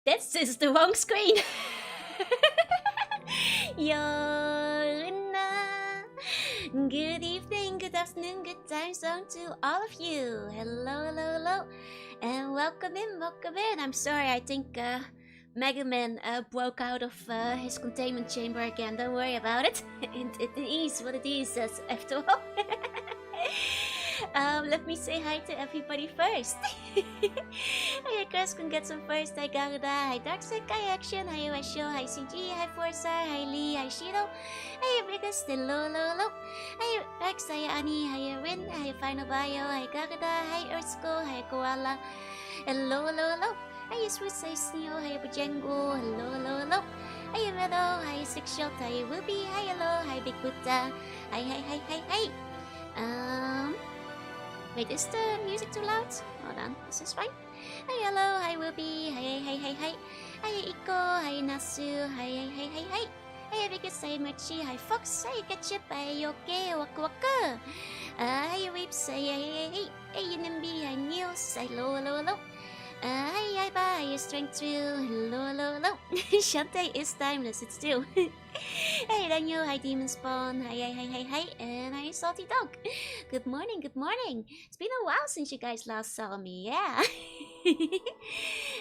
This is the wrong screen. Jorunna. Good evening, good afternoon, good time zone to all of you. Hello, hello, hello. And welcome in, welcome in. I'm sorry, I think Mega Man broke out of his containment chamber again. Don't worry about it. It is what it is, after all. Let me say hi to everybody first. Hi Chris, can get some first. Hi Garuda, hi Darkseid, hi Action, hi Wesho, hi CG, hi Forza, hi Lee, hi Shiro, hi Biggest, hello, hello, hello. Hi Rex, hi Annie, hi Rin, hi Final Bio, hi Garuda, hi Earthsco, hi Koala. Hello, hello, hello. Hi Swiss, hi Sneo, hi Bajango, hello, hello, hello. Hi Meadow, hi Six Shot, hi Ruby, hi hello, hi Big Buddha, hi, hi, hi, hi, hi. Wait, is the music too loud? Hold on, is this fine? Hi, hello, hi Ruby, hi, hi, hi, hi. Hi Iko, hi Nasu, hi, hi, hi, hi, hi. Hi Vegas, hi Merchi, hi Fox, hi Ketchup, hi Yoke, Waka Waka. Hi Weeps, hi, hi, hi, hi. Hey Nimby, hi Niels, hello, hello, hello. Hi Iba, hi Strength 2, hello, hello, hello. Shantae is timeless, it's true. Hey Daniel, hi Demon Spawn, hi, hi, hi, hi, hi, and hi Salty Dog. Good morning, good morning. It's been a while since you guys last saw me, yeah.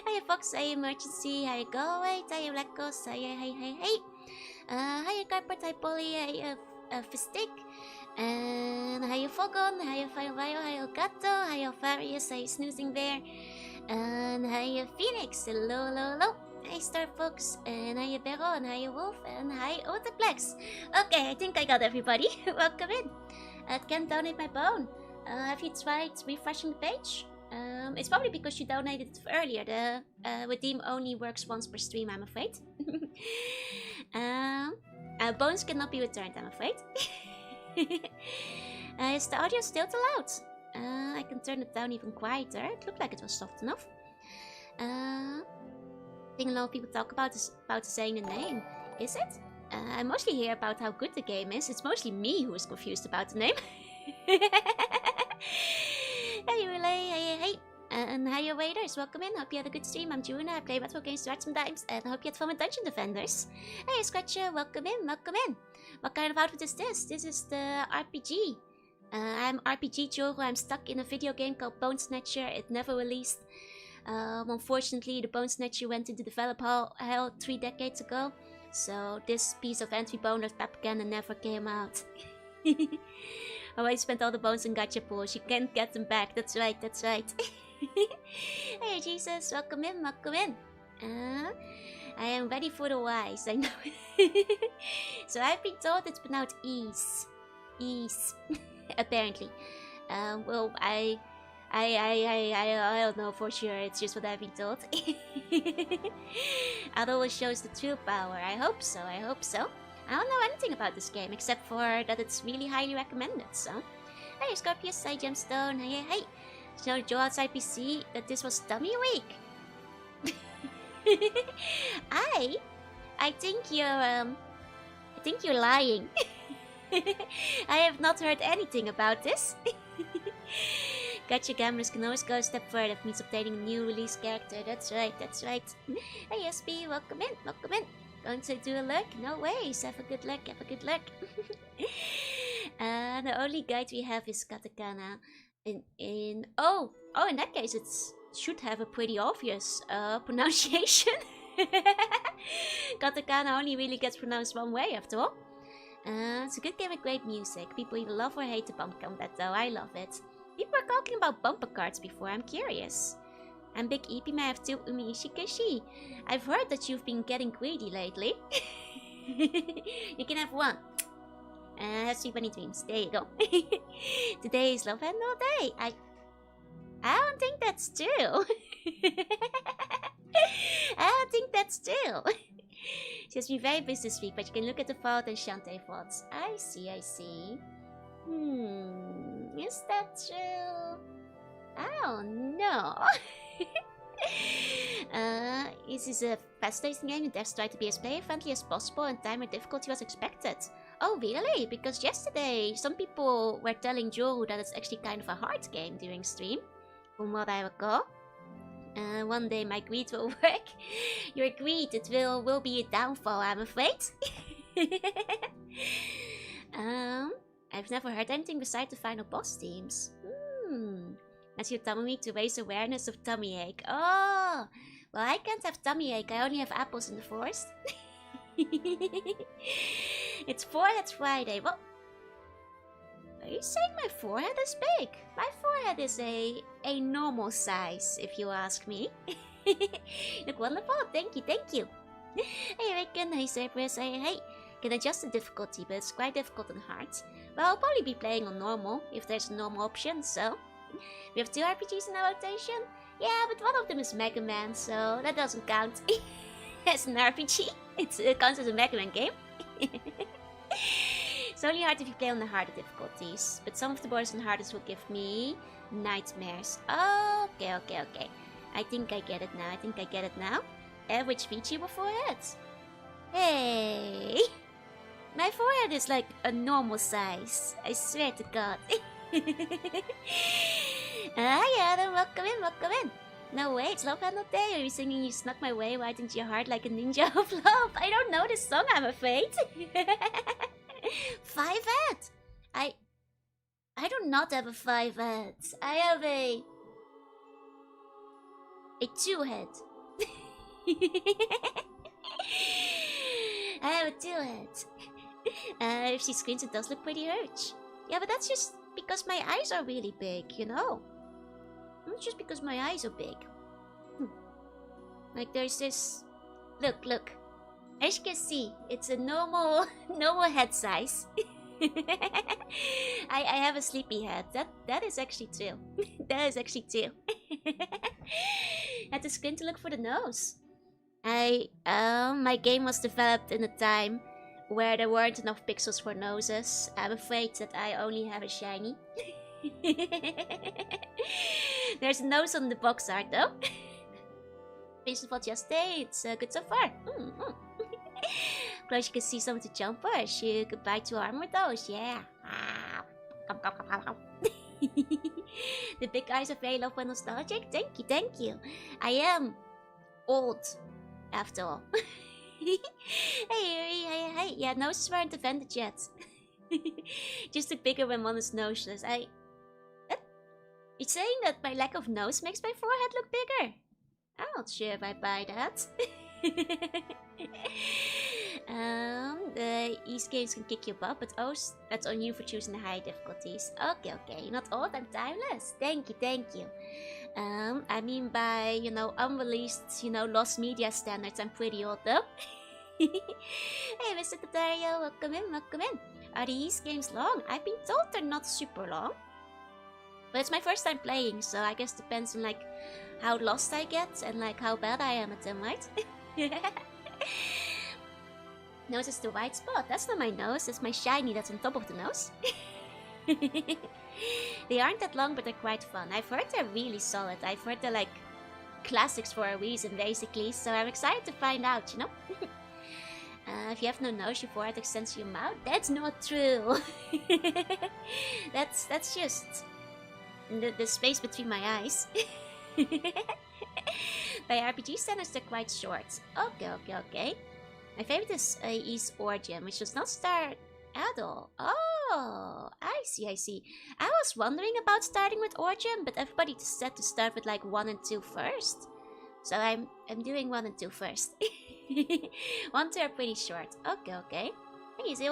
Hi Fox, hi Emergency, hi Go Away, hi Blackos, hi, hi, hi, hi, hi. Hi Carpet, hi Polly, hi Fistic. And hi Fogon, hi Firevio, hi Elgato, hi Alfarius, hi Snoozing Bear. And hi Phoenix, hello, hello, hello. Hi Star Fox, and hi Bero, and hi Wolf, and hi Otaplex. Okay, I think I got everybody. Welcome in. Can't donate my bone. Have you tried refreshing the page? It's probably because you donated it earlier. The redeem only works once per stream, I'm afraid. Bones cannot be returned, I'm afraid. Is the audio still too loud? I can turn it down even quieter. It looked like it was soft enough. I think a lot of people talk about saying the name. Is it? I mostly hear about how good the game is. It's mostly me who is confused about the name. Hey Relay, hey. And hi your waiters, welcome in. Hope you had a good stream. I'm Jorunna, I play retro games sometimes, and I hope you had fun with Dungeon Defenders. Hey Scratcher, welcome in, welcome in. What kind of outfit is this? This is the RPG. I'm RPG Joe. I'm stuck in a video game called Bone Snatcher. It never released. Unfortunately, the Bone Snatcher went into develop hell 3 decades ago. So this piece of entry bone left again and never came out. I spent all the bones in gacha pools. You can't get them back. That's right, that's right. Hey Jesus, welcome in, welcome in. I am ready for the wise, I know. So I've been told it's pronounced ease. Ease. Apparently. Well, I don't know for sure. It's just what I've been told. Adol shows the true power. I hope so. I hope so. I don't know anything about this game except for that it's really highly recommended. So, hey Scorpius, hi Gemstone, hey. So Joe outside PC that this was dummy week. I think you're lying. I have not heard anything about this. Gacha gamblers can always go a step further. That means obtaining a new release character. That's right, that's right. Hey SB, welcome in, welcome in. Going to do a look? No ways. Have a good luck, have a good luck. The only guide we have is katakana. In that case it should have a pretty obvious pronunciation. Katakana only really gets pronounced one way after all. It's a good game with great music. People either love or hate the bump combat though. I love it. People were talking about bumper cards before. I'm curious. And Big EP may have 2 Umi Ishikashi. I've heard that you've been getting greedy lately. You can have 1. Have 3 bunny dreams. There you go. Today is love and all day. I don't think that's true. I don't think that's true. She has been very busy this week, but you can look at the fault and Shantae faults. I see, I see. Is that true? I don't know. This is a fast-paced game. Devs try to be as player-friendly as possible, and timer difficulty was expected. Oh, really? Because yesterday, some people were telling Joru that it's actually kind of a hard game during stream, from what I recall. One day my greed will work. Your greed, it will be a downfall, I'm afraid. I've never heard anything besides the final boss themes. As you tell me to raise awareness of tummy ache. Oh, well, I can't have tummy ache. I only have apples in the forest. It's Forehead Friday. Well, are you saying my forehead is big? My forehead is a normal size, if you ask me. Look wonderful. Thank you, thank you. Hey, Ricken. Hey, Cypress. Hey. Can adjust the difficulty, but it's quite difficult and hard. Well, I'll probably be playing on normal, if there's a normal option, so... We have 2 RPGs in our rotation? Yeah, but one of them is Mega Man, so that doesn't count as an RPG. It counts as a Mega Man game. It's only hard if you play on the harder difficulties, but some of the borders and hardest will give me nightmares. Okay. I think I get it now. Which Vtuber forehead? Hey! My forehead is like a normal size. I swear to God. Yeah, then welcome in. No way, it's Love Handle Day. Are you singing You Snuck My Way, Why Didn't Your Heart Like a Ninja of Love? I don't know this song, I'm afraid. 5-head. I do not have a 5-head. I have a 2-head. I have a 2-head. If she screams, it does look pretty hurt. Yeah, but that's just because my eyes are really big, you know? Not just because my eyes are big. Like there's this... Look. As you can see, it's a normal head size. I have a sleepy head. That is actually true. That is actually true. Had to squint to look for the nose. My game was developed in a time where there weren't enough pixels for noses. I'm afraid that I only have a shiny. There's a nose on the box art though. Beautiful just it's good so far. Close you can see some of the jumpers. You could buy 2 armor those, yeah. The big eyes are very lovely and nostalgic. Thank you. I am old, after all. Hey. Yeah, noses weren't invented yet. Just look bigger when one is noseless. You're saying that my lack of nose makes my forehead look bigger? I'm not sure if I buy that. The East games can kick you butt, but that's on you for choosing the high difficulties. Okay. You're not old, I'm timeless. Thank you. I mean by, unreleased, lost media standards, I'm pretty old though. Hey, Mr. Tatario, welcome in. Are these games long? I've been told they're not super long. But it's my first time playing, so I guess depends on like how lost I get and like how bad I am at them, right? Nose is the white spot. That's not my nose, that's my shiny that's on top of the nose. They aren't that long, but they're quite fun. I've heard they're really solid. I've heard they're like classics for a reason, basically. So I'm excited to find out, If you have no nose, your forehead extends to your mouth. That's not true. That's just the space between my eyes. By RPG standards, they're quite short. Okay. My favorite is East Origin, which does not star Adol. Oh, I see. I was wondering about starting with Origin, but everybody said to start with like 1 and 2 first. So I'm doing 1 and 2 first. 1 2 are pretty short. Okay. Easy.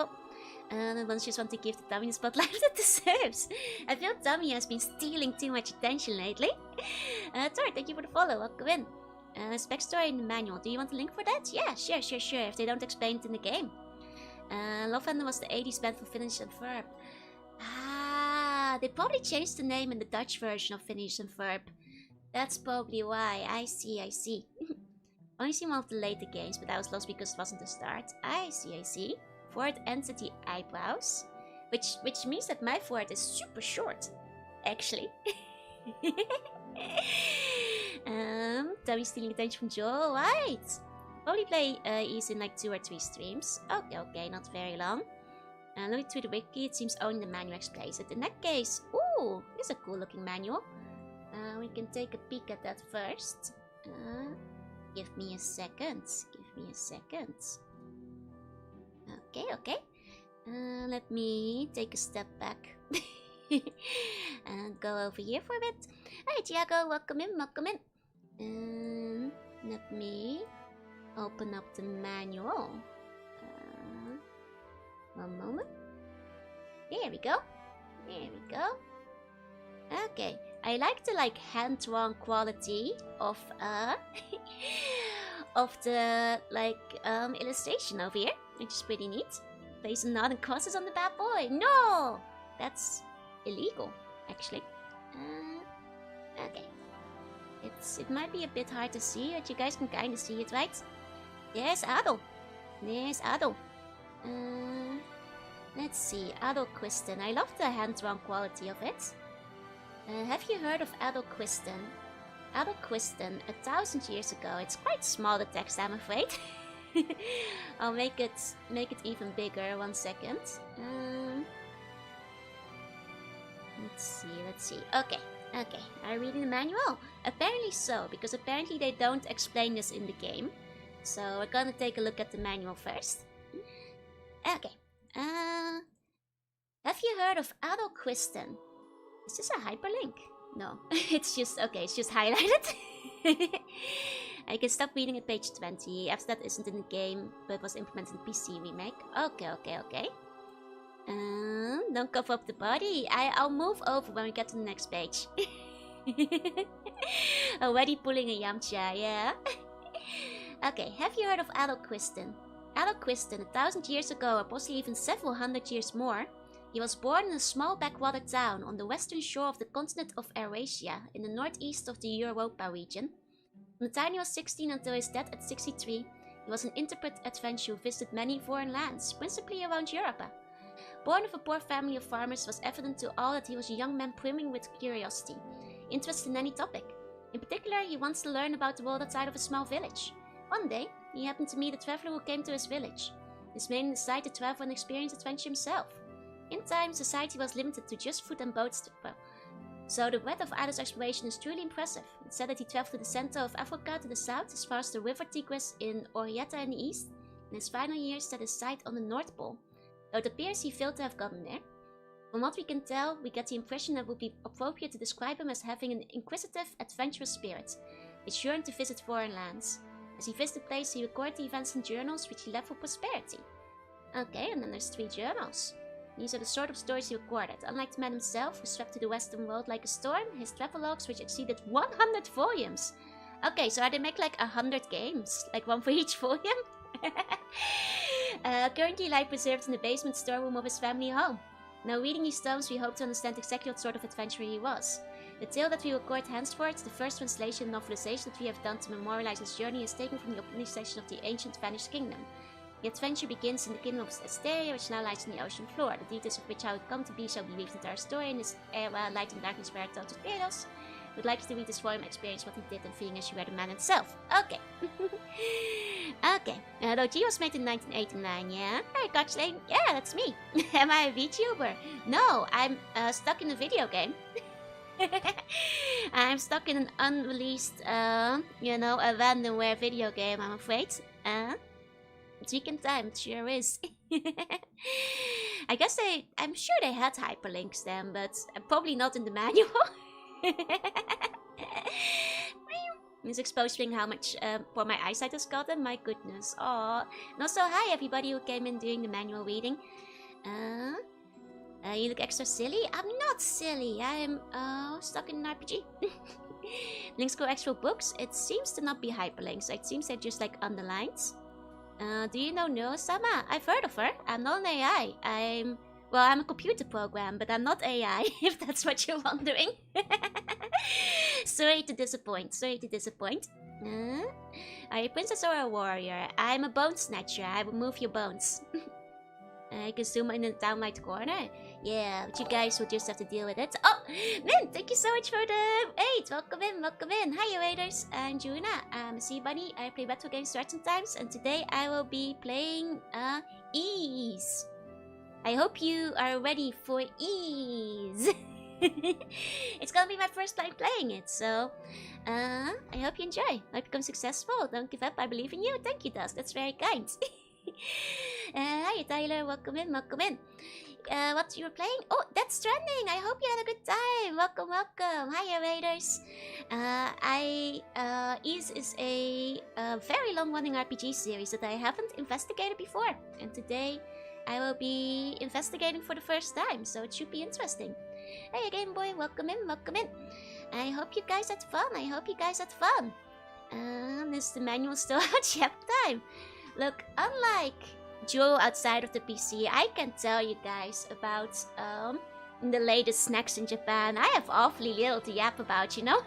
And I just want to give the dummy the spotlight it deserves. I feel dummy has been stealing too much attention lately. Sorry, thank you for the follow. Welcome in. Spec story in the manual. Do you want a link for that? Yeah, sure. If they don't explain it in the game. Love Handle was the 80s band for Finish and Verb. They probably changed the name in the Dutch version of Finish and Verb. That's probably why. I see. Only seen one of the later games, but I was lost because it wasn't the start. I see. Forehead entity eyebrows. Which means that my forehead is super short. Actually. Dummy stealing attention from Joel. Right. Probably play Ease in like 2 or 3 streams. Okay, not very long. Looking through the wiki, it seems only the manual explains it. In that case, ooh, this is a cool looking manual. We can take a peek at that first. Give me a second. Give me a second. Okay, okay. Let me take a step back. And go over here for a bit. Hi, Tiago. Welcome in, welcome in. Let me open up the manual. One moment. There we go. There we go. Okay. I like the hand-drawn quality of of the illustration over here, which is pretty neat. Place a knot and crosses on the bad boy. No, that's illegal, actually. Okay. It might be a bit hard to see, but you guys can kind of see it, right? There's Adol. There's Adol. Let's see, Adol Quisten. I love the hand-drawn quality of it. Have you heard of Adol Quisten? Adol Quisten, 1,000 years ago. It's quite small, the text, I'm afraid. I'll make it even bigger. 1 second. Let's see. Okay. Are you reading the manual? Apparently so, because apparently they don't explain this in the game. So we're gonna take a look at the manual first. Okay. Have you heard of Adol Quisten? Is this a hyperlink? No, it's just highlighted. I can stop reading at page 20. After that isn't in the game, but was implemented in PC remake. Okay. Don't cover up the body. I'll move over when we get to the next page. Already pulling a Yamcha, yeah. Okay, have you heard of Adol Quisten? Adol Quisten, 1,000 years ago, or possibly even several hundred years more, he was born in a small backwater town on the western shore of the continent of Eurasia, in the northeast of the Europa region. From the time he was 16 until his death at 63, he was an intrepid adventurer who visited many foreign lands, principally around Europa. Born of a poor family of farmers, it was evident to all that he was a young man brimming with curiosity, interested in any topic. In particular, he wants to learn about the world outside of a small village. One day, he happened to meet a traveler who came to his village. This made him decide to travel and experience adventure himself. In time, society was limited to just food and boats, so the breadth of Adol's exploration is truly impressive. It said that he traveled to the center of Africa to the south, as far as the river Tigris in Orietta in the east, and his final years set his sight on the North Pole, though it appears he failed to have gotten there. From what we can tell, we get the impression that it would be appropriate to describe him as having an inquisitive, adventurous spirit, which yearned to visit foreign lands. As he visited the place, he recorded the events in journals, which he left for prosperity. Okay, and then there's 3 journals. These are the sort of stories he recorded. Unlike the man himself, who swept to the western world like a storm, his travelogues, which exceeded 100 volumes. Okay, so they make 100 games, 1 for each volume. Currently lie preserved in the basement storeroom of his family home. Now reading these tomes, we hope to understand exactly what sort of adventurer he was. The tale that we record henceforth, the first translation and novelization that we have done to memorialize his journey, is taken from the opening section of the ancient vanished kingdom. The adventure begins in the kingdom of Asteria, which now lies in the ocean floor. The details of which how it come to be shall be weaved into our story in this era, light and darkness where it told to Peros. Would like you to read this volume, experience what he did, and feeling as you were the man himself. Okay. Okay. Though G was made in 1989, yeah? Hey, Coxlane. Yeah, that's me. Am I a VTuber? No, I'm stuck in a video game. I'm stuck in an unreleased, a randomware video game, I'm afraid. It's weekend time, it sure is. I guess I'm sure they had hyperlinks then, but probably not in the manual. It's exposing how much poor my eyesight has gotten, my goodness. Aww. And also, hi everybody who came in during the manual reading. You look extra silly. I'm not silly. I'm stuck in an RPG. Links go actual books. It seems to not be hyperlinks. It seems they're just underlines. Do you know Neo-sama? I've heard of her. I'm not an AI. I'm a computer program, but I'm not AI, if that's what you're wondering. Sorry to disappoint. Are you a princess or a warrior? I'm a bone snatcher. I will move your bones. I can zoom in the down right corner. Yeah, but you guys will just have to deal with it. Oh, Min, thank you so much for the 8. Welcome in. Hi, Raiders. I'm Jorunna. I'm a sea bunny. I play retro games sometimes, and today I will be playing Ease. I hope you are ready for ease. It's gonna be my first time playing it, so I hope you enjoy. Hope you become successful. Don't give up. I believe in you. Thank you, Dust. That's very kind. Hi, Tyler. Welcome in. Welcome in. What you were playing? Oh, Death Stranding. I hope you had a good time. Welcome, welcome. Hiya, Raiders. Ease is a very long-running RPG series that I haven't investigated before, and today I will be investigating for the first time, so it should be interesting. Hey, Game Boy. Welcome in. Welcome in. I hope you guys had fun. I hope you guys had fun. Is the manual still out? Yep, time. Look, unlike Joe outside of the PC, I can tell you guys about the latest snacks in Japan. I have awfully little to yap about, you know?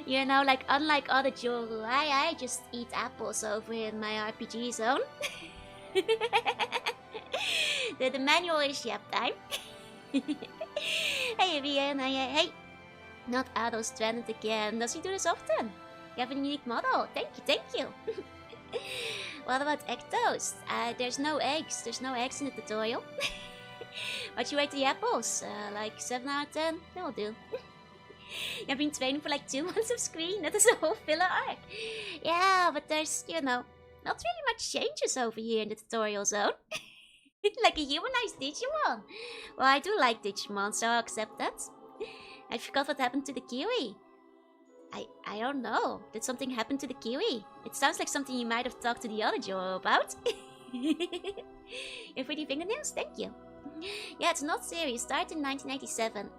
You know, like unlike other Joe, I just eat apples over in my RPG zone. the manual is yap time. Hey, Vian, hey. Not Adol stranded again. Does he do this often? You have a unique model. Thank you, thank you. What about egg toast? There's no eggs. There's no eggs in the tutorial. But you rate the apples? Like 7 out of 10? That'll do. You've been training for like 2 months of screen. That is a whole filler arc. Yeah, but there's, you know, not really much changes over here in the tutorial zone. Like a humanized Digimon. Well, I do like Digimon, so I'll accept that. I forgot what happened to the Kiwi. I don't know. Did something happen to the Kiwi? It sounds like something you might have talked to the other Joe about. Your pretty fingernails? Thank you. Yeah, it's not serious. Started in 1987.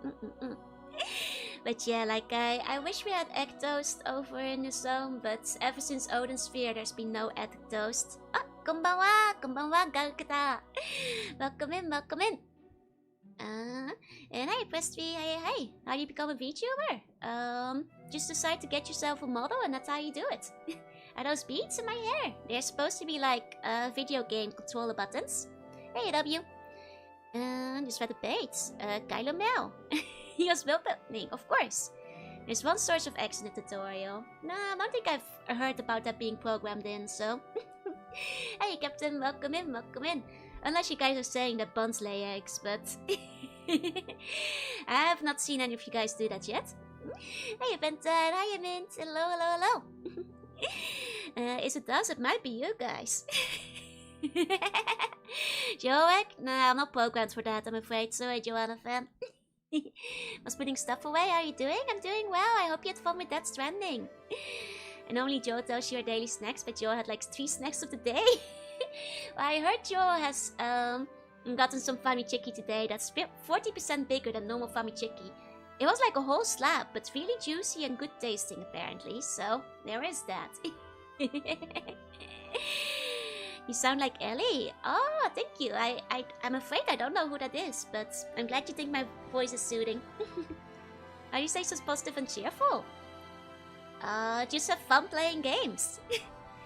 But yeah, like I wish we had egg toast over in the zone, but ever since Odin's Sphere, there's been no egg toast. Ah, konbanwa! Konbanwa, Galkata! Welcome in, welcome in. And hey, Press 3, hey. How do you become a VTuber? Just decide to get yourself a model and that's how you do it. Are those beads in my hair? They're supposed to be like video game controller buttons. Hey, W. Just read the page. Kylo Mel. He was built at me, of course. There's one source of X in the tutorial. Nah, I don't think I've heard about that being programmed in, so... Hey, Captain, welcome in, welcome in. Unless you guys are saying that buns lay eggs, but... I have not seen any of you guys do that yet. Hey, Benton, hi, Mint. Hello, hello, hello. Is it us? It might be you guys. Joek? Nah, I'm not programmed for that, I'm afraid. Sorry, Joanna fan. Was putting stuff away. How are you doing? I'm doing well. I hope you had fun with Death Stranding. And only Joe tells you your daily snacks, but Joe had like 3 snacks of the day. Well, I heard Joe has gotten some Famichiki today that's 40% bigger than normal Famichiki. It was like a whole slab, but really juicy and good tasting apparently, so there is that. You sound like Ellie. Oh, thank you. I'm afraid I don't know who that is, but I'm glad you think my voice is soothing. How do you stay so positive and cheerful? Just have fun playing games.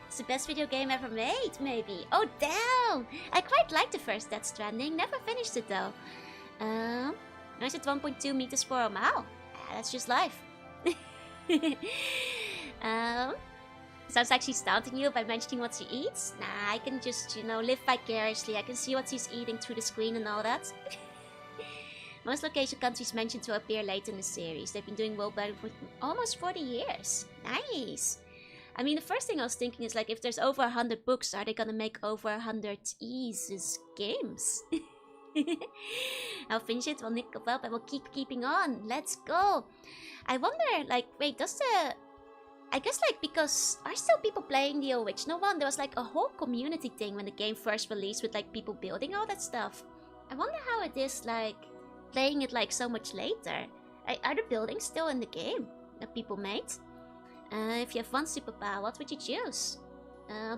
It's the best video game ever made, maybe. Oh, damn! I quite liked the first Death Stranding. Never finished it, though. Now it's at 1.2 meters per mile. That's just life. Sounds like she's taunting you by mentioning what she eats. Nah, I can just, you know, live vicariously. I can see what she's eating through the screen and all that. Most location countries mentioned to appear late in the series. They've been doing world building for almost 40 years. Nice! I mean, the first thing I was thinking is, like, if there's over 100 books, are they gonna make over 100 Ease's games? I'll finish it, we'll nick up, and we'll keeping on. Let's go! I wonder, like, wait, does the... I guess, like, because are still people playing the original one? There was, like, a whole community thing when the game first released with, like, people building all that stuff. I wonder how it is, like, playing it, like, so much later. Are the buildings still in the game that people made? If you have one superpower, what would you choose?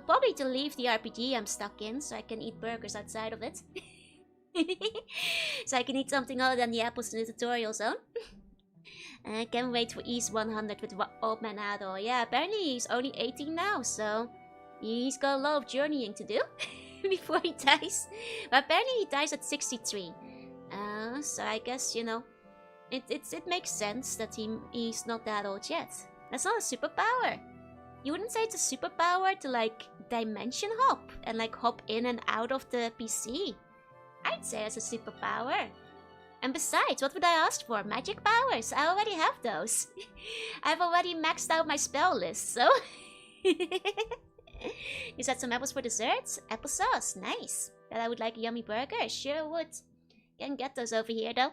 Probably to leave the RPG I'm stuck in, so I can eat burgers outside of it. So I can eat something other than the apples in the tutorial zone. I can't wait for Ease 100 with Old Man Adol. Yeah, apparently he's only 18 now, so he's got a lot of journeying to do before he dies. But apparently he dies at 63. So I guess, you know, it makes sense that he's not that old yet. That's not a superpower. You wouldn't say it's a superpower to, like, dimension hop and, like, hop in and out of the PC. I'd say it's a superpower. And besides, what would I ask for? Magic powers. I already have those. I've already maxed out my spell list, so... You said some apples for dessert? Applesauce. Nice. That I would like a yummy burger? Sure would. Can't get those over here, though.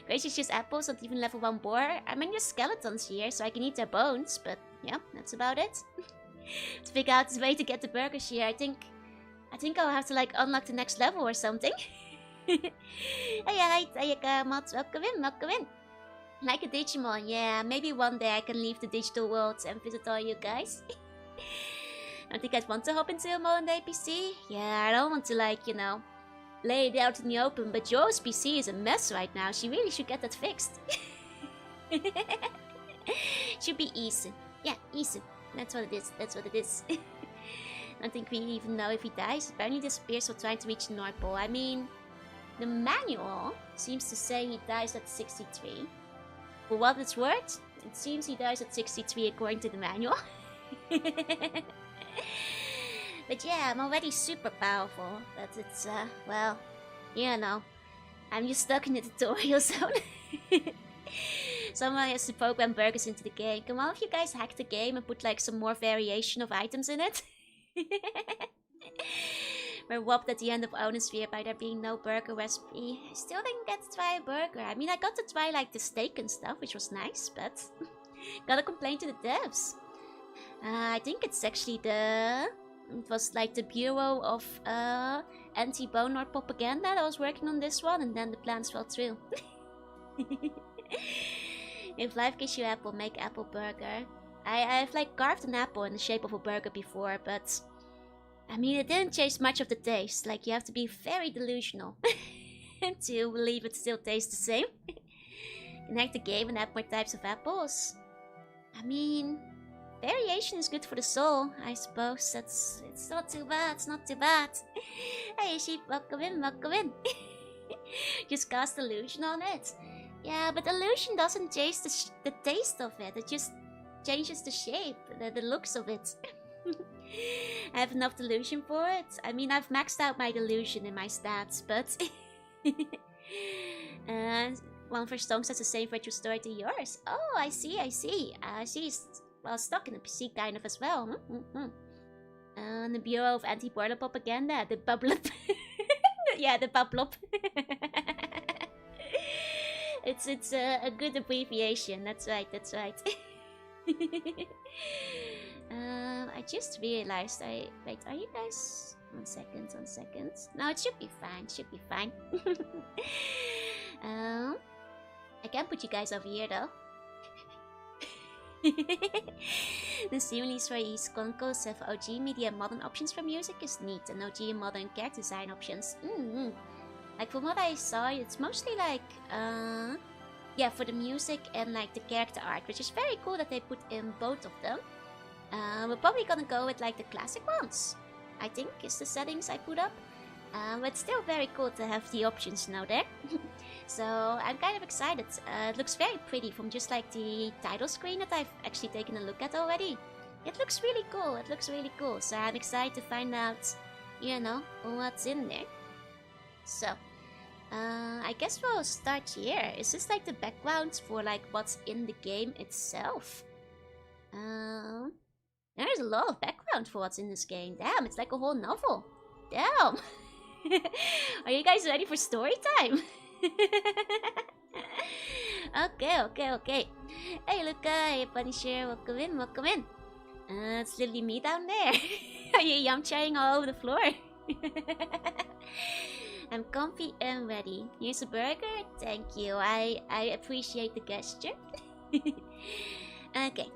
Gracious just apples, not even level 1 boar. I mean, there's skeletons here, so I can eat their bones, but yeah, that's about it. To figure out this way to get the burgers here, I think I'll have to like unlock the next level or something. Hey, mods, welcome in. Like a Digimon, yeah, maybe one day I can leave the digital world and visit all you guys. I think I'd want to hop into a modern day PC. Yeah, I don't want to like, you know, lay it out in the open, but Jo's PC is a mess right now. She really should get that fixed. Should be easy. Yeah, easy. That's what it is. I don't think we even know if he dies. Apparently disappears while trying to reach the North Pole. I mean, the manual seems to say he dies at 63. For what it's worth, it seems he dies at 63 according to the manual. But yeah, I'm already super powerful. But it's, well, you know, I'm just stuck in the tutorial zone. Someone has to program burgers into the game. Come on, if you guys hack the game and put like some more variation of items in it. We're whopped at the end of Onosphere by there being no burger recipe. I still didn't get to try a burger. I mean, I got to try like the steak and stuff, which was nice, but gotta complain to the devs. I think it's actually it was like the Bureau of Anti-Bone Lord Propaganda that was working on this one, and then the plans fell through. If life gives you apple, make apple burger. I've like carved an apple in the shape of a burger before, but I mean it didn't change much of the taste. Like you have to be very delusional to believe it still tastes the same. Connect the game and add more types of apples. I mean, variation is good for the soul, I suppose. It's not too bad, it's not too bad. Hey sheep, welcome in. Just cast illusion on it. Yeah, but illusion doesn't change the taste of it. It just changes the shape, the looks of it. I have enough delusion for it. I mean, I've maxed out my delusion in my stats, but... One for Stonks has the same virtual story to yours. Oh, I see. She's, well, stuck in a PC kind of as well. The Bureau of Anti-Border Propaganda, the Bublop. Yeah, the Bublop. It's a good abbreviation. That's right. I just realized wait, are you guys... One second. No, it should be fine. I can't put you guys over here though. The series for East Concourse have OG media and modern options for music is neat, and OG and modern character design options. Like from what I saw, it's mostly like yeah, for the music and like the character art, which is very cool that they put in both of them. We're probably gonna go with like the classic ones, I think is the settings I put up. But still very cool to have the options now there. So I'm kind of excited. It looks very pretty from just like the title screen that I've actually taken a look at already. It looks really cool. So I'm excited to find out, you know, what's in there. So, I guess we'll start here. Is this like the background for like what's in the game itself? There's a lot of background for what's in this game. Damn, it's like a whole novel. Damn. Are you guys ready for story time? Okay. Hey, Luca, hey, Punisher, welcome in. It's literally me down there. Are you yum-chaing all over the floor? I'm comfy and ready. Here's a burger. Thank you. I appreciate the gesture. Okay.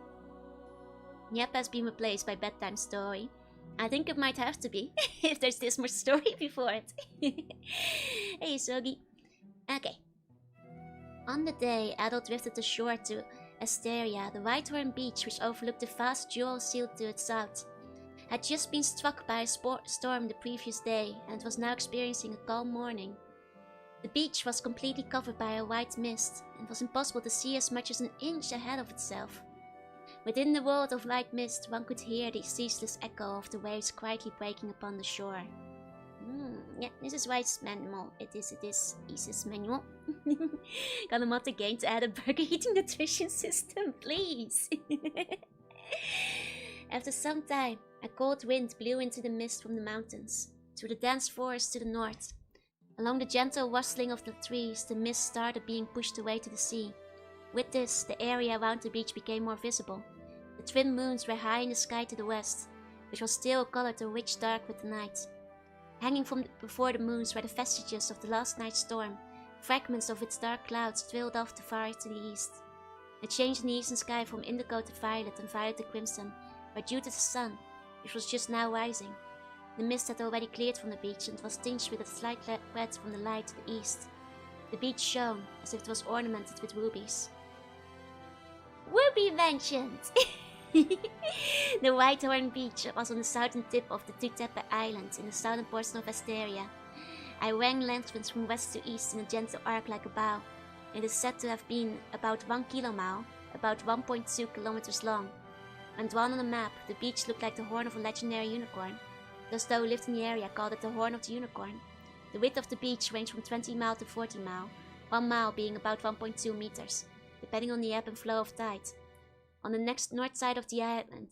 Yep, has been replaced by bedtime story. I think it might have to be, if there's this much story before it. Hey, Sogi. Okay. On the day, Adol drifted ashore to Asteria, the Whitehorn beach which overlooked the vast jewel seal to its south. Had just been struck by a storm the previous day, and was now experiencing a calm morning. The beach was completely covered by a white mist, and it was impossible to see as much as an inch ahead of itself. Within the world of light mist, one could hear the ceaseless echo of the waves quietly breaking upon the shore. Yeah, this is why it's manual. It is Ease's manual. Gonna mod the game to add a burger eating nutrition system, please. After some time, a cold wind blew into the mist from the mountains, through the dense forest to the north. Along the gentle rustling of the trees, the mist started being pushed away to the sea. With this, the area around the beach became more visible. The twin moons were high in the sky to the west, which was still colored a rich dark with the night. Hanging from before the moons were the vestiges of the last night's storm. Fragments of its dark clouds trailed off far to the east. It changed in the eastern sky from indigo to violet and violet to crimson, were due to the sun, which was just now rising. The mist had already cleared from the beach and was tinged with a slight red from the light to the east. The beach shone as if it was ornamented with rubies. Ruby mentioned! The Whitehorn Beach was on the southern tip of the Vtuber Island in the southern portion of Vesteria. I rang lanterns from west to east in a gentle arc like a bow. It is said to have been about 1 kilomile, about 1.2 kilometers long. When drawn on a map, the beach looked like the horn of a legendary unicorn. Those who lived in the area called it the Horn of the Unicorn. The width of the beach ranged from 20 mile to 40 mile, 1 mile being about 1.2 meters, depending on the ebb and flow of tide. On the next north side of the island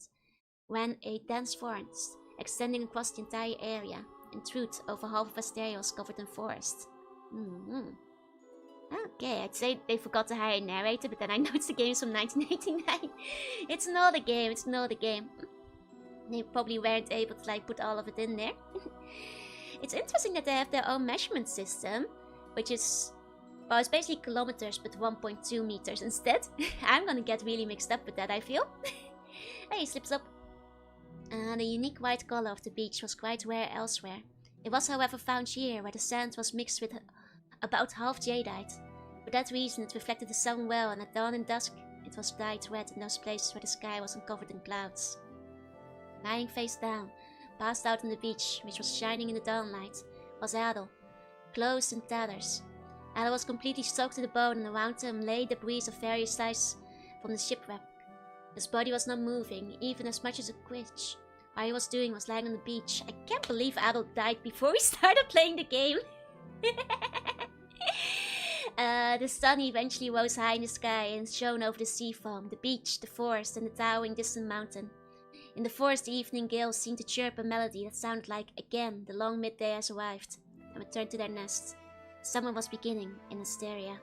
ran a dense forest, extending across the entire area. In truth, over half of Vesteria was covered in forest. Okay, I'd say they forgot to hire a narrator, but then I know it's the game from 1989. It's an older game, They probably weren't able to put all of it in there. It's interesting that they have their own measurement system, which is, well, it's basically kilometers, but 1.2 meters instead. I'm gonna get really mixed up with that, I feel. Hey, he slips up. The unique white color of the beach was quite rare elsewhere. It was, however, found here, where the sand was mixed with about half jadeite. For that reason, it reflected the sun well, and at dawn and dusk, it was dyed red in those places where the sky wasn't covered in clouds. Lying face down, passed out on the beach, which was shining in the dawnlight, was Adol, clothed in tatters. Adol was completely soaked to the bone, and around him lay debris of various sizes from the shipwreck. His body was not moving, even as much as a twitch. All he was doing was lying on the beach. I can't believe Adol died before we started playing the game. The sun eventually rose high in the sky and shone over the sea foam, the beach, the forest, and the towering distant mountain. In the forest, the evening gale seemed to chirp a melody that sounded like, again, the long midday has arrived, and returned to their nest. Summer was beginning in Vesteria.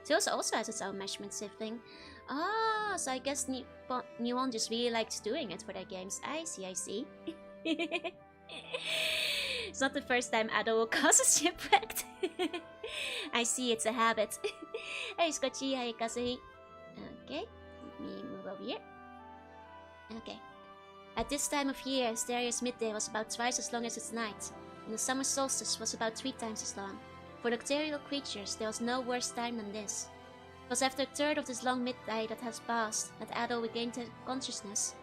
Tales also has its own measurement sibling. Ah, so I guess Nuon just really likes doing it for their games. I see. It's not the first time Adol will cause a shipwreck. I see, it's a habit. Hey Scotchy, hi Kazuhi. Okay, let me move over here. Okay. At this time of year, Asteria's midday was about twice as long as its night, and the summer solstice was about 3 times as long. For nocturnal creatures, there was no worse time than this. It was after a third of this long midday that has passed that Adol regained consciousness.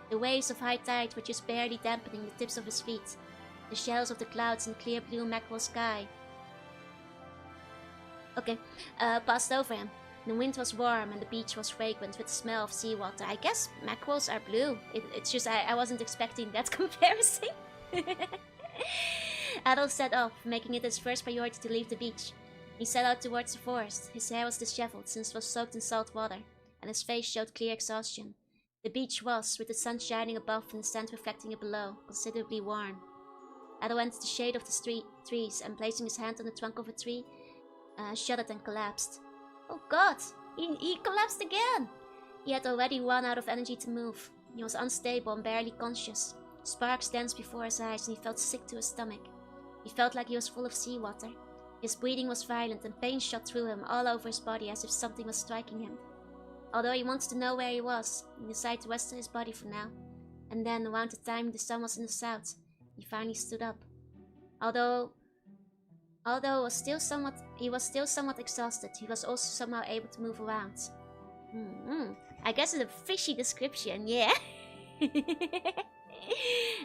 The waves of high tide were just barely dampening the tips of his feet. The shells of the clouds in clear blue mackerel sky passed over him. The wind was warm and the beach was fragrant with the smell of seawater. I guess mackerels are blue. It's just I wasn't expecting that comparison. Adol set off, making it his first priority to leave the beach. He set out towards the forest. His hair was disheveled since it was soaked in salt water, and his face showed clear exhaustion. The beach was, with the sun shining above and the sand reflecting it below, considerably warm. Adol entered the shade of the trees and, placing his hand on the trunk of a tree, shuddered and collapsed. Oh god! He collapsed again! He had already run out of energy to move. He was unstable and barely conscious. Sparks danced before his eyes and he felt sick to his stomach. He felt like he was full of seawater. His breathing was violent and pain shot through him all over his body as if something was striking him. Although he wanted to know where he was, he decided to rest his body for now. And then, around the time the sun was in the south, he finally stood up. Although he was still somewhat exhausted, he was also somehow able to move around. I guess it's a fishy description, yeah?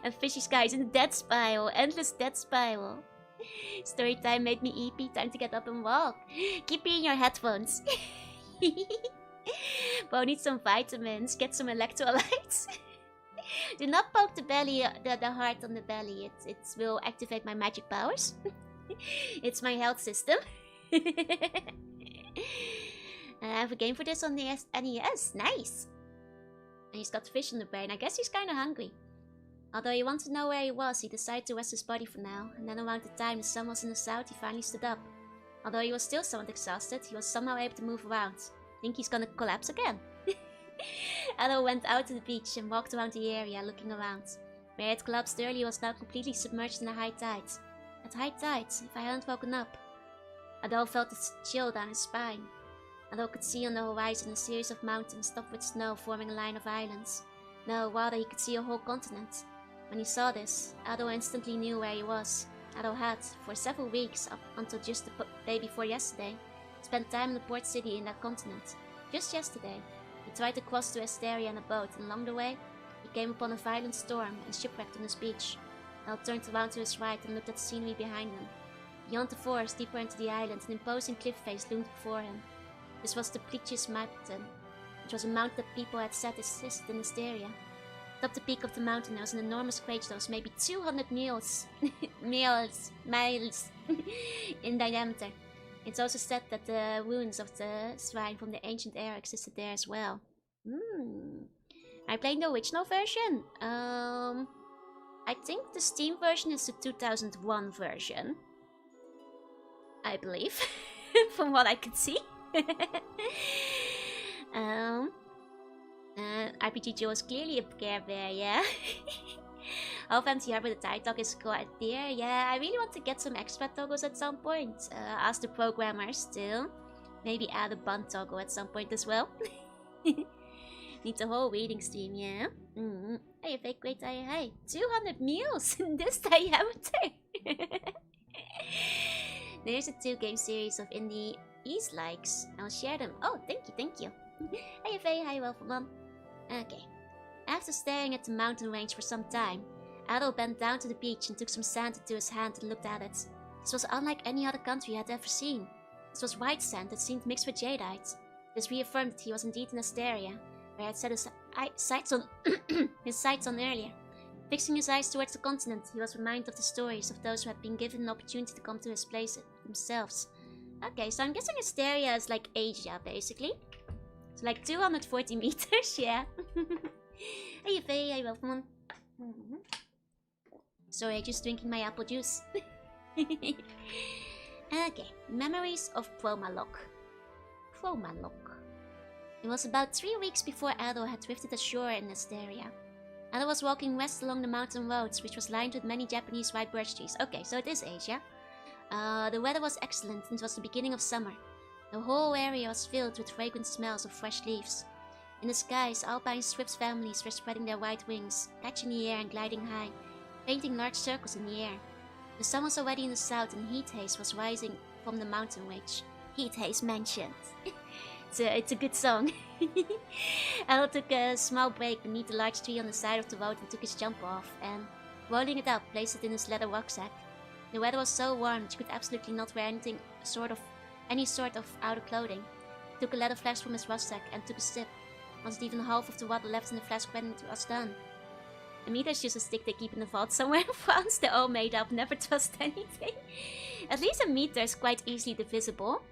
A fishy sky is in a death spiral, endless death spiral. Story time made me EP, time to get up and walk. Keep me in your headphones. Bro, need some vitamins, get some electrolytes. Do not poke the belly, the heart on the belly. It will activate my magic powers. It's my health system. I have a game for this on the NES. Nice. And he's got fish in the brain. I guess he's kind of hungry. Although he wanted to know where he was, he decided to rest his body for now. And then around the time the sun was in the south, he finally stood up. Although he was still somewhat exhausted, he was somehow able to move around. Think he's gonna collapse again. Adol went out to the beach and walked around the area, looking around. Where it collapsed earlier was now completely submerged in the high tide. At high tide, if I hadn't woken up. Adol felt a chill down his spine. Adol could see on the horizon a series of mountains topped with snow forming a line of islands. No, rather he could see a whole continent. When he saw this, Adol instantly knew where he was. Adol had, for several weeks, up until just the day before yesterday, spent time in the port city in that continent. Just yesterday, he tried to cross to Esteria in a boat, and along the way, he came upon a violent storm and shipwrecked on his beach. Adol turned around to his right and looked at the scenery behind him. Beyond the forest, deeper into the island, an imposing cliff face loomed before him. This was the Pleachius Mountain. It was a mountain that people had said existed in Esteria. Atop the peak of the mountain there was an enormous crater that was maybe 200 miles in diameter. It's also said that the ruins of the shrine from the ancient era existed there as well. I played the original version. I think the Steam version is the 2001 version. I believe, from what I could see. RPG Joe is clearly a Care Bear, yeah. Half empty harbor, the tide dog is quite there. Yeah, I really want to get some extra toggles at some point. Ask the programmers still. Maybe add a bun toggle at some point as well. Need the whole reading stream, yeah. Hey, fake great hey. 200 meals in this diameter. There's a 2-game series of indie East likes. I'll share them. Oh, thank you. Hey, Faye, hi, welcome. Okay. After staring at the mountain range for some time, Adol bent down to the beach and took some sand into his hand and looked at it. This was unlike any other country he had ever seen. This was white sand that seemed mixed with jadeite. This reaffirmed that he was indeed in Asteria, where he had set his sights on earlier. Fixing his eyes towards the continent, he was reminded of the stories of those who had been given an opportunity to come to his place themselves. Okay, so I'm guessing Asteria is like Asia, basically. So like 240 meters, yeah. Hey, Faye, hey, welcome. Sorry, just drinking my apple juice. Okay, memories of Prologue. It was about 3 weeks before Adol had drifted ashore in Asteria. Adol was walking west along the mountain roads, which was lined with many Japanese white birch trees. Okay, so it is Asia. The weather was excellent and it was the beginning of summer. The whole area was filled with fragrant smells of fresh leaves. In the skies, alpine swifts families were spreading their white wings, catching the air and gliding high, painting large circles in the air. The sun was already in the south and heat haze was rising from the mountain ridge. Heat haze mentioned. It's a good song. Adol took a small break beneath a large tree on the side of the road and took his jumper off, and, rolling it up, placed it in his leather rucksack. The weather was so warm that you could absolutely not wear any sort of outer clothing. He took a leather flask from his rucksack and took a sip. Wasn't even half of the water left in the flask when it was done. The meter is just a stick they keep in the vault somewhere in France. They're all made up, never trust anything. At least a meter is quite easily divisible.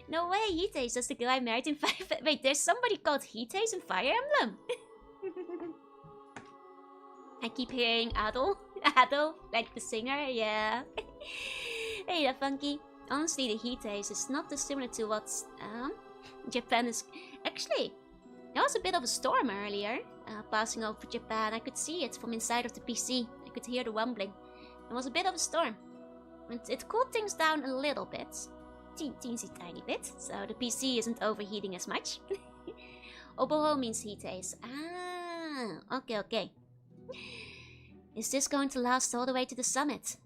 No way, Heathaze, that's the guy married in Wait, there's somebody called Heathaze in Fire Emblem? I keep hearing Adol. Adol, like the singer, yeah. Hey, that funky. Honestly, the Heathaze is not dissimilar to what Japan is... Actually, there was a bit of a storm earlier, passing over Japan. I could see it from inside of the PC. I could hear the rumbling. It was a bit of a storm. It cooled things down a little bit. Teensy tiny bit, so the PC isn't overheating as much. Oboho means Heathaze. Ah, okay. Is this going to last all the way to the summit?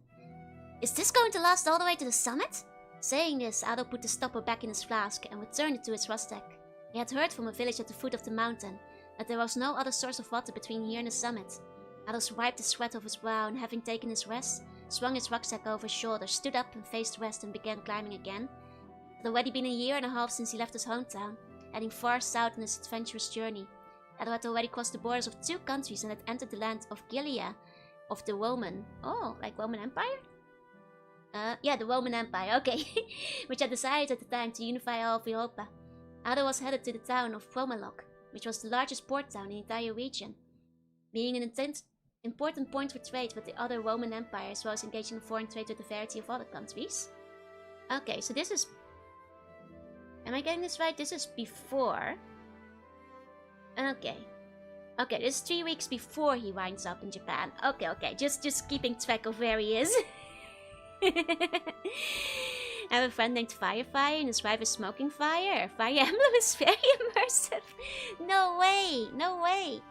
Saying this, Adol put the stopper back in his flask and returned it to his rucksack. He had heard from a village at the foot of the mountain that there was no other source of water between here and the summit. Adol wiped the sweat off his brow and, having taken his rest, swung his rucksack over his shoulders, stood up and faced west and began climbing again. It had already been a year and a half since he left his hometown, heading far south on his adventurous journey. Adol had already crossed the borders of 2 countries and had entered the land of Gilead of the Roman. Oh, like Roman Empire? Yeah, the Roman Empire, okay. Which had decided at the time to unify all of Europa. Adol was headed to the town of Prologue, which was the largest port town in the entire region, being an important point for trade with the other Roman Empire as well as engaging in foreign trade with a variety of other countries. Okay, so this is... Am I getting this right? This is before... Okay. Okay, this is 3 weeks before he winds up in Japan. Okay. Just keeping track of where he is. I have a friend named Firefire and his wife is Smoking Fire. Fire Emblem is very immersive. No way.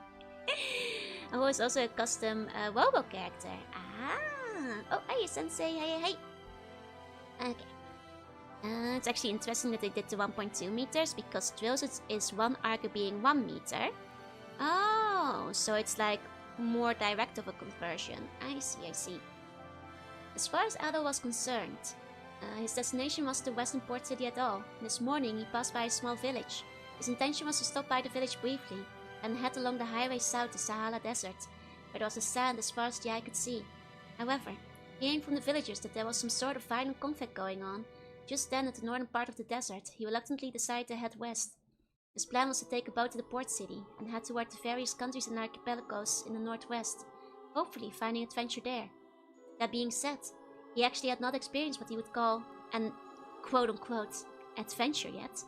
Oh, it's also a custom Robo character. Ah. Oh, hey, Sensei. Hey. Okay. It's actually interesting that they did the 1.2 meters because Drill's is 1 arc being 1 meter. Oh, so it's like more direct of a conversion. I see. As far as Adol was concerned, his destination was the western port city Adol. This morning he passed by a small village. His intention was to stop by the village briefly and head along the highway south to Sahara Desert, where there was a sand as far as the eye could see. However, hearing from the villagers that there was some sort of violent conflict going on, just then at the northern part of the desert, he reluctantly decided to head west. His plan was to take a boat to the port city and head toward the various countries and archipelagos in the northwest, hopefully finding adventure there. That being said, he actually had not experienced what he would call an quote-unquote adventure yet.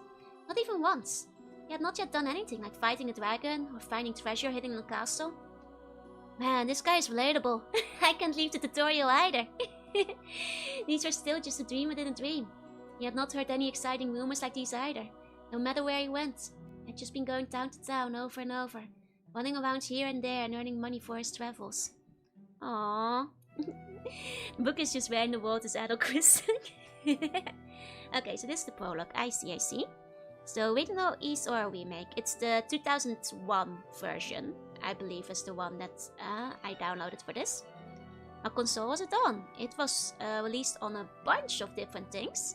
Not even once. He had not yet done anything like fighting a dragon or finding treasure hidden in a castle. Man, this guy is relatable. I can't leave the tutorial either. These were still just a dream within a dream. He had not heard any exciting rumors like these either. No matter where he went, he had just been going town to town over and over, running around here and there and earning money for his travels. Aww. The book is just where in the world is Adol Christen. Okay, so this is the prologue. I see. So, Original East or remake. It's the 2001 version, I believe, is the one that I downloaded for this. What console was it on? It was released on a bunch of different things.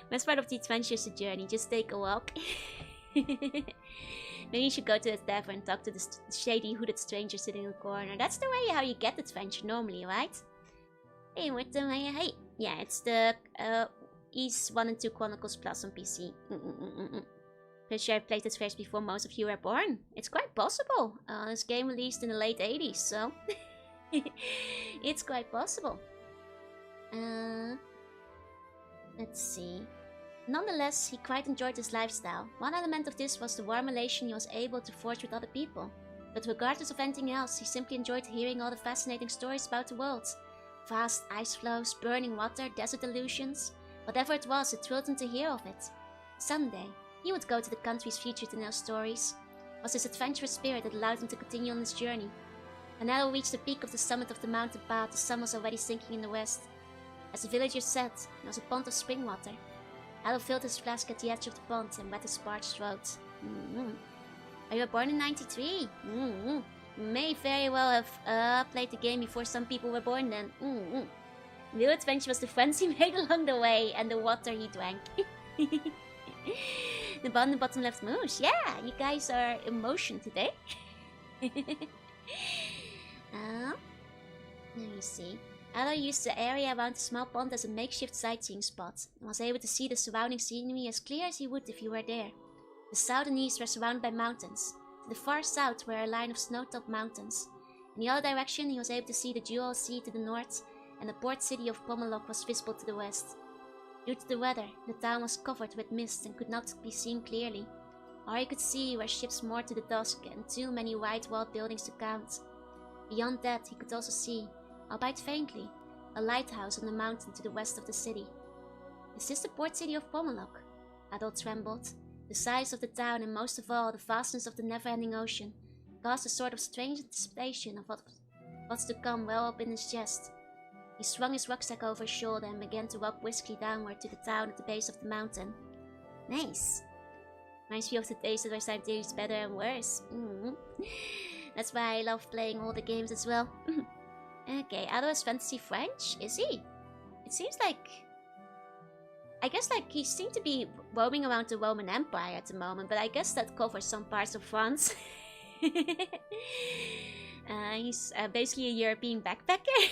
Best part of the adventure is the journey. Just take a walk. Maybe you should go to the tavern and talk to the shady hooded stranger sitting in the corner. That's the way how you get adventure normally, right? Hey, with them, hey. Yeah, it's the East 1 and 2 Chronicles Plus on PC. Pretty sure I played this first before most of you were born. It's quite possible. This game released in the late 80s, so... it's quite possible. Let's see. Nonetheless, he quite enjoyed his lifestyle. One element of this was the warm relation he was able to forge with other people. But regardless of anything else, he simply enjoyed hearing all the fascinating stories about the world. Vast ice flows, burning water, desert illusions. Whatever it was, it thrilled him to hear of it. Someday, he would go to the countries featured in those stories. It was his adventurous spirit that allowed him to continue on his journey. When Adol reached the peak of the summit of the mountain path, the sun was already sinking in the west. As the villagers said, there was a pond of spring water. Adol filled his flask at the edge of the pond and wet his parched throat. Oh, you were born in 93? You may very well have played the game before some people were born then. The real adventure was the friends he made along the way and the water he drank. The bond in the bottom left moose. Yeah, you guys are in motion today. Let me see. Adol used the area around the small pond as a makeshift sightseeing spot, and was able to see the surrounding scenery as clear as he would if he were there. The south and east were surrounded by mountains. To the far south were a line of snow-topped mountains. In the other direction he was able to see the Jewel Sea to the north, and the port city of Prologue was visible to the west. Due to the weather, the town was covered with mist and could not be seen clearly. All he could see were ships moored to the dusk and too many white-walled buildings to count. Beyond that, he could also see, albeit faintly, a lighthouse on the mountain to the west of the city. Is this the port city of Prologue? Adol trembled. The size of the town and most of all the vastness of the never-ending ocean caused a sort of strange anticipation of what's to come well up in his chest. He swung his rucksack over his shoulder and began to walk briskly downward to the town at the base of the mountain. Nice. Reminds me of the days that were sometimes better and worse. That's why I love playing all the games as well. Okay, Adol is fantasy French? Is he? It seems like... I guess like he seemed to be roaming around the Roman Empire at the moment, but I guess that covers some parts of France. He's basically a European backpacker.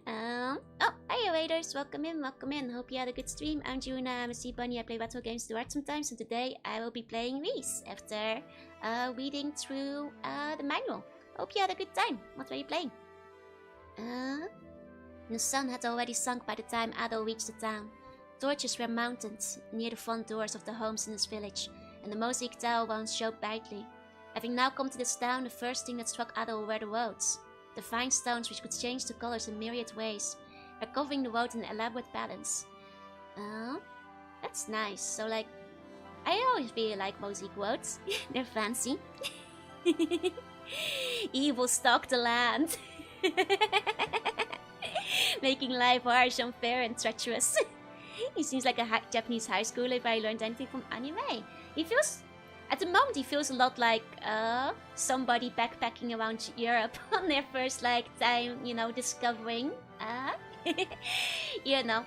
Oh, hi raiders, welcome in, welcome in. Hope you had a good stream. I'm Jorunna, I'm a sea bunny. I play retro games to art sometimes, and today I will be playing Reese after reading through the manual. Hope you had a good time. What were you playing? The sun had already sunk by the time Adol reached the town. Torches were mounted near the front doors of the homes in his village, and the mosaic tower ones showed brightly. Having now come to this town, the first thing that struck Adol were the roads. The fine stones, which could change the colors in myriad ways, were covering the road in elaborate patterns. Oh, that's nice. So like, I always really like mosaic roads. They're fancy. Evil stalked the land. Making life harsh, unfair, and treacherous. He seems like a Japanese high schooler if I learned anything from anime. He feels, at the moment, he feels a lot like somebody backpacking around Europe on their first like time, you know, discovering, you know,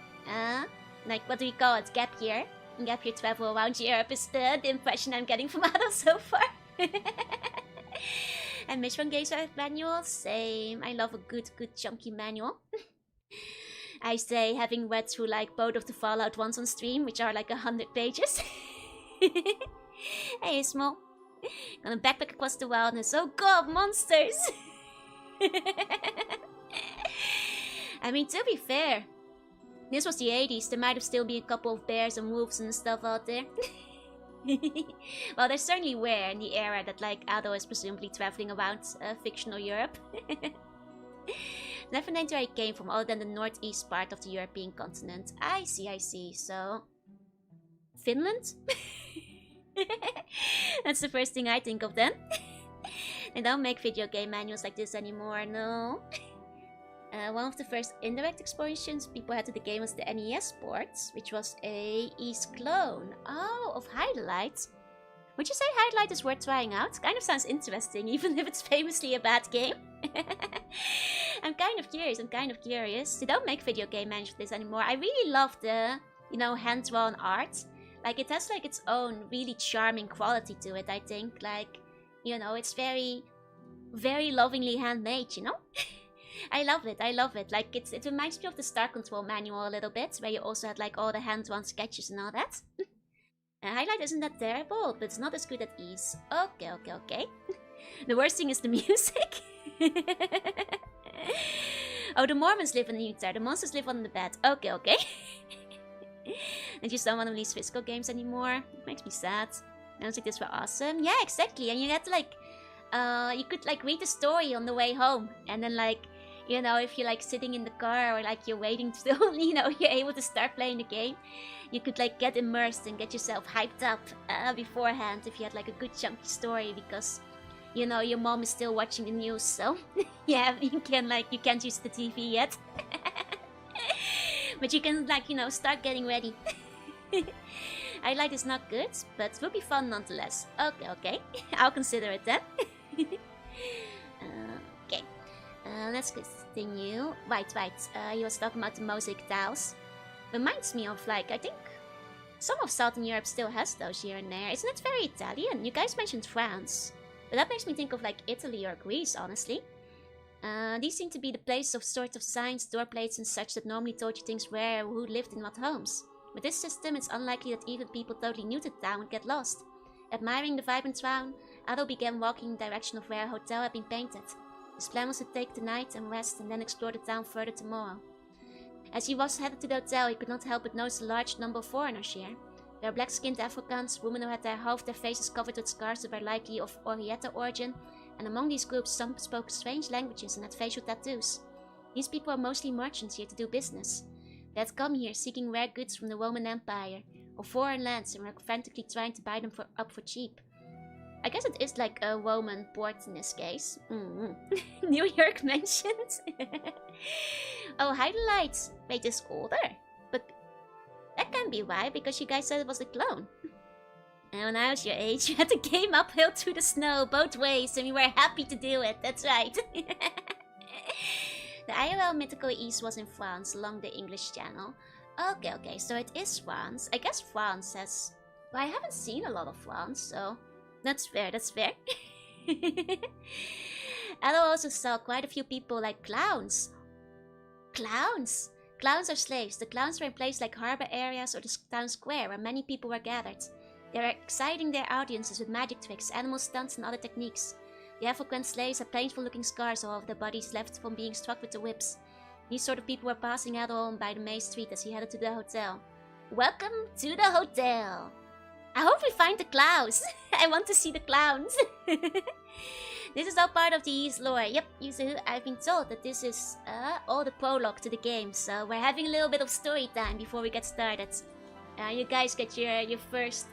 like what do we call it, gap year? Gap year travel around Europe is the impression I'm getting from Adol so far. And Mishwan games are manual, same. I love a good chunky manual. I say, having read through like both of the Fallout ones on stream, which are like 100 pages. Hey, Small. Gonna backpack across the wilderness. Oh god, monsters! I mean, to be fair, this was the 80s. There might have still been a couple of bears and wolves and stuff out there. Well, there certainly were in the era that like Adol is presumably traveling around fictional Europe. Never named where he came from, other than the northeast part of the European continent. I see. So, Finland? That's the first thing I think of then. They don't make video game manuals like this anymore, no. One of the first indirect expansions people had to the game was the NES port, which was a East clone. Oh, of Highlight. Would you say Highlight is worth trying out? Kind of sounds interesting, even if it's famously a bad game. I'm kind of curious. They don't make video game manuals for this anymore. I really love the, you know, hand-drawn art. Like, it has like its own really charming quality to it, I think. Like, you know, it's very, very lovingly handmade, you know? I love it. Like, it reminds me of the Star Control manual a little bit, where you also had like all the hand-drawn sketches and all that. Highlight isn't that terrible, but it's not as good as Ease. Okay. The worst thing is the music. Oh, the Mormons live in the Utah. The monsters live on the bed. Okay. I just don't want to release physical games anymore. It makes me sad. I don't think this were awesome. Yeah, exactly. And you had to like, you could like read the story on the way home, and then like, you know, if you're like sitting in the car or like you're waiting till, you know, you're able to start playing the game, you could like get immersed and get yourself hyped up beforehand if you had like a good chunky story, because, you know, your mom is still watching the news, so yeah, you can't use the TV yet. But you can like, you know, start getting ready. Highlight is not good, but it will be fun nonetheless. Okay. I'll consider it then. Okay. Let's continue. Right. He was talking about the mosaic tiles. Reminds me of like, I think some of Southern Europe still has those here and there. Isn't it very Italian? You guys mentioned France, but that makes me think of like Italy or Greece, honestly. These seem to be the places of sorts of signs, door plates and such that normally told you things where or who lived in what homes. With this system, it's unlikely that even people totally new to the town would get lost. Admiring the vibrant town, Adol began walking in the direction of where a hotel had been painted. His plan was to take the night and rest and then explore the town further tomorrow. As he was headed to the hotel, he could not help but notice a large number of foreigners here. There were black-skinned Africans, women who had half their faces covered with scars that were likely of Oriental origin, and among these groups some spoke strange languages and had facial tattoos. These people were mostly merchants here to do business. They had come here seeking rare goods from the Roman Empire, or foreign lands, and were frantically trying to buy them up for cheap. I guess it is like a Roman port in this case. New York mentioned. Oh, Highlights. Wait, it's older. But that can't be why, because you guys said it was a clone. And when I was your age, you had the game uphill through the snow both ways, and we were happy to do it. That's right. The IRL Mythical East was in France, along the English Channel. Okay, so it is France. I guess France has... Well, I haven't seen a lot of France, so... That's fair. Adol also saw quite a few people like clowns. Clowns! Clowns are slaves. The clowns were in places like harbor areas or the town square where many people were gathered. They are exciting their audiences with magic tricks, animal stunts and other techniques. The African slaves had painful-looking scars all over their bodies left from being struck with the whips. These sort of people were passing out home by the main street as he headed to the hotel. Welcome to the hotel! I hope we find the clowns! I want to see the clowns! This is all part of the East lore. Yep, I've been told that this is all the prologue to the game, so we're having a little bit of story time before we get started. You guys get your first,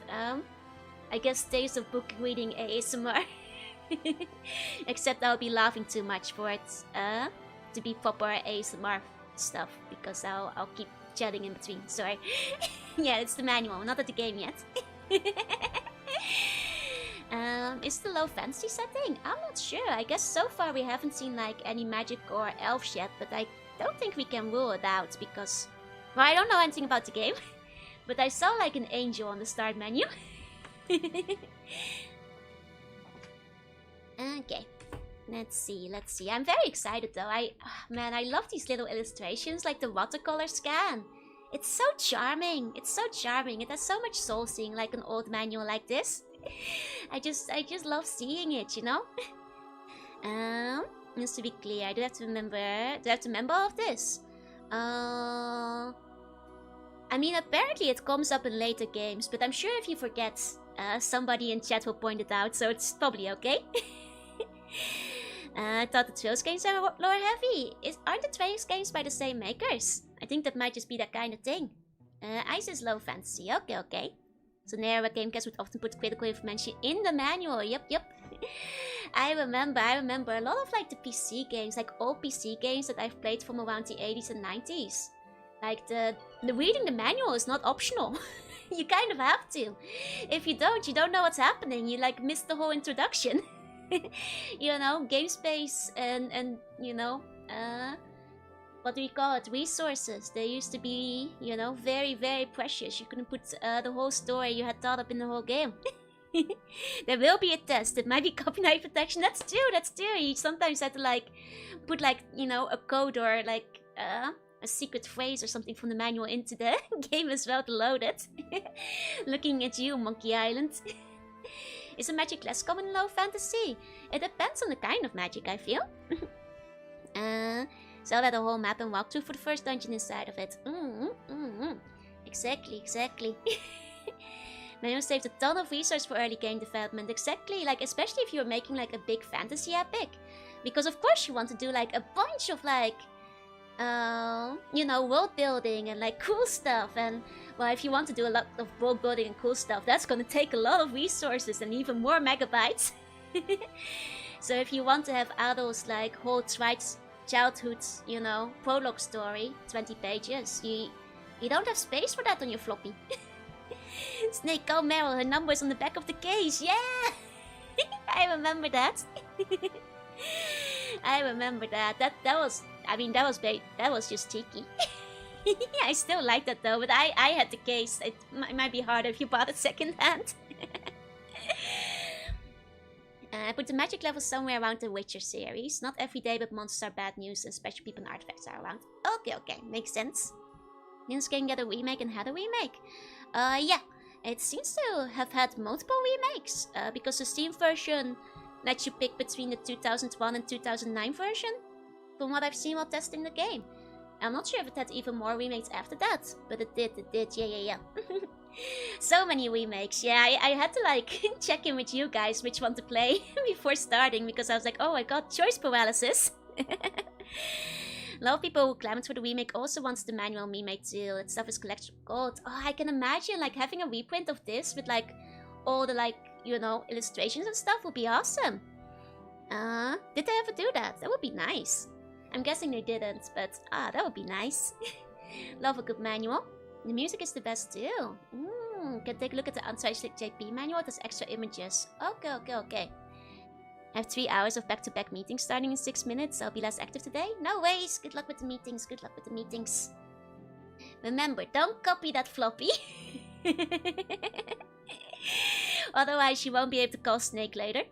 I guess, taste of book reading ASMR. Except I'll be laughing too much for it to be proper ASMR stuff, because I'll keep chatting in between. Sorry. Yeah, it's the manual, not at the game yet. Is the low fantasy setting? I'm not sure. I guess so far we haven't seen like any magic or elves yet, but I don't think we can rule it out because, well, I don't know anything about the game, but I saw like an angel on the start menu. Okay, let's see. I'm very excited though. Man, I love these little illustrations, like the watercolor scan. It's so charming. It has so much soul seeing like an old manual like this. I just love seeing it, you know? Just to be clear, I do have to remember all of this? I mean, apparently it comes up in later games, but I'm sure if you forget, somebody in chat will point it out, so it's probably okay. I thought the Trails games are lore heavy. Aren't the Trails games by the same makers? I think that might just be that kind of thing. Ice is low fantasy. Okay. So narrow game cast would often put critical information in the manual. Yep. I remember a lot of like the PC games, like old PC games that I've played from around the 80s and 90s. Like the reading the manual is not optional. You kind of have to. If you don't know what's happening. You like miss the whole introduction. You know, game space and you know, what do we call it? Resources. They used to be, you know, very, very precious. You couldn't put the whole story you had thought up in the whole game. There will be a test. It might be copyright protection. That's true. You sometimes have to like put like, you know, a code or like a secret phrase or something from the manual into the game as well to load it. Looking at you, Monkey Island. Is a magic less common in low fantasy? It depends on the kind of magic, I feel. So I'll let a whole map and walkthrough for the first dungeon inside of it. Exactly. Manual saved a ton of resource for early game development. Exactly, like especially if you're making like a big fantasy epic. Because of course you want to do like a bunch of like, you know, world building and like cool stuff. And well, if you want to do a lot of world building and cool stuff, that's gonna take a lot of resources and even more megabytes. So if you want to have Adol's like whole childhood, you know, prologue story, 20 pages, you don't have space for that on your floppy. Snake, call Meryl, her number is on the back of the case, yeah! I remember that. I remember that. That was just cheeky. I still like that though, but I had the case. It might be harder if you bought it second hand. I put the magic level somewhere around the Witcher series. Not every day, but monsters are bad news and special people and artifacts are around. Okay, makes sense. Didn't Game get a remake and had a remake? Yeah. It seems to have had multiple remakes. Because the Steam version lets you pick between the 2001 and 2009 version. From what I've seen while testing the game. I'm not sure if it had even more remakes after that. But it did, yeah. So many remakes, yeah. I had to like check in with you guys which one to play before starting. Because I was like, oh my god, choice paralysis. A lot of people who clamored for the remake also wants the manual remake too. That stuff is collectible gold. Oh, I can imagine like having a reprint of this with like all the like, you know, illustrations and stuff would be awesome. Did they ever do that? That would be nice. I'm guessing they didn't, but that would be nice. Love a good manual. The music is the best too. Can take a look at the Unsigned JP manual. There's extra images. Okay. I have 3 hours of back-to-back meetings starting in 6 minutes. I'll be less active today. No ways. Good luck with the meetings. Good luck with the meetings. Remember, don't copy that floppy. Otherwise, you won't be able to call Snake later.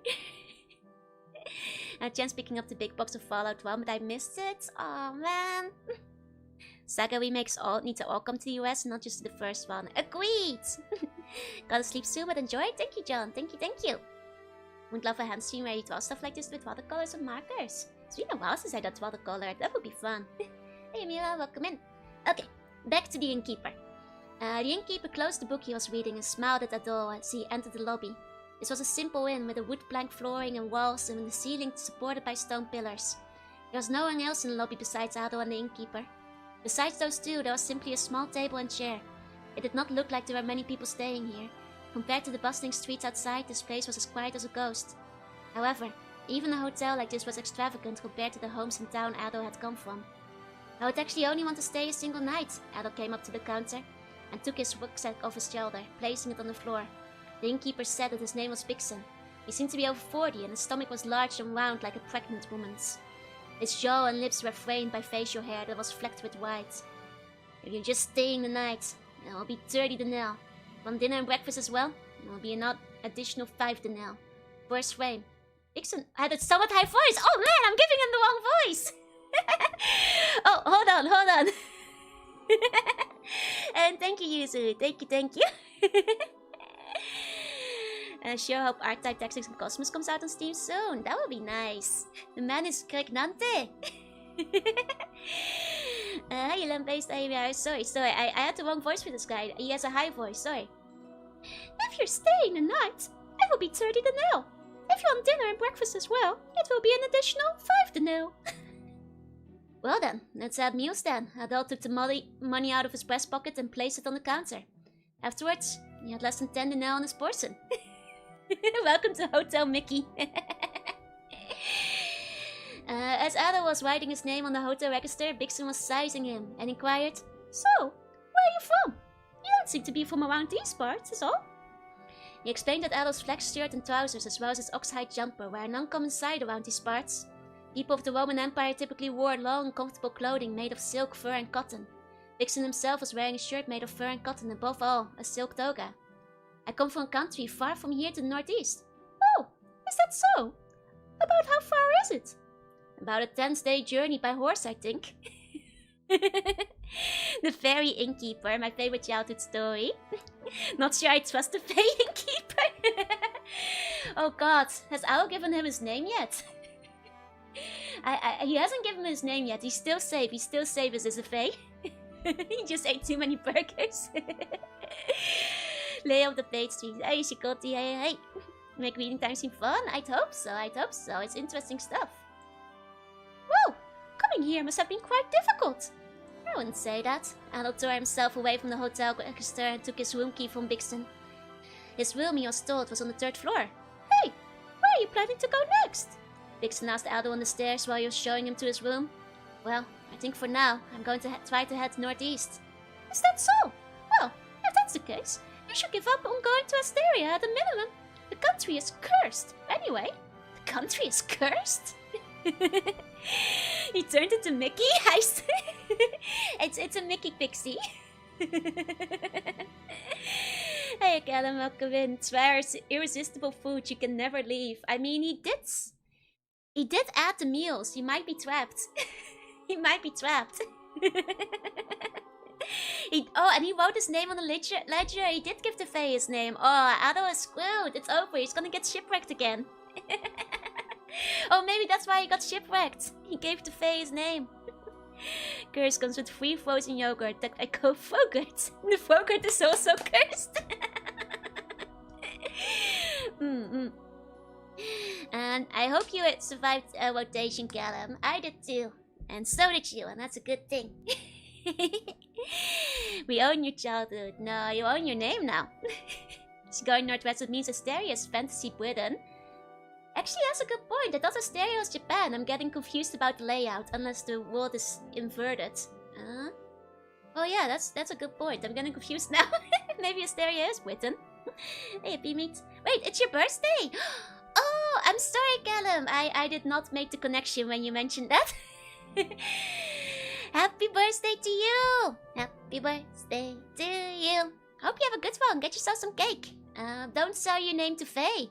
I had a chance picking up the big box of Fallout 1, but I missed it. Oh man. Saga remakes need to all come to the US, not just the first one. Agreed! Gotta sleep soon, but enjoy. Thank you, John. Thank you, thank you. Would love a hand stream where you draw stuff like this with watercolors and markers. It's been a while since I did watercolor. That would be fun. Hey, Mira, welcome in. Okay, back to the innkeeper. The innkeeper closed the book he was reading and smiled at Adol as he entered the lobby. This was a simple inn with a wood plank flooring and walls and the ceiling supported by stone pillars. There was no one else in the lobby besides Adol and the innkeeper. Besides those two, there was simply a small table and chair. It did not look like there were many people staying here. Compared to the bustling streets outside, this place was as quiet as a ghost. However, even a hotel like this was extravagant compared to the homes in town Adol had come from. I would actually only want to stay a single night. Adol came up to the counter and took his rucksack off his shoulder, placing it on the floor. The innkeeper said that his name was Vixen. He seemed to be over 40 and his stomach was large and round like a pregnant woman's. His jaw and lips were framed by facial hair that was flecked with white. If you're just staying the night, it'll be 30 denel. From dinner and breakfast as well, it will be an additional 5 denel. First frame. Vixen had a somewhat high voice. Oh man, I'm giving him the wrong voice. Oh, hold on. And thank you, Yuzu. Thank you. Sure hope R-Type Tactics and Cosmos comes out on Steam soon. That would be nice. The man is pregnante. You land-based AVR. Sorry. I had the wrong voice for this guy. He has a high voice. Sorry. If you're staying the night, it will be 30 denel. If you want dinner and breakfast as well, it will be an additional 5 denel. Well then, let's have meals then. Adol took the money out of his breast pocket and placed it on the counter. Afterwards, he had less than 10 denel on his person. Welcome to Hotel Mickey. As Adol was writing his name on the hotel register, Vixen was sizing him and inquired, "So, where are you from? You don't seem to be from around these parts, is all?" He explained that Adol's flex shirt and trousers as well as his ox-hide jumper were an uncommon sight around these parts. People of the Roman Empire typically wore long, comfortable clothing made of silk, fur and cotton. Vixen himself was wearing a shirt made of fur and cotton, and above all, a silk toga. "I come from a country far from here to the northeast." "Oh, is that so? About how far is it?" "About a 10-day journey by horse, I think." The fairy innkeeper, my favorite childhood story. Not sure I trust the fairy innkeeper. Oh god, has Owl given him his name yet? He hasn't given him his name yet. He's still safe as a fae. He just ate too many burgers. Lay of the Fate Street. Hey, Shikoti, hey. Make reading time seem fun? I'd hope so. It's interesting stuff. Whoa! Coming here must have been quite difficult. I wouldn't say that. Adol tore himself away from the hotel register and took his room key from Vixen. His room, he was told, was on the 3rd floor. "Hey, where are you planning to go next?" Vixen asked Adol on the stairs while he was showing him to his room. "Well, I think for now, I'm going to try to head northeast." "Is that so? Well, if that's the case, you should give up on going to Asteria at a minimum. The country is cursed. Anyway, the country is cursed?" He turned into Mickey? It's a Mickey pixie. Hey, Callum, welcome in. Swear's irresistible food you can never leave. I mean, he did add the meals. He might be trapped. He might be trapped. And he wrote his name on the ledger. He did give the Fae his name. Oh, Adol is screwed. It's over. He's gonna get shipwrecked again. Oh, maybe that's why he got shipwrecked. He gave the Fae his name. Curse comes with free frozen yogurt that I call Fogurt. The Fogurt is also cursed. And I hope you survived a rotation, Callum. I did too. And so did you, and that's a good thing. We own your childhood. No, you own your name now. It's going northwest, it means Asteria is fantasy Britain. Actually, that's a good point. I thought Asteria was Japan. I'm getting confused about the layout, unless the world is inverted. Oh yeah, that's a good point. I'm getting confused now. Maybe Asteria is Britain. Hey, P-Meat. Wait, it's your birthday! Oh, Oh, I'm sorry, Callum. I did not make the connection when you mentioned that. Happy birthday to you! Happy birthday to you! Hope you have a good one. Get yourself some cake. Don't sell your name to Faye.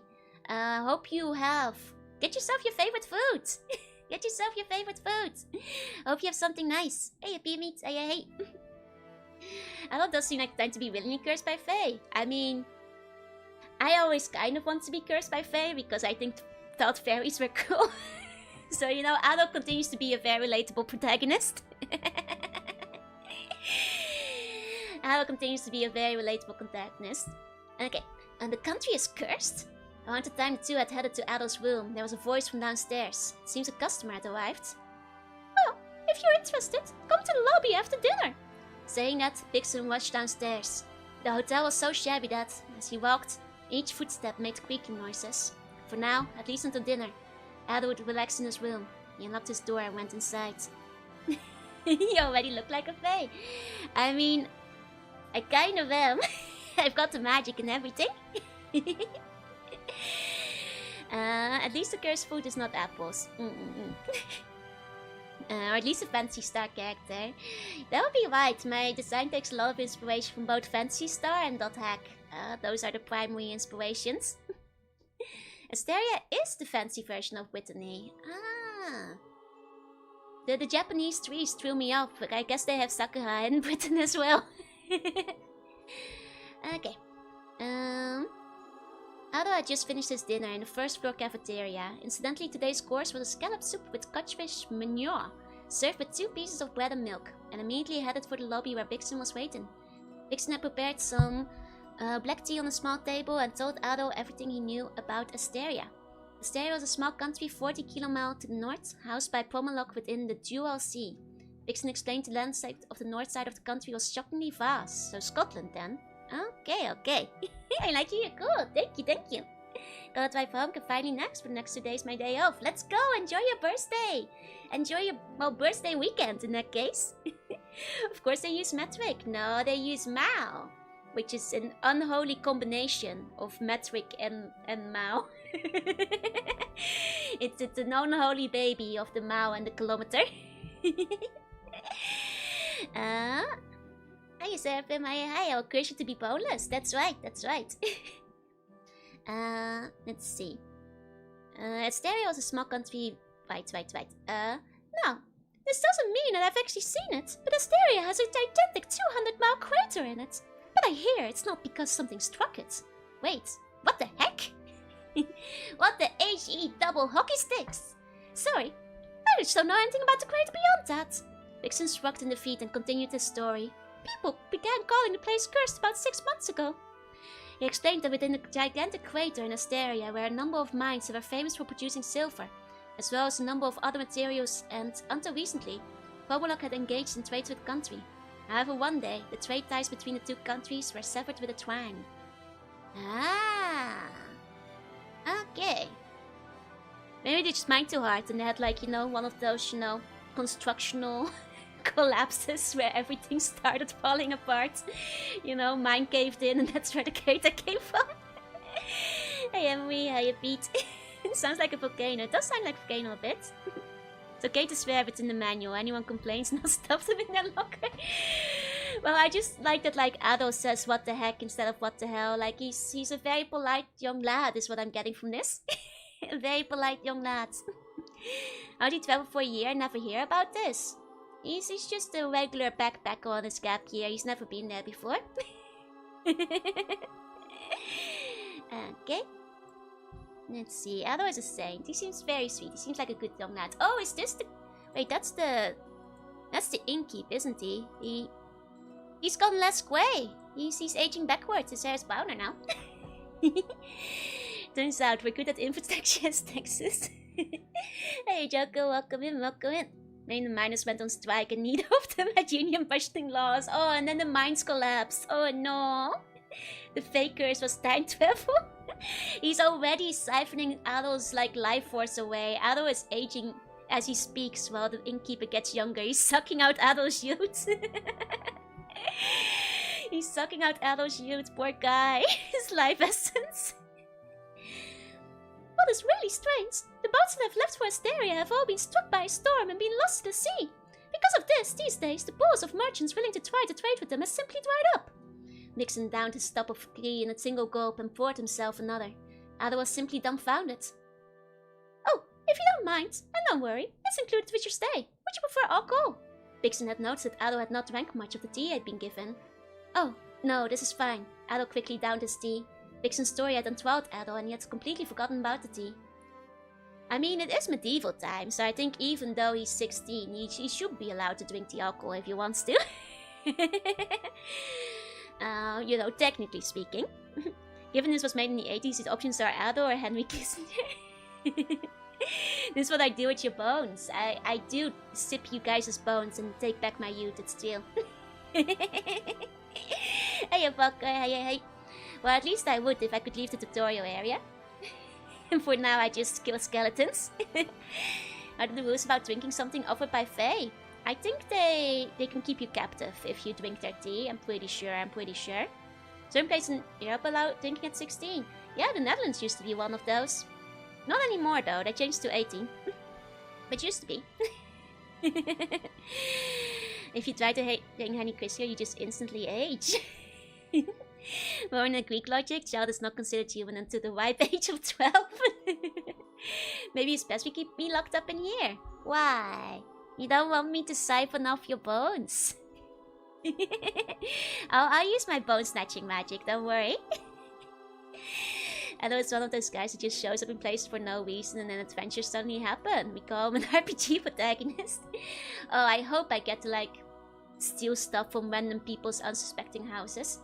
Hope you have. Get yourself your favorite food. Get yourself your favorite food. Hope you have something nice. Hey, meat. Hey. Adol does seem like the time to be willingly cursed by Faye. I mean, I always kind of want to be cursed by Faye because I thought fairies were cool. So, you know, Adol continues to be a very relatable protagonist. Adol continues to be a very relatable protagonist. Okay, and the country is cursed? Around the time the two had headed to Adol's room, there was a voice from downstairs. It seems a customer had arrived. Well, if you're interested, come to the lobby after dinner. Saying that, Vixen rushed downstairs. The hotel was so shabby that, as he walked, each footstep made creaking noises. For now, at least until dinner, Adol would relax in his room. He unlocked his door and went inside. You already look like a fae. I mean, I kind of am. I've got the magic and everything. At least the cursed food is not apples. Or at least a Fantasy Star character. That would be right. My design takes a lot of inspiration from both Fantasy Star and .hack. Those are the primary inspirations. Asteria is the fancy version of Brittany. The Japanese trees threw me off, but I guess they have Sakura in Britain as well. Okay. Adol had just finished his dinner in the first floor cafeteria. Incidentally, today's course was a scallop soup with codfish manure, served with 2 pieces of bread and milk, and immediately headed for the lobby where Vixen was waiting. Vixen had prepared some black tea on a small table and told Adol everything he knew about Asteria. Asteria was a small country 40 km to the north, housed by Prologue within the Dual Sea. Vixen explained the landscape of the north side of the country was shockingly vast, so Scotland then. Okay. I like you, you're cool. Thank you. Got wife home can finally next, but the next 2 days my day off. Let's go, enjoy your birthday. Enjoy your, birthday weekend in that case. Of course they use metric. No, they use Mao, which is an unholy combination of metric and Mao. It's an unholy baby of the Mao and the kilometer. Hi, Seraphim. Hi, I'll curse you to be boneless. That's right. Let's see. Asteria was a small country. Right. No, this doesn't mean that I've actually seen it, but Asteria has a gigantic 200-mile crater in it. But I hear it's not because something struck it. Wait, what the heck? What the HE double hockey sticks? Sorry, I just don't know anything about the crater beyond that. Vixen shrugged in defeat and continued his story. People began calling the place cursed about 6 months ago. He explained that within the gigantic crater in Asteria were a number of mines that were famous for producing silver, as well as a number of other materials, and until recently, Prologue had engaged in trade with the country. However, one day, the trade ties between the two countries were severed with a twang. Okay. Maybe they just mined too hard and they had, like, one of those, constructional collapses where everything started falling apart. Mine caved in and that's where the crater came from. Hey Emery, how you beat? It sounds like a volcano. It does sound like a volcano a bit. It's okay to swear if it's in the manual. Anyone complains and I'll stuff them in their locker. Well, I just like that, Adol says what the heck instead of what the hell. Like, he's a very polite young lad is what I'm getting from this. A very polite young lad. How'd he travel for a year and never hear about this? He's just a regular backpacker on his gap year. He's never been there before. Okay. Let's see. Adol is a saint. He seems very sweet. He seems like a good young lad. Oh, is this the... Wait, that's the inkeep, isn't he? He's gotten less grey. He's aging backwards. His hair is browner now. Turns out we're good at infrastructure as Texas. Hey, Joko, welcome in. Main and miners went on strike in need of the union budgeting laws. Oh, and then the mines collapsed. Oh no. The fake curse was time travel. He's already siphoning Adol's life force away. Adol is aging as he speaks while the innkeeper gets younger. He's sucking out Adol's youth. He's sucking out Adol's youth, poor guy. His life essence. world is really strange. The boats that have left for Asteria have all been struck by a storm and been lost to the sea. Because of this, these days, the pools of merchants willing to try to trade with them has simply dried up. Nixon downed his stop of tea in a single gulp and poured himself another. Adol was simply dumbfounded. Oh, if you don't mind, and don't worry, it's included with your stay. Would you prefer alcohol? Vixen had noticed that Adol had not drank much of the tea he had been given. Oh, no, this is fine. Adol quickly downed his tea. Vixen's story had enthralled Adol and he had completely forgotten about the tea. I mean, it is medieval time, so I think even though he's 16, he should be allowed to drink the alcohol if he wants to. You know, technically speaking. Given this was made in the 80s, his options are Adol or Henry Kissinger. This is what I do with your bones. I do sip you guys' bones and take back my youth, it's true. Hey, fucker, hey. Well, at least I would if I could leave the tutorial area. And for now, I just kill skeletons. Are the rules about drinking something offered by Fae? I think they can keep you captive if you drink their tea. I'm pretty sure. Certain places in Europe allow drinking at 16. Yeah, the Netherlands used to be one of those. Not anymore though, they changed to 18. But used to be. If you try to drink Honey Crisco, you just instantly age. Well, in the Greek logic, child is not considered human until the ripe age of 12. Maybe it's best we keep me locked up in here. Why? You don't want me to siphon off your bones? I'll use my bone snatching magic, don't worry. I know it's one of those guys who just shows up in places for no reason and then adventures suddenly happen. We call him an RPG protagonist. Oh, I hope I get to like steal stuff from random people's unsuspecting houses.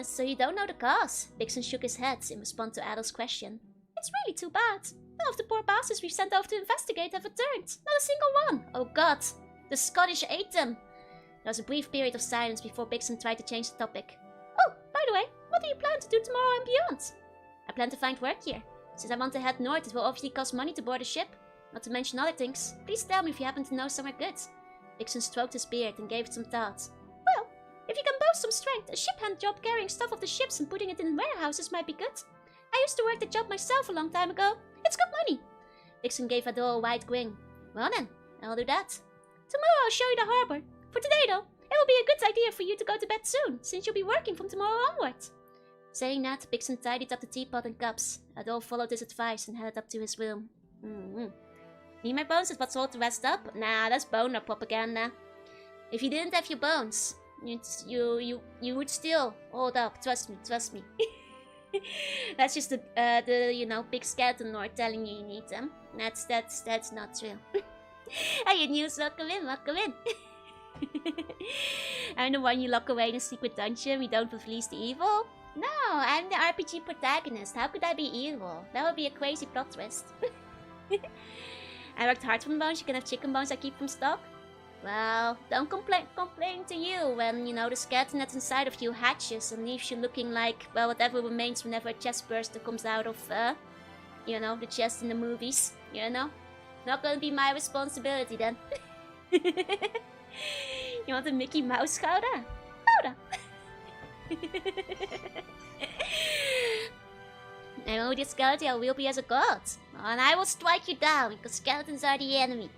So you don't know the cause? Vixen shook his head in response to Adol's question. It's really too bad. None of the poor bastards we've sent off to investigate have returned. Not a single one. Oh god, the Scottish ate them. There was a brief period of silence before Vixen tried to change the topic. Oh, by the way, what do you plan to do tomorrow and beyond? I plan to find work here. Since I want to head north, it will obviously cost money to board a ship. Not to mention other things. Please tell me if you happen to know somewhere good. Vixen stroked his beard and gave it some thought. Well, if you can boast some strength, a ship hand job carrying stuff off the ships and putting it in warehouses might be good. I used to work the job myself a long time ago. It's good money. Vixen gave Adol a wide grin. Well then, I'll do that. Tomorrow I'll show you the harbor. For today though, it will be a good idea for you to go to bed soon, since you'll be working from tomorrow onward. Saying that, Vixen tidied up the teapot and cups. Adol followed his advice and headed up to his room. Need my bones is what's all to rest up? Nah, that's boner propaganda. If you didn't have your bones, you would still hold up. Trust me. That's just the big skeleton lord telling you need them. That's not true. Hey, you news, welcome in. I'm the one you lock away in a secret dungeon. We don't release the evil. No, I'm the RPG protagonist. How could I be evil? That would be a crazy plot twist. I worked hard from bones. You can have chicken bones I keep from stock. Well, don't complain to you when, the skeleton that's inside of you hatches and leaves you looking like, well, whatever remains whenever a chest burster comes out of, the chest in the movies, Not gonna be my responsibility then. You want a Mickey Mouse Gouda? Gouda! I know this skeleton I will be as a god. And I will strike you down, because skeletons are the enemy.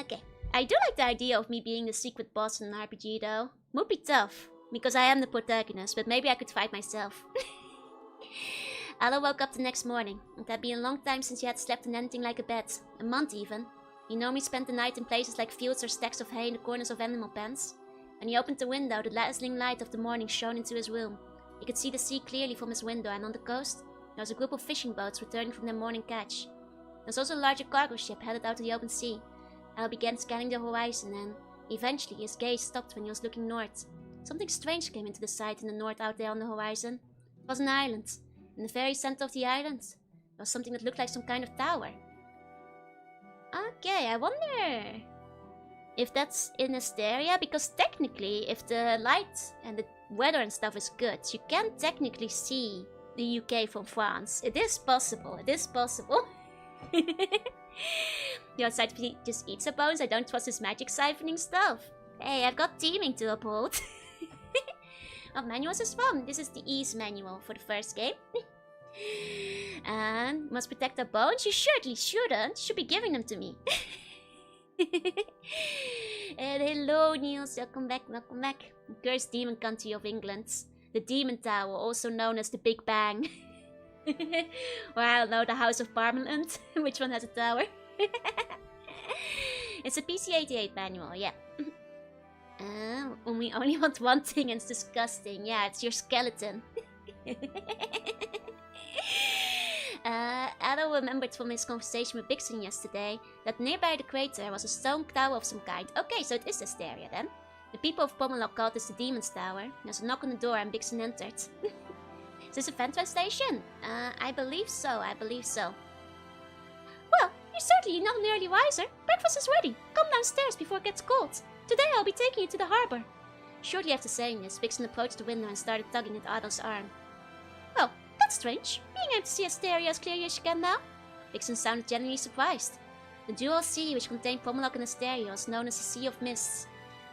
Okay. I do like the idea of me being the secret boss in an RPG though. Would be tough, because I am the protagonist, but maybe I could fight myself. Adol woke up the next morning. It had been a long time since he had slept in anything like a bed. A month even. He normally spent the night in places like fields or stacks of hay in the corners of animal pens. When he opened the window, the dazzling light of the morning shone into his room. He could see the sea clearly from his window, and on the coast, there was a group of fishing boats returning from their morning catch. There was also a larger cargo ship headed out to the open sea. Adol began scanning the horizon, and eventually his gaze stopped when he was looking north. Something strange came into the sight in the north out there on the horizon. It was an island. In the very center of the island, there was something that looked like some kind of tower. Okay, I wonder if that's in Asteria, because technically, if the light and the weather and stuff is good, you can technically see the UK from France. It is possible. The outside just eats her bones. I don't trust his magic siphoning stuff. Hey, I've got teaming to uphold. Well, manuals is fun. This is the ease manual for the first game. And must protect the bones? You surely shouldn't. You should be giving them to me. And hello, Niels. Welcome back, welcome back. Cursed demon country of England. The Demon Tower, also known as the Big Bang. Or I don't know, the House of Parliament. Which one has a tower? It's a PC-88 manual, yeah. We only want one thing and it's disgusting. Yeah, it's your skeleton. Adol remembered from his conversation with Bixen yesterday that nearby the crater was a stone tower of some kind. Okay, so it is Asteria then. The people of Prologue called this the Demon's Tower. There's a knock on the door and Bixen entered. Is this a Ventran station? I believe so, I believe so. Well, you're certainly not nearly wiser. Breakfast is ready. Come downstairs before it gets cold. Today I'll be taking you to the harbor. Shortly after saying this, Bixen approached the window and started tugging at Adol's arm. Well, that's strange. Being able to see Asteria as clearly as you can now? Bixen sounded genuinely surprised. The dual sea which contained Prologue and Asteria was known as the Sea of Mists.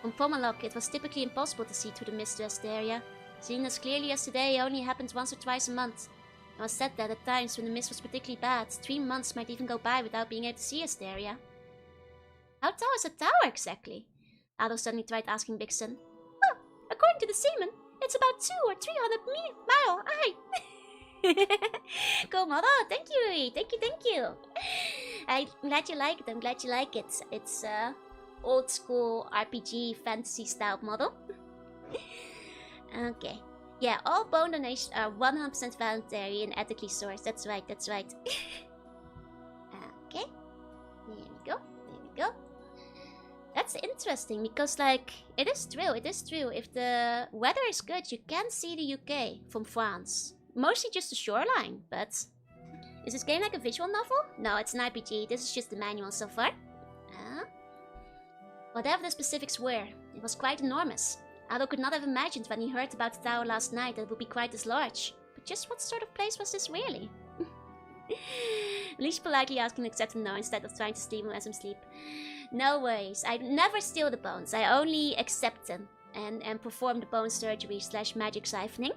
On Prologue, it was typically impossible to see through the mist to Asteria. Seeing as clearly as today only happened once or twice a month. It was said that at times when the mist was particularly bad, 3 months might even go by without being able to see Asteria. How tall is a tower exactly? Adol suddenly tried asking Bixen. Well, according to the seaman, it's about 200 or 300 mile high. Cool model, thank you, thank you. I'm glad you like it, I'm glad you like it. It's old school RPG fantasy style model. Okay. Yeah, all bone donations are 100% voluntary and ethically sourced. That's right, that's right. Okay. There we go, there we go. That's interesting because, like, it is true. If the weather is good, you can see the UK from France. Mostly just the shoreline, but... Is this game like a visual novel? No, it's an RPG. This is just the manual so far. Whatever the specifics were, it was quite enormous. Adol could not have imagined when he heard about the tower last night that it would be quite this large. But just what sort of place was this really? Leash politely asked him to accept him no instead of trying to steal him as him sleep. No worries, I never steal the bones, I only accept them and perform the bone surgery / magic siphoning.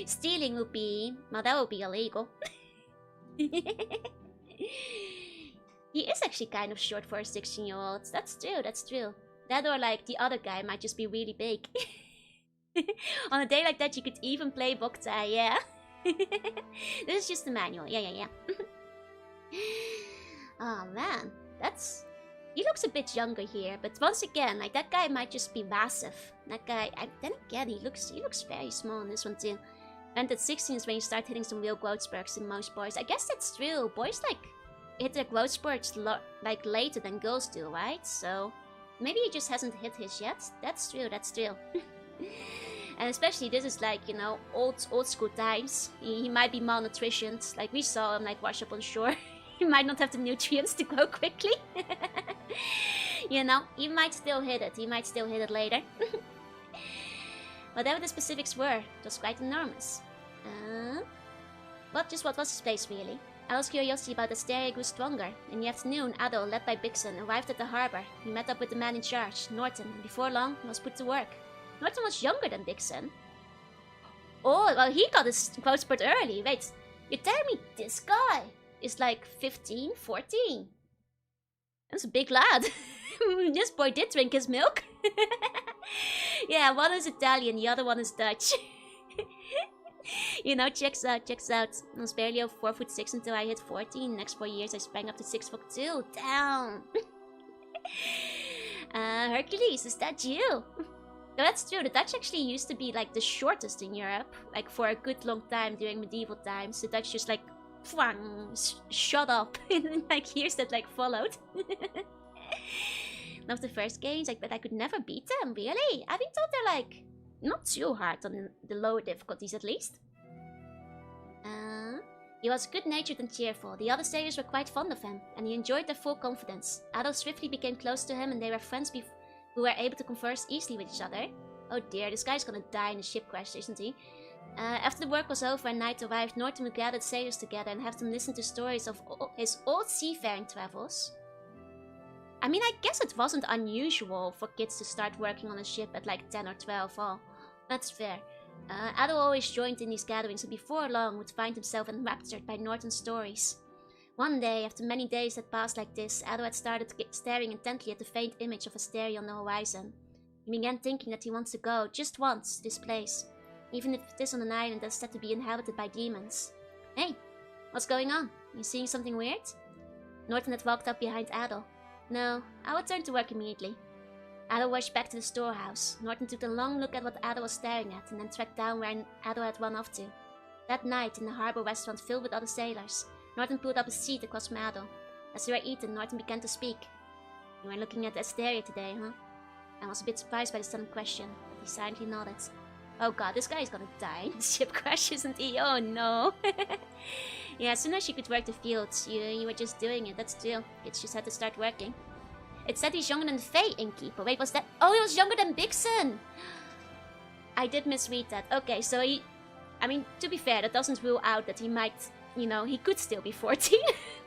Stealing would be... well, that would be illegal. He is actually kind of short for a 16-year-old. That's true, that's true. That or like the other guy might just be really big. On a day like that you could even play Boktai, yeah. This is just the manual, yeah. Oh man, that's... He looks a bit younger here, but once again, like that guy might just be massive. That guy, then again, he looks very small in this one too. And at 16 is when you start hitting some real growth spurts in most boys. I guess that's true. Boys like hit their growth spurts like later than girls do, right? So maybe he just hasn't hit his yet. That's true, that's true. And especially this is like, you know, old school times. He might be malnutritioned. Like we saw him like wash up on shore. He might not have the nutrients to grow quickly. You know, he might still hit it. He might still hit it later. Whatever the specifics were, it was quite enormous. What was his place really? Adol's curiosity about Asteria grew stronger. In the afternoon, Adol, led by Bixen, arrived at the harbor. He met up with the man in charge, Norton, and before long, he was put to work. Norton was younger than Bixen. Oh, well, he got his growth spurt early. Wait, you're telling me this guy is like 15, 14? That's a big lad. This boy did drink his milk. Yeah, one is Italian, the other one is Dutch. You know, checks out. I was barely over 4'6" until I hit 14. Next 4 years I sprang up to 6'2". Damn. Hercules, is that you? No, that's true. The Dutch actually used to be like the shortest in Europe. Like for a good long time during medieval times. The Dutch just like shut up in like years that like followed. Love the first games, like, but I could never beat them, really. I've been told they're like not too hard on the lower difficulties at least. He was good-natured and cheerful. The other sailors were quite fond of him, and he enjoyed their full confidence. Adol swiftly became close to him, and they were friends who were able to converse easily with each other. Oh dear, this guy's gonna die in a ship crash, isn't he? After the work was over and night arrived, Norton would gather sailors together and have them listen to stories of his old seafaring travels. I mean, I guess it wasn't unusual for kids to start working on a ship at like 10 or 12. Oh, that's fair. Adol always joined in these gatherings and before long would find himself enraptured by Norton's stories. One day, after many days had passed like this, Adol had started staring intently at the faint image of Asteria on the horizon. He began thinking that he wants to go, just once, to this place, even if it is on an island that's said to be inhabited by demons. Hey, what's going on? You seeing something weird? Norton had walked up behind Adol. No, I would turn to work immediately. Adol rushed back to the storehouse. Norton took a long look at what Adol was staring at and then tracked down where Adol had run off to. That night, in the harbor restaurant filled with other sailors, Norton pulled up a seat across from Adol. As they were eating, Norton began to speak. You were looking at Asteria today, huh? I was a bit surprised by the sudden question, but he silently nodded. Oh god, this guy is gonna die. The ship crash, isn't he? Oh no. Yeah, as soon as you could work the fields, you were just doing it, that's true. Kids just had to start working. It said he's younger than the Fae Inkeeper. Wait, was that? Oh, he was younger than Bigson! I did misread that. Okay, so he... I mean, to be fair, that doesn't rule out that he might... You know, he could still be 14.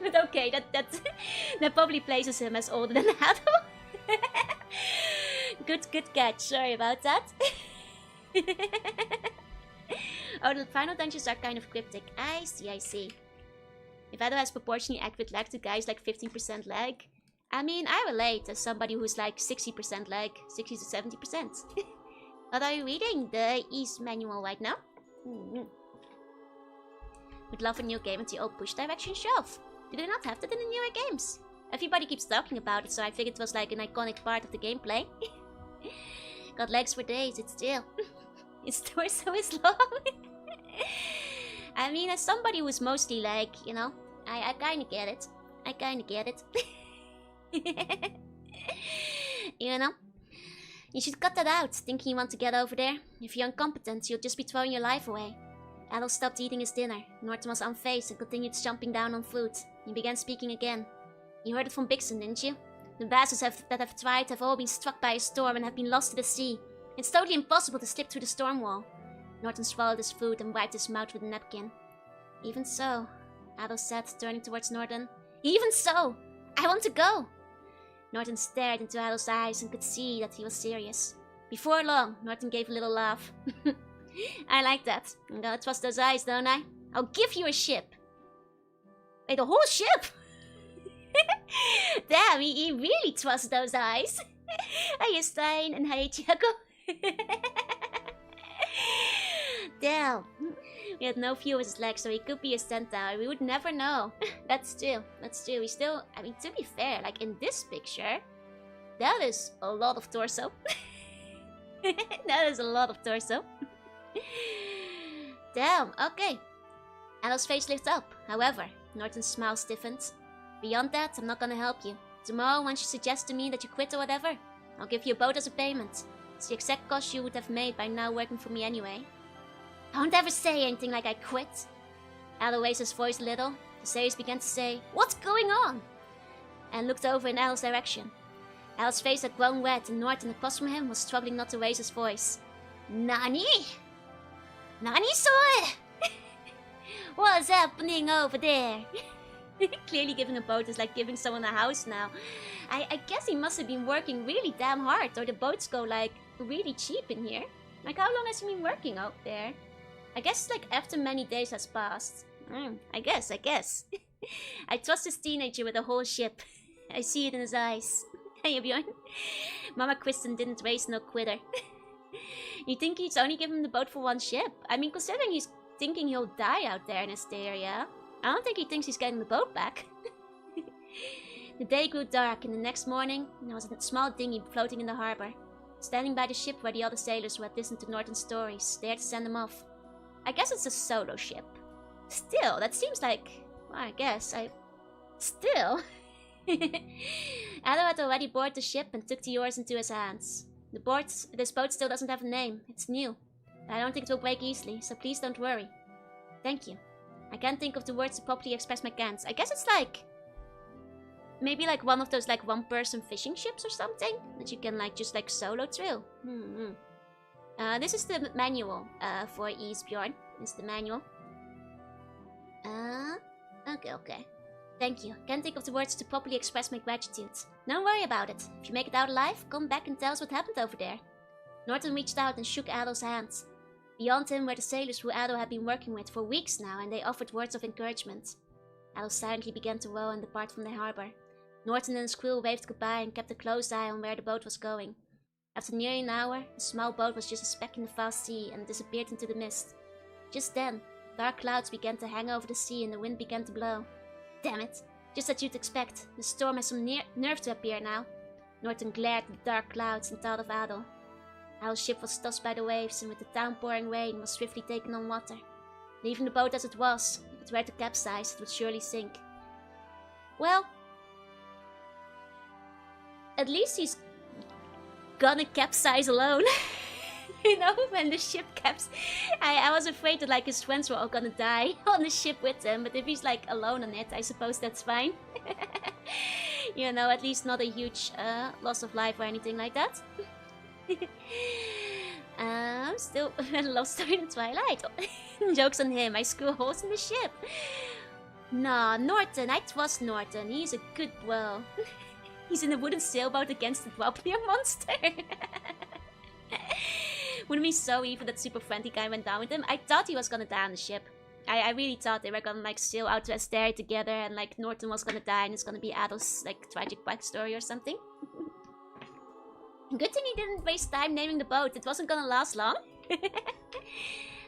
But okay, that probably places him as older than Adol. Good catch. Sorry about that. Oh, the final dungeons are kind of cryptic. I see. If Adol has proportionally accurate lag to guys like 15% lag, I mean, I relate as somebody who's like 60% lag, 60 to 70%. What are you reading? The East manual right now? Would love a new game with the old push direction shelf. Do they not have that in the newer games? Everybody keeps talking about it, so I figured it was like an iconic part of the gameplay. Got legs for days, it's still. Its torso is long. I mean, as somebody who's mostly like, you know, I kinda get it. You know? You should cut that out, thinking you want to get over there. If you're incompetent, you'll just be throwing your life away. Adol stopped eating his dinner. Norton was unfazed and continued chomping down on food. He began speaking again. You heard it from Bigson, didn't you? The bastards that have tried have all been struck by a storm and have been lost to the sea. It's totally impossible to slip through the storm wall. Norton swallowed his food and wiped his mouth with a napkin. Even so, Adol said, turning towards Norton. Even so! I want to go! Norton stared into Adol's eyes and could see that he was serious. Before long, Norton gave a little laugh. I like that. I'm gonna trust those eyes, don't I? I'll give you a ship. Wait, a whole ship? Damn, he really trusts those eyes. Hiya, Stein, and hiya, Tiago. Damn. We had no view of his legs, so he could be a centaur. We would never know. That's true. We still... I mean, to be fair, like in this picture, that is a lot of torso. That is a lot of torso. Damn, okay. Adol's face lit up. However, Norton's smile stiffened. Beyond that, I'm not gonna help you. Tomorrow, once you suggest to me that you quit or whatever, I'll give you a boat as a payment. It's the exact cost you would have made by now working for me anyway. Don't ever say anything like I quit. Adol raised his voice a little. The sailors began to say, "What's going on?" And looked over in Adol's direction. Adol's face had grown red and Norton across from him was struggling not to raise his voice. Nani? Nani, sir? What's happening over there? Clearly giving a boat is like giving someone a house now. I guess he must have been working really damn hard, or the boats go like really cheap in here. Like, how long has he been working out there? I guess like after many days has passed. I guess. I trust this teenager with a whole ship. I see it in his eyes. Hey, Bjorn. Mama Kristen didn't raise no quitter. You think he's only given the boat for one ship? I mean, considering he's thinking he'll die out there in Asteria, I don't think he thinks he's getting the boat back. The day grew dark, and the next morning, there was a small dinghy floating in the harbor. Standing by the ship were the other sailors who had listened to Norton's stories, there to send him off. I guess it's a solo ship. Still, that seems like... Well, I guess, Still... Adol had already boarded the ship and took the oars into his hands. This boat still doesn't have a name. It's new. But I don't think it will break easily, so please don't worry. Thank you. I can't think of the words to properly express my thanks. I guess it's like... Maybe like one of those like one-person fishing ships or something? That you can like just like solo through. This is the manual for East Bjorn. This is the manual. Okay. Thank you. Can't think of the words to properly express my gratitude. Don't worry about it. If you make it out alive, come back and tell us what happened over there. Norton reached out and shook Adol's hand. Beyond him were the sailors who Adol had been working with for weeks now, and they offered words of encouragement. Adol silently began to row and depart from the harbor. Norton and his crew waved goodbye and kept a close eye on where the boat was going. After nearly an hour, the small boat was just a speck in the vast sea and disappeared into the mist. Just then, dark clouds began to hang over the sea and the wind began to blow. Damn it, just as you'd expect, the storm has some nerve to appear now. Norton glared at the dark clouds and thought of Adol. Adol's ship was tossed by the waves and with the downpouring rain was swiftly taken on water. Leaving the boat as it was, if it were to capsize, it would surely sink. Well, at least he's gonna capsize alone. You know, when the ship caps. I was afraid that like his friends were all gonna die on the ship with him, but if he's like alone on it, I suppose that's fine. You know, at least not a huge loss of life or anything like that. I'm still lost in the twilight. Joke's on him, I screw holes in the ship. Nah, Norton, I trust Norton, he's a good bro. He's in a wooden sailboat against the Dwapnir monster. Wouldn't be so evil that super friendly guy went down with him. I thought he was gonna die on the ship. I really thought they were gonna like sail out to Asteria together and like Norton was gonna die and it's gonna be Adol's like tragic backstory or something. Good thing he didn't waste time naming the boat, it wasn't gonna last long.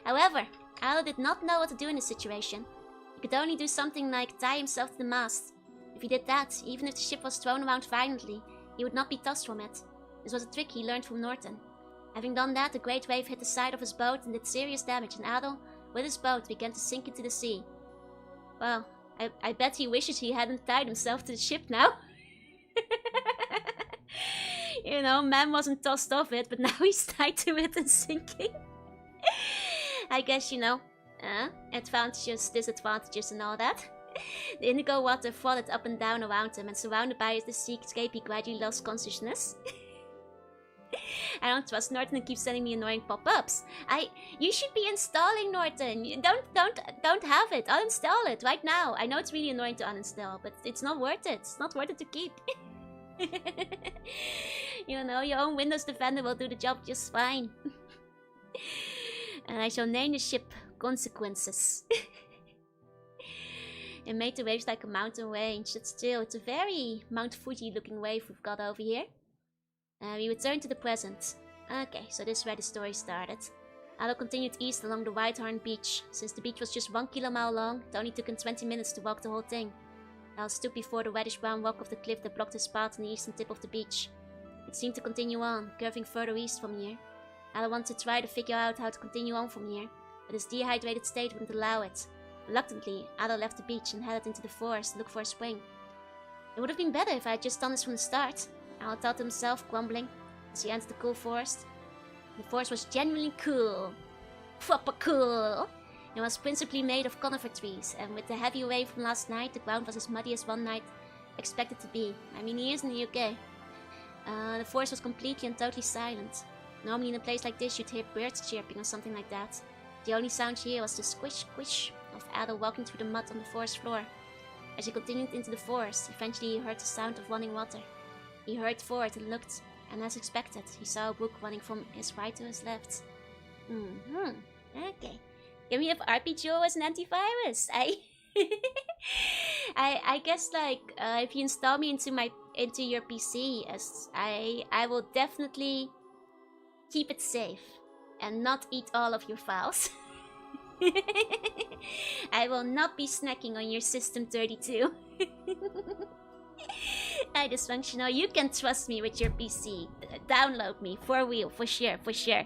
However, Adol did not know what to do in this situation. He could only do something like tie himself to the mast. If he did that, even if the ship was thrown around violently, he would not be tossed from it. This was a trick he learned from Norton. Having done that, the great wave hit the side of his boat and did serious damage, and Adol, with his boat, began to sink into the sea. Well, I bet he wishes he hadn't tied himself to the ship now. You know, man wasn't tossed off it, but now he's tied to it and sinking. I guess, you know, advantages, disadvantages and all that. The indigo water flooded up and down around him, and surrounded by the seascape, he gradually lost consciousness. I don't trust Norton and keeps sending me annoying pop-ups. You should be installing Norton. Don't have it. Uninstall it right now. I know it's really annoying to uninstall, but it's not worth it. It's not worth it to keep. You know, your own Windows Defender will do the job just fine. And I shall name the ship Consequences. It made the waves like a mountain range, but still, it's a very Mount Fuji looking wave we've got over here. We return to the present. Okay, so this is where the story started. Adol continued east along the Whitehorn beach. Since the beach was just 1 km long, it only took him 20 minutes to walk the whole thing. Adol stood before the reddish-brown rock of the cliff that blocked his path on the eastern tip of the beach. It seemed to continue on, curving further east from here. Adol wanted to try to figure out how to continue on from here, but his dehydrated state wouldn't allow it. Reluctantly, Adol left the beach and headed into the forest to look for a spring. It would have been better if I had just done this from the start, Adol thought to himself, grumbling, as he entered the cool forest. The forest was genuinely cool. Proper cool! It was principally made of conifer trees, and with the heavy rain from last night, the ground was as muddy as one night expected to be. I mean, he is in the UK. The forest was completely and totally silent. Normally in a place like this, you'd hear birds chirping or something like that. The only sound here was the squish, squish of Adol walking through the mud on the forest floor. As he continued into the forest, eventually he heard the sound of running water. He hurried forward and looked, and as expected, he saw a brook running from his right to his left. Okay. Can we have RPG as an antivirus? I guess like if you install me into your PC, I will definitely keep it safe and not eat all of your files. I will not be snacking on your System 32. I dysfunctional. You can trust me with your PC. Download me for real, for sure, for sure.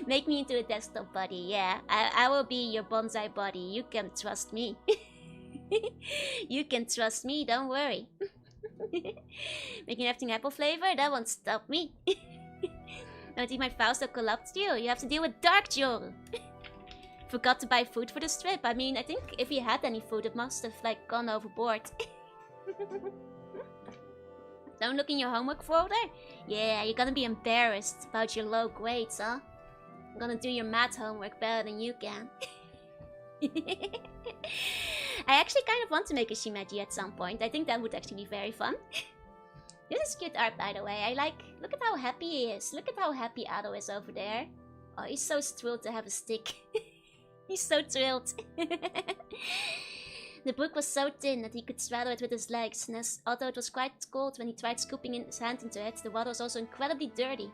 Make me into a desktop buddy. Yeah, I will be your bonsai buddy. You can trust me. You can trust me. Don't worry. Making everything apple flavor, that won't stop me. Don't eat my files that collapsed you. You have to deal with Dark Joel. Forgot to buy food for this trip. I mean, I think if he had any food, it must have like gone overboard. Don't look in your homework folder? Yeah, you're gonna be embarrassed about your low grades, huh? I'm gonna do your math homework better than you can. I actually kind of want to make a Shimeji at some point. I think that would actually be very fun. This is cute art, by the way. I like... Look at how happy he is. Look at how happy Adol is over there. Oh, he's so thrilled to have a stick. He's so thrilled. The book was so thin that he could straddle it with his legs, and although it was quite cold when he tried scooping his hand into it, the water was also incredibly dirty.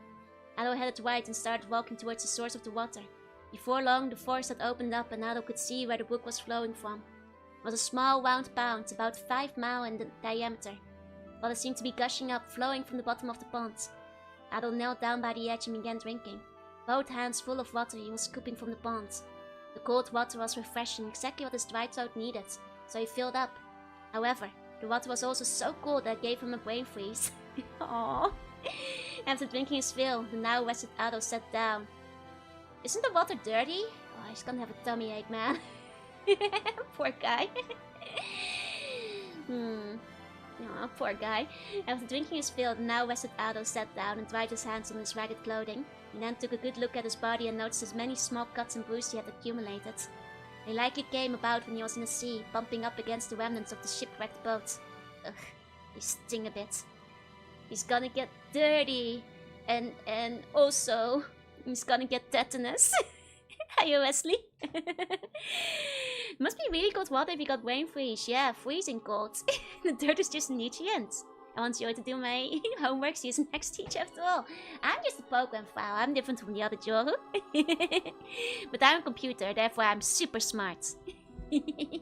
Adol had it wide and started walking towards the source of the water. Before long, the forest had opened up and Adol could see where the brook was flowing from. It was a small round pond, about 5 miles in diameter. Water seemed to be gushing up, flowing from the bottom of the pond. Adol knelt down by the edge and began drinking. Both hands full of water he was scooping from the pond. The cold water was refreshing, exactly what his dry throat needed, so he filled up. However, the water was also so cold that it gave him a brain freeze. Aww. After drinking his fill, the now rested Adol sat down. Isn't the water dirty? Oh, he's gonna have a tummy ache, man. Poor guy. Oh, poor guy. After drinking his fill, the now rested Adol sat down and dried his hands on his ragged clothing. He then took a good look at his body and noticed his many small cuts and bruises he had accumulated. They likely came about when he was in the sea, bumping up against the remnants of the shipwrecked boat. Ugh, they sting a bit. He's gonna get dirty, and also he's gonna get tetanus. Hiya, Wesley. Must be really cold water if you got brain freeze. Yeah, freezing cold. The dirt is just nutrients. I want you to do my homework. She's an ex-teacher after all. I'm just a program file. I'm different from the other Joru. But I'm a computer, therefore I'm super smart. He's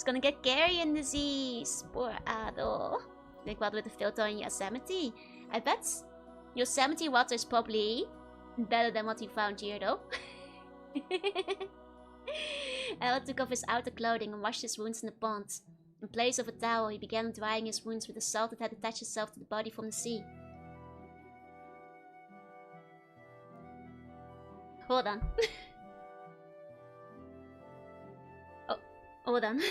gonna get carrion disease. Poor Adol. Like what with the filter in Yosemite? I bet Yosemite water is probably better than what we found here though. Adol took off his outer clothing and washed his wounds in the pond. In place of a towel, he began drying his wounds with the salt that had attached itself to the body from the sea. Hold on. Oh, hold on.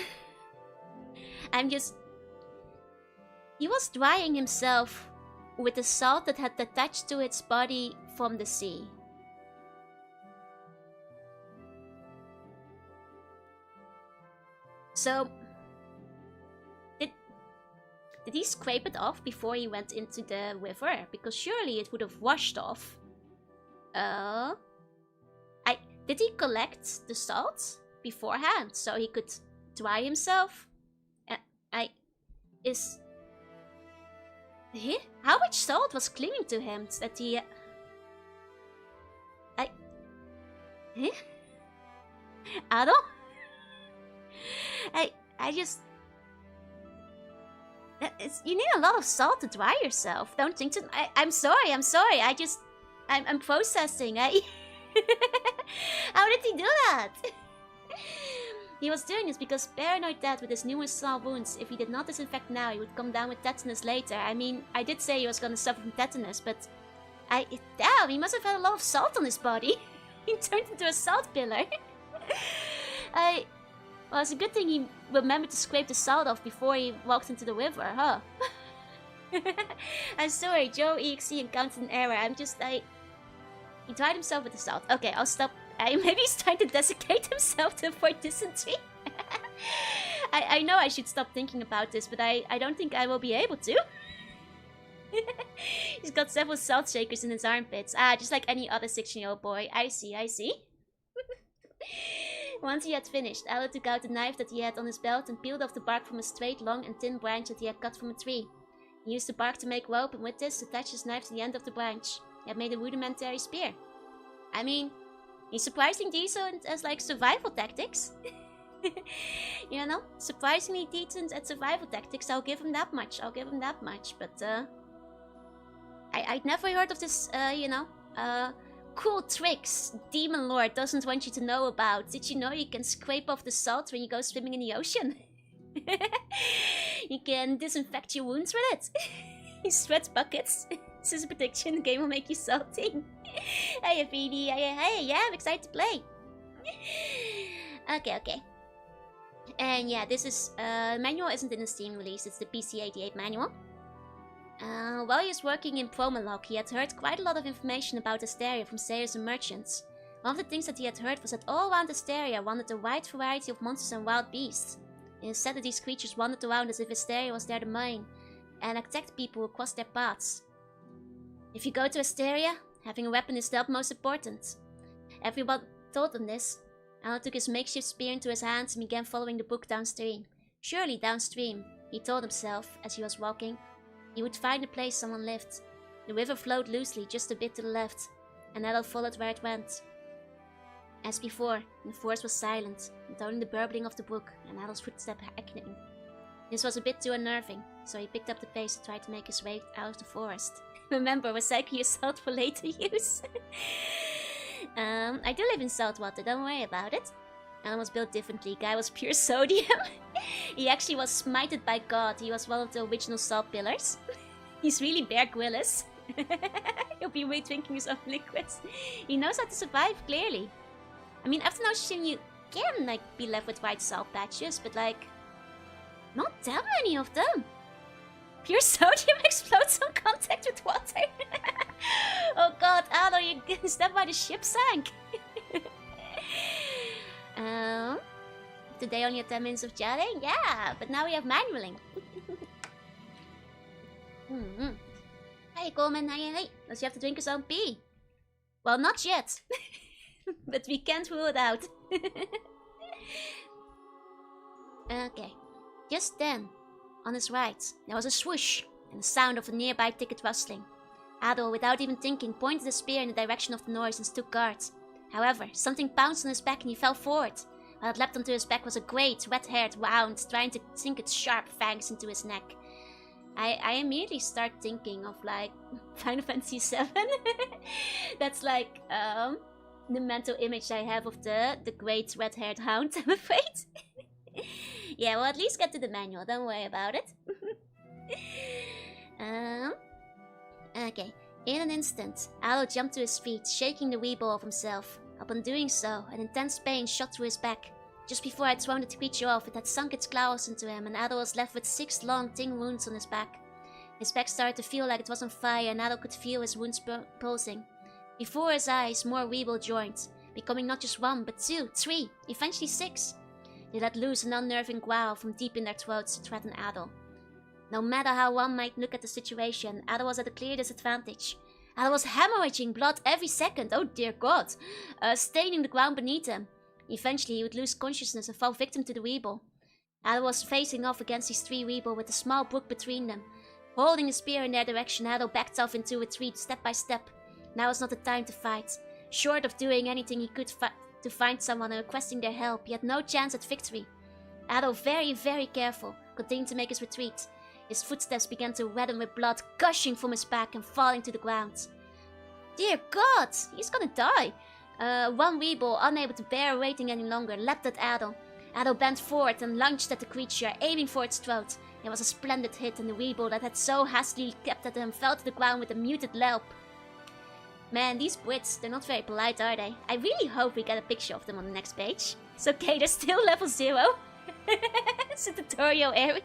He was drying himself with the salt that had attached to its body from the sea. So... Did he scrape it off before he went into the river? Because surely it would have washed off. Did he collect the salt beforehand so he could dry himself? How much salt was clinging to him that he... Adol? You need a lot of salt to dry yourself. Don't think so. I'm sorry. I'm processing. How did he do that? He was doing this because paranoid that with his numerous small wounds, if he did not disinfect now, he would come down with tetanus later. I mean, I did say he was gonna suffer from tetanus, but... Damn, he must have had a lot of salt on his body. He turned into a salt pillar. Well, it's a good thing he remembered to scrape the salt off before he walked into the river, huh? I'm sorry, Joe EXE encountered an error. He dried himself with the salt. Okay, I'll stop. Maybe he's trying to desiccate himself to avoid dysentery. I know I should stop thinking about this, but I don't think I will be able to. He's got several salt shakers in his armpits. Just like any other 16-year-old boy. I see. Once he had finished, Adol took out the knife that he had on his belt and peeled off the bark from a straight, long and thin branch that he had cut from a tree. He used the bark to make rope and with this attached his knife to the end of the branch. He had made a rudimentary spear. I mean, he's surprisingly decent as like survival tactics. You know, surprisingly decent at survival tactics. I'll give him that much. But I'd never heard of this, cool tricks Demon Lord doesn't want you to know about. Did you know you can scrape off the salt when you go swimming in the ocean? You can disinfect your wounds with it. You sweat buckets. This is a prediction. The game will make you salty. Hey, Afidi. Hey, yeah, I'm excited to play. Okay. And yeah, this is... manual isn't in the Steam release. It's the PC-88 manual. While he was working in Prologue, he had heard quite a lot of information about Asteria from sailors and merchants. One of the things that he had heard was that all around Asteria wandered a wide variety of monsters and wild beasts. It is said that these creatures wandered around as if Asteria was their domain, and attacked people who crossed their paths. If you go to Asteria, having a weapon is the utmost important. Everyone told him this. Adol took his makeshift spear into his hands and began following the brook downstream. Surely downstream, he told himself as he was walking, he would find a place someone lived. The river flowed loosely just a bit to the left, and Adol followed where it went. As before, the forest was silent, with only the burbling of the brook and Adol's footsteps echoing. This was a bit too unnerving, so he picked up the pace to try to make his way out of the forest. Remember, recycle your salt for later use. I do live in saltwater, don't worry about it. Alan was built differently, guy was pure sodium. He actually was smited by God, he was one of the original salt pillars. He's really Bear Grylls. He'll be drinking his own liquids. He knows how to survive, clearly. I mean, after Notion you can, like, be left with white salt patches, but, like, not that many of them. Pure sodium explodes on contact with water. Oh god, Adol, you step by the ship sank. Today only had 10 minutes of chatting? Yeah, but now we have manualing. Hey Coleman, hey. Does he have to drink his own pee? Well, not yet. But we can't rule it out. Okay. Just then, on his right, there was a swoosh and the sound of a nearby ticket rustling. Adol, without even thinking, pointed the spear in the direction of the noise and stood guard. However, something bounced on his back and he fell forward. While it leapt onto his back was a great, red-haired hound trying to sink its sharp fangs into his neck. I immediately start thinking of, like, Final Fantasy VII. That's like, the mental image I have of the great red-haired hound, I'm afraid. Yeah, we'll at least get to the manual, don't worry about it. Okay. In an instant, Adol jumped to his feet, shaking the wee ball of himself. Upon doing so, an intense pain shot through his back. Just before I'd thrown the creature off, it had sunk its claws into him, and Adol was left with 6 long, thin wounds on his back. His back started to feel like it was on fire, and Adol could feel his wounds pulsing. Before his eyes, more weeble joined, becoming not just 1, but 2, 3, eventually 6. They let loose an unnerving growl from deep in their throats to threaten Adol. No matter how one might look at the situation, Adol was at a clear disadvantage. Adol was hemorrhaging blood every second, oh dear god, staining the ground beneath him. Eventually he would lose consciousness and fall victim to the weeble. Adol was facing off against these 3 weeble with a small brook between them. Holding a spear in their direction, Adol backed off into a retreat step by step. Now was not the time to fight. Short of doing anything he could to find someone and requesting their help, he had no chance at victory. Adol, very, very careful, continued to make his retreat. His footsteps began to redden with blood gushing from his back and falling to the ground. Dear God, he's gonna die. One weeble, unable to bear waiting any longer, leapt at Adol. Adol bent forward and lunged at the creature, aiming for its throat. It was a splendid hit, and the weeble that had so hastily kept at him fell to the ground with a muted yelp. Man, these Brits, they're not very polite, are they? I really hope we get a picture of them on the next page. It's okay, they're still level 0. It's a tutorial area.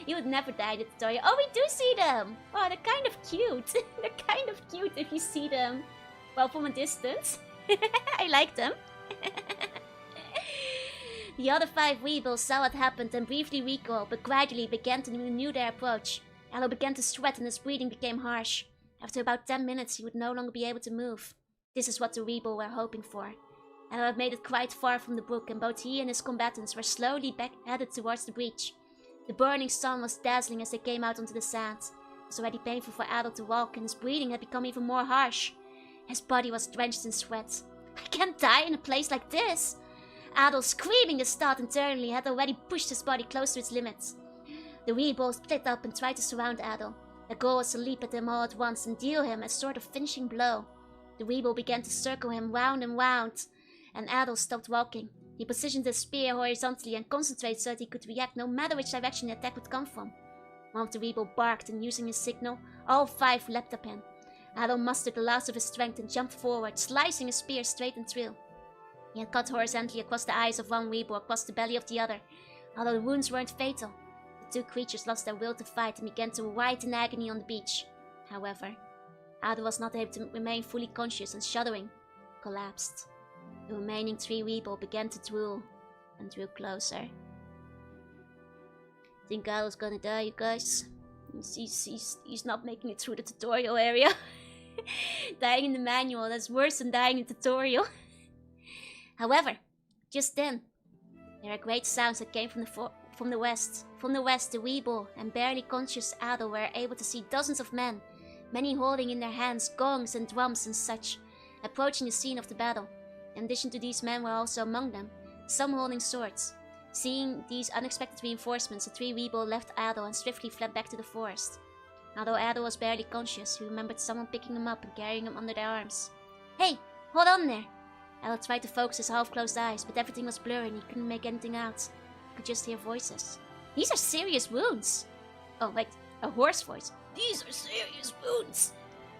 You would never die in the tutorial. Oh, we do see them! Oh, they're kind of cute. They're kind of cute if you see them, well, from a distance. I like them. The other 5 weebles saw what happened and briefly recoiled, but gradually began to renew their approach. Adol began to sweat and his breathing became harsh. After about 10 minutes, he would no longer be able to move. This is what the weeble were hoping for. Adol had made it quite far from the brook, and both he and his combatants were slowly headed towards the breach. The burning sun was dazzling as they came out onto the sand. It was already painful for Adol to walk, and his breathing had become even more harsh. His body was drenched in sweat. I can't die in a place like this! Adol, screaming his thought internally, had already pushed his body close to its limits. The weebles split up and tried to surround Adol. Their goal was to leap at him all at once and deal him a sort of finishing blow. The weeble began to circle him round and round, and Adol stopped walking. He positioned his spear horizontally and concentrated so that he could react no matter which direction the attack would come from. One of the weeble barked, and using his signal, all 5 leapt up him. Adol mustered the last of his strength and jumped forward, slicing his spear straight and through. He had cut horizontally across the eyes of one weeble, across the belly of the other. Although the wounds weren't fatal, the 2 creatures lost their will to fight and began to writhe in agony on the beach. However, Adol was not able to remain fully conscious and shuddering. collapsed. The remaining 3 Weeble began to drool and drew closer. Think Adol's gonna die, you guys. He's not making it through the tutorial area. Dying in the manual, that's worse than dying in the tutorial. However, just then, there are great sounds that came from the west. From the west, the Weeble and barely conscious Adol were able to see dozens of men, many holding in their hands gongs and drums and such, approaching the scene of the battle. In addition to these men were also among them, some holding swords. Seeing these unexpected reinforcements, the 3 Weeble left Adol and swiftly fled back to the forest. Although Adol was barely conscious, he remembered someone picking him up and carrying him under their arms. Hey, hold on there! Adol tried to focus his half-closed eyes, but everything was blurry and he couldn't make anything out. He could just hear voices. These are serious wounds! Oh, wait, a hoarse voice. These are serious wounds!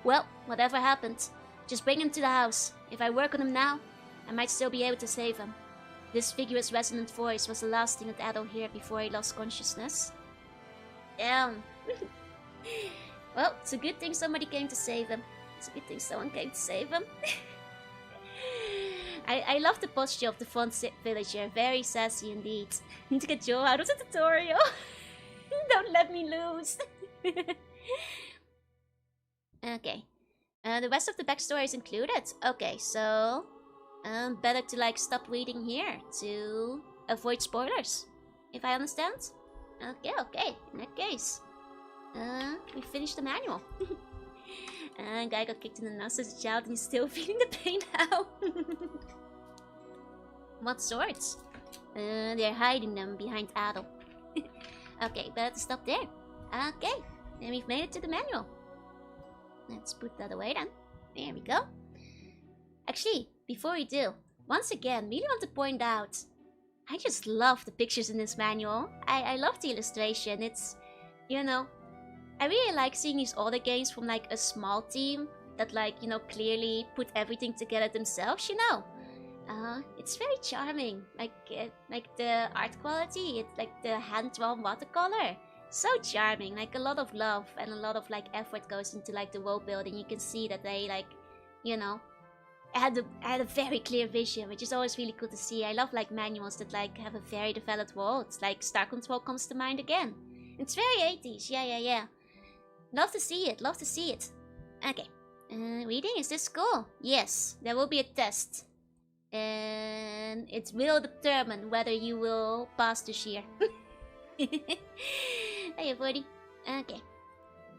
Well, whatever happened, just bring him to the house. If I work on him now, I might still be able to save him. This vigorous, resonant voice was the last thing that Adol heard before he lost consciousness. Damn. Well, it's a good thing somebody came to save him. It's a good thing someone came to save him. I love the posture of the front villager. Very sassy indeed. Need to get Joe out of the tutorial. Don't let me lose. Okay. The rest of the backstory is included. Okay, so... better to like stop reading here to avoid spoilers, if I understand. Okay, in that case, we finished the manual. Guy got kicked in the nose as a child and he's still feeling the pain now. What swords? They're hiding them behind Adol. Okay, better to stop there. Okay, then we've made it to the manual. Let's put that away then. There we go. Actually, before we do, once again, really want to point out, I just love the pictures in this manual. I love the illustration. It's, you know, I really like seeing these other games from like a small team that like, you know, clearly put everything together themselves, you know. It's very charming. Like the art quality, it's like the hand-drawn watercolor. So charming, like a lot of love and a lot of like effort goes into like the world building. You can see that they like, you know, I had a very clear vision, which is always really cool to see. I love like manuals that like have a very developed world. It's like Star Control comes to mind again. It's very 80s, yeah. Love to see it, love to see it. Okay, reading, is this cool? Yes, there will be a test. And it will determine whether you will pass this year. Hey, buddy. Okay,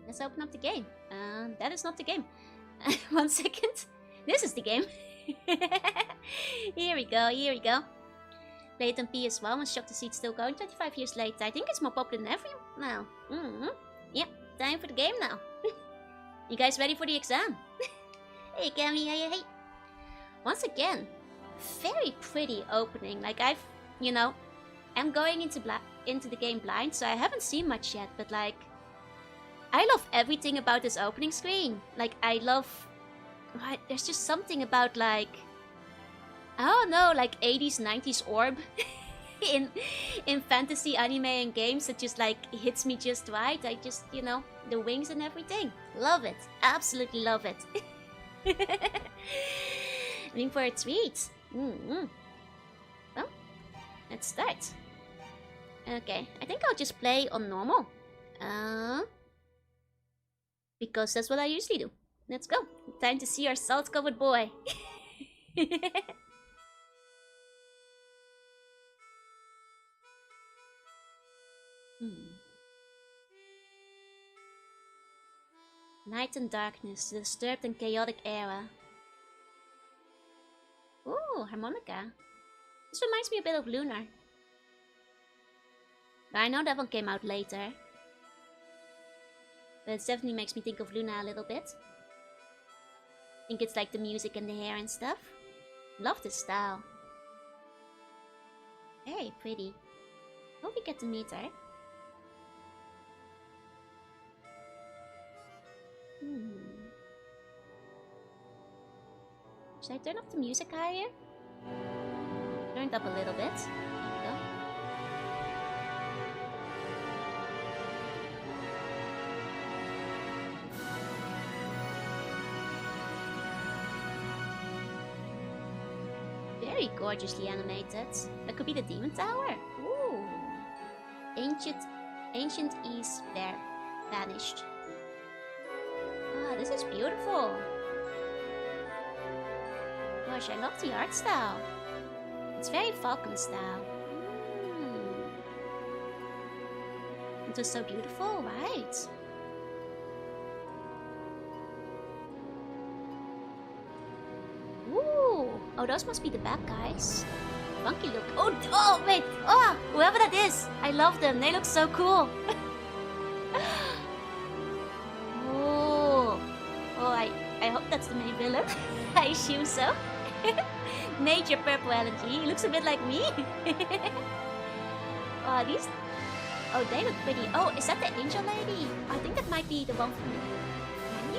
let's open up the game. That is not the game. 1 second. This is the game. Here we go. Played on PS1, was shocked to see it still going 25 years later. I think it's more popular than ever now. Yep, time for the game now. You guys ready for the exam? Hey, Cammy, hey. Once again, very pretty opening. Like I'm going into the game blind, so I haven't seen much yet. But like, I love everything about this opening screen. Like, I love... Right, there's just something about like, I don't know, like 80s, 90s orb in fantasy, anime, and games that just like hits me just right. I just, you know, the wings and everything. Love it. Absolutely love it. Looking for a treat. Well, let's start. Okay, I think I'll just play on normal. Because that's what I usually do. Let's go. Time to see our salt-covered boy. Night and darkness, the disturbed and chaotic era. Ooh, harmonica. This reminds me a bit of Lunar. But I know that one came out later. But it definitely makes me think of Luna a little bit. I think it's like the music and the hair and stuff. Love this style. Very pretty. Hope we get to meet her. Should I turn off the music higher? Turn it up a little bit. There we go. Very gorgeously animated. That could be the Demon Tower. Ooh. Ancient East vanished. Ah, this is beautiful. Gosh, I love the art style. It's very Falcon style. It was so beautiful, right? Ooh! Oh, those must be the bad guys. Funky look. Oh, wait! Oh, whoever that is! I love them. They look so cool. Oh, I hope that's the main villain. I assume so. Major purple allergy. He looks a bit like me. Oh, these. Oh, they look pretty. Oh, is that the angel lady? I think that might be the one from the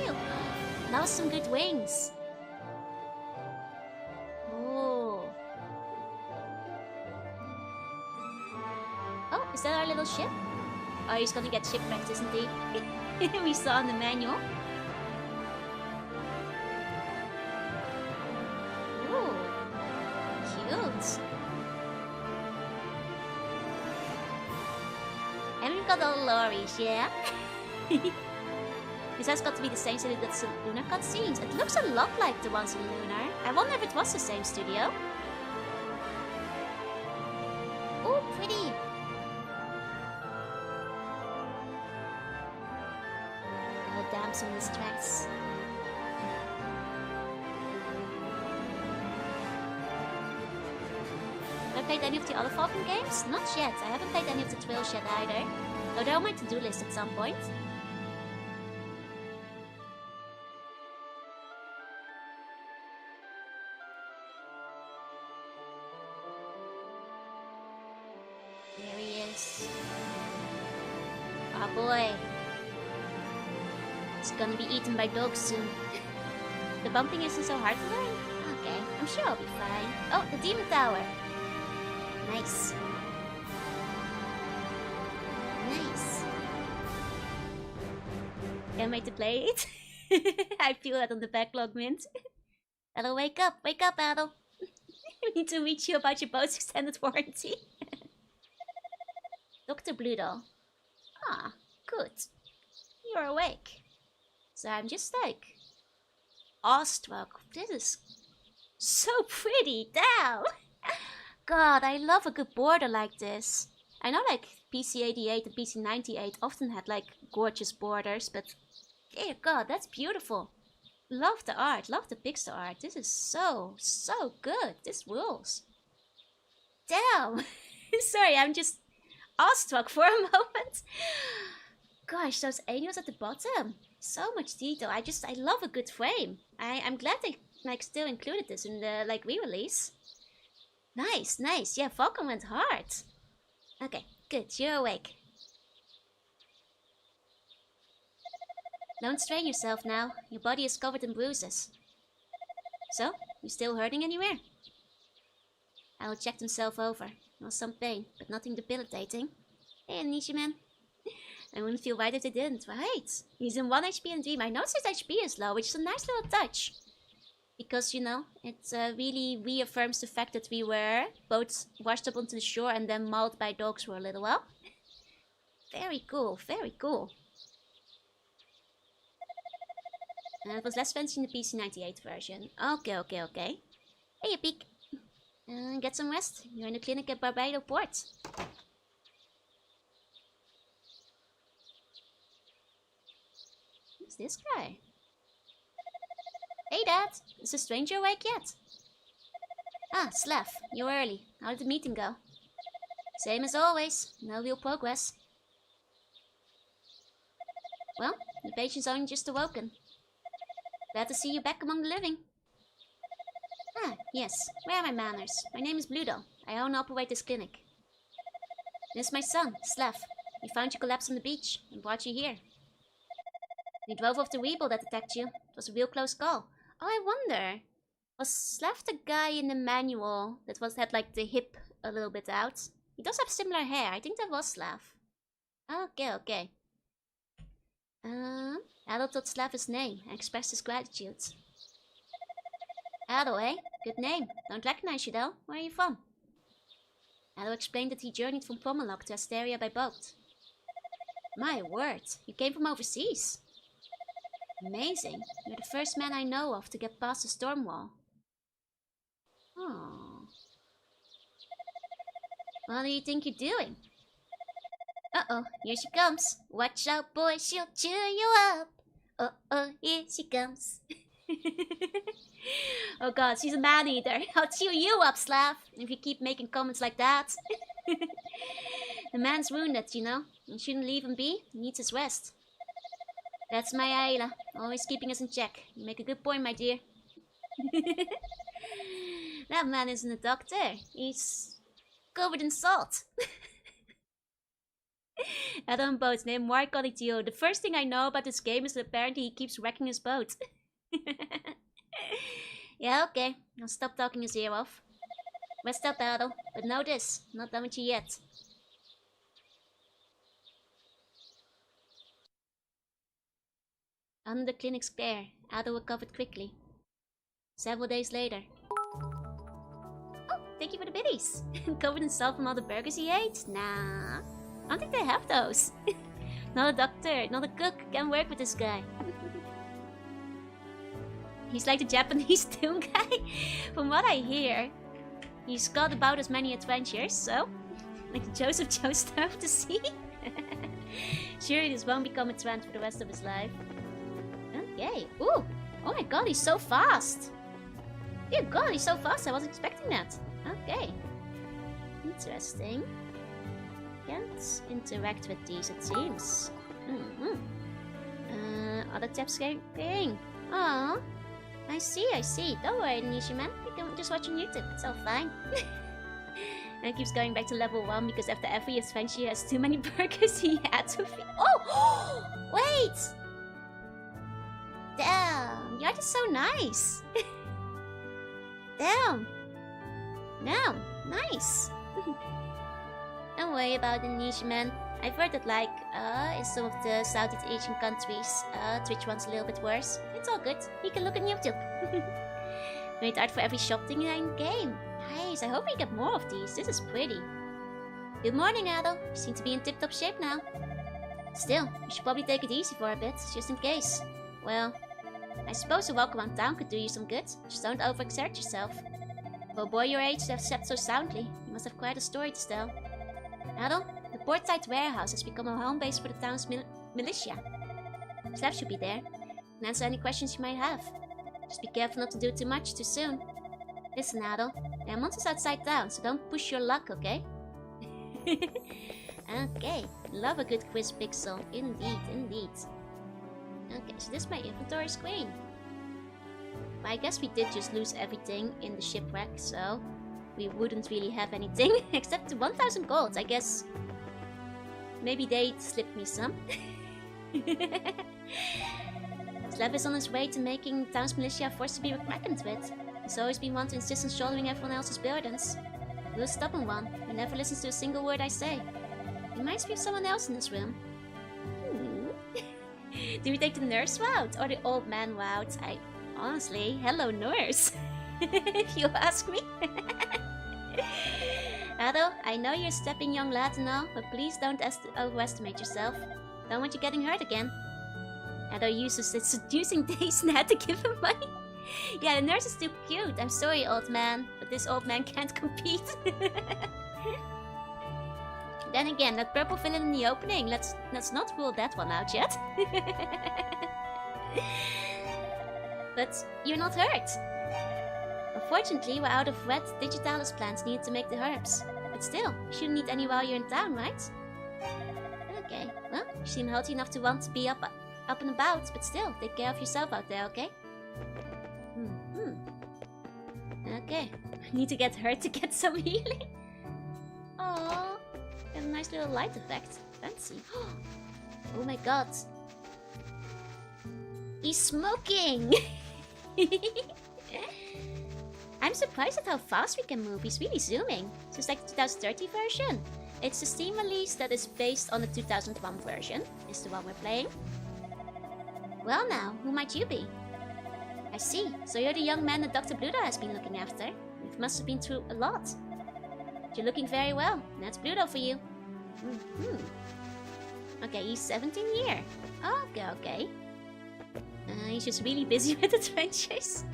menu. That was some good wings. Oh. Oh, is that our little ship? Oh, he's gonna get shipwrecked, isn't he? We saw in the manual. Ooh. Cute. And we've got all the lorries, yeah? This has got to be the same studio that's the Lunar cutscenes. It looks a lot like the ones in Lunar. I wonder if it was the same studio. Oh, pretty! Oh, damn, some distracts. Have I played any of the other Falcon games? Not yet. I haven't played any of the Trails yet either. Though they're on my to-do list at some point. There he is. Oh boy. It's gonna be eaten by dogs soon. The bumping isn't so hard to learn? Okay, I'm sure I'll be fine. Oh, the Demon Tower. Nice. Nice. Can't wait to play it. I feel that on the backlog, Mint. Adol, wake up, Adol. We need to reach you about your boat's extended warranty. Dr. Bluedoll. Ah, good. You're awake. So I'm just like awestruck. This is so pretty. Damn. God, I love a good border like this. I know like PC88 and PC98 often had like gorgeous borders, but dear God, that's beautiful. Love the art, love the pixel art. This is so good. This rules. Damn. Sorry, I'm just awestruck for a moment. Gosh, those aliens at the bottom. So much detail. I love a good frame. I'm glad they like still included this in the like re-release. Nice, nice. Yeah, Falcon went hard. Okay, good. You're awake. Don't strain yourself now. Your body is covered in bruises. So, you still hurting anywhere? Adol checked himself over. There was some pain, but nothing debilitating. Hey, Amnesia Man. I wouldn't feel right if they didn't, right? He's in 1 HP and Dream. I noticed his HP is low, which is a nice little touch. Because, you know, it really reaffirms the fact that we were both washed up onto the shore and then mauled by dogs for a little while. Very cool, very cool. It was less fancy in the PC98 version. Okay. Hey, you peek. Get some rest. You're in the clinic at Barbado Port. Who's this guy? Hey, Dad. Is the stranger awake yet? Ah, Slav. You're early. How did the meeting go? Same as always. No real progress. Well, the patient's only just awoken. Glad to see you back among the living. Ah, yes. Where are my manners? My name is Bluedoll. I own and operate this clinic. This is my son, Slav. We found you collapsed on the beach and brought you here. We drove off the rebel that attacked you. It was a real close call. Oh, I wonder. Was Slav the guy in the manual that had like the hip a little bit out? He does have similar hair. I think that was Slav. Okay. Adol told Slav his name and expressed his gratitude. Adol, eh? Good name. Don't recognize you though. Where are you from? Adol explained that he journeyed from Prologue to Asteria by boat. My word, you came from overseas. Amazing. You're the first man I know of to get past the storm wall. Oh. What do you think you're doing? Uh-oh, here she comes. Watch out, boy, she'll chew you up. Uh-oh, here she comes. Oh god, she's a man-eater. I'll chew you up, Slav, if you keep making comments like that. The man's wounded, you know. You shouldn't leave him be. He needs his rest. That's my Ayla, always keeping us in check. You make a good point, my dear. That man isn't a doctor. He's covered in salt. Adol boats named Mark Colitio. The first thing I know about this game is that apparently he keeps wrecking his boat. Yeah, okay. I'll stop talking his ear off. Rest up, Adol. But know this, not done with you yet. Under the clinic's care, Adol recovered quickly. Several days later. Oh, thank you for the biddies. Covered in salt from all the burgers he ate? Nah, I don't think they have those. Not a doctor, not a cook, can't work with this guy. He's like the Japanese Doom guy. From what I hear, he's got about as many adventures, so... like the Joseph Joestar of the sea. Surely this won't become a trend for the rest of his life. Okay, ooh! Oh my god, he's so fast! Dear god, he's so fast, I wasn't expecting that. Okay. Interesting. Can't interact with these, it seems. Other tabs going. Aww. I see. Don't worry, Nishiman. You can just watch on YouTube. It's all fine. And it keeps going back to level 1 because after every adventure he has too many burgers he had to feed. Oh! Wait! Damn! The art is so nice! Damn! Nice! Don't worry about the Nishiman. I've heard that, like, in some of the Southeast Asian countries, Twitch one's a little bit worse. It's all good. You can look on YouTube. Great art for every shop thing in the game. Nice. I hope we get more of these. This is pretty. Good morning, Adol. You seem to be in tip-top shape now. Still, you should probably take it easy for a bit, just in case. Well, I suppose a walk around town could do you some good. Just don't overexert yourself. For a boy your age to have slept so soundly, you must have quite a story to tell. Adol? The portside warehouse has become a home base for the town's militia. Slav should be there, and answer any questions you might have. Just be careful not to do too much too soon. Listen, Adol, there are monsters outside town, so don't push your luck, okay? Okay, love a good quiz pixel. Indeed. Okay, so this is my inventory screen. But I guess we did just lose everything in the shipwreck, so we wouldn't really have anything except the 1000 gold, I guess. Maybe they'd slip me some. Slav is on his way to making the town's militia a force to be reckoned with. He's always been one to insist on shouldering everyone else's burdens. You're a stubborn one. He never listens to a single word I say. He reminds me of someone else in this room. Do we take the nurse route or the old man route? Honestly, hello nurse. If you ask me. Adol, I know you're a stepping young lad and all, but please don't overestimate yourself. Don't want you getting hurt again. Adol uses its seducing days net to give him money. Yeah, the nurse is too cute. I'm sorry, old man, but this old man can't compete. Then again, that purple villain in the opening, let's not rule that one out yet. But you're not hurt. Unfortunately, we're out of red digitalis plants needed to make the herbs. But still, you shouldn't need any while you're in town, right? Okay, well, you seem healthy enough to want to be up and about, but still, take care of yourself out there, okay? Okay, I need to get hurt to get some healing. Aww, got a nice little light effect. Fancy. Oh my god. He's smoking! I'm surprised at how fast we can move. He's really zooming. So it's like the 2030 version. It's the Steam release that is based on the 2001 version. Is the one we're playing. Well now, who might you be? I see. So you're the young man that Dr. Bluto has been looking after. You must have been through a lot. You're looking very well. That's Bluto for you. Okay, he's 17 here. Okay. He's just really busy with adventures.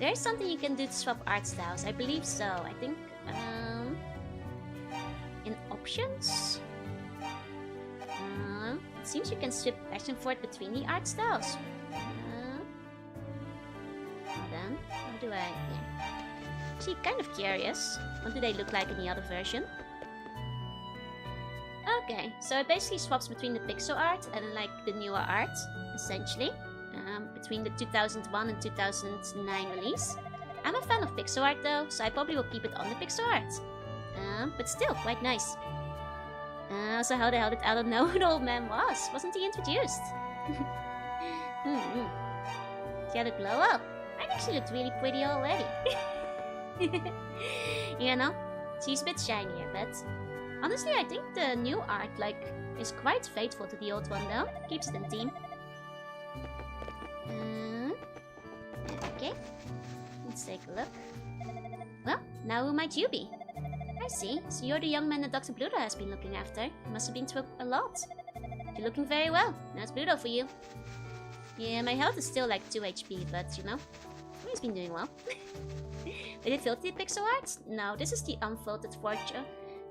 There's something you can do to swap art styles. I believe so. I think, in options? It seems you can swap back and forth between the art styles. Then, how do I... Yeah. Actually, kind of curious. What do they look like in the other version? Okay, so it basically swaps between the pixel art and like the newer art, essentially. Between the 2001 and 2009 release. I'm a fan of pixel art though, so I probably will keep it on the pixel art. But still, quite nice. So how the hell did Adol know who the old man was? Wasn't he introduced? She had a glow up. That actually looked really pretty already. You know, she's a bit shinier, but honestly, I think the new art, like, is quite faithful to the old one though. Keeps it in theme. Okay, let's take a look. Well, now who might you be? I see. So you're the young man that Dr. Bluto has been looking after. You must have been through a lot. You're looking very well. That's Bluto for you. Yeah, my health is still like 2 HP, but you know, he's been doing well. Did it filter the pixel art? No, this is the unfiltered version.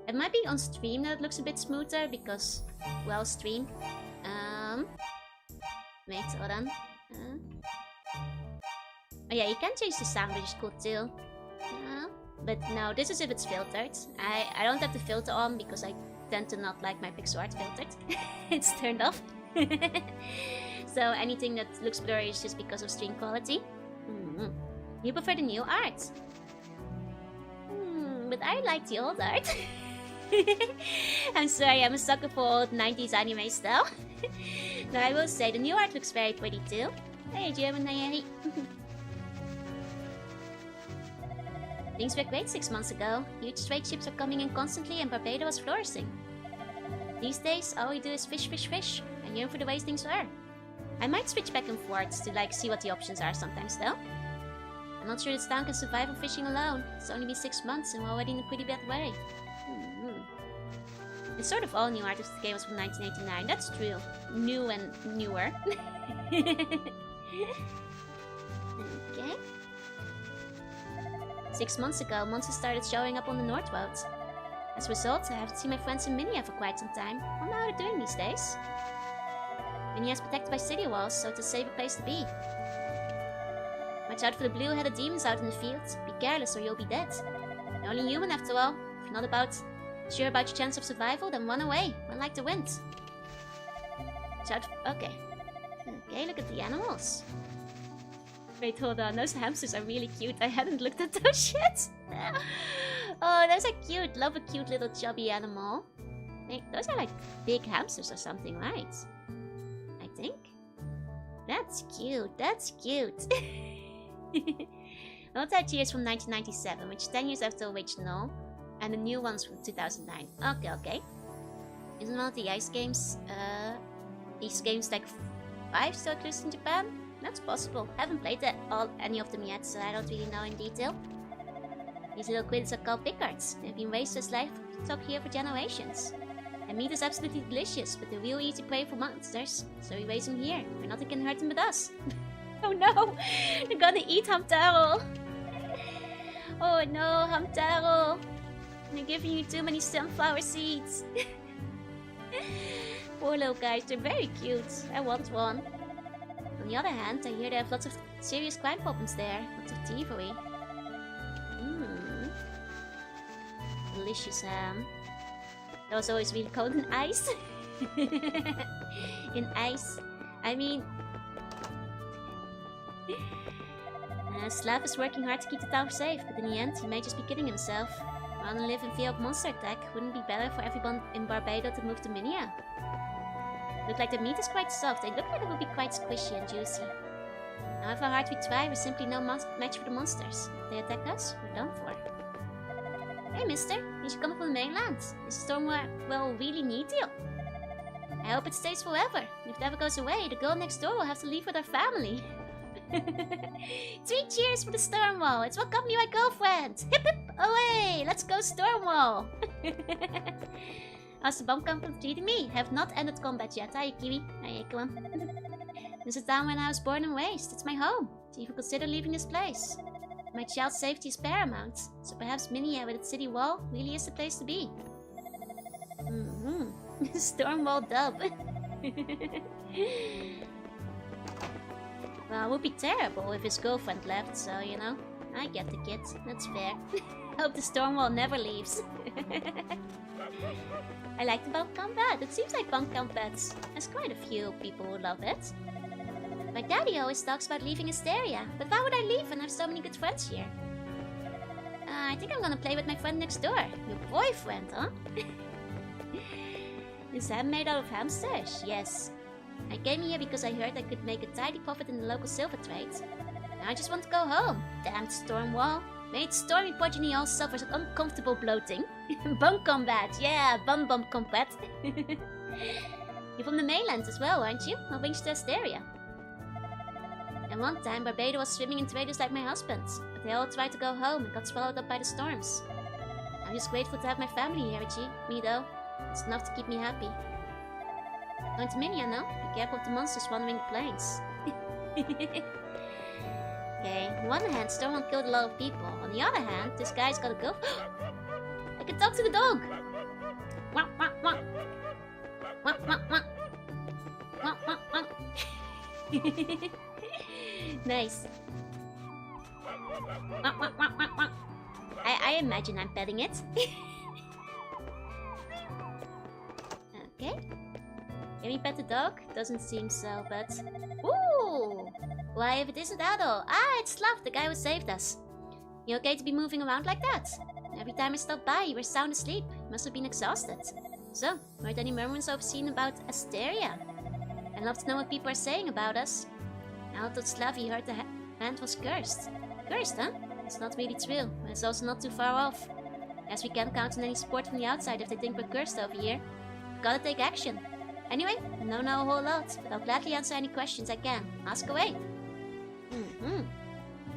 It might be on stream that it looks a bit smoother because, well, stream. Wait, hold on. Oh yeah, you can change the sound, which is cool too. But no, this is if it's filtered. I don't have the filter on because I tend to not like my pixel art filtered. It's turned off. So anything that looks blurry is just because of stream quality. You prefer the new art? But I like the old art. I'm sorry, I'm a sucker for old 90s anime style. No, I will say, the new art looks very pretty too. Hey, Jorunna. Things were great 6 months ago. Huge trade ships are coming in constantly and Barbados was flourishing. These days, all we do is fish, fish, fish. I yearn for the ways things were. I might switch back and forth to like see what the options are sometimes though. I'm not sure this town can survive on fishing alone. It's only been 6 months and we're already in a pretty bad way. It's sort of all new art of the game was from 1989. That's true. New and newer. Okay. 6 months ago, monsters started showing up on the North Road. As a result, I haven't seen my friends in Minea for quite some time. I wonder how they're doing these days. Minea is protected by city walls, so it's a safer place to be. Watch out for the blue-headed demons out in the field. Be careless or you'll be dead. You're only human after all. If you're not sure about your chance of survival, then run away. Run like the wind. Watch out. Okay. Okay, look at the animals. Wait, hold on. Those hamsters are really cute. I hadn't looked at those yet. Oh, those are cute. Love a cute little chubby animal. Hey, those are like big hamsters or something, right? I think. That's cute. That's cute. Old Years from 1997, which 10 years after original. And the new one's from 2009. Okay. Isn't one of the ice games, these games like 5 still exist in Japan? That's possible. Haven't played any of them yet, so I don't really know in detail. These little critters are called picards. They've been raised as livestock here for generations. Their meat is absolutely delicious, but they're real easy prey for monsters. So we raise them here, where nothing can hurt them but us. Oh no! They're gonna eat Hamtaro! Oh no, Hamtaro! They're giving you too many sunflower seeds. Poor little guys, they're very cute. I want one. On the other hand, I hear they have lots of serious crime problems there. Lots of thievery. Delicious ham. That was always really cold in ice. In ice. I mean... Slav is working hard to keep the town safe, but in the end, he may just be kidding himself. Rather than live in fear of monster attack, wouldn't it be better for everyone in Barbados to move to Minea? Look like the meat is quite soft. They look like it would be quite squishy and juicy. However hard we try, we're simply no match for the monsters. If they attack us, we're done for. Hey mister, you should come from the mainland. This storm will really need you. I hope it stays forever. If it ever goes away, the girl next door will have to leave with her family. 3 cheers for the storm wall. It's what got me my girlfriend. Hip hip away. Let's go storm wall. How's the bomb camp treating me? Have not ended combat yet. Hi, Kiwi. Hi, come on. This is the town where I was born and raised. It's my home. To even consider leaving this place. My child's safety is paramount. So perhaps Minea with its city wall really is the place to be. Storm wall dub. Well, it would be terrible if his girlfriend left, so, you know. I get the kid. That's fair. Hope the storm wall never leaves. I like the bunk combat. It seems like bunk combats. There's quite a few people who love it. My daddy always talks about leaving Asteria, but why would I leave when I have so many good friends here? I think I'm gonna play with my friend next door. Your boyfriend, huh? Is ham made out of hamsters? Yes. I came here because I heard I could make a tidy profit in the local silver trade. Now I just want to go home. Damned storm wall. Made stormy progeny all suffers uncomfortable bloating. Bum combat, yeah, bum combat. You're from the mainland as well, aren't you? I'll bring you to Asteria. And one time, Barbados was swimming in traders like my husband, but they all tried to go home and got swallowed up by the storms. I'm just grateful to have my family here, me though. It's enough to keep me happy. Going to Minea now? Be careful of the monsters wandering the plains. Okay, on one hand, Storm killed a lot of people. On the other hand, this guy's got a girl. I can talk to the dog! Wah, wah, wah. Wah, wah, wah. Wah, wah, wah. Nice. Wah, wah, wah, wah, wah. I imagine I'm petting it. Okay. Can we pet the dog? Doesn't seem so, but... Ooh! Why, if it isn't Adol? Ah, it's Slav, the guy who saved us. You okay to be moving around like that? Every time I stopped by, you were sound asleep. You must have been exhausted. So, heard any murmurs I've seen about Asteria? I'd love to know what people are saying about us. Now that Slav, he heard the hand was cursed. Cursed, huh? It's not really true, but it's also not too far off. As we can't count on any support from the outside if they think we're cursed over here. Gotta take action. Anyway, I don't know a whole lot, but I'll gladly answer any questions I can. Ask away.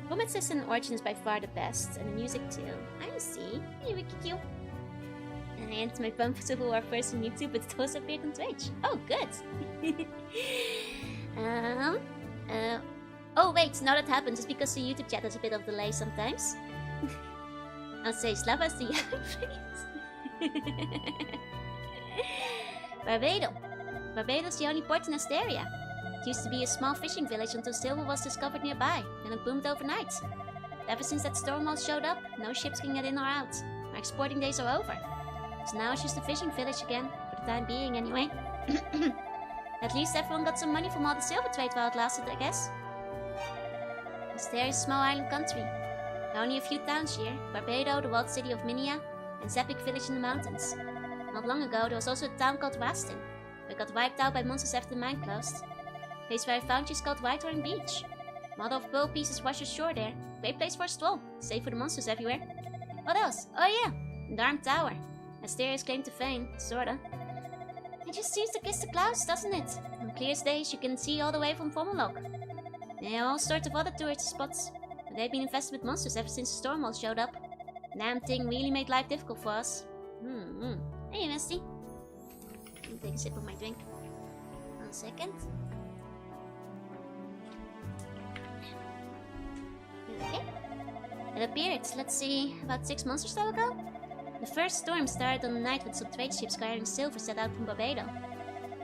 Combat system and origin is by far the best, and the music too. I see. Hey, Wiki Q. And I entered my bump to who are first on YouTube, but it also appeared on Twitch. Oh, good. Oh wait, now that happens, it's because the YouTube chat has a bit of delay sometimes. I'll say Slava's the Barbados. Barbados is the only port in Asteria. It used to be a small fishing village until silver was discovered nearby, and it boomed overnight. Ever since that storm wall showed up, no ships can get in or out. Our exporting days are over. So now it's just a fishing village again, for the time being anyway. At least everyone got some money from all the silver trade while it lasted, I guess. Asteria is a small island country. There are only a few towns here: Barbados, the walled city of Minea, and Zepik village in the mountains. Not long ago, there was also a town called Rastin, but got wiped out by monsters after the mine closed. The place where I found you is called Whitehorn Beach. Model of pearl pieces wash ashore there. Great place for a stroll, safe for the monsters everywhere. What else? Oh yeah, the Armed Tower. Asteria's claim to fame, sorta. It just seems to kiss the clouds, doesn't it? On clear days, you can see all the way from Prologue. There are all sorts of other tourist spots, but they've been infested with monsters ever since the storm wall showed up. Damn thing really made life difficult for us. Hey, Misty. Let me take a sip of my drink. 1 second. Okay. It appeared, let's see, about 6 months or so ago? The first storm started on the night when some trade ships carrying silver set out from Barbados.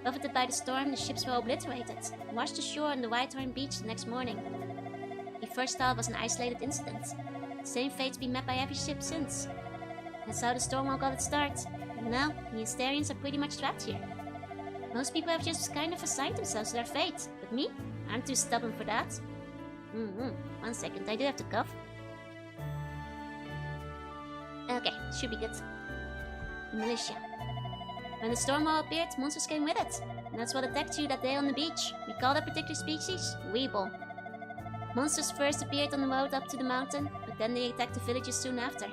Buffeted by the storm, the ships were obliterated, and washed ashore on the Whitehorn Beach the next morning. We first thought it was an isolated incident. The same fate's been met by every ship since. That's how the storm wall got its start. And now, the Asterians are pretty much trapped here. Most people have just kind of assigned themselves to their fate, but me? I'm too stubborn for that. 1 second, I do have to cough. Okay, should be good. Militia. When the storm wall appeared, monsters came with it. And that's what attacked you that day on the beach. We call that particular species Weeble. Monsters first appeared on the road up to the mountain, but then they attacked the villages soon after.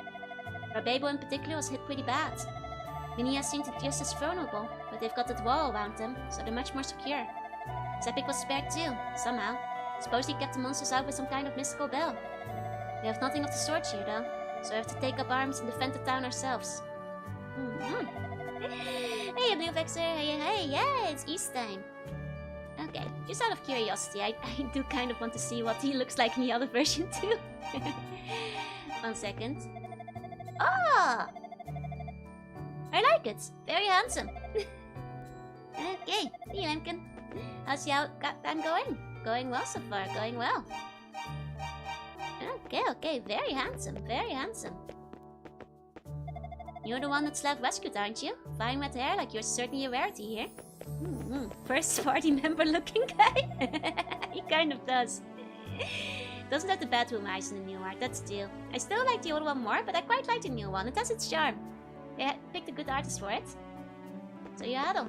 Barbados in particular was hit pretty bad. Minea seemed just as vulnerable, but they've got that wall around them, so they're much more secure. Zepik was spared too, somehow. Suppose he kept the monsters out with some kind of mystical bell. We have nothing of the sort here, though, so we have to take up arms and defend the town ourselves. Hey, Blue Vexer, hey, yeah, it's East time. Okay, just out of curiosity, I do kind of want to see what he looks like in the other version too. 1 second. Oh! I like it. Very handsome. Okay, hey Lemkin. How's your time going? Going well so far, going well. Okay, very handsome, very handsome. You're the one that's left rescued, aren't you? Fine with hair, like you're certainly a rarity here. First party member looking guy? He kind of does. Doesn't have the bedroom eyes in the new art, that's deal. I still like the old one more, but I quite like the new one. It has its charm. They picked a good artist for it. So yeah, Adol.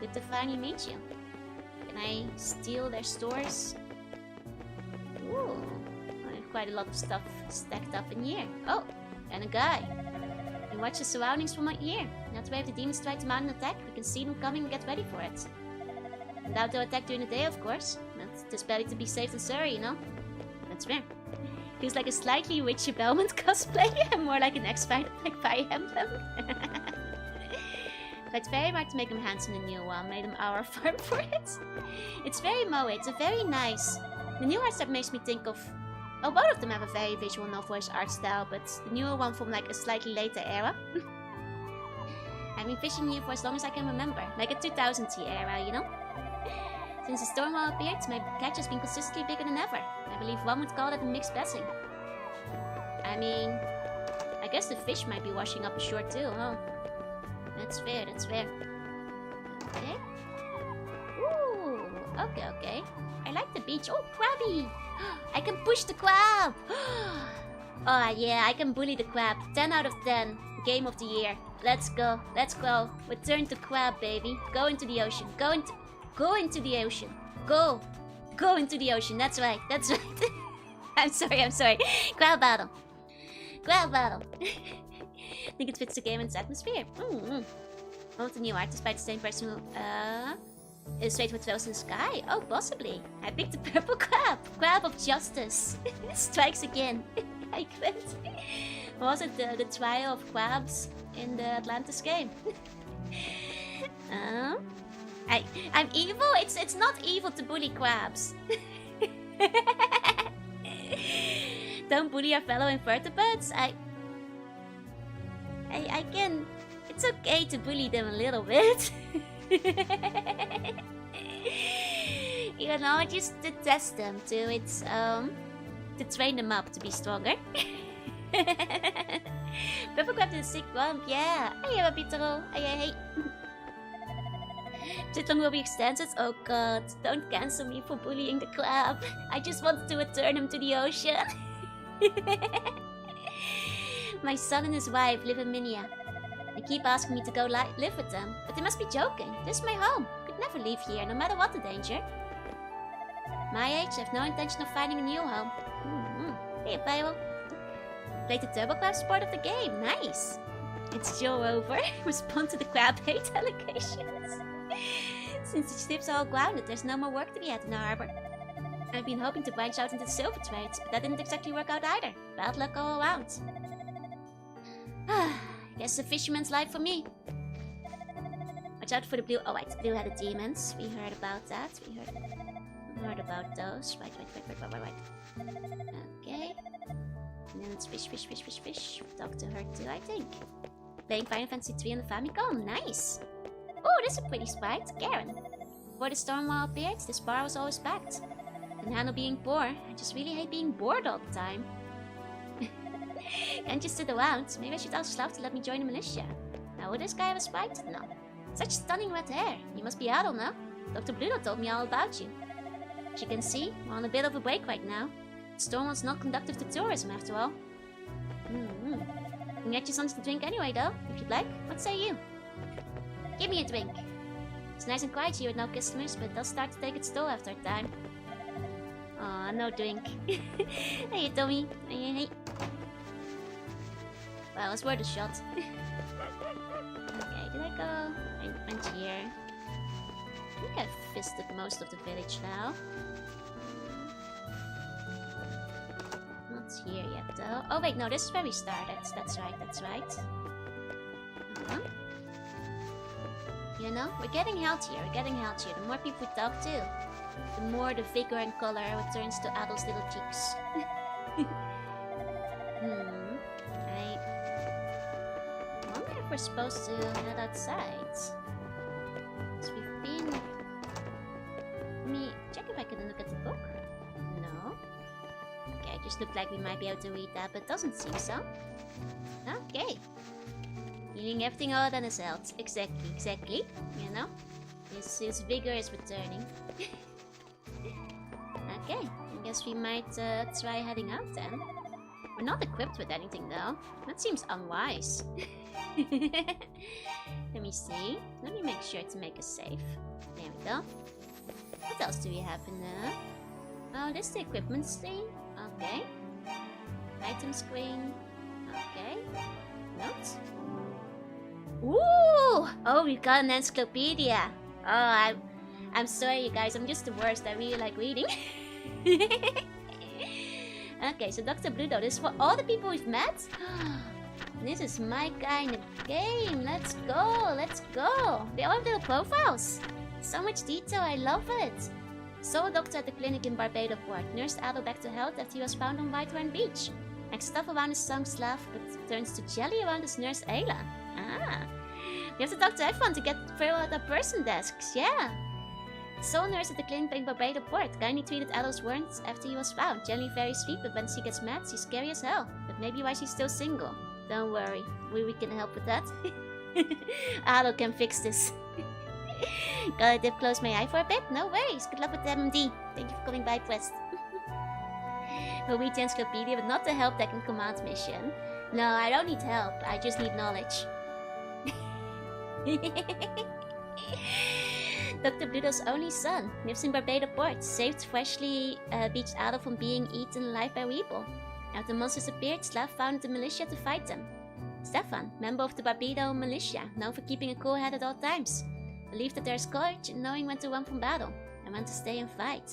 Good to finally meet you. Can I steal their stores? Ooh. I have quite a lot of stuff stacked up in here. Oh, and a guy. You watch the surroundings from out here. That way if the demons try to mount an attack, we can see them coming and get ready for it. Without their attack during the day, of course. But it's better to be safe than sorry, you know? That's fair. Feels like a slightly Witcher Belmont cosplay, and more like an X-Fighter like Fire Emblem. But very hard to make him handsome in the new one, made him our farm for it. It's very moe, it's a very nice. The new art style makes me think of... Oh, both of them have a very visual novel-ish art style, but the newer one from like a slightly later era. I've been fishing here for as long as I can remember, like a 2000s era, you know? Since the storm wall appeared, my catch has been consistently bigger than ever. I believe one would call that a mixed blessing. I mean, I guess the fish might be washing up ashore too, huh? That's fair, that's fair. Okay. Ooh, okay. I like the beach. Oh, crabby! I can push the crab! Oh yeah, I can bully the crab. 10 out of 10. Game of the year. Let's go. Return to crab, baby. Go into the ocean. Go into the ocean. Go into the ocean. That's right. I'm sorry. Crab battle. I think it fits the game and its atmosphere. One of the new artists by the same person who illustrated what throws in the sky. Oh, possibly. I picked the purple crab. Crab of justice. Strikes again. I quit. Was it the trial of crabs in the Atlantis game? I'm evil? It's not evil to bully crabs. Don't bully your fellow invertebrates. I can... It's okay to bully them a little bit. You know, just to test them too. It's to train them up to be stronger. Purple crab to the sick rump, yeah. Hey, Rapitero. Hey. Chitlong will be extended. Oh god, don't cancel me for bullying the crab. I just wanted to return him to the ocean. My son and his wife live in Minea. They keep asking me to go live with them, but they must be joking. This is my home. Could never leave here, no matter what the danger. My age, I have no intention of finding a new home. Hey, Pyro. Played the Turbo Crab sport of the game. Nice. It's Joe over. Respond to the crab hate allegations. Since the ships are all grounded, there's no more work to be had in the harbor. I've been hoping to branch out into the silver trades, but that didn't exactly work out either. Bad luck all around. Guess a fisherman's life for me. Watch out for the blue... Oh, wait. Blue-headed demons. We heard about that. We heard about those. Right. Okay. And then it's fish. Talk to her too, I think. Playing Final Fantasy 3 on the Famicom. Nice. Oh, this is a pretty sprite. Karen. Before the storm wall appeared, this bar was always packed. Can handle being poor. I just really hate being bored all the time. Can't just sit around. Maybe I should ask Slav to let me join the militia. Now, would this guy have a sprite? No. Such stunning red hair. You must be Adol, no? Dr. Bluto told me all about you. As you can see, we're on a bit of a break right now. The storm was not conducive to tourism, after all. Can get you something to drink anyway, though, if you'd like. What say you? Give me a drink. It's nice and quiet here with no customers, but it does start to take its toll after a time. Aw, no drink. Hey, Tommy. Hey. Well, it's worth a shot. Okay, did I go? I went here. I think I've visited most of the village now. here yet though. Oh wait, no, this is where we started. That's right, that's right. You know, we're getting healthier, The more people we talk to, the more the vigor and color returns to Adol's little cheeks. I wonder if we're supposed to head outside. Because we've been... Let me check if I can look at the book. No. Okay, just looked like we might be able to read that, but doesn't seem so. Okay. Healing everything other than his health. Exactly. You know? His vigor is returning. Okay, I guess we might try heading out then. We're not equipped with anything though. That seems unwise. Let me see. Let me make sure to make a save. There we go. What else do we have in there? Oh, this is the equipment screen. Okay. Item screen. Okay. Notes. Ooh! Oh, we've got an encyclopedia. Oh, I'm sorry, you guys. I'm just the worst. I really like reading. Okay, so Dr. Bluto, this is for all the people we've met? This is my kind of game. Let's go. They all have little profiles. So much detail, I love it. Saw a doctor at the clinic in Barbados Port. Nursed Adol back to health after he was found on Whitehorn Beach. Like stuff around his son's laugh, but turns to jelly around his nurse Ayla. We have to talk to everyone to get through out our person desks, yeah. Saw a nurse at the clinic in Barbados Port. Kindly treated Adol's wounds after he was found. Generally very sweet, but when she gets mad, she's scary as hell. But maybe why she's still single. Don't worry, we can help with that. Adol can fix this. Gotta dip close my eye for a bit? No worries. Good luck with the MD. Thank you for coming by, Quest. We'll read the encyclopedia, but not the help deck and command mission. No, I don't need help. I just need knowledge. Dr. Bluto's only son lives in Barbados Port. Saved freshly beached Adol from being eaten alive by Weeble. After the monsters appeared, Slav founded the militia to fight them. Stefan, member of the Barbados militia, known for keeping a cool head at all times. Believed that there's courage in knowing when to run from battle and when to stay and fight.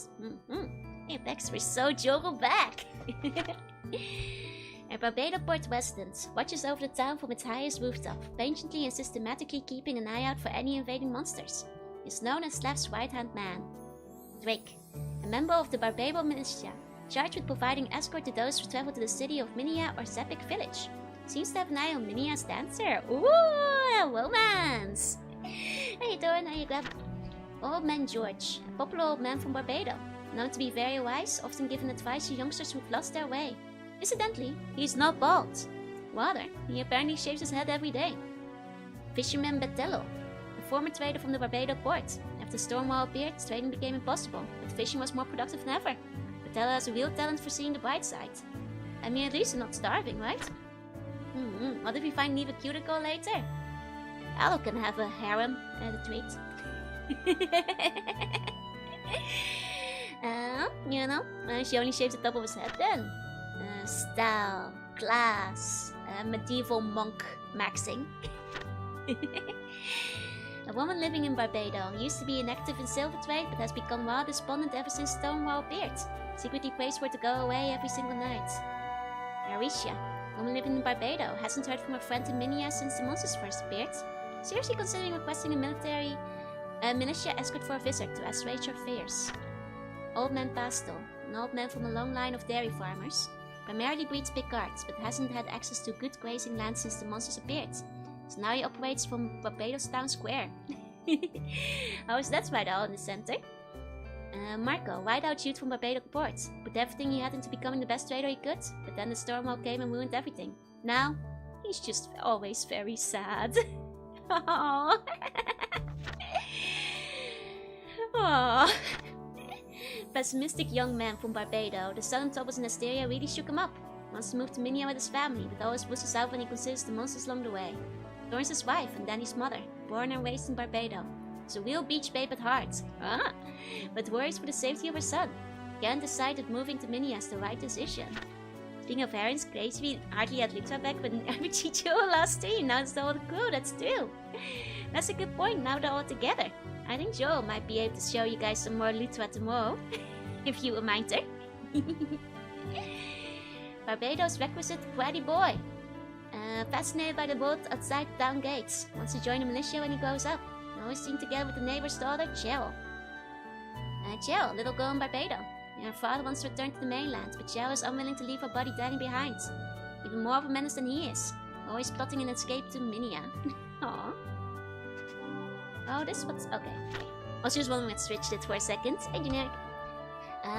Hey Bex, we're so Joro back! A Barbados Port resident watches over the town from its highest rooftop, patiently and systematically keeping an eye out for any invading monsters. He is known as Slav's right-hand man. Drake, a member of the Barbados militia, charged with providing escort to those who travel to the city of Minea or Sepik village. Seems to have an eye on Minea's dancer. Ooh, romance! Hey Doran, how you grab? Old Man George, a popular old man from Barbados, known to be very wise, often giving advice to youngsters who've lost their way. Incidentally, he's not bald. Rather, he apparently shaves his head every day. Fisherman Betello, a former trader from the Barbados port. After Stormwall appeared, trading became impossible, but fishing was more productive than ever. Betello has a real talent for seeing the bright side. I mean, at least you're not starving, right? What if we find Neva Cuticle later? Adol can have a harem as a treat. You know, she only shaves the top of his head then. Style, class, medieval monk maxing. A woman living in Barbados used to be inactive in silver trade, but has become rather despondent ever since Stonewall appeared. Secretly prays for her to go away every single night. Arisha, a woman living in Barbados, hasn't heard from her friend in Minea since the monsters first appeared. Seriously considering requesting a militia escort for a visit to assuage her fears. Old Man Pastel, an old man from a long line of dairy farmers. Primarily breeds big carts, but hasn't had access to good grazing land since the monsters appeared. So now he operates from Barbados Town Square. How is that right out in the center? Marco, white-out youth from Barbados Port. Put everything he had into becoming the best trader he could, but then the Stormwall came and ruined everything. Now, he's just always very sad. Aww. Aww. Pessimistic young man from Barbados, the sudden troubles in Asteria really shook him up. Wants to move to Minea with his family, but always pushes out when he considers the monsters along the way. Thorn's his wife and Danny's mother, born and raised in Barbados. She's a real beach babe at heart, but worries for the safety of her son. Can't decide if moving to Minea is the right decision. Speaking of parents, Gracie hardly had Litra back when RPG Joe last stream. Now it's the whole crew, that's true. That's a good point, now they're all together. I think Joe might be able to show you guys some more Litra tomorrow, if you remind her. Barbados' requisite bratty boy. Fascinated by the world outside town gates. Wants to join the militia when he grows up. Always seen together with the neighbor's daughter, Cheryl. Cheryl, little girl in Barbados. Her father wants to return to the mainland, but Cheryl is unwilling to leave her body daddy behind. Even more of a menace than he is. Always plotting an escape to Minea. Aww. Oh, this was... okay. I was just wondering, let's switch it for a second. Hey, generic.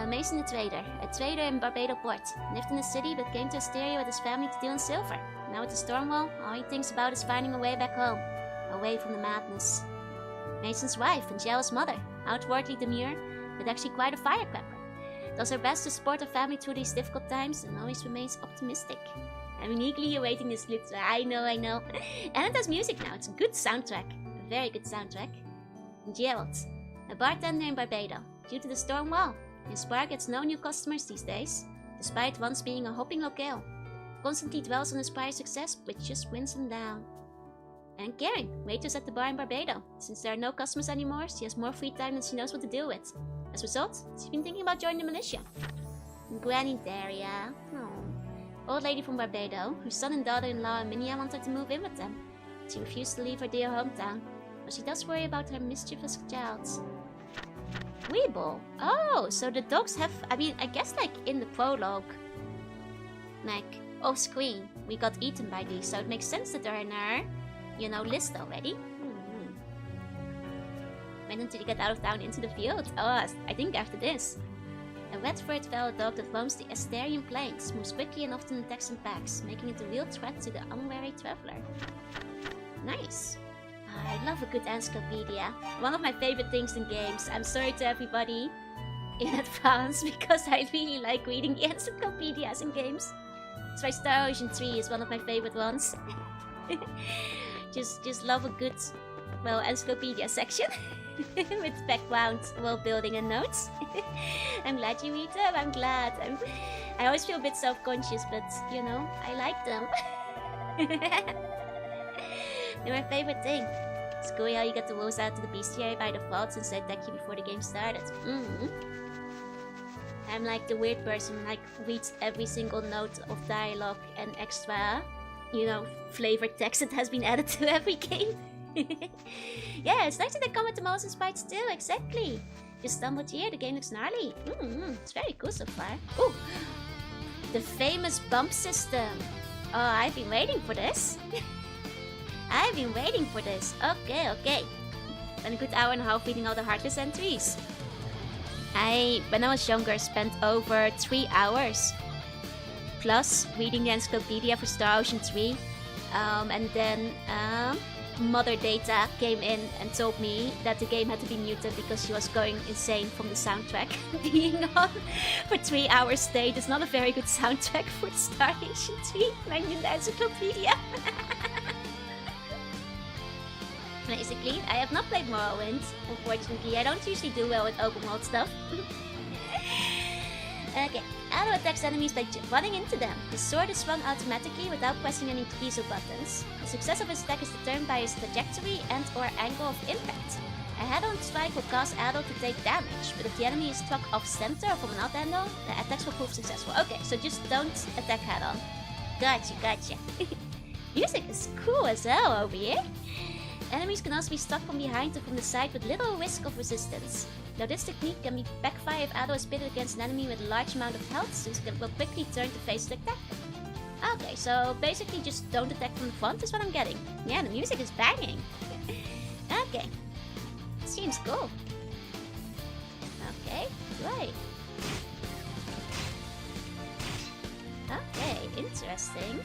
Mason the trader. A trader in Barbados port. Lived in the city, but came to Asteria with his family to deal in silver. Now with the storm wall, all he thinks about is finding a way back home. Away from the madness. Mason's wife and Cheryl's mother. Outwardly demure, but actually quite a firecracker. Does her best to support her family through these difficult times and always remains optimistic. I'm eagerly awaiting this clip. I know. And it has music now. It's a good soundtrack. A very good soundtrack. Gerald, a bartender in Barbados. Due to the storm wall, his bar gets no new customers these days, despite once being a hopping locale. Constantly dwells on his prior success, which just wins him down. And Karen, waitress at the bar in Barbados. Since there are no customers anymore, she has more free time than she knows what to do with. As a result, she's been thinking about joining the militia. And Granny Daria. Old lady from Barbados, her son and daughter-in-law in Minea want her to move in with them. She refused to leave her dear hometown, but she does worry about her mischievous child. Weeble. Oh, so the dogs have... I mean, I guess like in the prologue, like off screen, we got eaten by these, so it makes sense that they're in our, you know, list already. Wait until you get out of town into the field. Oh, I think after this. A red-furred feral dog that roams the Asterian plains, moves quickly and often attacks in packs, making it a real threat to the unwary traveler. Nice. I love a good encyclopedia. One of my favorite things in games. I'm sorry to everybody in advance because I really like reading the encyclopedias in games. That's why Star Ocean 3 is one of my favorite ones. just love a good, well, encyclopedia section. With background, world building and notes. I'm glad you read them, I'm glad. I always feel a bit self-conscious, but you know, I like them. They're my favorite thing. It's cool how you get the wolves out to the bestiary by default since they attack you before the game started. I'm like the weird person who like reads every single note of dialogue and extra, you know, flavored text that has been added to every game. Yeah, it's nice that they come with the mouse and sprites too, exactly. Just stumbled here, the game looks gnarly. It's very cool so far. Ooh, the famous bump system. Oh, I've been waiting for this. I've been waiting for this. Okay. Spent a good hour and a half reading all the Heartless entries. When I was younger, spent over 3 hours plus reading the encyclopedia for Star Ocean 3. And then Mother Data came in and told me that the game had to be muted because she was going insane from the soundtrack being on for 3 hours straight. It's not a very good soundtrack for Star Ocean 3. I mean the encyclopedia. Basically, I have not played Morrowind, unfortunately. I don't usually do well with open world stuff. Okay, Adol attacks enemies by running into them. His sword is swung automatically without pressing any keys or buttons. The success of his attack is determined by his trajectory and or angle of impact. A head-on strike will cause Adol to take damage, but if the enemy is struck off-center or from an off-angle, the attacks will prove successful. Okay, so just don't attack head-on. Gotcha. Music is cool as hell over here. Enemies can also be struck from behind or from the side with little risk of resistance. Now this technique can be backfire if Adol is pitted against an enemy with a large amount of health, since it will quickly turn to face the attack. Okay, so basically just don't attack from the front is what I'm getting. Yeah, the music is banging. Okay, seems cool. Okay, right. Okay, interesting.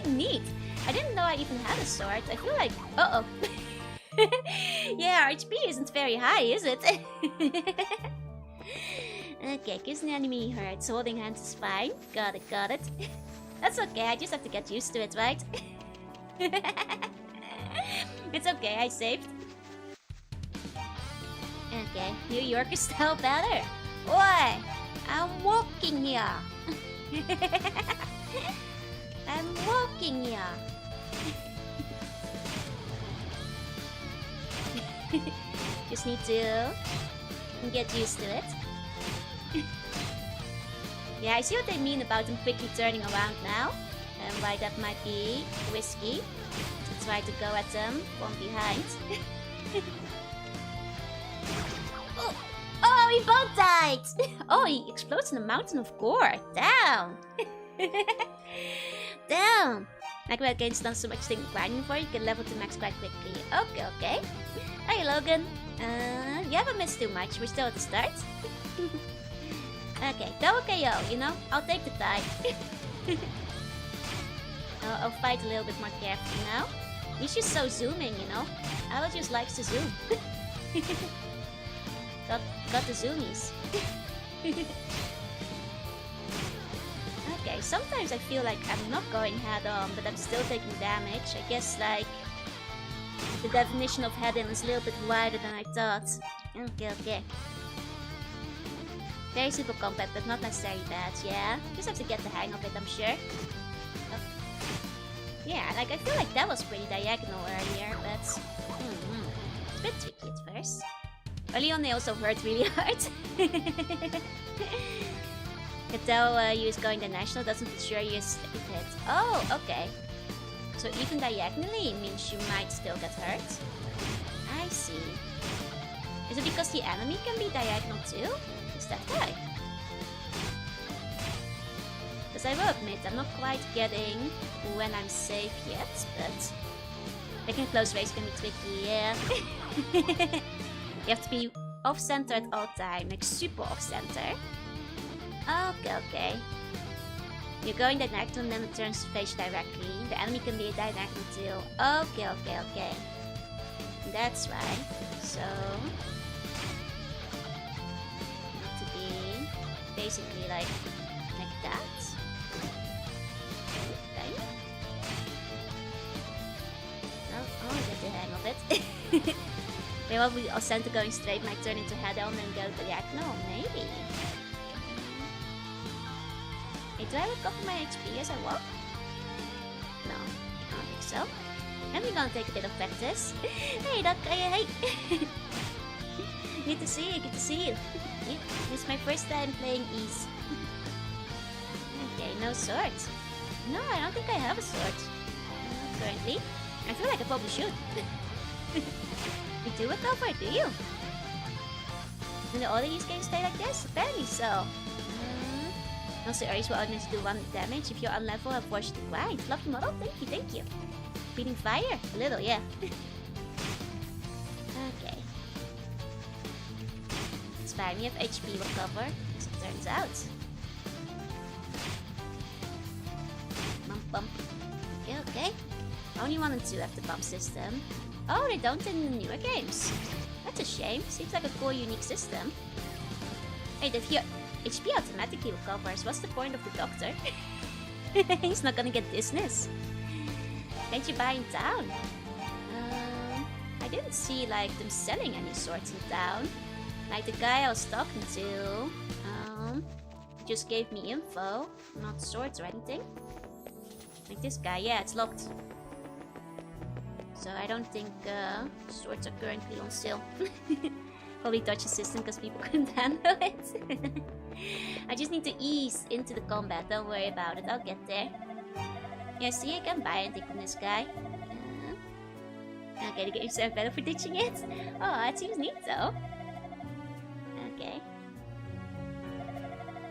Neat. I didn't know I even had a sword. I feel like... Uh-oh. Yeah, HP isn't very high, is it? Okay, gives an enemy hurts. Holding hands is fine. Got it. That's okay, I just have to get used to it, right? It's okay, I saved. Okay, New Yorker style better. Oi! I'm walking here. I'm walking here. Just need to get used to it. Yeah, I see what they mean about them quickly turning around now. And why that might be risky. To try to go at them from behind. Oh! Oh, we both died! Oh, he explodes in a mountain of gore. Damn! Damn! Like we against done so much thing grinding for, you can level to max quite quickly. Okay, okay. Hey Logan. You haven't missed too much, we're still at the start. Okay, double KO, you know? I'll take the tie. I'll fight a little bit more carefully now. He's just so zooming, you know? Adol just likes to zoom. got the zoomies. Okay, sometimes I feel like I'm not going head on, but I'm still taking damage. I guess, like, the definition of head in is a little bit wider than I thought. Okay, okay. Very simple combat, but not necessarily bad, yeah? Just have to get the hang of it, I'm sure. Oh. Yeah, like, I feel like that was pretty diagonal earlier, but... it's a bit tricky at first. Early on, they also hurt really hard. Can tell you is going the national, doesn't ensure you is hit. Oh, okay. So even diagonally means you might still get hurt. I see. Is it because the enemy can be diagonal too? Is that why? Because I will admit, I'm not quite getting when I'm safe yet, but... Taking close range can be tricky, yeah. You have to be off-center at all time, like super off-center. Okay, okay. You're going diagonal and then it turns to face directly. The enemy can be a diagonal too. Okay, okay, okay. That's right. So... Need to be basically like that. Okay. Oh, get the hang of it. Maybe what we center going straight might turn into head on and go diagonal, maybe. Hey, do I recover my HP as I walk? No, I don't think so. And we're gonna take a bit of practice. Hey, Doc, hey! Good to see you, good to see you. It's my first time playing Ease. Okay, no sword. No, I don't think I have a sword. Currently. I feel like I probably should. You do recover, do you? Do the other Ease games play like this? Apparently so. Also, Aries will only do 1 damage. If you're on level, I'll force you to grind. Lovely model, thank you, thank you. Breathing fire? A little, yeah. Okay. It's fine, we have HP recover, as it turns out. Bump, bump. Okay, okay. Only 1 and 2 have the bump system. Oh, they don't in the newer games. That's a shame. Seems like a cool, unique system. Wait, if your HP automatically recovers, what's the point of the doctor? He's not gonna get business. Can't you buy in town? I didn't see like them selling any swords in town. Like the guy I was talking to, just gave me info, not swords or anything. Like this guy, yeah, it's locked. So I don't think swords are currently on sale. Probably touch the system because people couldn't handle it. I just need to ease into the combat, don't worry about it, I'll get there. Yeah, see, I can buy anything from this guy. Okay, the game's better for ditching it. Oh, it seems neat though. Okay.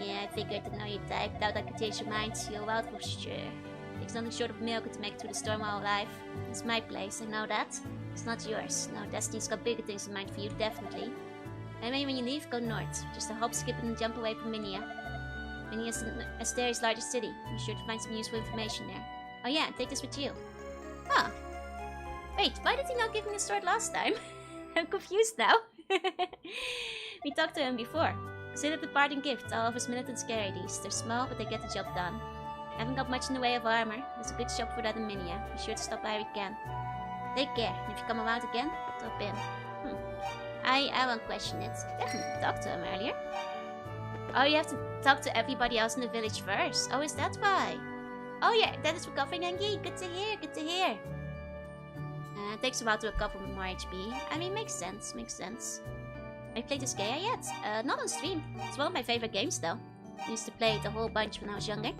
Yeah, I figured to know you type. Doubt I could change your mind. You're wild for sure. Takes nothing short of a miracle to make it through the storm while alive. It's my place, I know that. It's not yours. No, Destiny's got bigger things in mind for you, definitely. And maybe when you leave, go north. Just a hop, skip, and jump away from Minea. Minea is Asteria's largest city. I'm sure to find some useful information there. Oh yeah, take this with you. Huh. Wait, why did he not give me a sword last time? I'm confused now. We talked to him before. Consider the parting gift. All of his militant scary these. They're small, but they get the job done. I haven't got much in the way of armor. There's a good shop for that in Minea. Be sure to stop by when you can. Take care, and if you come around again, drop in. I won't question it. Definitely talk to him earlier. Oh, you have to talk to everybody else in the village first. Oh, is that why? Oh yeah, that is recovering Angie. Good to hear, good to hear. It takes a while to recover with more HP. I mean, makes sense, makes sense. Have you played this game yet? Not on stream. It's one of my favorite games though. Used to play it a whole bunch when I was younger.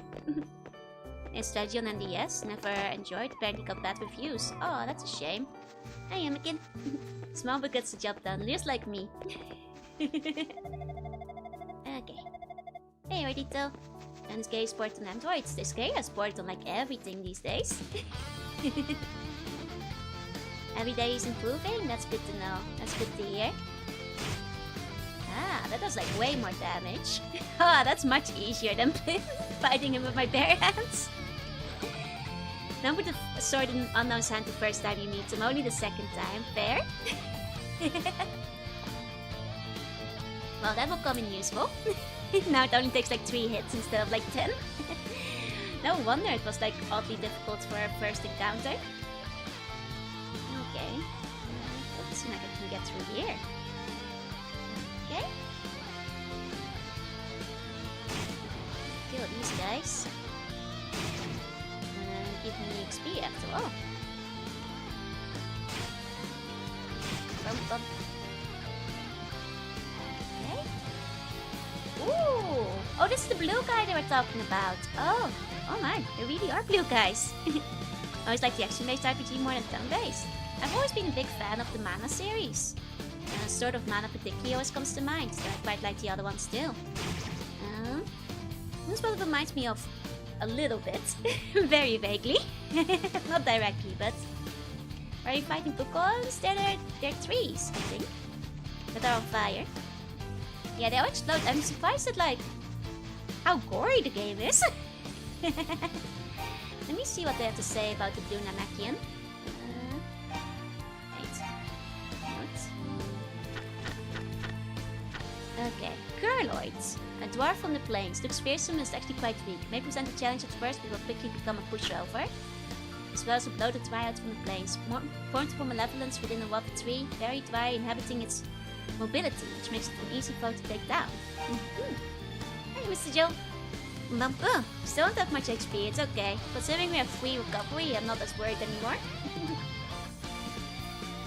And strategy on NDS, never enjoyed, apparently got bad reviews. Oh, that's a shame. Hey, Anakin. Small but gets the job done, just like me. Okay. Hey, Ardito. And this gay sport on Androids. This gay has sport on like everything these days. Every day is improving? That's good to know. That's good to hear. Ah, that does like way more damage. Ah, that's much easier than fighting him with my bare hands. Don't put a sword in unknown's hand the first time you meet him, only the second time. Fair? Well, that will come in useful. Now it only takes like 3 hits instead of like 10. No wonder it was like oddly difficult for our first encounter. Okay. Let's see if I can get through here. Okay. Kill these guys. Give me XP after all. Bump, bump. Okay. Ooh! Oh, this is the blue guy they were talking about. Oh man, they really are blue guys. I always like the action-based RPG more than turn-based. I've always been a big fan of the Mana series. Sort of Mana particularly always comes to mind, though I quite like the other ones too. This one reminds me of a little bit, very vaguely, not directly, but are you fighting Pukons? They're trees, I think, that are on fire. Yeah, they all explode. I'm surprised at like how gory the game is. Let me see what they have to say about the Blue Namekian. Okay, Curloids. A dwarf from the plains. Looks fearsome and is actually quite weak. May present a challenge at first, but will quickly become a pushover. As well as a bloated dryad from the plains. Formed from malevolence within a water tree, very dry, inhabiting its mobility, which makes it an easy foe to take down. Hey, Mr. Joe. Still don't have much XP, it's okay. Considering we have 3 recovery, I'm not as worried anymore.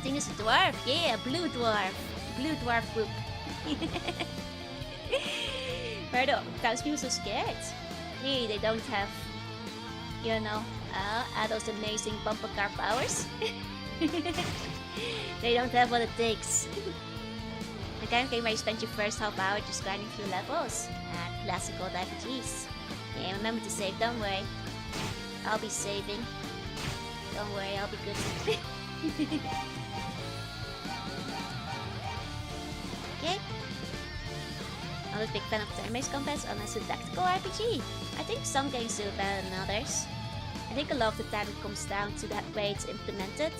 Thing is a dwarf, yeah, blue dwarf. Blue dwarf group. Why are the townspeople so scared? Really, they don't have, you know, Adol's amazing bumper car powers. They don't have what it takes. The kind of game where you spend your first half hour just grinding through levels. Classic old RPGs. Yeah, remember to save, don't worry. I'll be saving. Don't worry, I'll be good. Okay. Not a big fan of turn-based combats unless it's a tactical RPG. I think some games do it better than others. I think a lot of the time it comes down to the way it's implemented,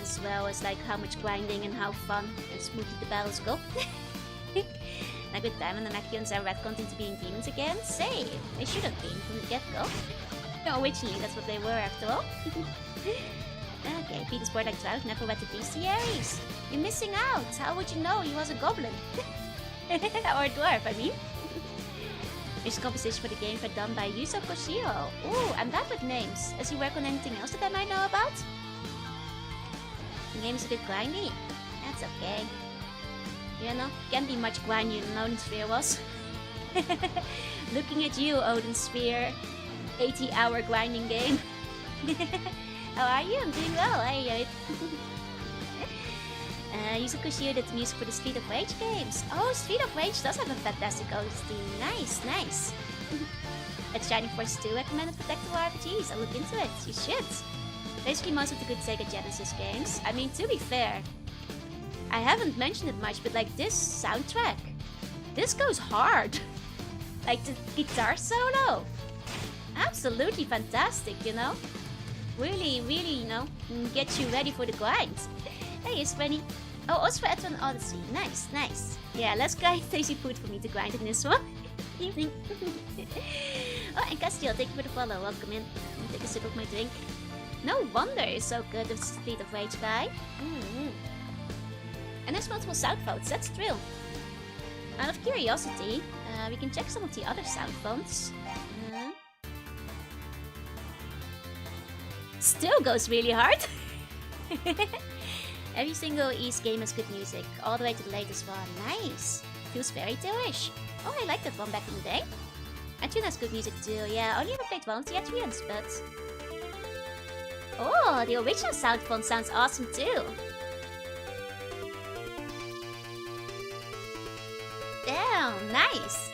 as well as like how much grinding and how fun and smoothly the battles go. Like with Diamond and Namekians are retconned into being demons again. Same! They should have been from the get-go. No, originally that's what they were after all. Okay, Peter's bored like Trout, never went to bestiaries. You're missing out! How would you know he was a goblin? Or a dwarf, I mean. Music composition for the game were done by Yuzo Koshiro. Ooh, I'm bad with names. Does he work on anything else that I might know about? The game is a bit grindy. That's okay. You know, can't be much grindier than Odin Sphere was. Looking at you, Odin Sphere. 80-hour grinding game. How are you? I'm doing well. Hey, Yuzo Koshiro did the music for the Street of Rage games. Oh, Street of Rage does have a fantastic OST. Nice, nice. That's Shining Force 2 recommended for tactical RPGs. I'll look into it. You should. Basically most of the good Sega Genesis games. I mean, to be fair, I haven't mentioned it much, but like this soundtrack, this goes hard. Like the guitar solo, absolutely fantastic, you know? Really, really, you know, get you ready for the grind. Hey, it's funny. Oh, also for Etron Odyssey. Nice, nice. Yeah, let's grind tasty food for me to grind in this one. Evening. Oh, and Castiel, thank you for the follow. Welcome in. Take a sip of my drink. No wonder it's so good, the Street of Rage guy. And there's multiple sound phones, that's true. Out of curiosity, we can check some of the other sound phones. Still goes really hard. Every single East game has good music, all the way to the latest one. Nice! Feels fairy tale-ish. Oh, I liked that one back in the day. Atrian has good music too. Yeah, I only ever played one of the Atrians, but... Oh, the original sound font sounds awesome too. Damn, nice.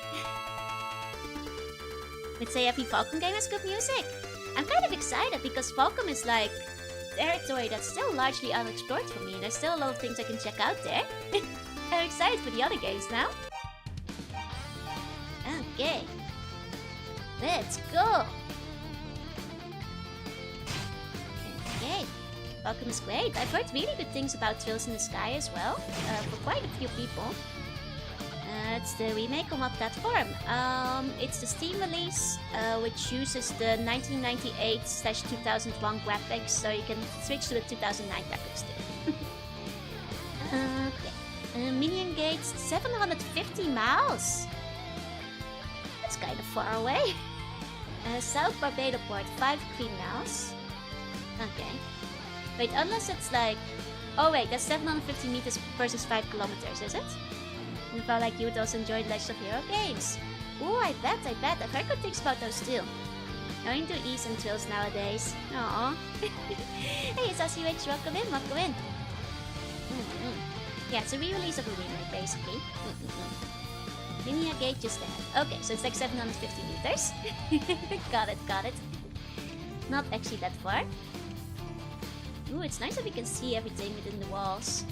Let's say every Falcon game has good music. I'm kind of excited because Falcon is like territory that's still largely unexplored for me, and there's still a lot of things I can check out there. I'm excited for the other games now. Okay. Let's go! Okay. Falcon is great. I've heard really good things about Trails in the Sky as well, for quite a few people. It's the remake on what platform? It's the Steam release, which uses the 1998/2001 graphics, so you can switch to the 2009 graphics too. Okay. Minea engaged 750 miles. That's kind of far away. South Barbados port 5 green miles. Okay. Wait, unless it's like... Oh wait, that's 750 meters versus 5 kilometers, is it? I felt like you would also enjoy the Legend of Hero games. Ooh, I bet. I've heard good things about those too. Going to East and Trails nowadays. Aww. Hey, it's SUH, welcome in. Yeah, it's a re-release of a remake, basically. Minea gate just ahead. Okay, so it's like 750 meters. Got it. Not actually that far. Ooh, it's nice that we can see everything within the walls.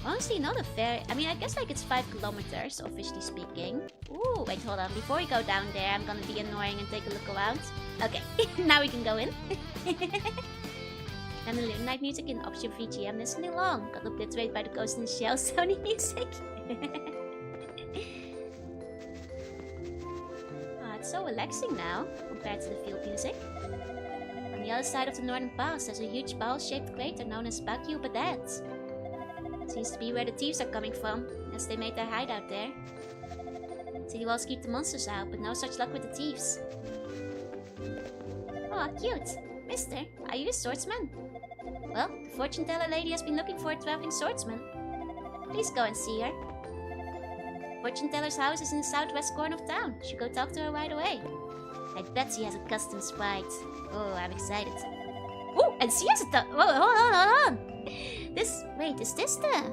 Honestly, not a fair... I mean, I guess like it's 5 kilometers, officially speaking. Ooh, wait, hold on. Before we go down there, I'm gonna be annoying and take a look around. Okay, now we can go in. And the Little Night music in option VGM listening long. Got obliterated by the Ghost in the Shell Sony music. Oh, it's so relaxing now, compared to the field music. On the other side of the Northern Pass, there's a huge ball-shaped crater known as Vtuber. Seems to be where the thieves are coming from, as they made their hideout there. City walls keep the monsters out, but no such luck with the thieves. Oh, cute! Mister, are you a swordsman? Well, the fortune teller lady has been looking for a traveling swordsman. Please go and see her. Fortune teller's house is in the southwest corner of town. You should go talk to her right away. I bet she has a custom sprite. Oh, I'm excited. Oh, and she has a whoa, hold on. Wait, is this the...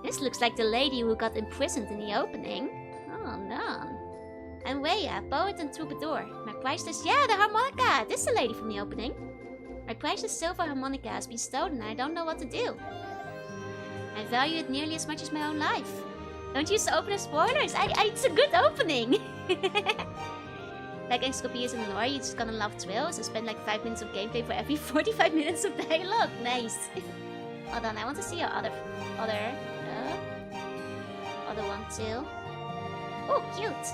This looks like the lady who got imprisoned in the opening. Oh no. I'm Weya, poet and troubadour. My priceless... Yeah, the harmonica! This is the lady from the opening. My priceless silver harmonica has been stolen and I don't know what to do. I value it nearly as much as my own life. Don't use the opener spoilers! It's a good opening! Like Encyclopedias in the lore, you're just gonna love Trails and spend like 5 minutes of gameplay for every 45 minutes of dialogue. Nice! Hold on, I want to see your other one too. Oh, cute!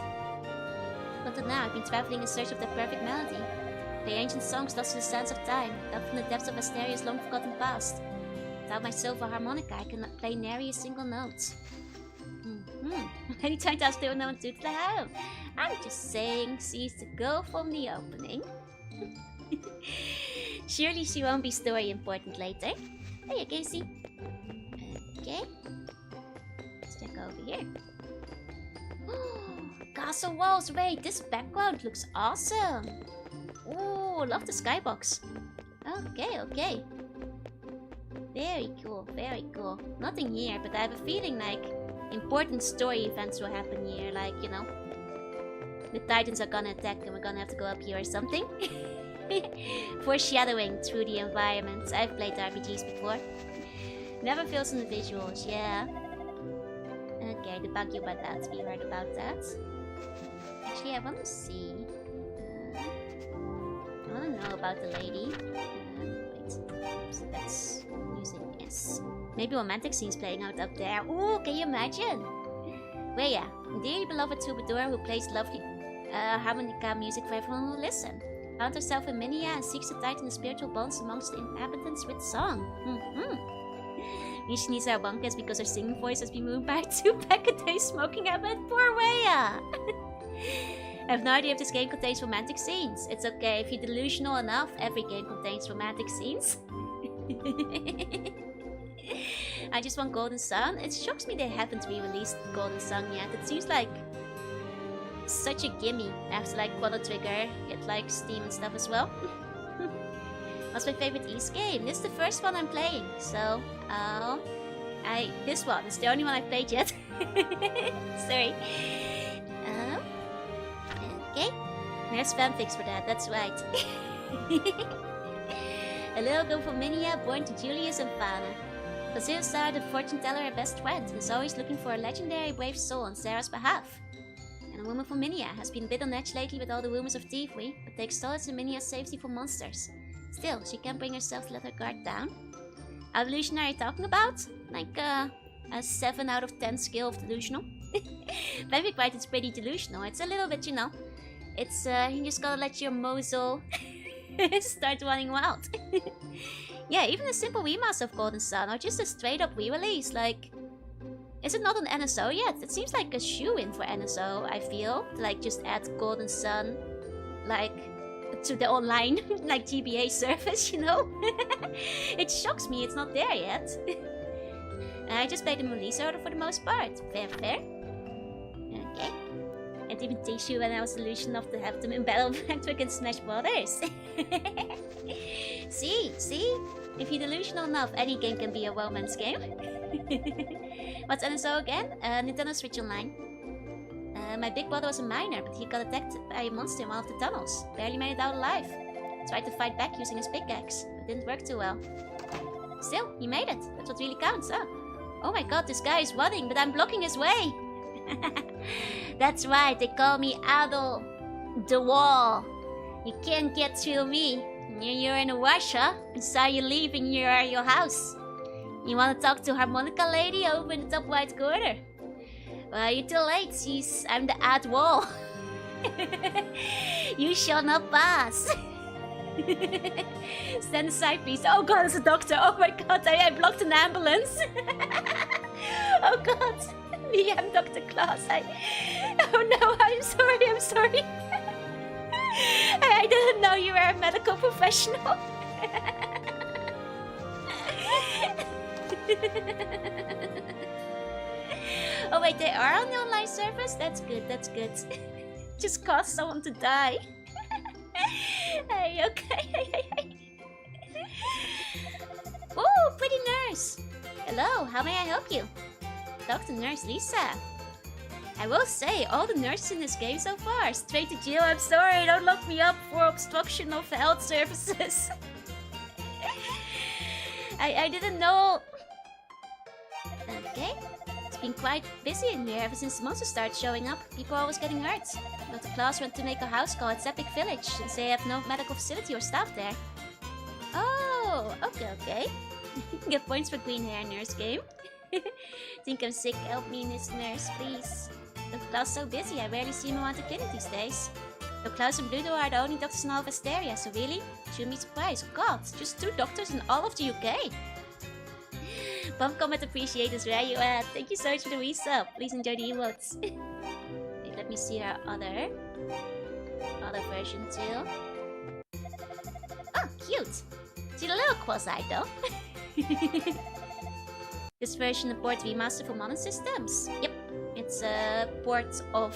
Until now, I've been traveling in search of the perfect melody. Play ancient songs lost to the sands of time, dug from the depths of Asteria's long-forgotten past. Without my silver harmonica, I cannot play nary a single note. Many times I still know what to do. I'm just saying, she's the girl from the opening. Surely she won't be story important later. Hey, Casey. Okay. Let's check over here. Castle walls. Wait, this background looks awesome. Ooh, love the skybox. Okay. Very cool. Nothing here, but I have a feeling like important story events will happen here. Like, you know, the Titans are gonna attack and we're gonna have to go up here or something. Foreshadowing through the environment. I've played RPGs before. Never fails in the visuals, yeah. Okay, the bug you about that. We heard about that. Actually, I want to see. I want to know about the lady. Wait. So that's using S. Maybe romantic scenes playing out up there. Ooh, can you imagine? Weya, a dearly beloved troubadour who plays lovely harmonica music for everyone who will listen. Found herself in Minea and seeks to tighten the spiritual bonds amongst the inhabitants with song. She needs her bunkers because her singing voice has been ruined by a 2-pack a day smoking habit. Poor Weya! I have no idea if this game contains romantic scenes. It's okay, if you're delusional enough, every game contains romantic scenes. I just want Golden Sun. It shocks me they haven't re-released Golden Sun yet. It seems like such a gimme. I have to like Chrono Trigger, get like Steam and stuff as well. What's my favorite Ys game? This is the first one I'm playing, so this one is the only one I've played yet. Sorry. Okay. There's fanfics for that, that's right. A little girl from Minea, born to Julius and Fana. Basilsa, the fortune teller, her best friend, is always looking for a legendary brave soul on Sarah's behalf. And a woman from Minea has been a bit on edge lately with all the rumors of thievery, but takes solace in Minea's safety from monsters. Still, she can't bring herself to let her guard down. How delusional are you talking about? Like a 7 out of 10 skill of delusional? Fanfic right, it's pretty delusional. It's a little bit, you know. It's, you just gotta let your muzzle start running wild. Yeah, even a simple remaster of Golden Sun, or just a straight up re-release, like... Is it not on NSO yet? It seems like a shoe-in for NSO, I feel. To, like, just add Golden Sun, like, to the online, like, GBA service, you know? It shocks me it's not there yet. I just played the release order for the most part. Fair, fair. Okay. And even Tishu when I was delusional enough to have them in battle back against Smash Brothers. See? If you're delusional enough, any game can be a romance game. What's NSO again? Nintendo Switch Online. My big brother was a miner, but he got attacked by a monster in one of the tunnels. Barely made it out alive. Tried to fight back using his pickaxe, but didn't work too well. Still, he made it. That's what really counts, huh? Oh my god, this guy is running, but I'm blocking his way. That's right, they call me Adol. The wall. You can't get through me. You're in a rush, huh? I saw you leaving your house. You want to talk to harmonica lady over in the top right corner? Well, you're too late, I'm the ad wall. You shall not pass. Stand aside, please. Oh god, it's a doctor. Oh my god, I blocked an ambulance. Oh god. Me, I'm Dr. Claus. Oh no, I'm sorry. I didn't know you were a medical professional. Oh wait, they are on the online service? That's good. Just caused someone to die. Hey, okay. Ooh, pretty nurse. Hello, how may I help you? Dr. Nurse Lisa. I will say, all the nurses in this game so far, straight to jail. I'm sorry, don't lock me up for obstruction of health services. I didn't know. Okay. It's been quite busy in here ever since the monsters started showing up. People are always getting hurt. Dr. Claus went to make a house call at Epic Village since they have no medical facility or staff there. Oh, okay. Get points for green hair nurse game. Think I'm sick, help me, Miss Nurse, please. Dr. Claus is so busy, I rarely see him around the clinic these days. Dr. Claus and Bluto are the only doctors in all of Asteria, so really? Shouldn't be surprised. God, just 2 doctors in all of the UK. Bump comment appreciators, where you at? Thank you so much for the resub. Please enjoy the emotes. Wait, let me see our other version too. Oh, cute! She's a little cross-eyed though. This version supports remaster for modern systems. Yep, it's a port of...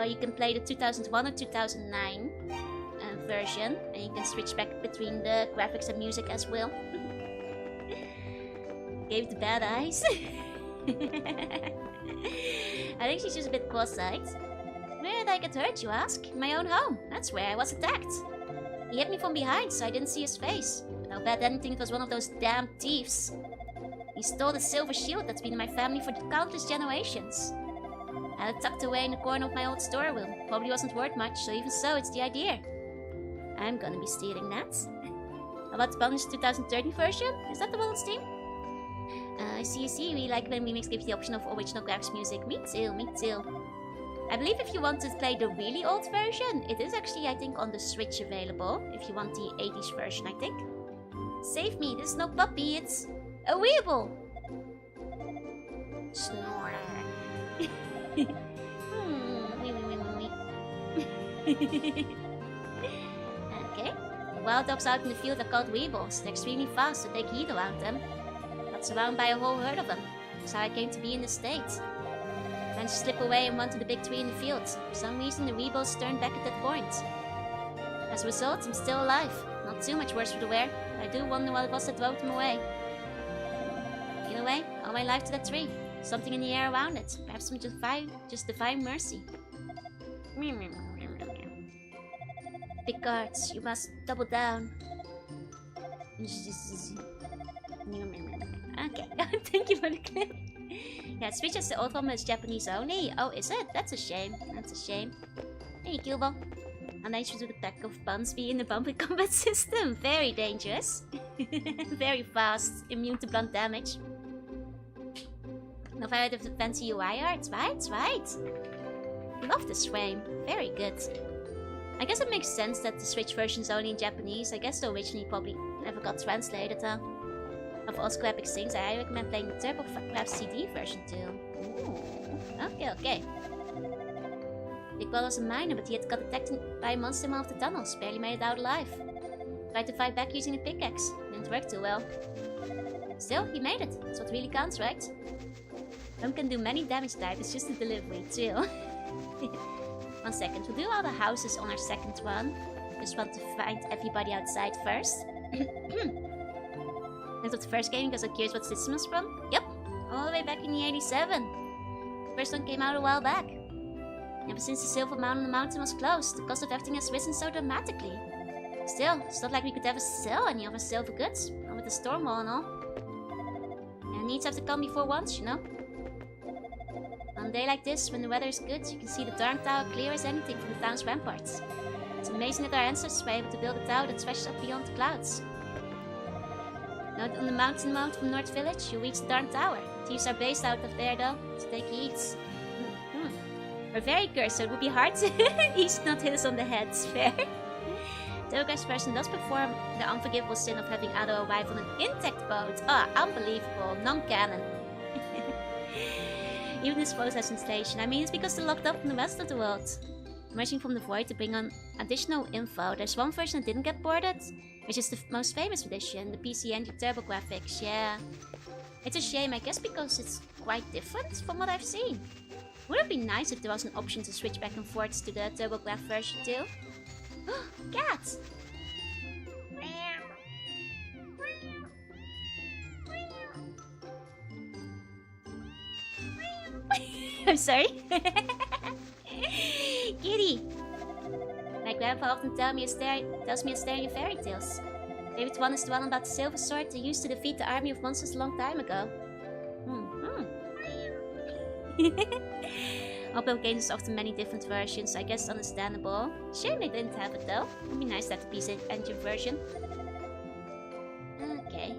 you can play the 2001 or 2009 version. And you can switch back between the graphics and music as well. Gave the bad eyes. I think she's just a bit cross-eyed. Where did I get hurt, you ask? In my own home. That's where I was attacked. He hit me from behind, so I didn't see his face. But I'll bet anything it was one of those damn thieves. He stole the silver shield that's been in my family for countless generations. I had it tucked away in the corner of my old storeroom. Probably wasn't worth much, so even so, it's the idea. I'm gonna be stealing that. How about the bonus 2013 version? Is that the one on Steam? I see. We like when Remix gives the option of original graphics music. Me too. I believe if you want to play the really old version, it is actually, I think, on the Switch available. If you want the 80s version, I think. Save me, this is no puppy, it's a weeble! Snore. Okay. The wild dogs out in the field are called weebles. They're extremely fast, so take heed around them. Got surrounded by a whole herd of them. That's how I came to be in the States. Managed to slip away and run to the big tree in the field. For some reason, the weebles turned back at that point. As a result, I'm still alive. Not too much worse for the wear, but I do wonder what it was that drove them away. Either way, all my life to that tree. Something in the air around it. Perhaps some just divine mercy. Big cards, you must double down. Okay, thank you for the clip. Yeah, Switch as the old one is Japanese only. Oh, is it? That's a shame. That's a shame. Hey, Gilbo. How dangerous would a pack of buns be in the bumpy combat system? Very dangerous. Very fast, immune to blunt damage. No fire with the fancy UI art, right? Love this frame. Very good. I guess it makes sense that the Switch version is only in Japanese. I guess the originally probably never got translated, huh? Of all Square Epic things, I recommend playing the TurboGrafx CD version too. Ooh. Okay. Big Ball was a miner, but he had got attacked by a monster in one of the tunnels. Barely made it out alive. Tried to fight back using a pickaxe. Didn't work too well. Still, he made it. That's what really counts, right? Home can do many damage types, it's just a delivery, chill. 1 second, we'll do all the houses on our second run. Just want to find everybody outside first. That's what the first game, because I'm curious what system was from. Yep, all the way back in the 87. The first one came out a while back. Ever since the silver mount on the mountain was closed, the cost of everything has risen so dramatically. Still, it's not like we could ever sell any of our silver goods, not with the storm wall and all. And needs have to come before once, you know? On a day like this, when the weather is good, you can see the Dark Tower clear as anything from the town's ramparts. It's amazing that our ancestors were able to build a tower that stretched up beyond the clouds. Now on the mountain mount from North Village, you'll reach the Dark Tower. Thieves are based out of there though, so take heed. We're very cursed, so it would be hard to each not hit us on the heads, fair. TurboGrafx version does perform the unforgivable sin of having Adol arrive on an intact boat. Ah, unbelievable, non-canon. Even this voice has translation. I mean, it's because they're locked up from the rest of the world. Emerging from the void to bring on additional info. There's one version that didn't get ported, which is the most famous edition, the PC Engine TurboGrafx. Yeah, it's a shame, I guess, because it's quite different from what I've seen. Would it be nice if there was an option to switch back and forth to the TurboGrafx version too? Cat! I'm sorry. Kitty! My grandpa often tells me a story of fairy tales. Favorite one is the one about the silver sword they used to defeat the army of monsters a long time ago. Upload games is often many different versions, I guess understandable. Shame they didn't have it though. Would be nice to have the PC Engine version. Okay.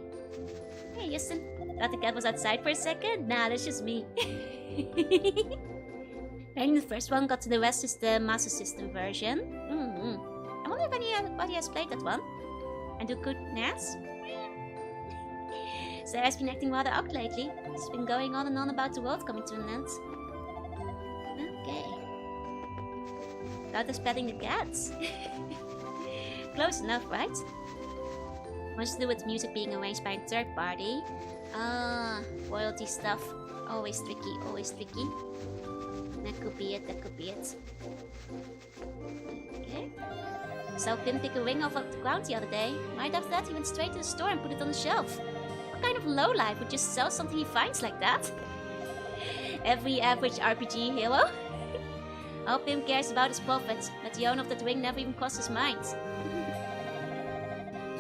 Hey Justin, thought the cat was outside for a second? Nah, that's just me. Apparently the first one got to the West is the Master System version. I wonder if anybody has played that one. And do good Nats? Sarah's been acting rather up lately. She's been going on and on about the world coming to an end. Okay. About us petting the cats. Close enough, right? What's to do with music being arranged by a third party? Royalty stuff. Always tricky, always tricky. That could be it, that could be it. Okay. Saw Pim pick a ring off of the ground the other day. Right after that, he went straight to the store and put it on the shelf. What kind of lowlife would just sell something he finds like that? Every average RPG hero? All Pim cares about is profit, but the owner of that ring never even crossed his mind.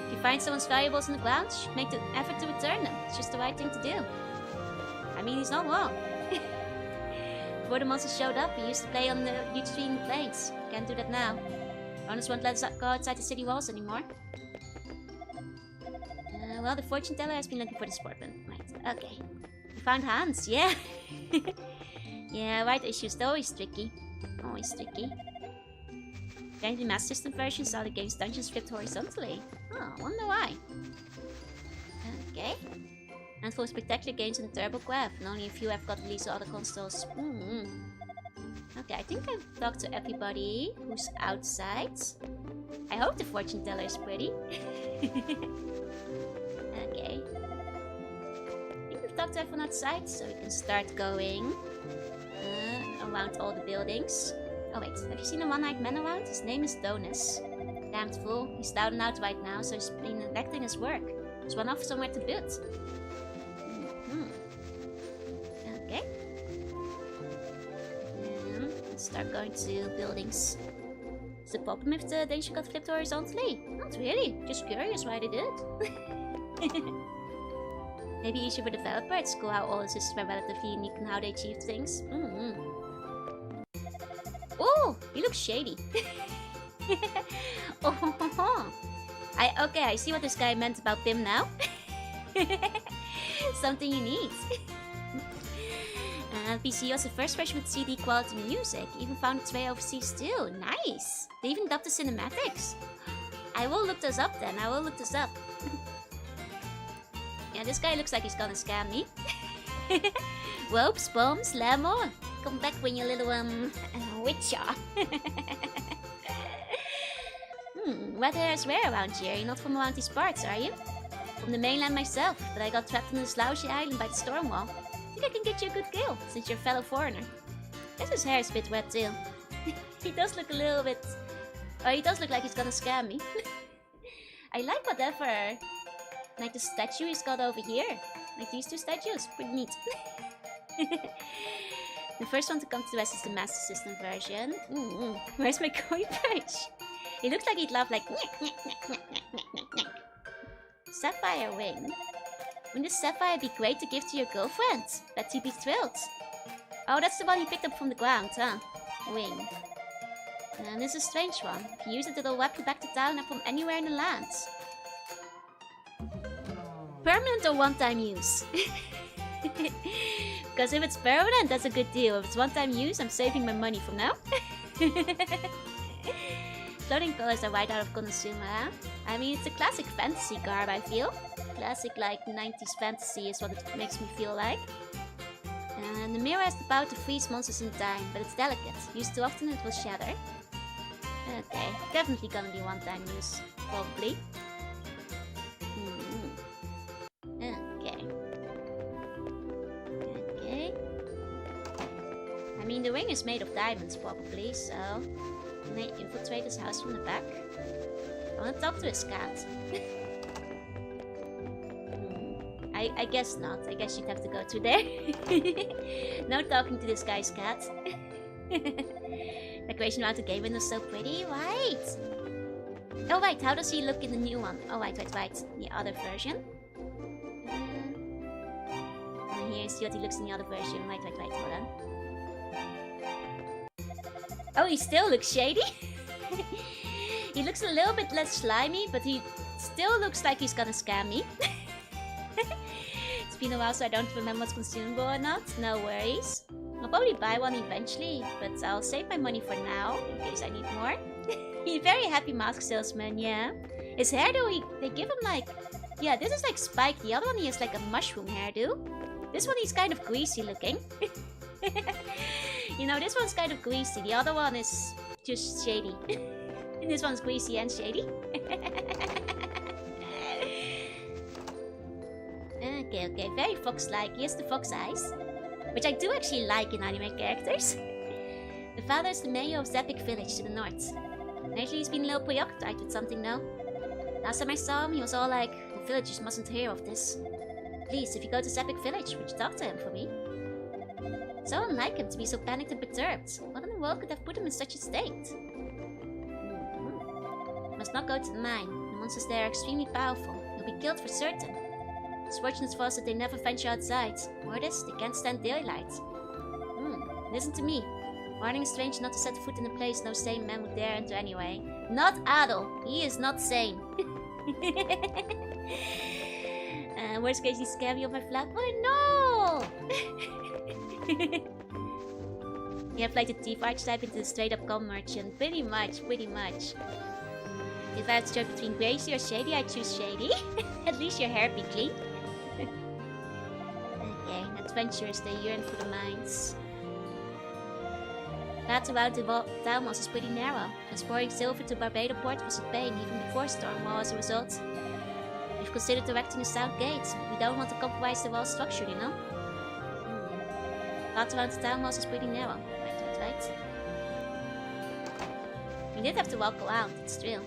If you find someone's valuables on the ground, you should make the effort to return them. It's just the right thing to do. I mean, he's not wrong. Before the monsters showed up, he used to play on the huge tree in the plains. Can't do that now. Owners won't let us go outside the city walls anymore. Well, the fortune teller has been looking for the sportman. Right, okay. We found Hans, yeah. Yeah, right issues, they're always tricky. Always tricky. Apparently, Master System version saw the game's dungeons flipped horizontally. Oh, I wonder why. Okay. And for spectacular games in TurboGrafx, and only a few have got released on other consoles. Okay, I think I've talked to everybody who's outside. I hope the fortune teller is pretty. Okay. I think we've talked to everyone outside, so we can start going. around all the buildings. Oh wait, have you seen a one-eyed man around? His name is Donus. Damned fool. He's down and out right now, so he's been neglecting his work. He's run off somewhere to build. Okay. Let's start going to buildings. Is the problem if the danger got flipped horizontally? Not really. Just curious why they did it. Maybe easier for developer at school how all systems were relatively unique and how they achieved things. Oh, he looks shady. Oh, okay, I see what this guy meant about Pim now. Something you need. PC was the first version with CD quality music. Even found its way overseas too. Nice. They even dubbed the cinematics. I will look this up then. I will look this up. Yeah, this guy looks like he's gonna scam me. Ropes, bombs, lemon. Come back when you're little witcher. Red hair is rare around here. You're not from around these parts, are you? From the mainland myself, but I got trapped on this lousy island by the storm wall. I can get you a good kill, since you're a fellow foreigner. Guess his hair is a bit wet too. He does look a little bit... Oh, he does look like he's gonna scam me. I like whatever... Like the statue he's got over here. Like these two statues. Pretty neat. The first one to come to the West is the Master System version. Where's my coin perch? He looks like he'd laugh like... Sapphire wing. Wouldn't this sapphire be great to give to your girlfriend? Bet you'd be thrilled. Oh, that's the one you picked up from the ground, huh? Wing. And this is a strange one. If you use it, it'll wrap you back to town and from anywhere in the land. Permanent or one-time use? Because if it's permanent, that's a good deal. If it's one-time use, I'm saving my money for now. Floating colors are right out of Konosuba, huh? I mean, it's a classic fantasy garb, I feel. Classic, like, 90s fantasy is what it makes me feel like. And the mirror has the power to freeze monsters in time, but it's delicate. Used too often, it will shatter. Okay, definitely gonna be one-time use, probably. Okay. Okay. I mean, the ring is made of diamonds, probably, so... Can I infiltrate his house from the back? I want to talk to his cat. I guess not. I guess you'd have to go through there. No talking to this guy's cat. Decoration around the game window is so pretty, right? Oh right, how does he look in the new one? Oh right. The other version. And here's what he looks in the other version. Right, hold on. Oh, he still looks shady. He looks a little bit less slimy, but he still looks like he's gonna scam me. It's been a while, so I don't remember what's consumable or not. No worries. I'll probably buy one eventually, but I'll save my money for now, in case I need more. He's a very happy mask salesman, yeah. His hairdo, they give him like... Yeah, this is like spiked. The other one, he has like a mushroom hairdo. This one, he's kind of greasy looking. You know, this one's kind of greasy. The other one is just shady. This one's greasy and shady. Okay. Very fox-like. He has the fox eyes. Which I do actually like in anime characters. The father is the mayor of Zepik village to the north. Lately he's been a little preoccupied with something now. Last time I saw him, he was all like, the villagers mustn't hear of this. Please, if you go to Zepik village, would you talk to him for me? So unlike him to be so panicked and perturbed. What in the world could have put him in such a state? Must not go to the mine. The monsters there are extremely powerful. You'll be killed for certain. It's fortunate for us that they never venture outside. More this, they can't stand daylight. Listen to me. Warning a stranger not to set foot in a place no sane man would dare enter anyway. Not Adol. He is not sane. Worst case, he scam you on my flat. Oh no! You have like the thief archetype into the straight up con merchant. Pretty much. If I had to choose between crazy or shady, I'd choose shady. At least your hair be clean. Okay, adventurers, they yearn for the mines. Path around the Talmos is pretty narrow. Transporting silver to Barbados port was a pain even before Stormwall as a result. We've considered erecting a south gate. We don't want to compromise the wall structure, you know? Path around the Talmos is pretty narrow. right? We did have to walk around, it's true.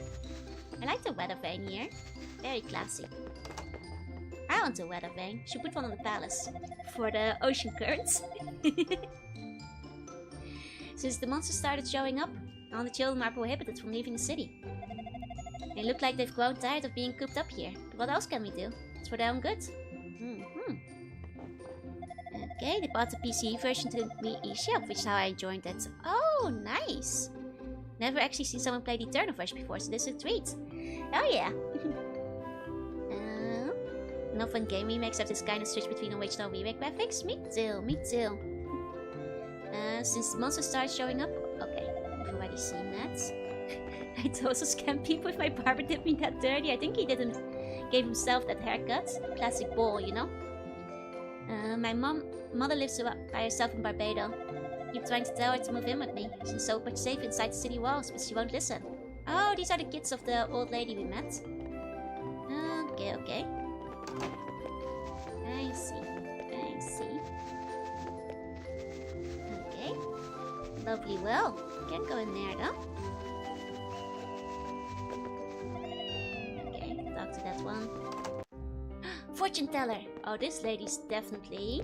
I like the weather vane here. Very classy. I want a weather vane. Should put one on the palace. For the ocean currents. Since the monsters started showing up, all the children are prohibited from leaving the city. They look like they've grown tired of being cooped up here. But what else can we do? It's for their own good. Okay, they bought the PC version to the eShop, which is how I joined it. Oh, nice! Never actually seen someone play the Eternal version before, so this is a treat. Oh yeah! No fun game remakes have this kind of switch between original remake graphics? Me too, me too. Since the monsters started showing up... Okay, I've already seen that. I also scammed people with my barber did me that dirty. I think he didn't gave himself that haircut. Classic ball, you know? My mother lives by herself in Barbados. I keep trying to tell her to move in with me. She's so much safe inside the city walls, but she won't listen. Oh, these are the kids of the old lady we met. Okay, okay. I see. I see. Okay. Lovely well. Can't go in there though. Okay, talk to that one. Fortune teller! Oh, this lady's definitely...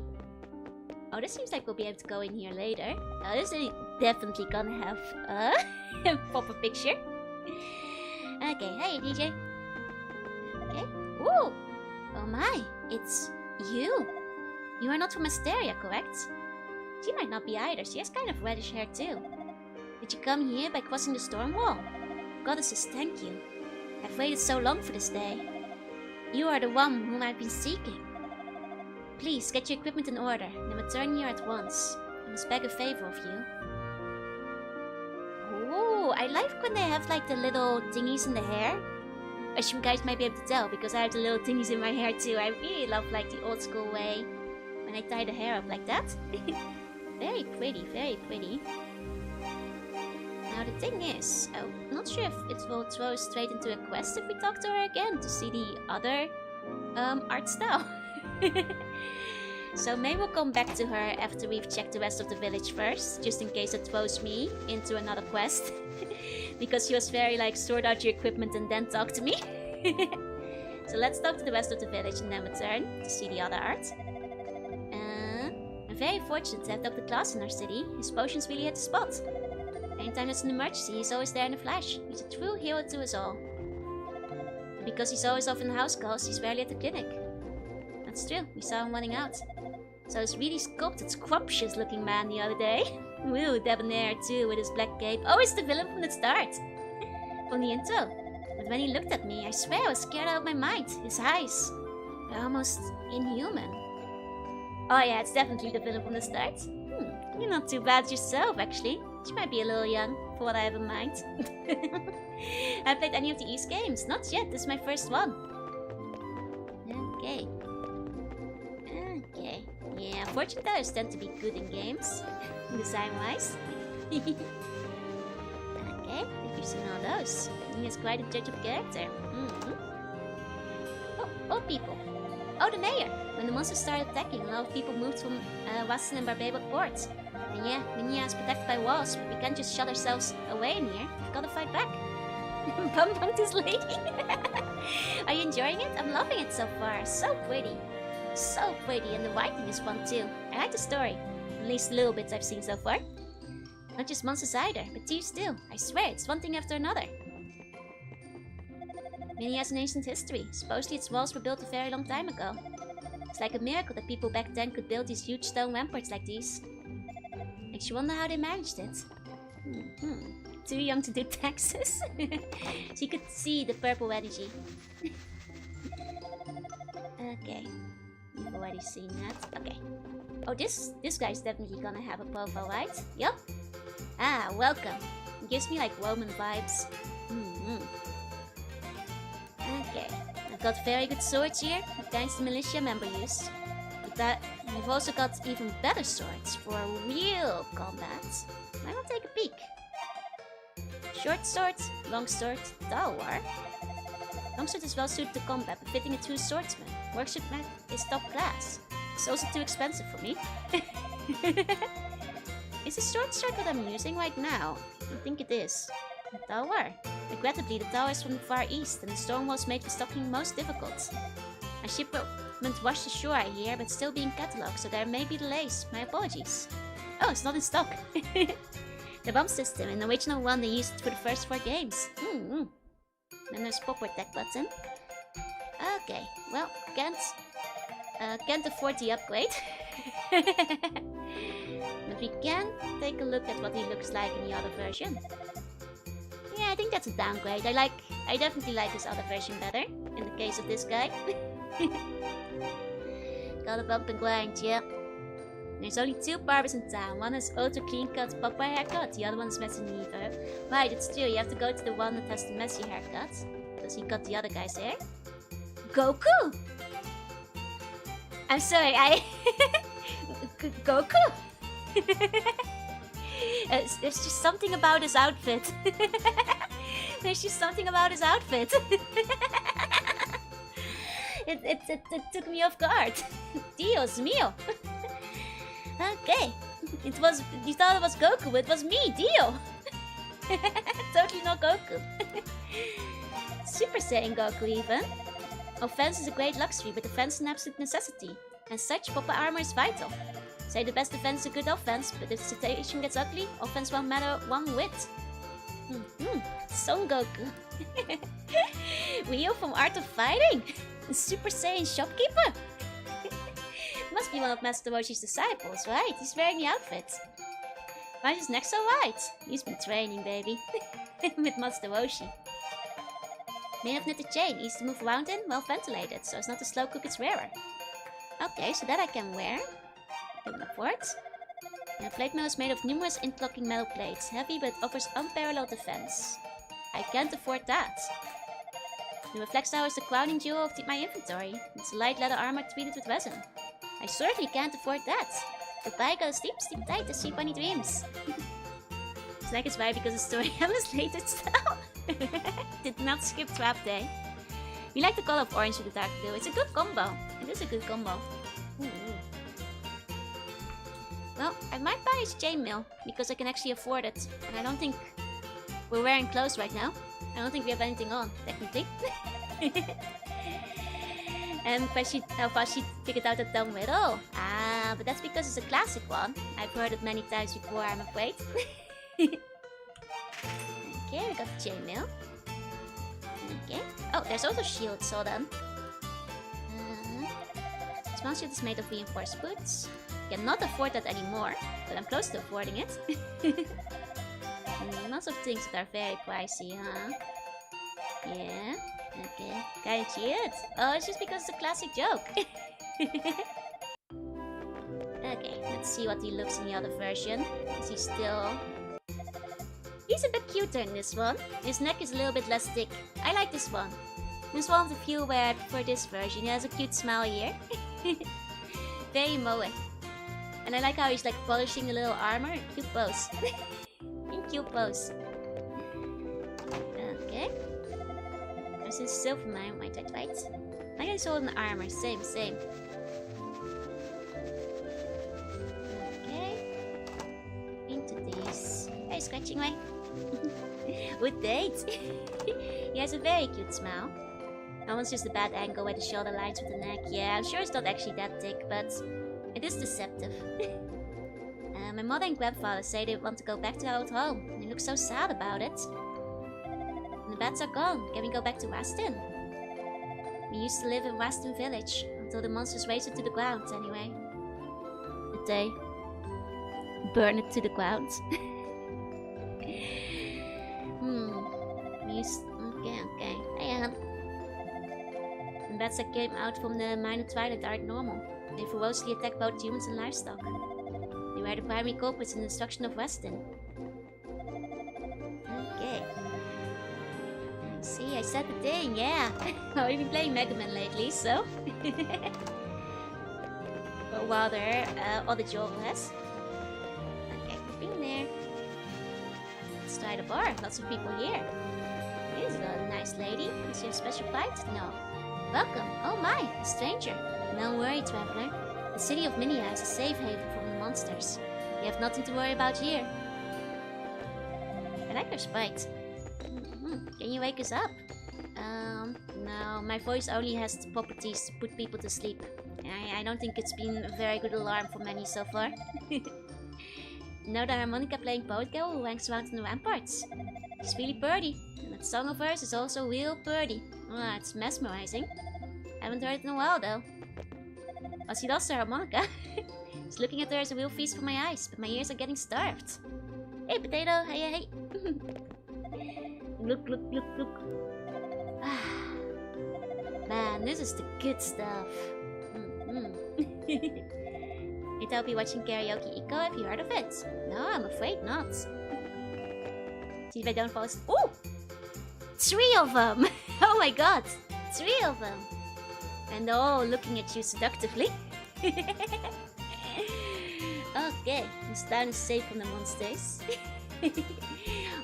Oh, this seems like we'll be able to go in here later. Oh, this lady definitely gonna have a proper picture. Okay, hey DJ. Okay. Ooh! Oh my, it's you. You are not from Asteria, correct? She might not be either. She has kind of reddish hair too. Did you come here by crossing the storm wall? Goddesses, thank you. I've waited so long for this day. You are the one whom I've been seeking. Please, get your equipment in order, and return here at once. I must beg a favor of you. Oh, I like when they have like the little thingies in the hair. As you guys might be able to tell, because I have the little thingies in my hair too. I really love like the old school way when I tie the hair up like that. Very pretty, very pretty. Now the thing is, I'm not sure if it will throw us straight into a quest if we talk to her again to see the other art style. So maybe we'll come back to her after we've checked the rest of the village first, just in case it throws me into another quest. Because she was very like, sort out your equipment and then talk to me. So let's talk to the rest of the village and then return to see the other art. I'm very fortunate to have Dr. Claus in our city. His potions really hit the spot. Anytime there's an emergency, he's always there in a flash. He's a true hero to us all. And because he's always off in house calls, he's rarely at the clinic. That's true, we saw him running out. So this really sculpted, scrumptious looking man the other day. Woo, debonair too, with his black cape. Oh, it's the villain from the start. From the intro. But when he looked at me, I swear I was scared out of my mind. His eyes. They're almost inhuman. Oh yeah, it's definitely the villain from the start. You're not too bad yourself, actually. She might be a little young, for what I have in mind. Have played any of the East games? Not yet, this is my first one. Okay. Okay. Yeah, fortune tellers tend to be good in games. Design-wise. Okay, I think you've seen all those. He is quite a judge of character. Oh, old people. Oh, the mayor! When the monsters started attacking, a lot of people moved from Wasson and Barbados ports. And yeah, Minea is protected by walls, but we can't just shut ourselves away in here. We've gotta fight back. Bum bum this lady. Are you enjoying it? I'm loving it so far. So pretty. So pretty, and the writing is fun too. I like the story. At least little bits I've seen so far. Not just monsters either, but thieves too. I swear, it's one thing after another. Minea has an ancient history. Supposedly its walls were built a very long time ago. It's like a miracle that people back then could build these huge stone ramparts like these. Makes you wonder how they managed it. Too young to do taxes? So you could see the purple energy. Okay. You've already seen that. Okay. Oh, this guy's definitely gonna have a profile, right? Yup. Ah, welcome. It gives me like Roman vibes. Okay. I've got very good swords here, the kinds the militia member use. But we've also got even better swords for real combat. I will take a peek. Short sword, long sword, tall war. Long sword is well suited to combat, but fitting a true swordsman. Worksmith is top class. It's also too expensive for me. Is the short circuit I'm using right now? I think it is. The tower. Regrettably, the tower is from the Far East, and the storm was made the stocking most difficult. My shipment washed ashore, I hear, but still being catalogued, so there may be delays. My apologies. Oh, it's not in stock. The bomb system, an original one they used for the first 4 games. Then there's proper tech button. Okay, well, can't afford the upgrade. But we can take a look at what he looks like in the other version. Yeah, I think that's a downgrade. I definitely like this other version better, in the case of this guy. Gotta bump and grind, yeah. There's only 2 barbers in town. One is auto clean cut proper haircut, the other one is messy neither. Right, it's true, you have to go to the one that has the messy haircut. Does he cut the other guy's hair? Goku! I'm sorry, Goku? There's just something about his outfit. There's just something about his outfit. It took me off guard. Dios mío. Okay. You thought it was Goku, it was me, Dio. Totally not Goku. Super Saiyan Goku even. Offense is a great luxury, but defense is an absolute necessity. As such, proper armor is vital. Say the best defense is a good offense, but if the situation gets ugly, offense won't matter one whit. Son Goku. Ryo from Art of Fighting? Super Saiyan shopkeeper? Must be one of Master Roshi's disciples, right? He's wearing the outfit. Why is his neck so wide? He's been training, baby. With Master Roshi. Made of knitted chain, easy to move around in, well ventilated, so it's not a slow cook, it's wearer. Okay, so that I can wear. Can afford. And the plate mail is made of numerous interlocking metal plates, heavy but offers unparalleled defense. I can't afford that. The reflex tower is the crowning jewel of my inventory. It's a light leather armor treated with resin. I certainly can't afford that. Goodbye, go sleep tight, to sleep bunny dreams. Snack is why because the story illustrated style. Did not skip trap day. We like the color of orange with the dark blue. It's a good combo. It is a good combo. Well, I might buy his chainmail because I can actually afford it. And I don't think we're wearing clothes right now. I don't think we have anything on, technically. And how fast she figured out that dumb riddle. Ah, but that's because it's a classic one. I've heard it many times before, I'm afraid. Okay, we got the chainmail. Okay. Oh, there's also shields, hold on. Small shield is made of reinforced boots. Cannot afford that anymore, but I'm close to affording it. Lots of things that are very pricey, huh? Yeah, okay. Kinda cute. Oh, it's just because it's a classic joke. Okay, let's see what he looks in the other version. Is he still... He's a bit cuter in this one. His neck is a little bit less thick. I like this one. This one of the few where I prefer this version. He has a cute smile here. Very moe. And I like how he's like polishing the little armor. Cute pose. Cute pose. Okay. There's this silver mine, might I right? I guess all in the armor. Same. Okay. Into these. Hey, scratching away. With date. He has a very cute smile. That one's just a bad angle where the shoulder lines with the neck. Yeah, I'm sure it's not actually that thick, but it is deceptive. My mother and grandfather say they want to go back to our old home. They look so sad about it. And the bats are gone. Can we go back to Weston? We used to live in Weston Village until the monsters razed it to the ground, anyway. Did they burn it to the ground? Okay. And the bats that came out from the minor twilight aren't normal. They ferociously attack both humans and livestock. They were the primary culprits in the destruction of Weston. Okay. See, I said the thing, yeah. I've been playing Mega Man lately, so... Or rather, other Joel has. Okay, we've been there. Let's try the bar. Lots of people here. Here's a nice lady. Is she a special fight? No. Welcome. Oh my, a stranger. Don't worry, traveler. The city of Minea is a safe haven from the monsters. You have nothing to worry about here. I like your spite. Can you wake us up? No, my voice only has the properties to put people to sleep. I don't think it's been a very good alarm for many so far. Know the harmonica playing poet girl who hangs around in the ramparts. She's really pretty, and that song of hers is also real pretty. Oh, it's mesmerizing. Haven't heard it in a while though. Oh, she lost her harmonica. Just looking at her is a real feast for my eyes, but my ears are getting starved. Hey, potato! Hey! Look. Man, this is the good stuff. Wait, I'll be watching Karaoke Eco. Have you heard of it? No, I'm afraid not. See if I don't fall asleep. Ooh! 3 of them! Oh my god! 3 of them! And all looking at you seductively. Okay, this town is safe from the monsters. Oh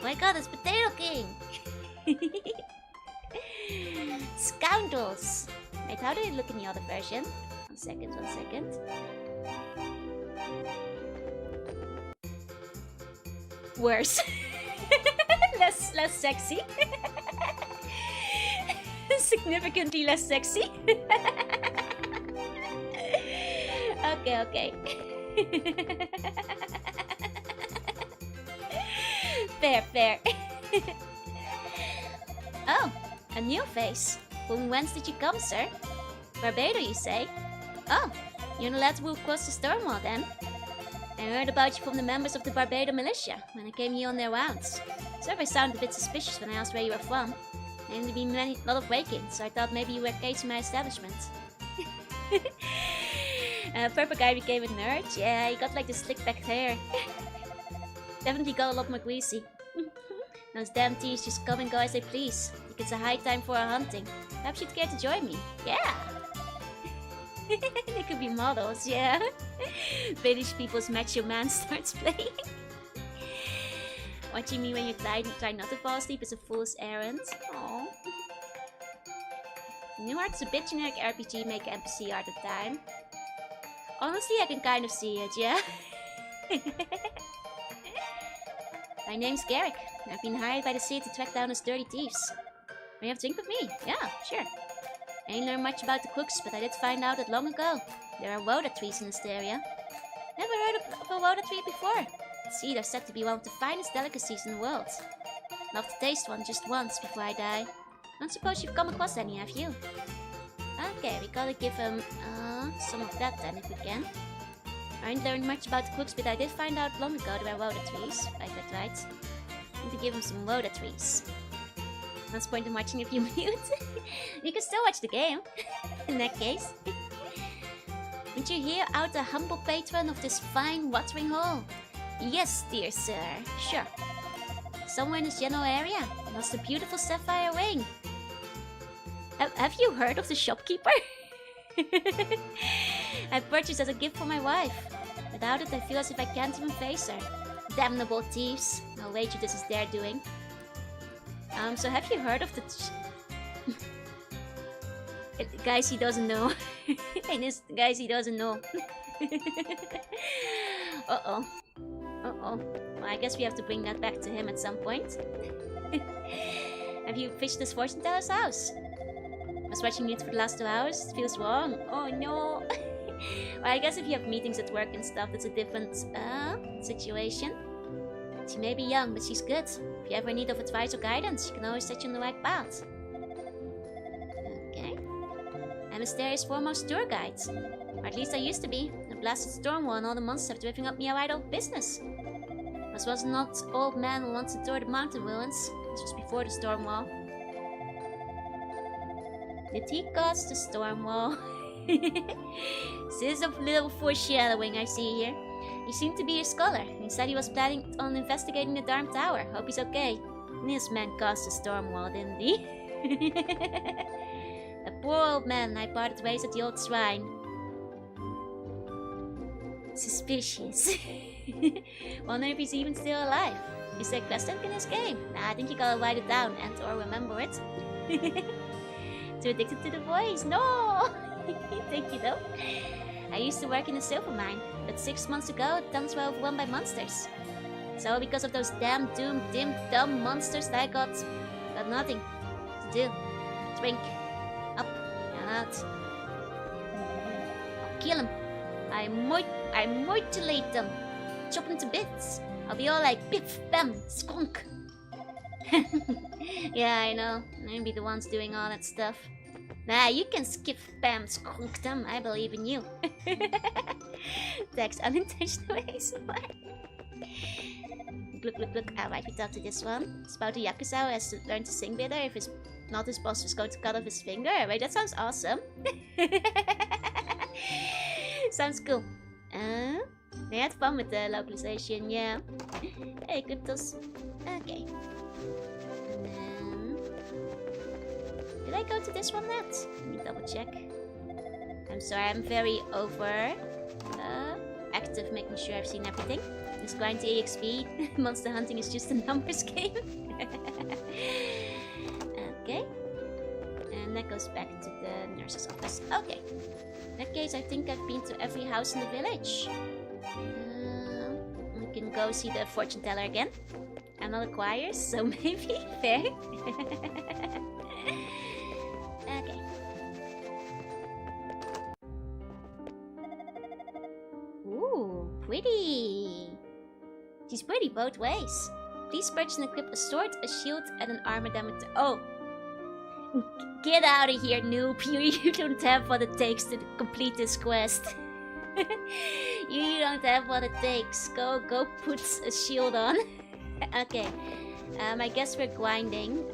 my god, it's Potato King! Scoundrels! Wait, how do they look in the other version? One second. Worse. less sexy. Significantly less sexy. Okay. Fair. Oh, a new face. From whence did you come, sir? Barbados, you say? Oh, you're not allowed to move across the storm wall then? I heard about you from the members of the Barbados militia when I came here on their rounds. Sorry if I sounded a bit suspicious when I asked where you were from. There had been a lot of break-ins, so I thought maybe you were casing my establishment. Purple guy became a nerd. Yeah, he got like the slick back hair. Definitely got a lot more greasy. Those damn teas just come and go as they please. I think it's a high time for our hunting. Perhaps you'd care to join me. Yeah! They could be models, yeah. British people's macho man starts playing. Watching me when you try not to fall asleep is a fool's errand. Aww. New art's a bit generic RPG make NPC art at the time. Honestly, I can kind of see it, yeah. My name's Garrick. I've been hired by the city to track down those dirty thieves. Will you have a drink with me? Yeah, sure. I ain't learned much about the crooks, but I did find out that long ago. There are woda trees in this area. Never heard of a woda tree before. See, they're said to be one of the finest delicacies in the world. Love to taste one just once before I die. Don't suppose you've come across any, have you? Okay, we gotta give him some of that then if we can. I ain't learned much about the crooks, but I did find out long ago there were woda trees. Right. Need to give him some woda trees. What's the point in watching if you mute? You can still watch the game, in that case. Would you hear out the humble patron of this fine watering hole? Yes, dear sir, sure. Somewhere in this general area, was the beautiful sapphire ring. Have you heard of the shopkeeper? I purchased as a gift for my wife. Without it, I feel as if I can't even face her. Damnable thieves. I'll wager this is their doing. So have you heard of the... Guys, he doesn't know. Guys, he doesn't know. Uh-oh. Well, I guess we have to bring that back to him at some point. Have you fished this fortune teller's house? I was watching it for the last 2 hours. It feels wrong. Oh no. Well, I guess if you have meetings at work and stuff, that's a different situation. She may be young, but she's good. If you ever need of advice or guidance, she can always set you on the right path. Okay. I'm Asteria's foremost tour guide. Or at least I used to be. The blasted storm wall and all the monsters have driven up me right out of business. This was not old man who wants to tour the mountain ruins. This was before the storm wall. Did he cause the storm wall? This is a little foreshadowing I see here. He seemed to be a scholar. He said he was planning on investigating the Darm Tower. Hope he's okay. This man caused the storm wall, didn't he? A poor old man. I parted ways at the old shrine. Suspicious. Wonder if he's even still alive. Is there a quest in this game? Nah, I think you gotta write it down and or remember it. Too addicted to the voice. No! Thank you though. I used to work in a silver mine, but 6 months ago, the towns were overrun by monsters. So because of those damn dumb monsters, I got nothing to do. Drink. Up and out. I'll kill them. I mutilate them. Chop them to bits. I'll be all like, biff, bam, skunk. Yeah, I know. I'll be the ones doing all that stuff. Nah, you can skip spam skunk them. I believe in you. Text unintentional ASMR. Look. Alright, we talk to this one. It's about the Yakuza who has to learn to sing better if his not his boss is going to cut off his finger. Wait, that sounds awesome. Sounds cool. They had fun with the localization, yeah. Hey, Cryptos. Okay. Did I go to this one yet? Let me double check. I'm sorry, I'm very active, making sure I've seen everything. This grind to EXP. Monster hunting is just a numbers game. Okay. And that goes back to the nurse's office. Okay. In that case, I think I've been to every house in the village. We can go see the fortune teller again. I'm not a choir, so maybe fair. Okay. Ooh, pretty. She's pretty both ways. Please purchase and equip a sword, a shield, and an armor damage. Oh! Get out of here, noob! You don't have what it takes to complete this quest. You don't have what it takes. Go put a shield on. Okay. I guess we're grinding.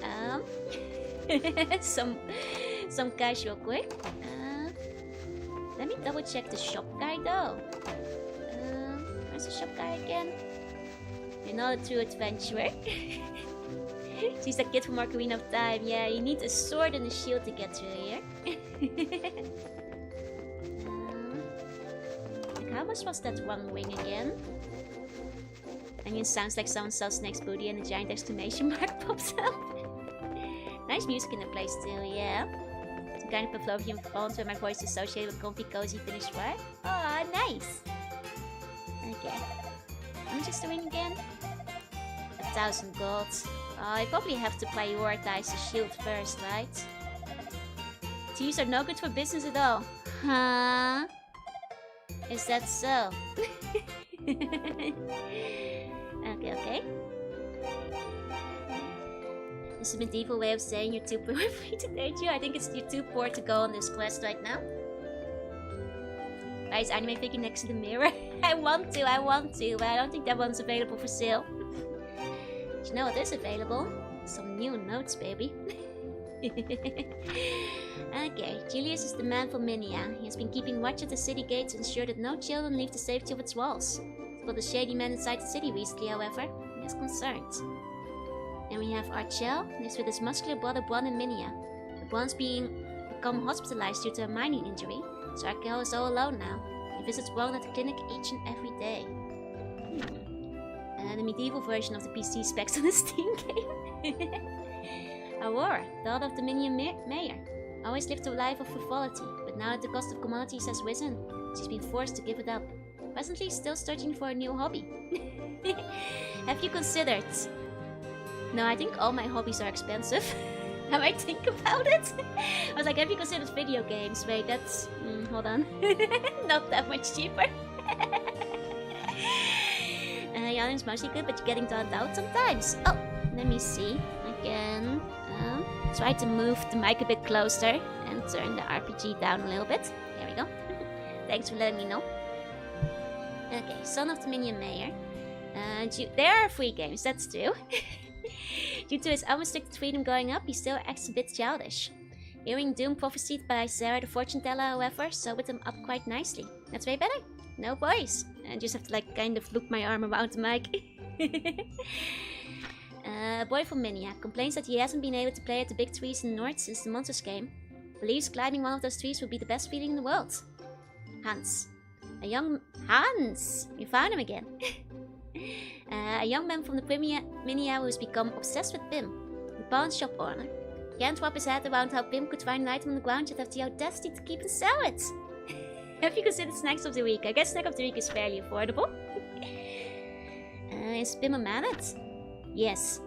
Some cash real quick. Let me double check the shop guy though. Where's the shop guy again? You're not a true adventurer. She's a kid from Ocarina of Time. Yeah, you need a sword and a shield to get through here. How much was that one wing again? And it sounds like someone sells Snake's booty and a giant exclamation mark pops up. Nice music in the place too, yeah. Some kind of Pavlovian font where my voice is associated with comfy, cozy, finished work. Oh, nice! Okay. How much is the wing again? 1,000 gold. Oh, I probably have to prioritize the shield first, right? Thieves are no good for business at all. Huh? Is that so? Okay. This is a medieval way of saying you're too poor for me to date you. I think you're too poor to go on this quest right now. Guys, anime figure next to the mirror. I want to, but I don't think that one's available for sale. But you know what is available? Some new notes, baby. Okay, Julius is the man for Minea. He has been keeping watch at the city gate to ensure that no children leave the safety of its walls. But the shady man inside the city recently, however, he is concerned. Then we have Archel, who is with his muscular brother Bron and Minea. The Bron's become hospitalized due to a mining injury, so Archel is all alone now. He visits Bron at the clinic each and every day. The medieval version of the PC specs on the Steam game. Aurora, daughter of the Minea mayor, always lived a life of frivolity, but now that the cost of commodities has risen, she's been forced to give it up. Presently still searching for a new hobby. Have you considered? No, I think all my hobbies are expensive. I might think about it. I was like, have you considered video games? Wait, that's... hold on. Not that much cheaper. Yanning's mostly good, but you're getting turned out sometimes. Oh, let me see. Again. Try to move the mic a bit closer and turn the RPG down a little bit. There we go. Thanks for letting me know. Okay, son of the Minea mayor. There are free games, that's true. Due to his unrestricted freedom growing up, he still acts a bit childish. Hearing doom prophesied by Sarah the fortune teller, however, sobered him up quite nicely. That's way better. No worries. I just have to like kind of loop my arm around the mic. A boy from Minea complains that he hasn't been able to play at the big trees in the north since the monsters came. Believes climbing one of those trees would be the best feeling in the world. Hans. Hans! You found him again. A young man from the Minea who has become obsessed with Pim, the pawn shop owner. Can't wrap his head around how Pim could find an item on the ground yet have the audacity to keep and sell it. Have you considered snacks of the week? I guess snack of the week is fairly affordable. Is Pim a mammoth? Yes.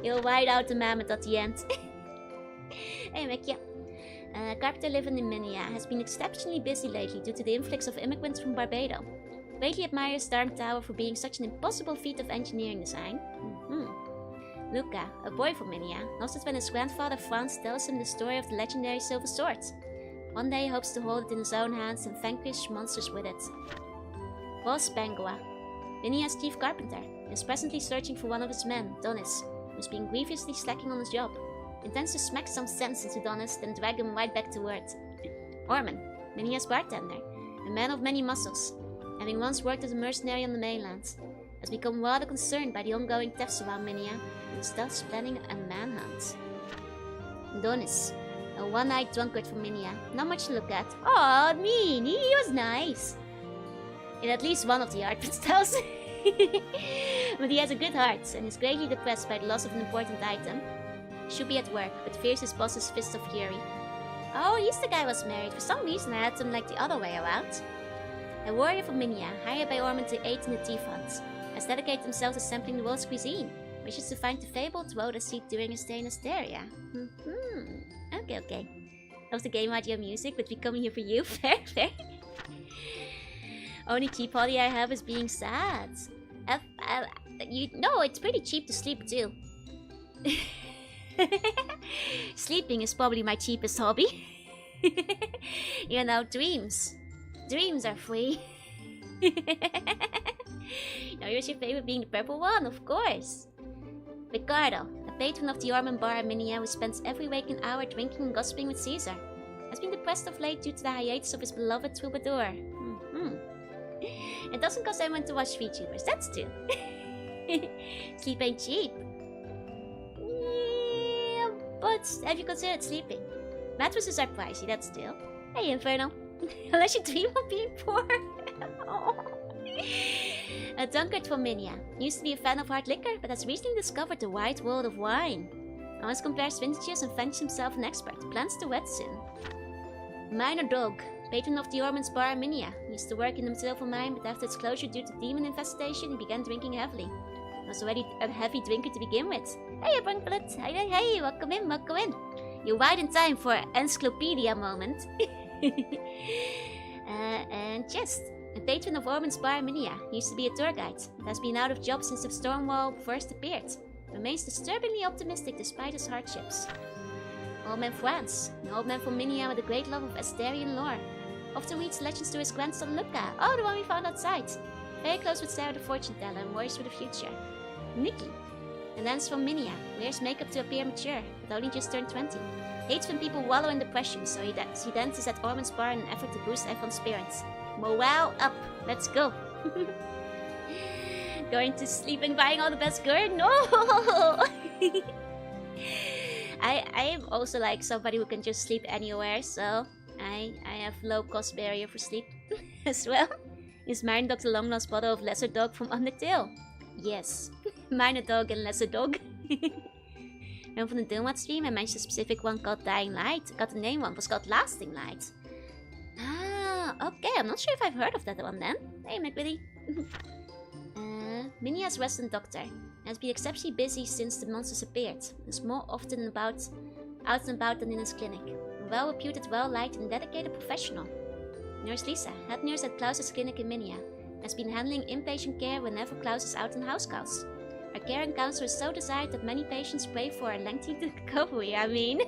He'll ride out the mammoth at the end. Hey, Mick, carpenter living in Minea has been exceptionally busy lately due to the influx of immigrants from Barbados. Greatly admires Dark Tower for being such an impossible feat of engineering design. Luca, a boy from Minea, knows that when his grandfather Franz tells him the story of the legendary Silver Sword. One day he hopes to hold it in his own hands and vanquish monsters with it. Boss Bangua, Minea's chief carpenter, is presently searching for one of his men, Donis, who has been grievously slacking on his job. Intends to smack some sense into Donis, then drag him right back to work. Orman, Minea's bartender, a man of many muscles, having once worked as a mercenary on the mainland, has become rather concerned by the ongoing thefts around Minea and is thus planning a manhunt. Donis, a one-eyed drunkard from Minea, not much to look at. Aw, mean, he was nice. In at least one of the artworks tells. But he has a good heart and is greatly depressed by the loss of an important item. Should be at work, but fears his boss's fist of fury. Oh, at least the guy was married. For some reason I had them like the other way around. A warrior from Minea, hired by Orman to aid in the thief hunt, has dedicated himself to sampling the world's cuisine, wishes to find the fabled Rhoda seed during his stay in Asteria. Okay. That was the game audio music, but we coming here for you. Fair. Only cheap hobby I have is being sad. No, it's pretty cheap to sleep too. Sleeping is probably my cheapest hobby. You know, dreams. Dreams are free. Now, here's your favorite being the purple one, of course. Ricardo, a patron of the Orman bar in Minea who spends every waking hour drinking and gossiping with Caesar, has been depressed of late due to the hiatus of his beloved troubadour. It doesn't cost anyone to watch VTubers, that's true. Sleep ain't cheap. Yeah, but have you considered sleeping? Mattresses are pricey, that's still. Hey, Inferno. Unless you dream of being poor. A drunkard from Minea. Used to be a fan of hard liquor, but has recently discovered the wide world of wine. Always compares vintages and fancies himself an expert. Plans to wed soon. Minor Dog. Patron of the Orman's bar in Minea. Used to work in the silver mine, but after its closure due to demon infestation, he began drinking heavily. Was already a heavy drinker to begin with. Hey, Bunklet. Hey, welcome in. You're right in time for an encyclopedia moment. And Chest, a patron of Orman's bar in Minea, used to be a tour guide, but has been out of job since the storm wall first appeared. Remains disturbingly optimistic despite his hardships. Old Man France, an old man from Minea with a great love of Asterian lore. Often reads legends to his grandson Luca, the one we found outside. Very close with Sarah the fortune teller and worries for the future. Nikki, a dance from Minea, wears makeup to appear mature, but only just turned 20. Hates when people wallow in depression, so he dances at Orman's bar in an effort to boost everyone's spirits. Morale up, let's go. Going to sleep and buying all the best gear? No! I am also like somebody who can just sleep anywhere, so I have low cost barrier for sleep as well. Is Minor Dog the long lost bottle of Lesser Dog from Undertale? Yes. Minor Dog and Lesser Dog. And from the Doomwat stream I mentioned a specific one called Dying Light. Got the name one, was called Lasting Light. Okay, I'm not sure if I've heard of that one then. Hey, McWitty. Minea's resident doctor has been exceptionally busy since the monsters appeared. Is more often out and about than in his clinic. A well-reputed, well-liked and dedicated professional. Nurse Lisa, head nurse at Klaus's clinic in Minea, has been handling inpatient care whenever Klaus is out on house calls. Her care and counselor is so desired that many patients pray for a lengthy recovery. I mean,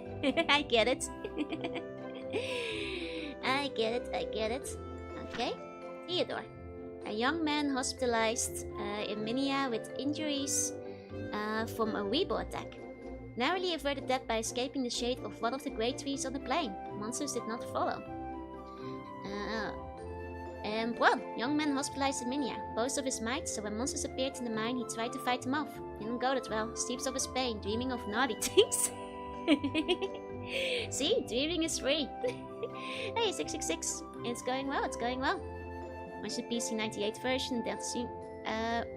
I get it. I get it. Okay. Theodore, a young man hospitalized in Minea with injuries from a weeble attack. Narrowly averted death by escaping the shade of one of the great trees on the plain. Monsters did not follow. Well, young man hospitalized in Minea. Boasts of his might, so when monsters appeared in the mine, he tried to fight them off. Didn't go that well. Sleeps of his pain, dreaming of naughty things. See, dreaming is free. Hey, 666. It's going well, Watch the PC98 version, that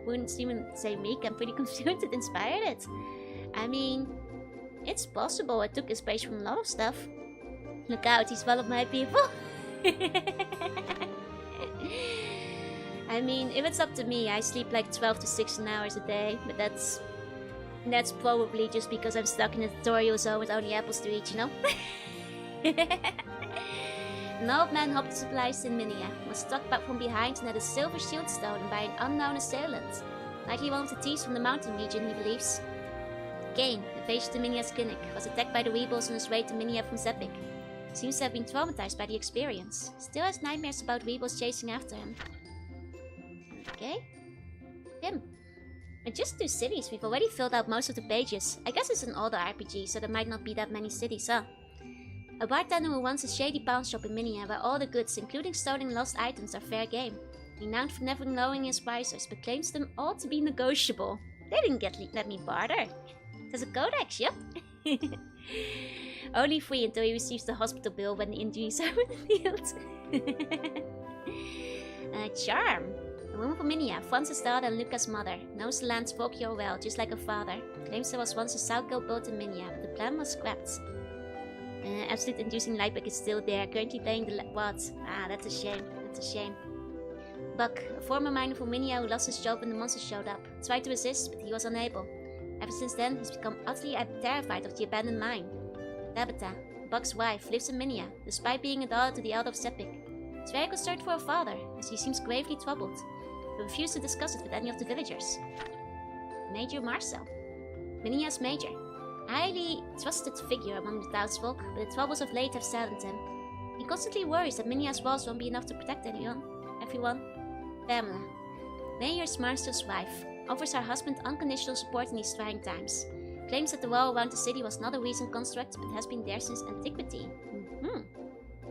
wouldn't even say meek. I'm pretty confused it inspired it. I mean, it's possible I took inspiration from a lot of stuff. Look out, he's one of my people. I mean, if it's up to me, I sleep like 12 to 16 hours a day, but that's probably just because I'm stuck in a tutorial zone with only apples to eat, you know? An old man hopped supplies in Minea, was struck back from behind and had a silver shield stolen by an unknown assailant. Likely one of the thieves from the mountain region, he believes. Kane, the patient in Minea's clinic, was attacked by the weebles on his way to Minea from Zepik. Seems to have been traumatized by the experience. Still has nightmares about weebles chasing after him. Okay. Him. And just 2 cities, we've already filled out most of the pages. I guess it's an older RPG, so there might not be that many cities, huh? A bartender who runs a shady pawn shop in Minea where all the goods, including stolen lost items, are fair game. Renowned for never knowing his prices, but claims them all to be negotiable. They didn't let me barter. There's a codex, yep. Only free until he receives the hospital bill when the injuries are revealed. Charm. A woman from Minea, France's daughter and Lucas' mother. Knows the land's folklore well, just like her father. Claims there was once a south guild built in Minea, but the plan was scrapped. Absolute Inducing Lightback is still there, currently playing the what? Ah, that's a shame. That's a shame. Buck, a former miner from Minea who lost his job when the monsters showed up. Tried to resist, but he was unable. Ever since then, he's become utterly terrified of the abandoned mine. Tabitha, Buck's wife, lives in Minea, despite being a daughter to the Elder of Zepik. She's very concerned for her father, as he seems gravely troubled, but refused to discuss it with any of the villagers. Major Marcel, Minea's major. A highly trusted figure among the townsfolk, but the troubles of late have saddened him. He constantly worries that Minea's walls won't be enough to protect everyone. Pamela, Mayor Marcel's wife, offers her husband unconditional support in these trying times. Claims that the wall around the city was not a recent construct, but has been there since antiquity.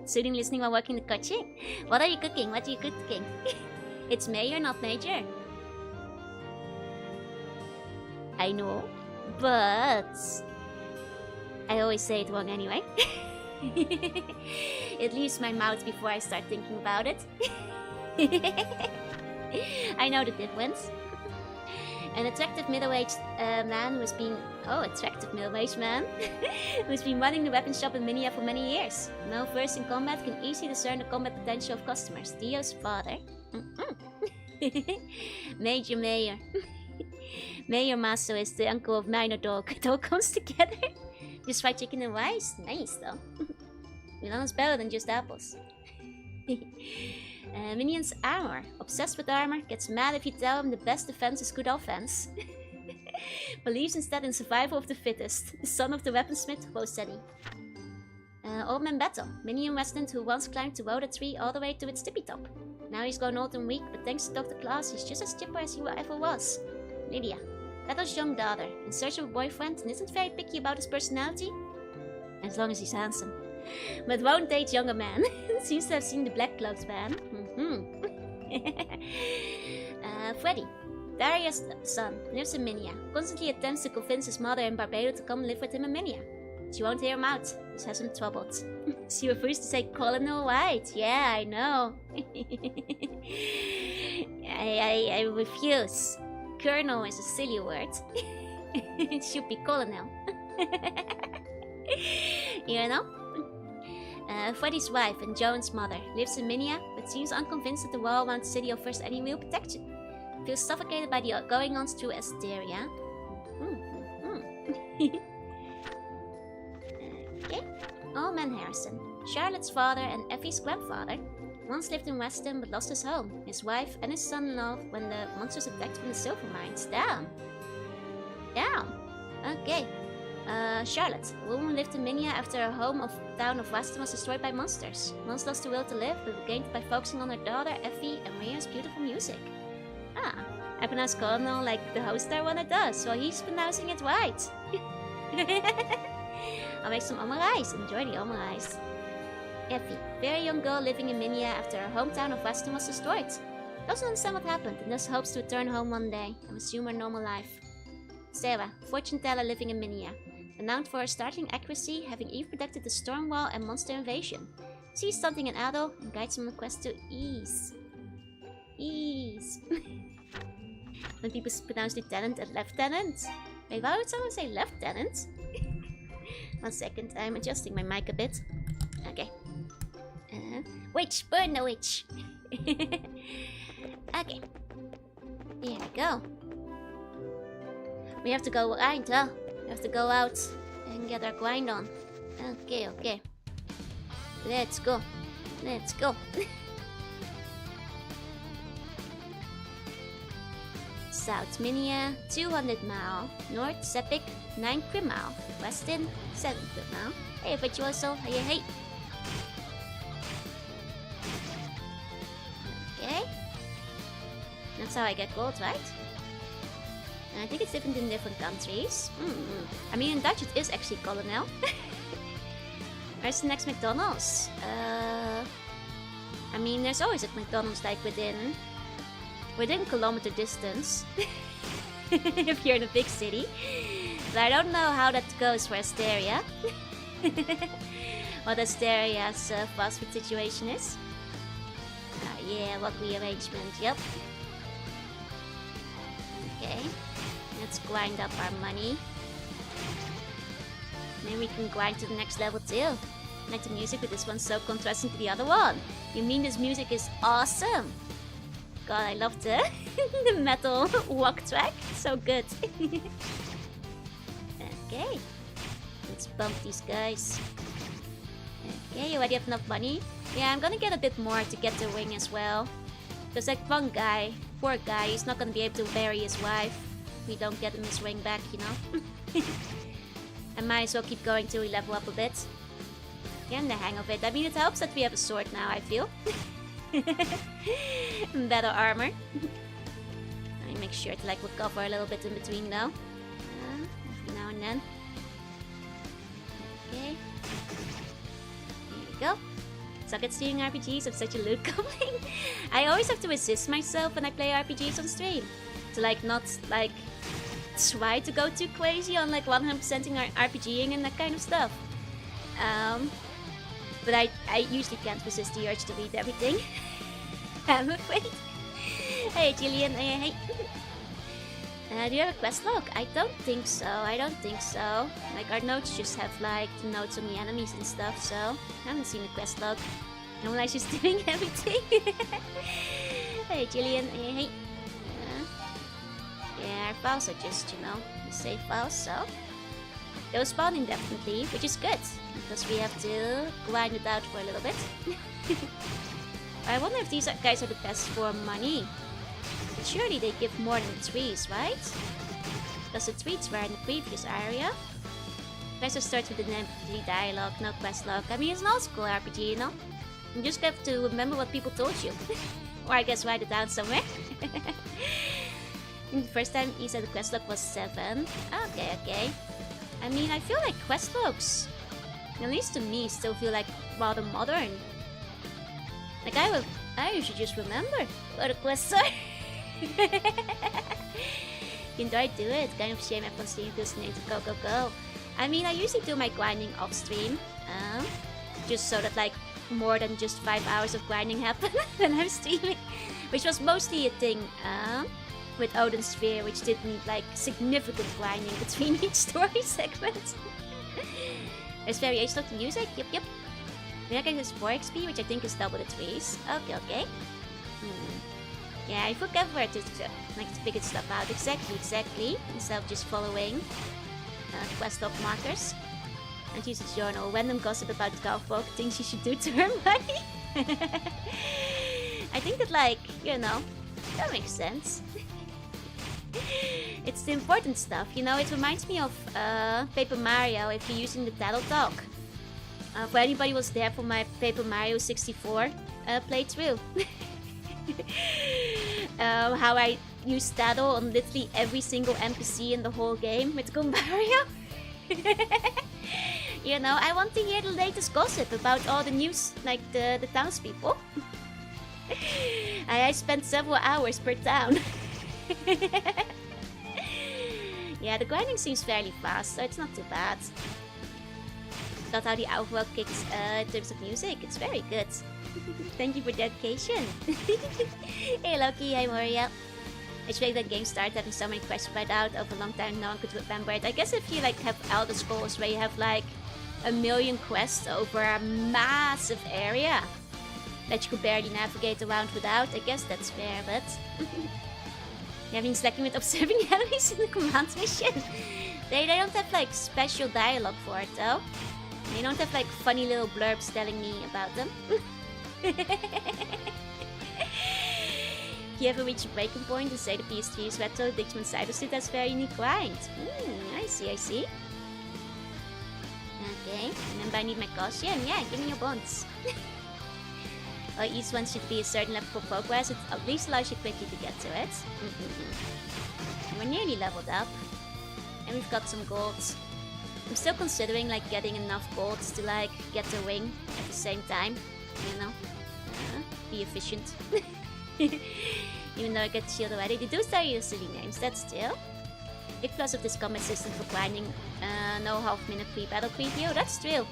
Sitting listening while working the kitchen? What are you cooking? What are you cooking? It's Mayor, not Major. I know, but I always say it wrong anyway. It leaves my mouth before I start thinking about it. I know the difference. An attractive middle-aged man who has been... Oh, attractive middle-aged man who's been running the weapon shop in Minea for many years. Now versed in combat, can easily discern the combat potential of customers. Dio's father. Major Mayor. Mayor Maso is the uncle of Minor Dog. It all comes together. Just fried chicken and rice? Nice, though. Milan's better than just apples. Minion's armor. Obsessed with armor, gets mad if you tell him the best defense is good offense. Believes instead in survival of the fittest. The son of the weaponsmith, Rosetti. Old Man Battle. Minion resident who once climbed the Woda tree all the way to its tippy top. Now he's grown old and weak, but thanks to Dr. Claus, he's just as chipper as he ever was. Lydia. Battle's young daughter, in search of a boyfriend and isn't very picky about his personality. As long as he's handsome. But won't date younger man. Seems to have seen the Black Cloaks ban. Freddy. Darius' son, lives in Minea. Constantly attempts to convince his mother in Barbados to come live with him in Minea. She won't hear him out. This has him troubled. She refused to say Colonel White. Yeah, I know. I refuse. Colonel is a silly word. It should be Colonel. You know? Freddy's wife and Joan's mother lives in Minea, but seems unconvinced that the wall around the city offers any real protection. Feels suffocated by the going-ons through Asteria. Okay. Old Man Harrison. Charlotte's father and Effie's grandfather. Once lived in Weston but lost his home, his wife and his son-in-law when the monsters attacked from the silver mines. Damn. Okay. Charlotte, a woman who lived in Minea after her town of Weston was destroyed by monsters. Once lost the will to live, but regained it by focusing on her daughter, Effie, and Maria's beautiful music. I pronounce Colonel like the host there when it does, while he's pronouncing it right. I'll make some omerais. Enjoy the omerais. Effie, very young girl living in Minea after her hometown of Weston was destroyed. Doesn't understand what happened and thus hopes to return home one day and resume her normal life. Sarah, fortune teller living in Minea. Renowned for her startling accuracy, having even predicted the storm wall and monster invasion. Sees something in Adol and guides him on a quest to ease. When people pronounce lieutenant and lieutenant. Wait, why would someone say lieutenant? 1 second, I'm adjusting my mic a bit. Okay. Witch, burn the witch. Okay. Here we go. We have to go grind, huh? We have to go out and get our grind on. Okay, okay. Let's go. Let's go. South Minea, 200 mile. North Sepik, 9 mile. Weston, 7 mile. Hey, Virtuoso, hey, hey. Okay. That's how I get gold, right? I think it's different in different countries. I mean, in Dutch it is actually Colonel. Where's the next McDonald's? I mean, there's always a McDonald's like within kilometer distance. If you're in a big city. But I don't know how that goes for Asteria. What Asteria's fast food situation is. Yeah, what rearrangement, yep. Okay. Let's grind up our money. Maybe we can grind to the next level too. I like the music, but this one's so contrasting to the other one. You mean this music is awesome? God, I love the metal walk track. So good. Okay. Let's bump these guys. Okay, you already have enough money? Yeah, I'm gonna get a bit more to get the ring as well. Because that one guy, poor guy, he's not gonna be able to bury his wife. We don't get him his ring back, you know? I might as well keep going till we level up a bit. Getting the hang of it. I mean, it helps that we have a sword now, I feel. Better armor. I make sure to like recover a little bit in between though. Every now and then. Okay. Here we go. Suck at stealing RPGs of such a loot goblin. I always have to resist myself when I play RPGs on stream. To like not like try to go too crazy on like 100%ing RPGing and that kind of stuff. But I usually can't resist the urge to read everything. I'm afraid. Hey Jillian, hey. Do you have a quest log? I don't think so. Like our notes just have like the notes on the enemies and stuff, so I haven't seen a quest log. No one likes just doing everything. Hey Jillian, hey. Yeah, our files are just, you know, the save files, so they'll spawn indefinitely, which is good, because we have to grind it out for a little bit. I wonder if these guys are the best for money. But surely they give more than the trees, right? Because the trees were in the previous area. Let's just start with the empty dialogue, no quest log. I mean, it's an old school RPG, you know? You just have to remember what people told you. Or I guess write it down somewhere. The first time he said the quest log was 7. Okay. I mean, I feel like quest logs, at least to me, still feel like rather modern. Like I usually just remember what the quests are. Can I do it? Kind of shame everyone's seeing this name to go. I mean, I usually do my grinding off stream, just so that like more than just 5 hours of grinding happen when I'm streaming, which was mostly a thing with Odin's Sphere, which did need like significant grinding between each story segment. There's variation of the music, yep. Then I get this 4 XP, which I think is double the trees. Okay. Yeah, I forget where to like to figure stuff out exactly, instead of just following quest log markers. And use a journal. Random gossip about Galfolk, things you should do to earn money. I think that, like, you know, that makes sense. It's the important stuff, you know. It reminds me of Paper Mario if you're using the Adol talk. For anybody who was there for my Paper Mario 64 playthrough. How I used Adol on literally every single NPC in the whole game with Mario. You know, I want to hear the latest gossip about all the news, like the townspeople. I spent several hours per town. Yeah, the grinding seems fairly fast, so it's not too bad. Got how the outworld kicks in terms of music. It's very good. Thank you for dedication. Hey Loki, hi Moria. It's like that game started having so many quests spread out over a long time, no one could remember it. I guess if you like have Elder Scrolls where you have like 1 million quests over a massive area, that you could barely navigate around without. I guess that's fair, but yeah, I've been slacking with observing enemies in the command mission. They don't have like special dialogue for it though. They don't have like funny little blurbs telling me about them. You ever reach a breaking point and say the PS3 is retro, Dixman Cybersuit has very unique grind. I see. Okay, remember I need my caution. Yeah, give me your bonds. Each one should be a certain level for progress. It at least allows you quickly to get to it. And we're nearly leveled up. And we've got some gold. I'm still considering like getting enough gold to like get the ring at the same time. You know? Be efficient. Even though I get shield already. They do start your silly names, that's still. Big plus of this combat system for grinding. No half-minute pre-battle preview, that's true.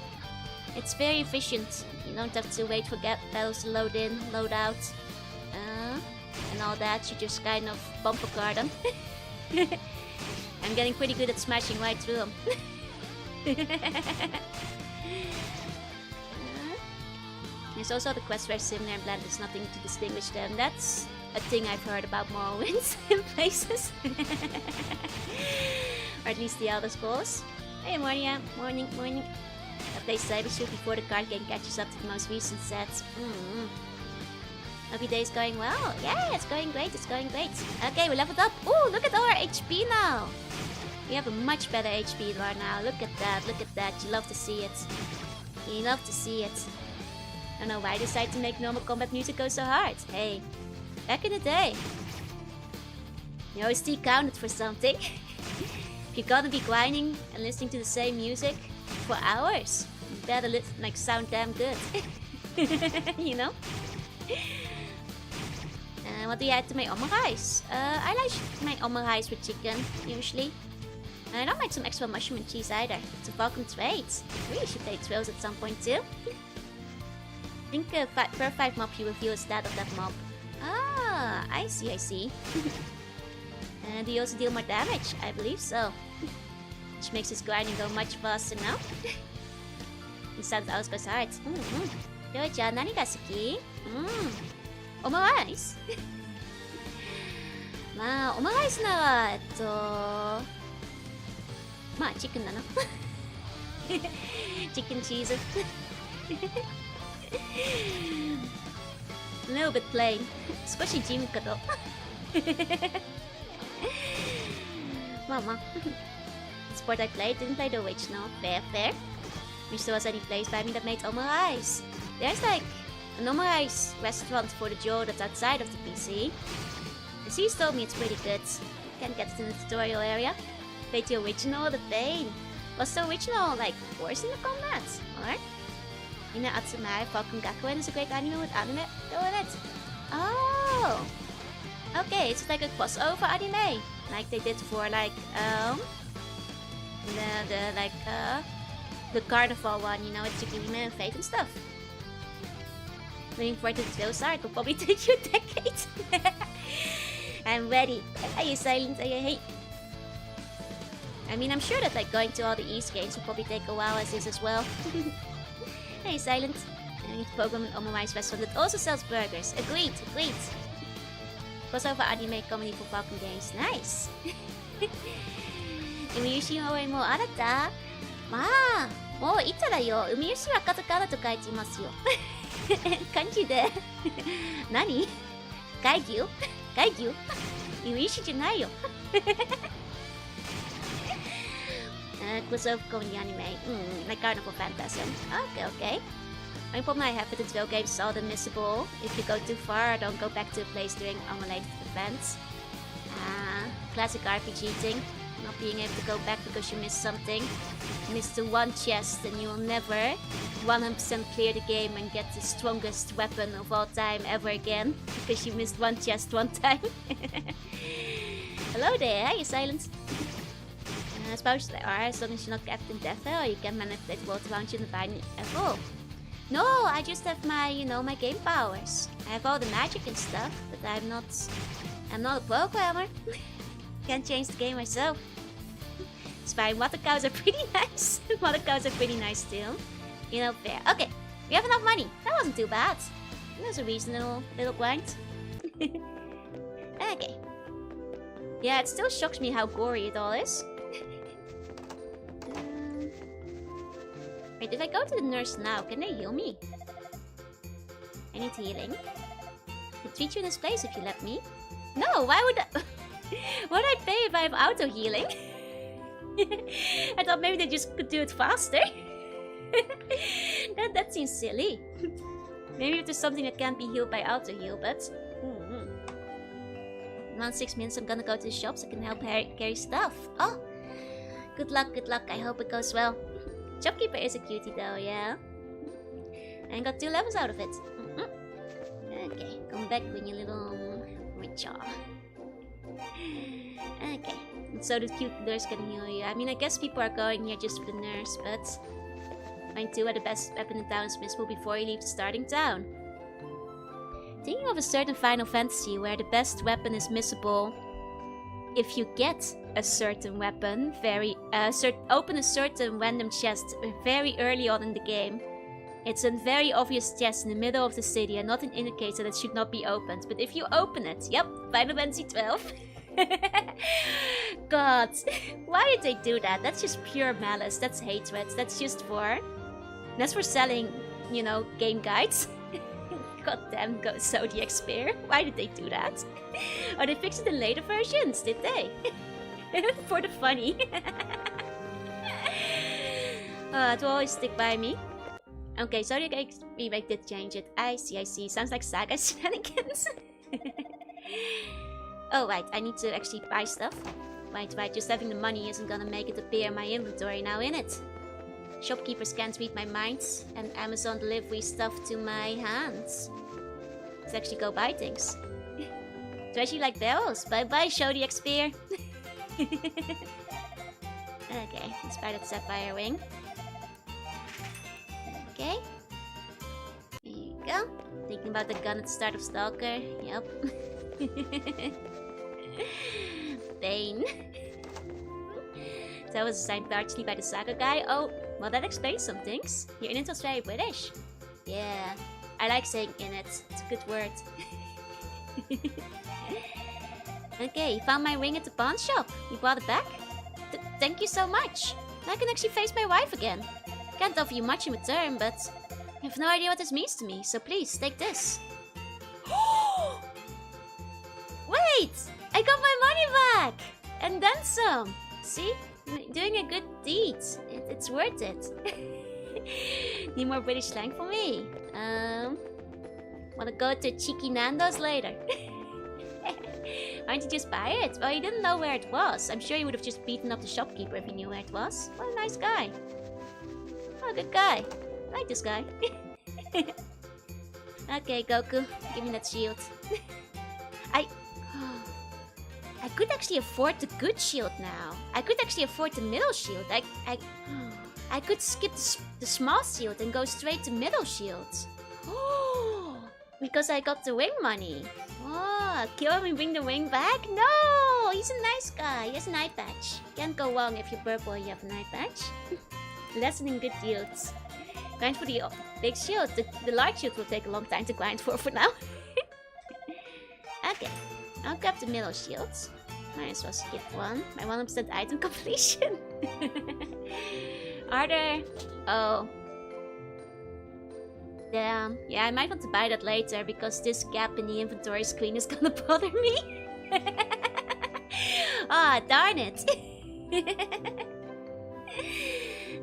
It's very efficient. You don't have to wait for battles to load in, load out. And all that, you just kind of bumper card them. I'm getting pretty good at smashing right through them. There's also the quest where Similar and Blend is nothing to distinguish them. That's a thing I've heard about Morrowinds in places. Or at least the Elder Scrolls. Hey Minea, morning. I play Cybershoot before the card game catches up to the most recent sets. Hope your day's going well. Yeah, it's going great. Okay, we leveled up. Ooh, look at our HP now. We have a much better HP bar now. Look at that. You love to see it. I don't know why I decided to make normal combat music go so hard. Hey, back in the day, the OST counted for something. If you're gonna be grinding and listening to the same music for hours, you better sound damn good. You know? What do you add to my omurice? I like my omurice with chicken, usually. I don't like some extra mushroom and cheese either. It's a welcome trade. Really should play trails at some point too. I think per 5 mob you reveal a stat of that mob. Ah, I see. And do you also deal more damage? I believe so. Which makes this grinding go much faster now. It sounds always hard. Jorunna, 何が好き? Omurice? まあ、オムライスなら、まあ、チキンだな。Chicken cheese. A little bit plain. 少し地味かと。まあ。Sport I played, didn't play the original. Fair. Wish there was any place by me that made omurice. There's like an omurice restaurant for the Joe that's outside of the PC. The C's told me it's pretty good. Can't get it in the tutorial area. Played the original, the pain. Was the original like worse in the combat? Or? Minea Atsumai, Falcon Gakuen is a great anime with anime. Go on it. Oh! Okay, it's like a crossover anime. Like they did for like, the carnival one, you know, it's Tsukihime and Fate and stuff. Looking forward to the trail start, it'll probably take you a decade. I'm ready. Are you silent? Are you hate? I mean, I'm sure that like going to all the East games will probably take a while as is as well. Hey, silent. I need to program an omurice restaurant that also sells burgers. Agreed. Crossover anime comedy for Falcon games. Nice. 海牛神は応援もうあなたまあもういつだよ海牛はカタカナと書いていますよ漢字で何海牛海牛じゃないよcrossover comedy anime like Carnival Phantasm. Okay. One problem I have with the trail games is all the missable. If you go too far, don't go back to a place during unrelated events. Classic RPG thing. Not being able to go back because you missed something. You missed the one chest and you will never 100% clear the game and get the strongest weapon of all time ever again. Because you missed one chest one time. Hello there, you silent. I suppose there are, as long as you're not Captain Death, or you can manipulate world around you in the binary level. No, I just have my, my game powers. I have all the magic and stuff, but I'm not a programmer. Can't change the game myself. It's fine, water cows are pretty nice. Water cows are pretty nice too. Fair. Okay, we have enough money. That wasn't too bad. That's a reasonable little grind. Okay. Yeah, it still shocks me how gory it all is. Wait, if I go to the nurse now, can they heal me? I need healing. I'll treat you in this place if you let me. No, why would I... What would I pay if I have auto healing? I thought maybe they just could do it faster. that seems silly. Maybe if there's something that can't be healed by auto heal, but... Around 6 minutes I'm gonna go to the shops. I can help carry stuff. Oh! Good luck, good luck. I hope it goes well. Shopkeeper is a cutie though, yeah? And got 2 levels out of it. Okay, come back with your little witcher. Okay, and so the cute nurse can heal you. I mean, I guess people are going here just for the nurse, but... Find 2 are the best weapon in town is missable before you leave the starting town. Thinking of a certain Final Fantasy where the best weapon is missable if you get a certain weapon, open a certain random chest very early on in the game. It's a very obvious chest in the middle of the city and not an indicator that should not be opened. But if you open it, yep, Final Fantasy 12. God, why did they do that? That's just pure malice. That's hatred. That's just for... That's for selling, you know, game guides. Goddamn Zodiac Spear. Why did they do that? Oh, they fixed it in later versions, did they? For the funny. It will always stick by me. Okay, Zodiac remake did change it. I see. Sounds like Saga shenanigans. Oh, right. I need to actually buy stuff. Right. Just having the money isn't gonna make it appear in my inventory now, innit? Shopkeepers can't read my mind, and Amazon delivery stuff to my hands. Let's actually go buy things. Especially like bells. Bye-bye, Zodiac Spear. Okay, let's buy that Sapphire Ring. Okay. There you go. Thinking about the gun at the start of Stalker. Yep. Bane. That was designed largely by the Saga guy. Oh, well that explains some things. Your init was very British. Yeah, I like saying init. It's a good word. Okay, you found my ring at the pawn shop. You brought it back? Thank you so much. Now I can actually face my wife again. Can't offer you much in return, but I have no idea what this means to me, so please, take this. Wait! I got my money back! And then some! See? Doing a good deed. It's worth it. Need more British slang for me. Wanna go to Cheeky Nando's later? Why don't you just buy it? Well, he didn't know where it was. I'm sure he would have just beaten up the shopkeeper if he knew where it was. What a nice guy. Oh, good guy. I like this guy. Okay, Goku. Give me that shield. I could actually afford the good shield now. I could actually afford the middle shield. I could skip the small shield and go straight to middle shield. Because I got the wing money. Oh, kill him and bring the wing back? No! He's a nice guy. He has an eye patch. Can't go wrong if you're purple and you have an eye patch. Lesson in good deals. Grind for the big shield. The large shield will take a long time to grind for now. Okay. I'll grab the middle shields. Might as well skip one. My 100% item completion. Are there... Oh. Damn. Yeah, I might want to buy that later because this gap in the inventory screen is gonna bother me. Ah, darn it.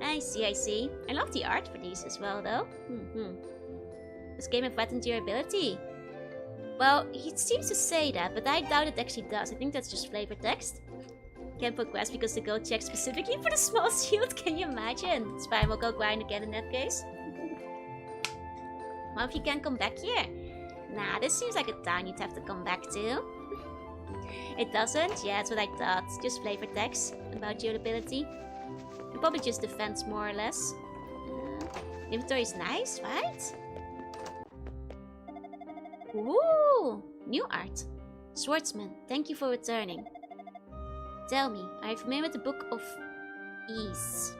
I see. I love the art for these as well, though. This game have wet durability. Well, he seems to say that, but I doubt it actually does. I think that's just flavor text. Can't progress because the gold checked specifically for the small shield. Can you imagine? It's fine, we'll go grind again in that case. Well, if you can't come back here. Nah, this seems like a town you'd have to come back to. It doesn't? Yeah, that's what I thought. Just flavor text about durability. And probably just defense more or less. Inventory is nice, right? Ooh! New art. Swordsman, thank you for returning. Tell me, are you familiar with the Book of Ease?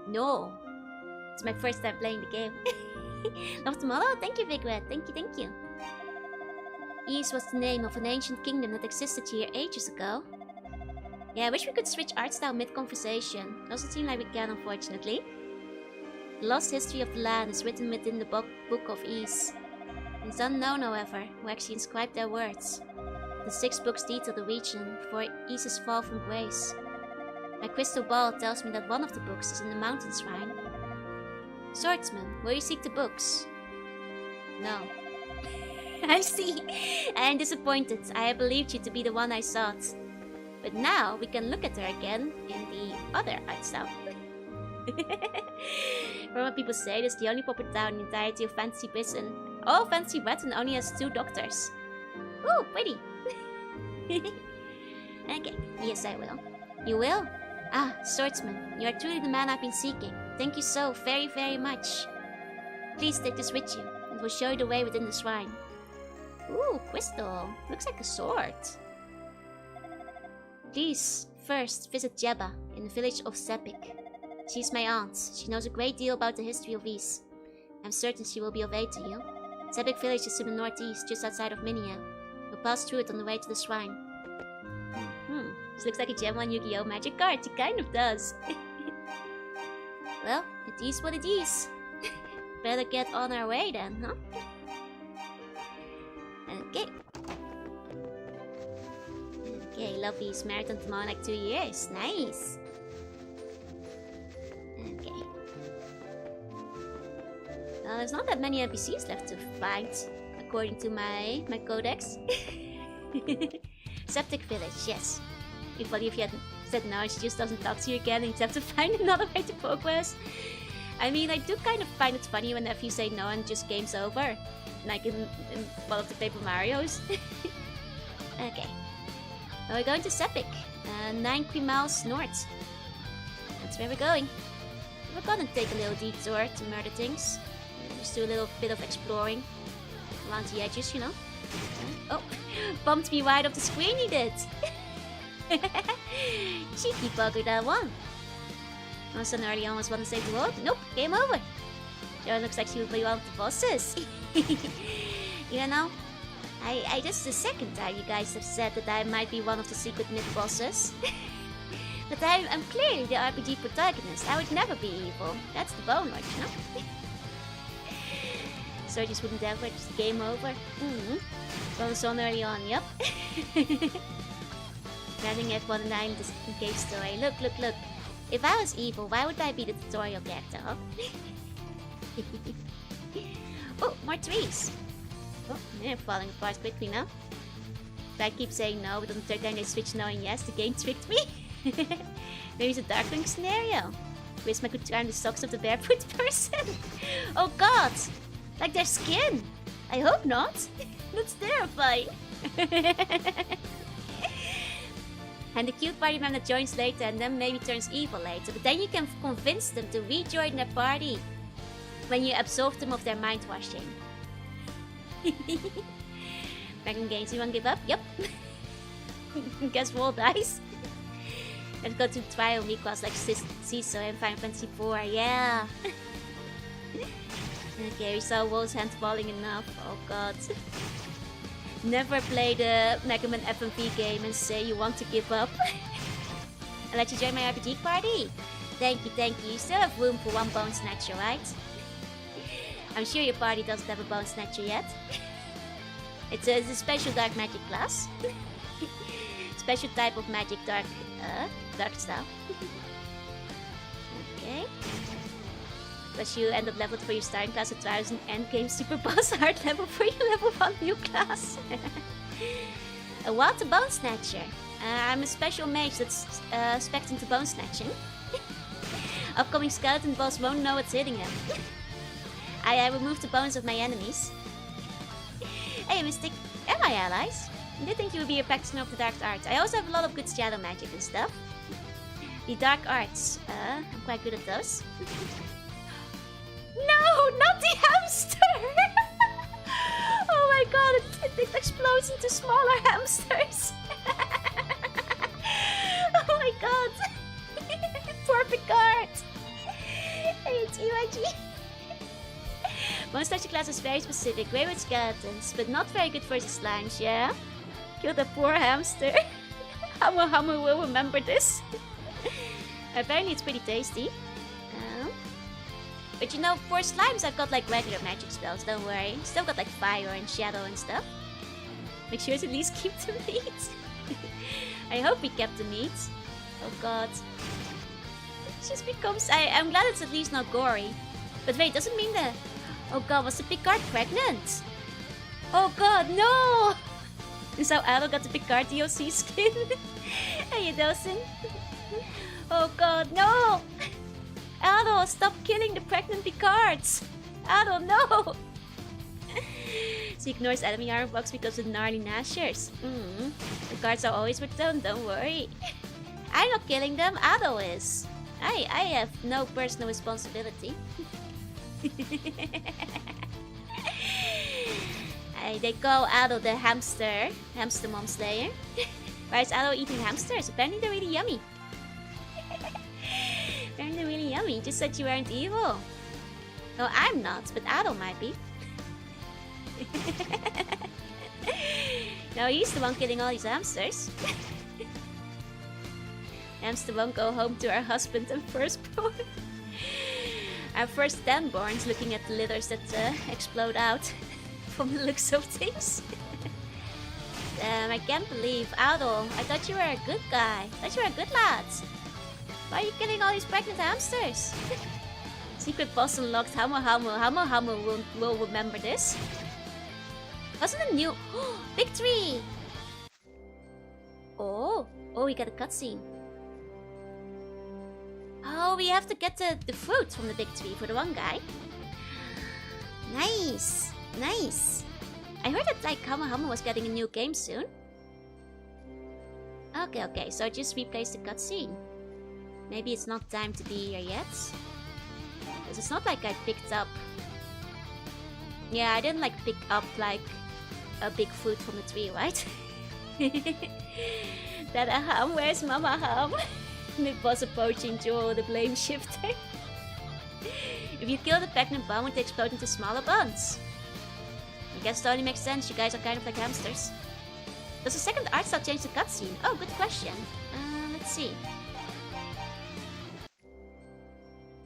No. It's my first time playing the game. Love them all. Oh, thank you, Vigret. Thank you, thank you. Ease was the name of an ancient kingdom that existed here ages ago. Yeah, I wish we could switch art style mid-conversation. Doesn't seem like we can, unfortunately. The lost history of the land is written within the Book of Ease. It's unknown, however, who actually inscribed their words. The 6 books detail the region before Ease's fall from grace. My crystal ball tells me that one of the books is in the mountain shrine. Swordsman, will you seek the books? No. I see. I am disappointed. I had believed you to be the one I sought. But now we can look at her again in the other art style. From what people say, this is the only proper town in the entirety of Fantasy Prison. Oh, Fantasy Breton only has 2 doctors. Ooh, pretty. Okay, yes I will. You will? Ah, Swordsman, you are truly the man I've been seeking. Thank you so very, very much. Please take this with you. It will show you the way within the shrine. Ooh, crystal. Looks like a sword. Please, first visit Jebba in the village of Sepik. She's my aunt. She knows a great deal about the history of Ys. I'm certain she will be of aid to you. Sepik village is to the northeast, just outside of Minea. You'll pass through it on the way to the shrine. This looks like a gem on Yu-Gi-Oh! Magic card. It kind of does. Well, it is what it is. Better get on our way then, huh? Okay. Okay, Lovey's married on tomorrow like 2 years. Nice. Okay. Well, there's not that many NPCs left to find, according to my codex. Septic village, yes. If you had said no, she just doesn't talk to you again and you have to find another way to progress. I mean, I do kind of find it funny whenever you say no and just game's over. Like in one of the Paper Marios. Okay. Now we're going to Sepik, 9 miles north. That's where we're going. We're gonna take a little detour to murder things. Just do a little bit of exploring around the edges, you know. Oh, bumped me right off the screen, he did. Cheeky bugger, that one. My son early on was want to save the world. Nope, game over. Joe looks like she would be one of the bosses. You know, this is the second time you guys have said that I might be one of the secret myth bosses. But I'm clearly the RPG protagonist. I would never be evil. That's the bone, right, you know? So I just wouldn't ever, just game over. Bonus on early on, yep. Running F1 and 9 this cave story. Look. If I was evil, why would I be the tutorial character, huh? Oh, more trees. Oh, they're falling apart quickly now. If I keep saying no, but on the third time they switch no and yes, the game tricked me. Maybe it's a Darkwing scenario. Wish I could climb the socks of the barefoot person. Oh god! Like their skin! I hope not! That's terrifying! And the cute party member joins later and then maybe turns evil later. But then you can convince them to rejoin their party when you absolve them of their mind washing. Megan Games, you wanna give up? Yep. Guess roll dice. Let's go to trial me class like CISO and Final Fantasy 4, yeah. Okay, we saw Wolf's hand falling enough. Oh god. Never play the Mega Man FMV game and say you want to give up. I'll let you join my RPG party. Thank you. You still have room for 1 Bone Snatcher, right? I'm sure your party doesn't have a Bone Snatcher yet. It's a special dark magic class. Special type of magic dark style. Okay. Because you end up leveled for your starting class at 1000 endgame super boss hard level for your level 1 new class. A wild Bone Snatcher. I'm a special mage that's spec'd into Bone Snatching. Upcoming skeleton boss won't know what's hitting him. I removed the bones of my enemies. Hey Mystic, am I allies? I did think you would be a practitioner of the dark arts. I also have a lot of good shadow magic and stuff. The dark arts, I'm quite good at those. No, not the hamster! Oh my god, it explodes into smaller hamsters. Oh my god. Poor Picard. Hey, it's EYG. Monster class is very specific, great with skeletons, but not very good versus slimes, yeah? Kill the poor hamster. Hamu will remember this. Apparently it's pretty tasty. But you know, for slimes I've got like regular magic spells, don't worry. Still got like fire and shadow and stuff. Make sure to at least keep the meat. I hope we kept the meat. Oh god. It just becomes... I'm glad it's at least not gory. But wait, doesn't mean that... Oh god, was the Picard pregnant? Oh god, no! And so Adol got the Picard DLC skin. Hey, Dawson. Oh god, no! Adol, stop killing the pregnant Picards! Adol, no! She ignores enemy armor box because of gnarly gnashers. The cards are always returned, don't worry. I'm not killing them, Adol is. I have no personal responsibility. They call Adol the hamster mom slayer. Why is Adol eating hamsters? Apparently they're really yummy. Apparently they're really yummy. You just said you weren't evil. No, I'm not, but Adol might be. No, he's the one killing all these hamsters. Hamster won't go home to our husband and firstborn. Our first 10 borns looking at the litters that explode out from the looks of things. I can't believe, Adol, I thought you were a good guy. I thought you were a good lad. Why are you killing all these pregnant hamsters? Secret boss unlocked. Hamu will remember this. Wasn't it new? Victory! Oh, we got a cutscene. Oh, we have to get the fruit from the big tree for the one guy. Nice, nice. I heard that like Hamu was getting a new game soon. Okay, so just replace the cutscene. Maybe it's not time to be here yet. Because it's not like I picked up... Yeah, I didn't like pick up like a big fruit from the tree, right? That Ham, where's Mama Ham? The boss approaching Joel, the blame shifter. If you kill the pregnant bomb, it explode into smaller buns. I guess it only makes sense, you guys are kind of like hamsters. Does the second art style change the cutscene? Oh, good question. Let's see.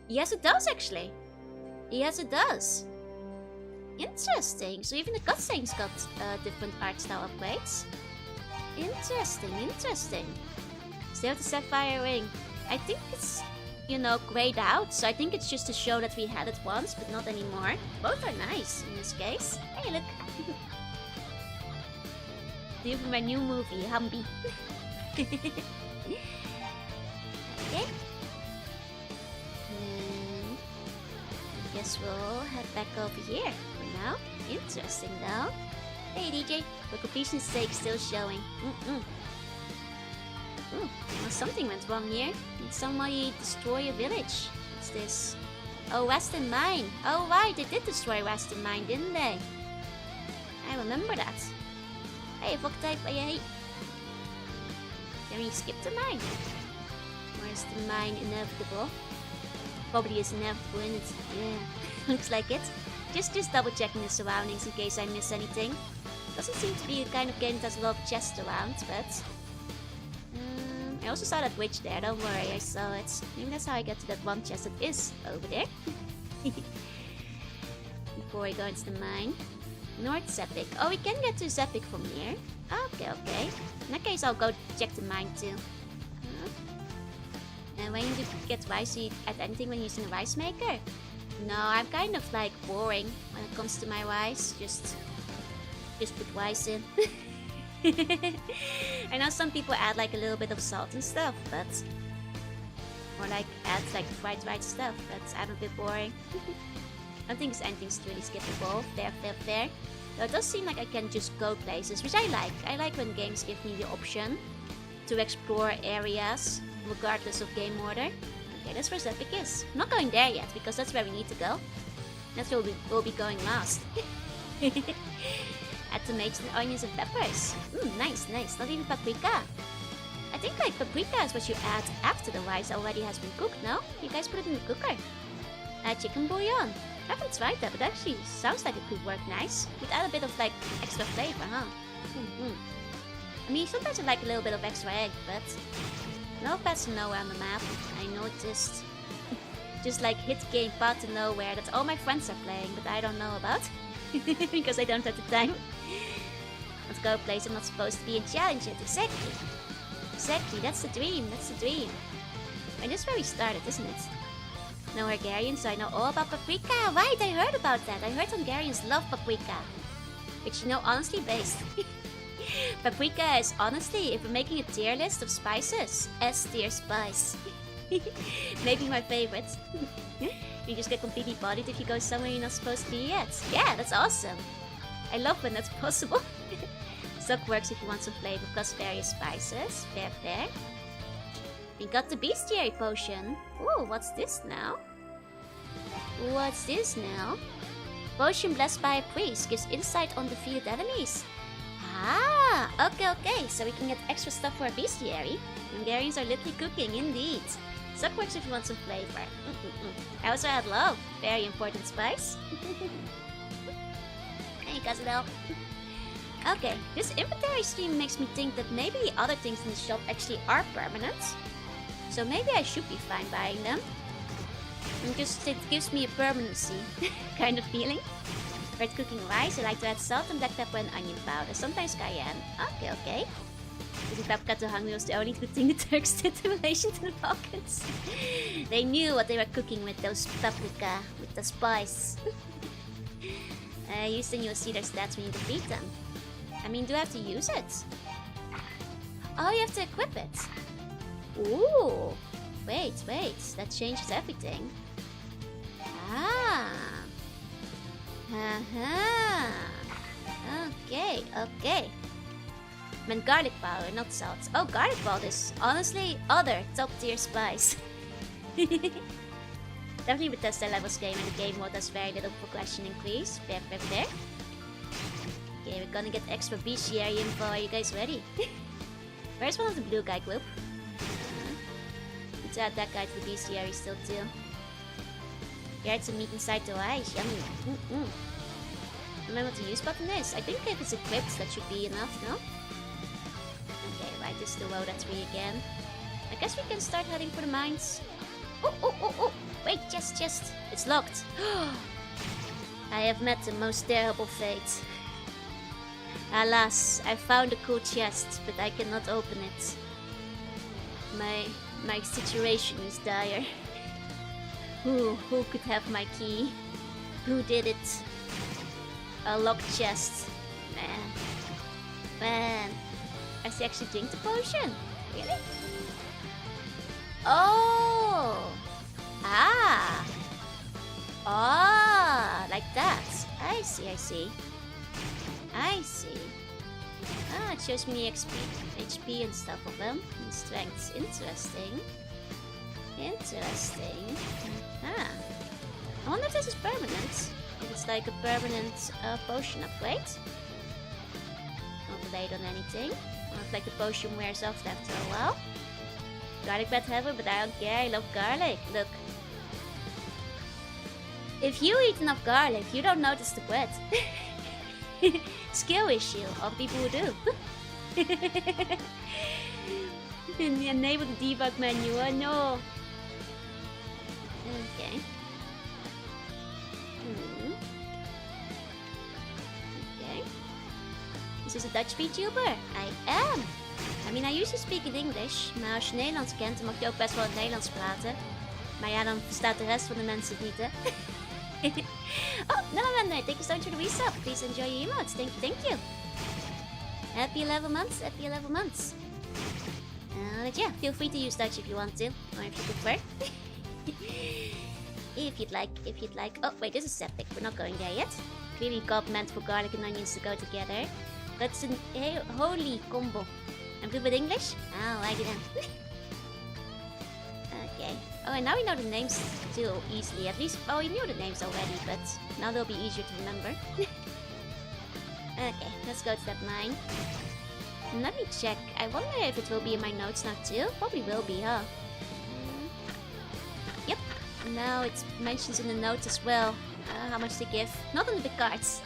Yes, it does actually. Yes, it does. Interesting. So even the cutscene's got different art style upgrades. Interesting. Still have the Sapphire Ring. I think it's, you know, grayed out. So I think it's just to show that we had it once, but not anymore. Both are nice in this case. Hey, look. Do for my new movie, Humby. Okay. Guess we'll head back over here for now. Interesting though. Hey DJ, for completion's sake, still showing. Well, something went wrong here. Did somebody destroy a village? What's this? Oh, Western Mine. Oh right, they did destroy Western Mine, didn't they? I remember that. Hey, fuck type, hey. Can we skip the mine? Or is the mine inevitable? Probably is inevitable, and it's... yeah, looks like it. Just double checking the surroundings in case I miss anything. Doesn't seem to be the kind of game that has a lot of chests around, but... I also saw that witch there, don't worry, I saw it. Maybe that's how I get to that one chest that is over there. Before we go into the mine. North Zeppic. Oh, we can get to Zeppic from here. Okay. In that case, I'll go check the mine too. And when you get rice, you add anything when using a rice maker? No, I'm kind of like boring when it comes to my rice. Just put rice in. I know some people add like a little bit of salt and stuff, but... or like add like fried rice stuff, but I'm a bit boring. I don't think it's anything really skippable. Fair. Though it does seem like I can just go places, which I like. I like when games give me the option to explore areas regardless of game order. Okay, that's where Zeppic is. I'm not going there yet because that's where we need to go. That's where we'll be going last. Add tomatoes and onions and peppers. Nice. Not even paprika. I think like paprika is what you add after the rice already has been cooked, no? You guys put it in the cooker. Add chicken bouillon. I haven't tried that, but actually sounds like it could work nice. Could add a bit of like extra flavor, huh? I mean, sometimes I like a little bit of extra egg, but no paths to nowhere on the map. I noticed. Just like hit game path to nowhere that all my friends are playing, but I don't know about. Because I don't have the time. Let's go a place I'm not supposed to be and challenge it. Exactly. Exactly, that's the dream, that's the dream. And this is where we started, isn't it? No Hungarian, so I know all about paprika. Right, I heard about that. I heard Hungarians love paprika. Which, you know, honestly based. Paprika is honestly, if we're making a tier list of spices, S tier spice. Maybe my favorite. You just get completely bodied if you go somewhere you're not supposed to be yet. Yeah, that's awesome. I love when that's possible. Suck works if you want some flavor plus various spices. Fair, fair. We got the bestiary potion. Ooh, what's this now? What's this now? Potion blessed by a priest gives insight on defeated enemies. Ah, okay. So we can get extra stuff for our bestiary. Hungarians are literally cooking, indeed. Suck works if you want some flavor. I also add love. Very important spice. Hey, Gazelle. Okay, this inventory stream makes me think that maybe other things in the shop actually are permanent. So maybe I should be fine buying them. And just it gives me a permanency kind of feeling. For cooking rice, I like to add salt and black pepper and onion powder. Sometimes cayenne. Okay. Isn't paprika too hungry was the only good thing the Turks did in relation to the Balkans. They knew what they were cooking with those paprika, with the spice. Use then you'll see their stats when you defeat them. I mean, do I have to use it? Oh, you have to equip it. Ooh. Wait. That changes everything. Ah. Okay. Meant garlic powder, not salt. Oh, garlic powder is honestly other top tier spice. Definitely Bethesda levels game and the game mode has very little progression increase. Fair. Okay, we're gonna get extra bestiary info. Are you guys ready? Where's one of the blue guy group? Let's add that guy to the bestiary still too. Here some meat inside the eyes. Yummy. Remember what the use button is? I think if it's equipped that should be enough, no? Okay, right, this is the road at 3 again. I guess we can start heading for the mines. Oh! Wait, chest. It's locked. I have met the most terrible fate. Alas, I found a cool chest, but I cannot open it. My situation is dire. Who could have my key? Who did it? A locked chest. Man. I actually drink the potion. Really? Oh! Like that. I see. Ah, it shows me HP and stuff of them. And strengths. Interesting. Ah. I wonder if this is permanent. If it's like a permanent potion upgrade. Not delayed on anything. Or if like the potion wears off after a while. Garlic bad habit, but I don't care. I love garlic. Look. If you eat enough garlic, you don't notice the bread. Skill issue. All people who do. Enable the debug menu. Oh no. Okay. Okay. Is this a Dutch VTuber? I am. I mean, I usually speak in English, maar als je Nederlands kent, dan mag je ook best wel in het Nederlands praten. Maar ja, dan verstaat de rest van de mensen het niet, hè? Oh, no, thank you so much for the resub. Please enjoy your emotes. Thank you. Happy 11 months. But yeah, feel free to use Dutch if you want to, or if you prefer. If you'd like. Oh, wait, this is septic. We're not going there yet. Clearly God meant for garlic and onions to go together. That's a holy combo. I'm good with English? Oh, I didn't. Okay. Oh, and now we know the names too easily. At least, well, we knew the names already, but now they'll be easier to remember. Okay, let's go to that mine. And let me check. I wonder if it will be in my notes now too. Probably will be, huh? Yep. Now it mentions in the notes as well. How much they give? Not on the big cards.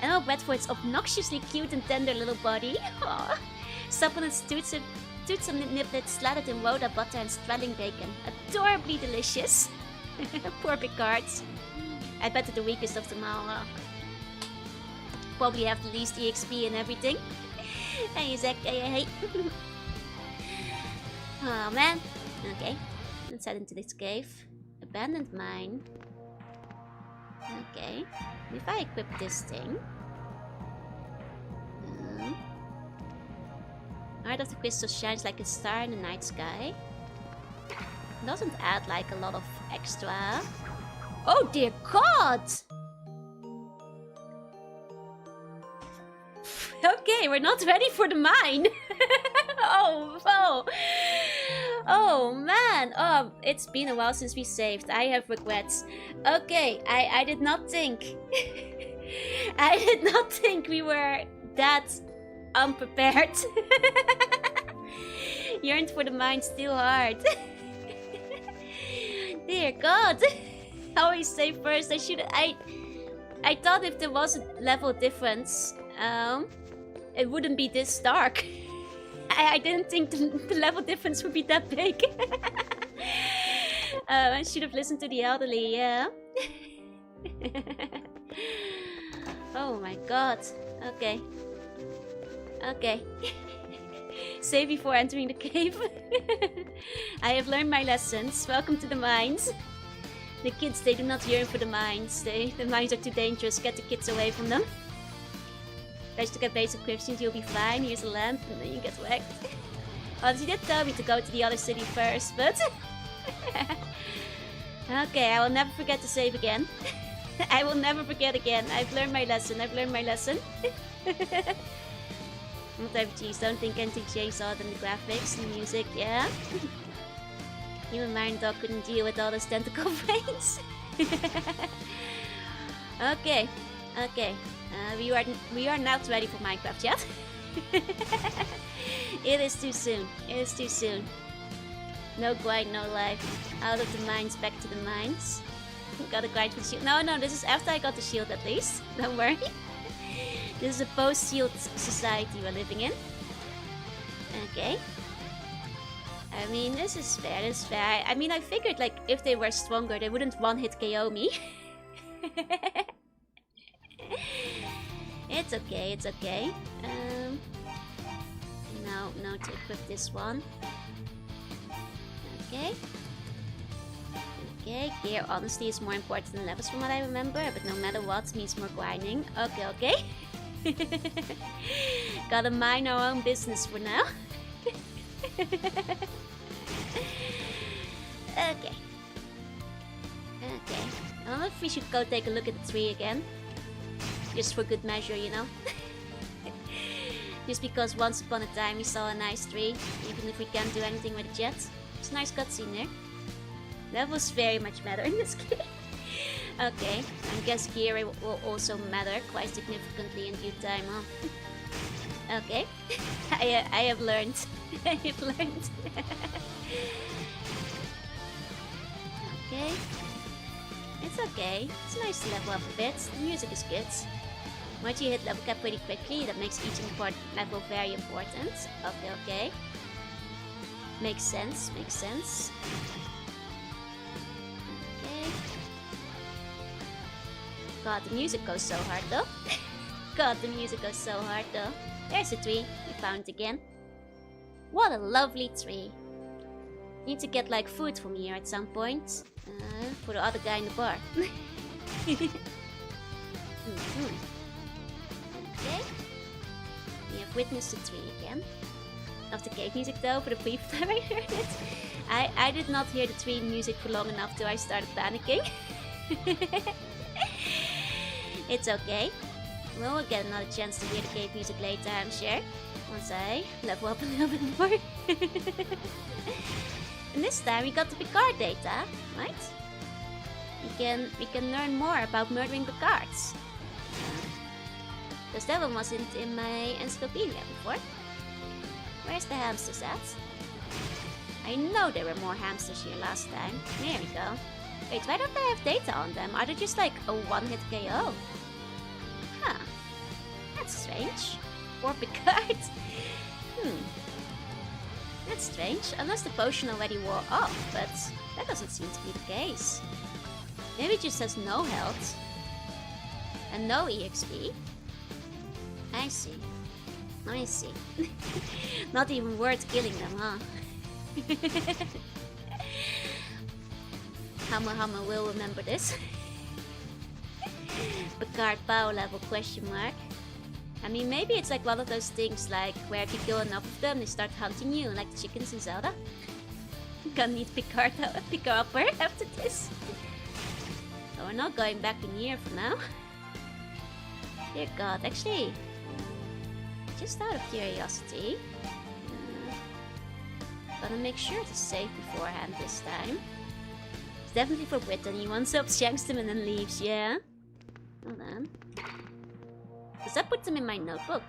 And I'll bet for its obnoxiously cute and tender little body. Aww. Sup on its toothsome niblets slathered in Woda butter and straddling bacon. Adorably delicious. Poor big cards. I bet they're the weakest of them all. Probably have the least EXP and everything. Hey Zach, hey. Oh man. Okay, let's head into this cave. Abandoned mine. Okay, if I equip this thing. Heart of the Crystal shines like a star in the night sky. Doesn't add like a lot of extra. Oh dear God! Okay, we're not ready for the mine. Oh man. Oh, it's been a while since we saved. I have regrets. Okay, I did not think. I did not think we were that unprepared. Yearned for the mines too hard. Dear God. I always say first. I thought if there was a level difference, it wouldn't be this dark. I didn't think the level difference would be that big. I should have listened to the elderly, yeah. Oh my God. Okay. Okay. Save before entering the cave. I have learned my lessons. Welcome to the mines. The kids, they do not yearn for the mines. The mines are too dangerous. Get the kids away from them. Try to get basic Christians, you'll be fine. Here's a lamp, and then you get whacked. Oh, she did tell me to go to the other city first, but... Okay, I will never forget to save again. I will never forget again. I've learned my lesson. I've learned my lesson. Multi-RPGs, don't think anything changed other than the graphics and the music, yeah? Even Marin Dog couldn't deal with all those tentacle brains. Okay, okay. We are not ready for Minecraft yet. It is too soon. It is too soon. No grind, no life. Out of the mines, back to the mines. Gotta grind for the shield. No, this is after I got the shield at least. Don't worry. This is a post-shield society we're living in. Okay. I mean, this is fair, this is fair. I mean, I figured, like, if they were stronger, they wouldn't one-hit KO me. It's okay, it's okay. No to equip this one. Okay. Okay, gear honestly is more important than levels from what I remember, but no matter what means more grinding. Okay, okay. Gotta mind our own business for now. Okay. Okay. I don't know if we should go take a look at the tree again. Just for good measure, you know? Just because once upon a time we saw a nice tree, even if we can't do anything with it yet. It's a nice cutscene there. Levels very much matter in this game. Okay, I guess gear will also matter quite significantly in due time, huh? Okay, I have learned. I have learned. Okay, it's okay. It's nice to level up a bit. The music is good. Once you hit level cap pretty quickly, that makes each important level very important. Okay, okay. Makes sense, makes sense. Okay. God, the music goes so hard though. God, the music goes so hard though. There's a tree. We found it again. What a lovely tree. Need to get like food from here at some point. For the other guy in the bar. Okay. We have witnessed the tree again. Of the cave music though, for the brief time I heard it. I did not hear the tree music for long enough till I started panicking. It's okay. We'll get another chance to hear the cave music later, I'm sure. Once I level up a little bit more. And this time we got the Picard data, right? We can learn more about murdering Picards. Because that one wasn't in my encyclopedia before. Where's the hamsters at? I know there were more hamsters here last time. There we go. Wait, why don't they have data on them? Are they just like a one-hit KO? Huh. That's strange. 4 Picard. That's strange. Unless the potion already wore off, but that doesn't seem to be the case. Maybe it just has no health. And no EXP. I see. I see. Not even worth killing them, huh? Hammer will remember this. Picard power level question mark. I mean, maybe it's like one of those things like where if you kill enough of them, they start hunting you, like the chickens in Zelda. Gonna need picker upper after this. So we're not going back in here for now. Dear God, actually, just out of curiosity, gonna make sure to save beforehand this time. It's definitely for Britain. He wants up, shanks them, and then leaves. Yeah. Hold on. Does that put them in my notebook?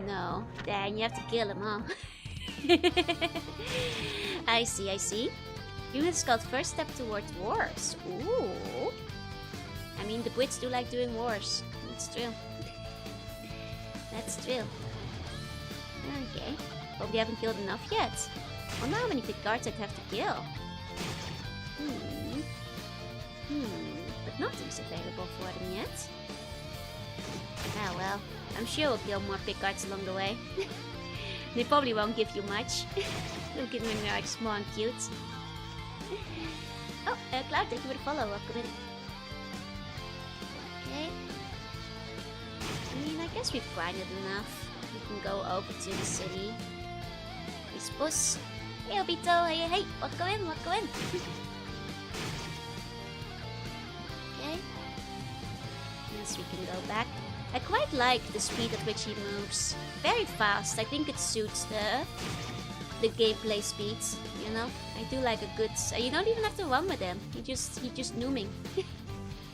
No. Dang, you have to kill him, huh? I see, I see. Units called First Step Towards Wars. Ooh. I mean, the Brits do like doing wars. That's true. That's true. Okay. Hope you haven't killed enough yet. I wonder how many Picards I'd have to kill. But nothing's available for them yet. Ah well, I'm sure we'll kill more Picards along the way. They probably won't give you much. They'll give me like small and cute. Oh, Cloud, thank you for the follow. Welcome in. Okay. I mean, I guess we've grinded enough. We can go over to the city. Please push. Hey, Obito, hey, welcome in, welcome in. Okay. Yes, we can go back. I quite like the speed at which he moves. Very fast. I think it suits the gameplay speeds, you know? I do like a good... you don't even have to run with him. He just nooming.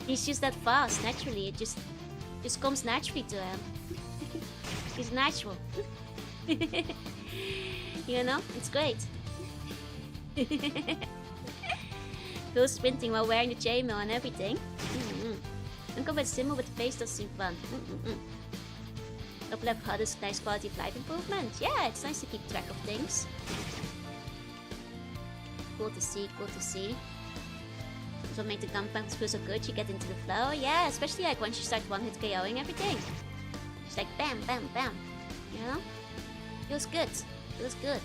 He's just that fast, naturally. It just comes naturally to him. He's natural. You know? It's great. Phil sprinting while wearing the chainmail and everything. Uncombat symbol with the face does seem fun. Up left HUD is nice quality of life improvement. Yeah, it's nice to keep track of things. Cool to see, cool to see. That's what makes the compounds feel so good. You get into the flow. Yeah, especially like once you start one-hit KOing everything. It's like bam, bam, bam. You know? Feels good. Feels good.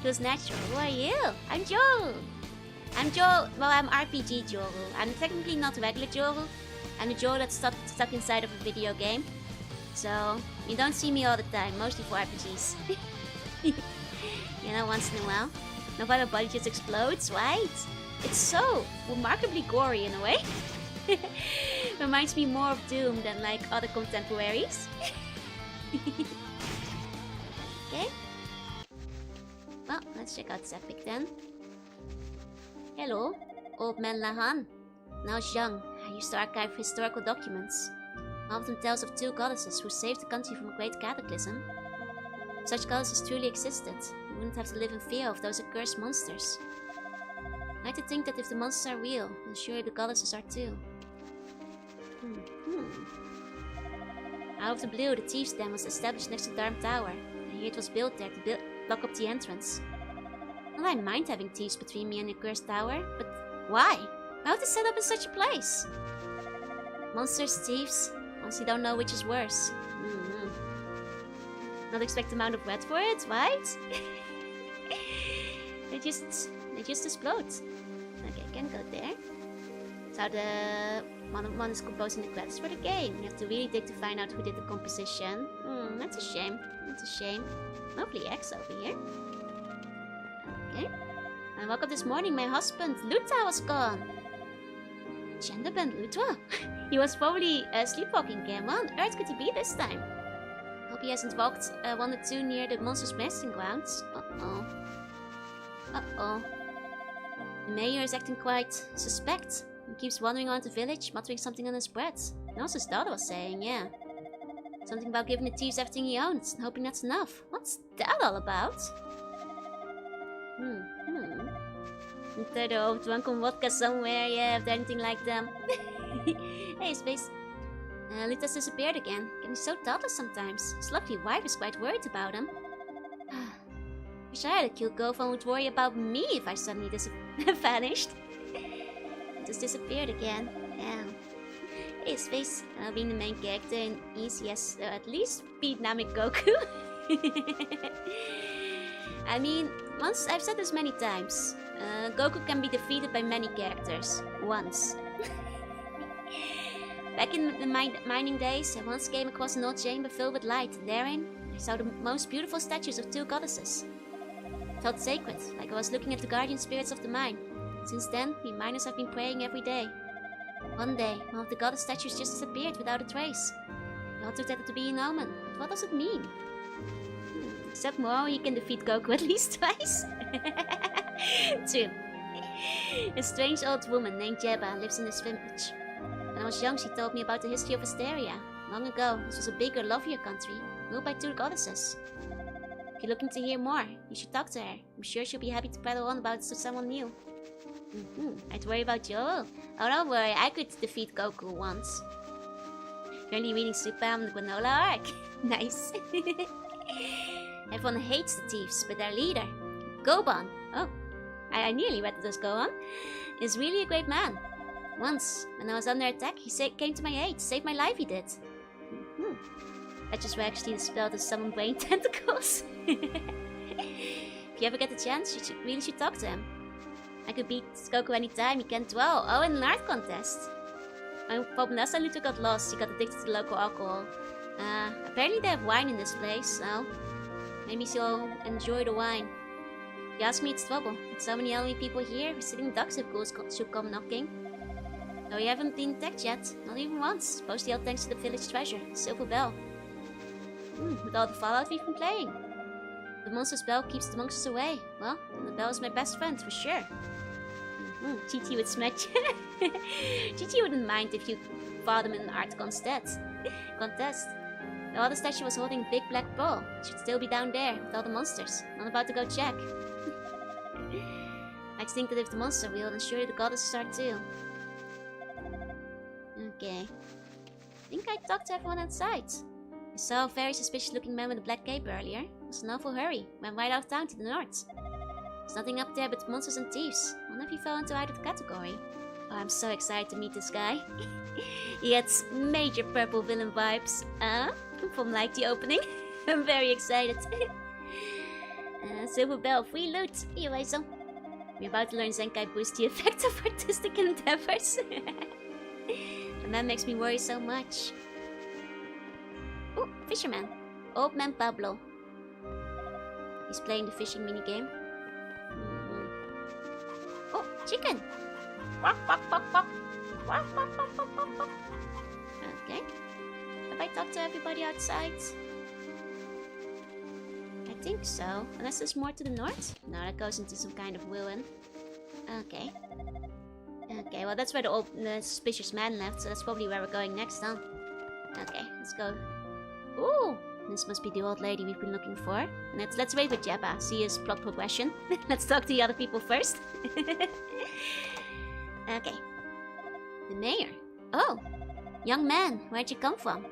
Feels natural. Who are you? I'm Joel. I'm Joel. Well, I'm RPG Joel. I'm technically not regular Joel. I'm the Joel that's stuck inside of a video game. So, you don't see me all the time, mostly for RPGs. You know, once in a while. No matter body just explodes, right? It's so remarkably gory in a way. Reminds me more of Doom than like other contemporaries. Okay. Well, let's check out this epic then. Hello, old man Lahan. When I was young, I used to archive historical documents. One of them tells of 2 goddesses who saved the country from a great cataclysm. If such goddesses truly existed, we wouldn't have to live in fear of those accursed monsters. I like to think that if the monsters are real, then surely the goddesses are too. Out of the blue, the Thieves' Den was established next to Darm Tower. I hear it was built there to block up the entrance. Well, I mind having thieves between me and the cursed tower, but why? Why would they set up in such a place? Monsters, thieves, honestly don't know which is worse. Not expect amount of wet for it, right? They just explode. Okay, can go there. That's how the one is composing the credits for the game. You have to really dig to find out who did the composition. That's a shame. That's a shame. Lovely X over here. Okay. I woke up this morning, my husband, Luta, was gone. Genderbend Luta? He was probably sleepwalking again. What on earth could he be this time? Hope he hasn't walked wandered too near the monster's nesting grounds. Uh-oh. Uh-oh. The mayor is acting quite suspect. He keeps wandering around the village, muttering something on his breath. And also his daughter was saying, yeah. Something about giving the thieves everything he owns, and hoping that's enough. What's that all about? They're the drunken vodka somewhere, yeah, if they're anything like them. Hey, Space. Lita's disappeared again. Can be so thoughtless sometimes. His lovely wife is quite worried about him. Wish I had a cute girlfriend who would worry about me if I suddenly vanished. Just disappeared again. Damn. Hey, Space. Being the main character in Easy has at least beat Namek Goku. I mean, once I've said this many times. Goku can be defeated by many characters. Once. Back in the mining days, I once came across an old chamber filled with light. Therein, I saw the most beautiful statues of 2 goddesses. It felt sacred, like I was looking at the guardian spirits of the mine. Since then, we miners have been praying every day. One day, one of the goddess statues just disappeared without a trace. We all took that to be an omen, but what does it mean? Except Moro, he can defeat Goku at least twice. True. A strange old woman named Jeba lives in this village. When I was young, she told me about the history of Asteria. Long ago, this was a bigger, lovelier country, ruled by 2 goddesses. If you're looking to hear more, you should talk to her. I'm sure she'll be happy to prattle on about it to someone new. I'd worry about Joel. Oh, don't worry, I could defeat Goku once. Currently reading Super on the Granola arc. Nice. Everyone hates the thieves, but their leader, Goban. Oh, I nearly read this Goban. Is really a great man. Once, when I was under attack, he came to my aid, saved my life, he did. That just were actually the spell to summon brain tentacles. If you ever get the chance, you really should talk to him. I could beat Goku anytime, he can dwell. Oh, in an art contest. When Pobnasa Luto got lost, he got addicted to local alcohol. Apparently they have wine in this place, so maybe she'll enjoy the wine. If you ask me, it's trouble. With so many enemy people here, visiting ducks if ghouls should come knocking. Though we haven't been attacked yet, not even once, mostly all thanks to the village treasure, the Silver Bell. With all the Fallout we've been playing. The monster's bell keeps the monsters away. Well, the bell is my best friend, for sure. GT would smash. GT wouldn't mind if you fought him in an art contest. The other statue was holding a big black ball. It should still be down there, with all the monsters. I'm about to go check. I think that if the monster will, then surely the goddesses are too. Okay. I think I talked to everyone outside. I saw a very suspicious looking man with a black cape earlier. It was an awful hurry. Went right out of town to the north. There's nothing up there but monsters and thieves. I wonder if he fell into either category. Oh, I'm so excited to meet this guy. He gets major purple villain vibes. From like the opening. I'm very excited. Silver Bell, free loot. Here, so. We're about to learn Zenkai boost the effect of artistic endeavors. The man makes me worry so much. Oh, fisherman. Old man Pablo. He's playing the fishing minigame. Oh, chicken! Okay. Have I talked to everybody outside? I think so. Unless there's more to the north? No, that goes into some kind of ruin. Okay. Okay, well that's where the suspicious man left, so that's probably where we're going next, huh? Okay, let's go. Ooh! This must be the old lady we've been looking for. Let's wait with Jeba, see his plot progression. Let's talk to the other people first. Okay. The mayor. Oh! Young man, where'd you come from?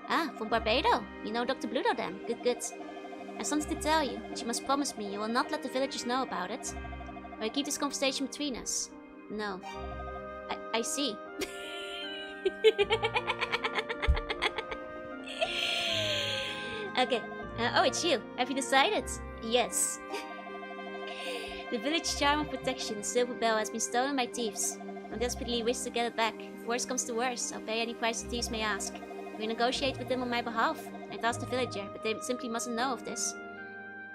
Ah, from Barbados. You know Dr. Bluto then. Good, good. I have something to tell you, but you must promise me you will not let the villagers know about it. Or I keep this conversation between us. No. I see. Okay. Oh, it's you. Have you decided? Yes. The village charm of protection, the Silver Bell, has been stolen by thieves. I desperately wish to get it back. If worse comes to worse, I'll pay any price the thieves may ask. We negotiate with them on my behalf. I'd ask the villager, but they simply mustn't know of this.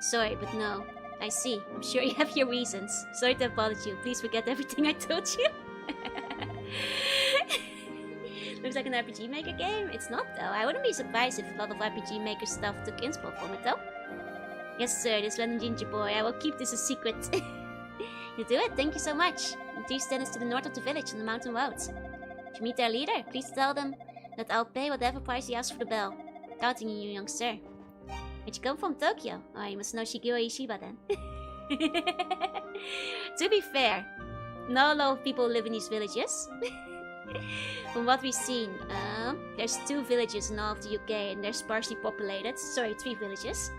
Sorry, but no. I see. I'm sure you have your reasons. Sorry to apologize you. Please forget everything I told you. Looks like an RPG Maker game. It's not, though. I wouldn't be surprised if a lot of RPG Maker stuff took inspo from it, though. Yes, sir. This random ginger boy. I will keep this a secret. You do it? Thank you so much. The thieves stand is to the north of the village on the mountain road. If you meet their leader, please tell them that I'll pay whatever price he asks for the bell. Counting on you, young sir. Where'd you come from? Tokyo? Oh, you must know Shigeru Ishiba then. To be fair, not a lot of people live in these villages. From what we've seen, there's 2 villages in all of the UK and they're sparsely populated. Sorry, 3 villages.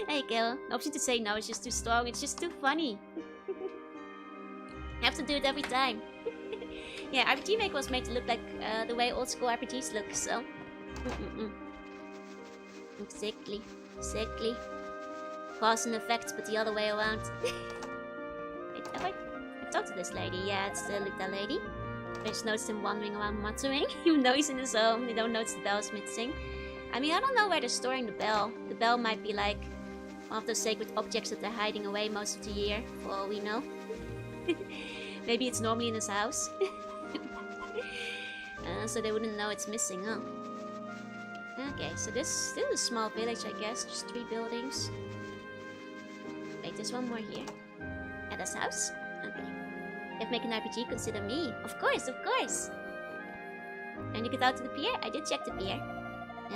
There you go. No option to say no, it's just too strong, it's just too funny. I have to do it every time. Yeah, RPG Maker was made to look like the way old school RPGs look, so... Exactly. Exactly. Cause and effect, but the other way around. Wait, have I talked to this lady? Yeah, it's the lady. I just noticed him wandering around muttering. Even though he's in his home, they don't notice the bell's missing. I mean, I don't know where they're storing the bell. The bell might be like one of those sacred objects that they're hiding away most of the year, for all we know. Maybe it's normally in his house. So they wouldn't know it's missing, huh? Okay, so this is a small village, I guess. Just 3 buildings. Wait, there's one more here. Ada's house? Okay. If make an RPG, consider me. Of course, of course! And you get out to the pier? I did check the pier.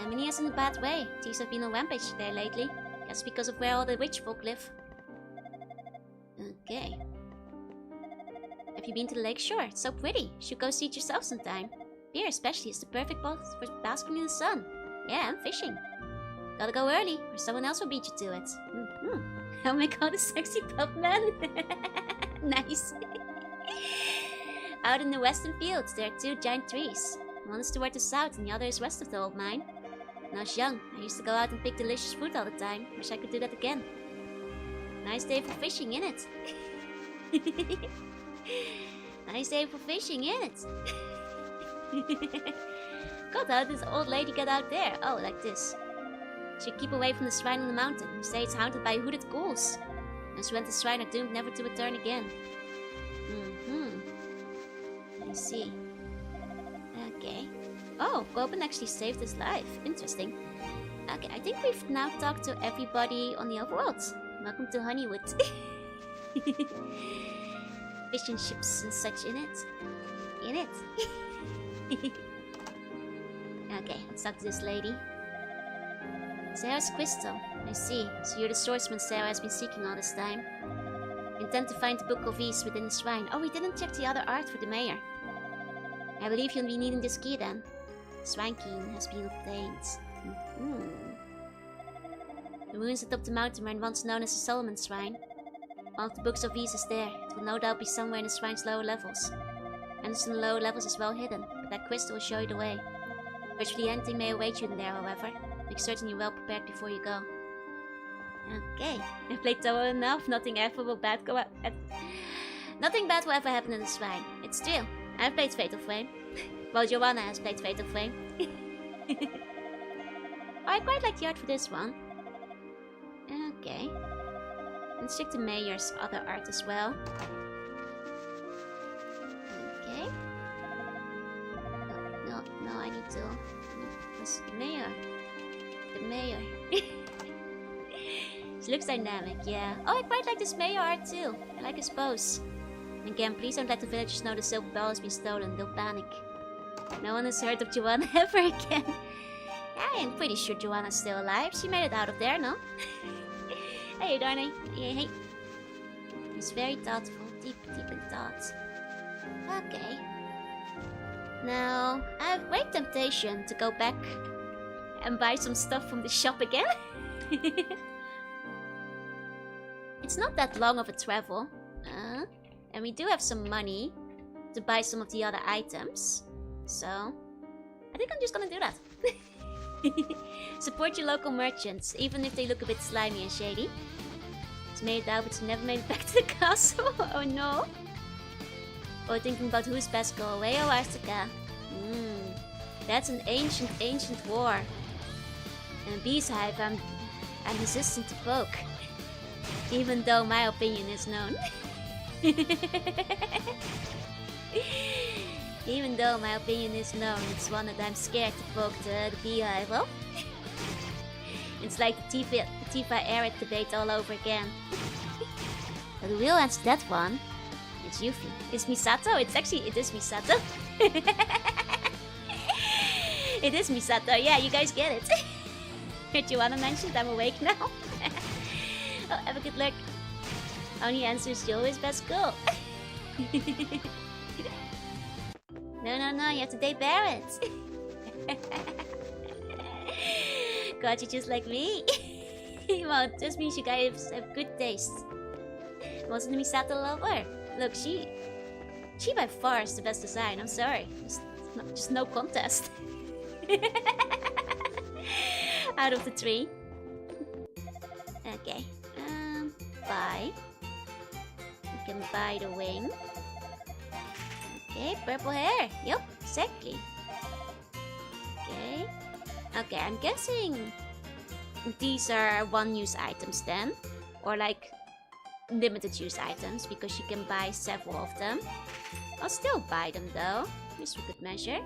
Minea's in a bad way. Thieves have been on rampage there lately. Guess because of where all the rich folk live. Okay. Have you been to the lakeshore? It's so pretty. Should go see it yourself sometime. Pier especially is the perfect spot for basking in the sun. Yeah, I'm fishing. Gotta go early, or someone else will beat you to it. I'll make all the sexy pub man. Nice. Out in the western fields, there are 2 giant trees. One is toward the south and the other is west of the old mine. When I was young, I used to go out and pick delicious fruit all the time. Wish I could do that again. Nice day for fishing, innit? Nice day for fishing, innit? God, how did this old lady get out there? Oh, like this. Should keep away from the shrine on the mountain. You say it's haunted by hooded ghouls. Those who went the shrine are doomed never to return again. I see. Okay. Oh, Goben actually saved his life. Interesting. Okay, I think we've now talked to everybody on the overworld. Welcome to Honeywood. Fishing ships and such in it. In it. Okay, let's talk to this lady. Sarah's crystal. I see. So you're the swordsman Sarah has been seeking all this time. Intend to find the Book of Ease within the shrine. Oh, we didn't check the other art for the mayor. I believe you'll be needing this key then. The shrine key has been obtained. The ruins atop the mountain were once known as the Solomon Shrine. One of the Books of Ease is there. It will no doubt be somewhere in the shrine's lower levels. And in the lower levels is well hidden, but that crystal will show you the way. Virtually anything may await you in there, however. Make certain you're well prepared before you go. Okay, I've played Tower enough. Nothing bad will ever happen in the shrine. It's true. I've played Fatal Frame. Well, Jorunna has played Fatal Frame. Oh, I quite like the art for this one. Okay. Let's check the mayor's other art as well. Okay. No, I need to... What's the mayor? The mayor. She looks dynamic, yeah. Oh, I quite like this mayor art too. I like his pose. And again, please don't let the villagers know the silver bell has been stolen. They'll panic. No one has heard of Jorunna ever again. I'm pretty sure Jorunna's still alive. She made it out of there, no? Hey, darling. Hey. He's very thoughtful. Deep in thought. Okay. Now, I have great temptation to go back and buy some stuff from the shop again. It's not that long of a travel. And we do have some money to buy some of the other items. So, I think I'm just gonna do that. Support your local merchants, even if they look a bit slimy and shady. It's made it out, but she never made it back to the castle. Oh no. Or thinking about who's best, go away or Artica. That's an ancient war. And Beehive, I'm resistant to poke. Even though my opinion is known. Even though my opinion is known, it's one that I'm scared to poke the Beehive. Well, it's like the Tifa Aerith debate all over again. But the real answer to that one, it's Yuffie. It's Misato? It is Misato. It is Misato, yeah, you guys get it. Heard Jorunna mentioned I'm awake now. Oh, have a good look. Only answer is Joe is best girl. No, you have to date parents. God, you're just like me. Well, it just means you guys have good taste. Wasn't Misato lover? Look, she by far is the best design. I'm sorry, just no contest. Out of the three. Okay. Buy. You can buy the wing. Okay, purple hair. Yup, exactly. Okay. Okay, I'm guessing these are one-use items then, or like limited use items because you can buy several of them. I'll still buy them though, just for good measure.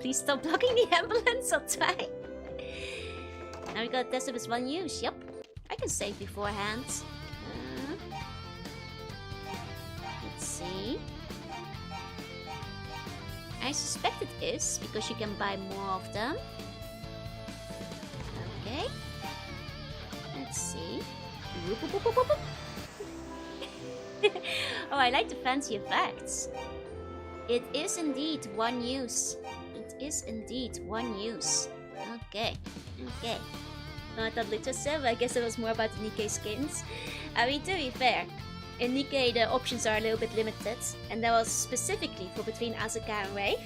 Please stop blocking the ambulance, I'll try. Now we gotta test if it's one use. Yep, I can save beforehand. Let's see. I suspect it is because you can buy more of them. Okay. Let's see. Oh, I like the fancy effects. It is indeed one use. It is indeed one use. Okay. Okay. No, I thought it was seven. I guess it was more about the Nikkei skins. I mean, to be fair, in Nikkei the options are a little bit limited, and that was specifically for between Asuka and Rei,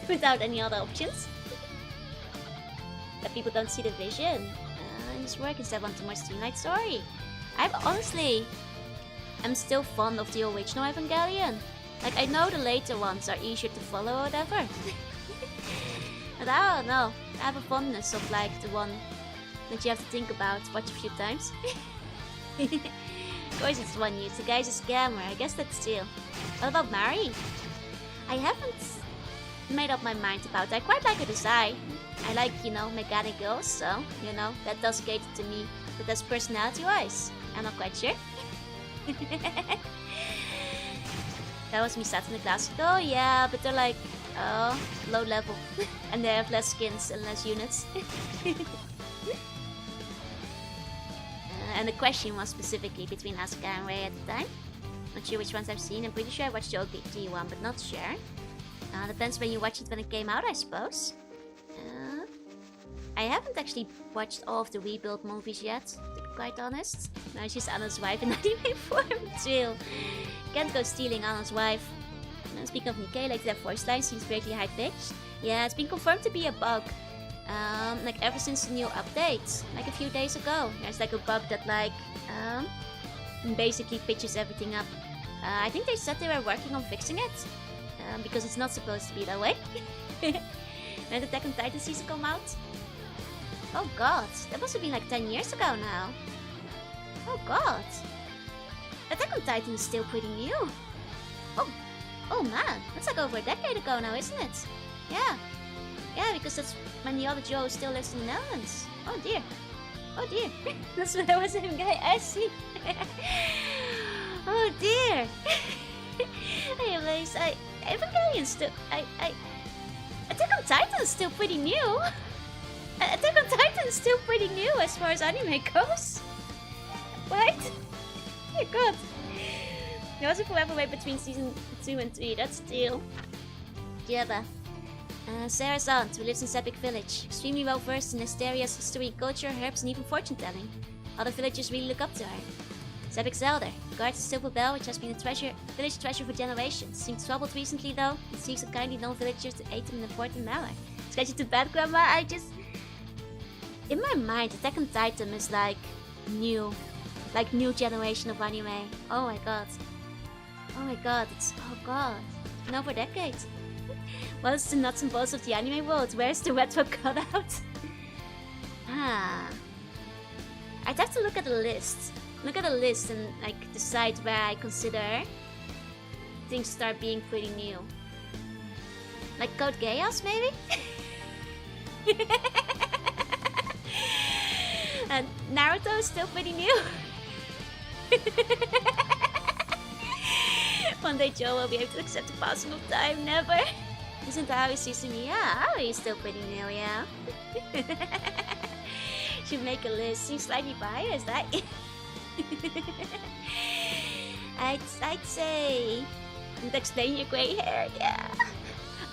without any other options. But people don't see the vision. Just work instead want to more streamlined story. I'm still fond of the original Evangelion. Like, I know the later ones are easier to follow or whatever. But I don't know. I have a fondness of like the one that you have to think about, watch a few times. Of course it's one use. The guy's a scammer. I guess that's still. What about Mari? I haven't made up my mind about it. I quite like her design. I like, you know, mechanic girls, so, you know, that does cater to me. But that's personality-wise, I'm not quite sure. That was Misato in the classical, yeah, but they're like, low level. And they have less skins and less units. And the question was specifically between Asuka and Rei at the time. Not sure which ones I've seen. I'm pretty sure I watched the OG one, but not sure. Depends when you watch it when it came out, I suppose. I haven't actually watched all of the rebuild movies yet, to be quite honest. No, she's Anna's wife in anime form. Chill. Can't go stealing Anna's wife. Speaking of Nikkei, like that voice line seems greatly high-pitched. Yeah, it's been confirmed to be a bug. Like ever since the new update, like a few days ago. There's like a bug that like, basically pitches everything up. I think they said they were working on fixing it. Because it's not supposed to be that way. When Attack on Titan season come out? Oh god, that must have been like 10 years ago now. Oh god. Attack on Titan is still pretty new. Oh man, that's like over a decade ago now, isn't it? Yeah. Yeah, because that's when the other Joe still lives in the Netherlands. Oh dear. Oh dear. That's when I was in guy. I see. Oh dear. Anyways, Evangelion still. Attack on Titan is still pretty new. Attack on Titan is still pretty new as far as anime goes. What? Oh god. There was a forever wait between season 2 and 3, that's still. Jabba. Sarah's aunt, who lives in Sepik village. Extremely well versed in Asteria's history, culture, herbs, and even fortune telling. Other villagers really look up to her. Sepik's elder guards a silver bell which has been a village treasure for generations. Seemed troubled recently though, and seeks a kindly known villagers to aid him in an important matter. Sketch you to bad, Grandma. In my mind, Attack on Titan is like new generation of anime. Oh my god. Oh my god, oh god. Now for decades. What is the nuts and bolts of the anime world? Where's the retro cutout? I'd have to look at the list. Look at the list and like decide where I consider things start being pretty new. Like Code Geass, maybe? And Naruto is still pretty new. One day Joe will be able to accept the passing of time, never. Isn't Harry Sesame? Yeah, Harry is still pretty new, yeah. Should make a list. Seems slightly biased, right? I'd say... And explain your grey hair, yeah.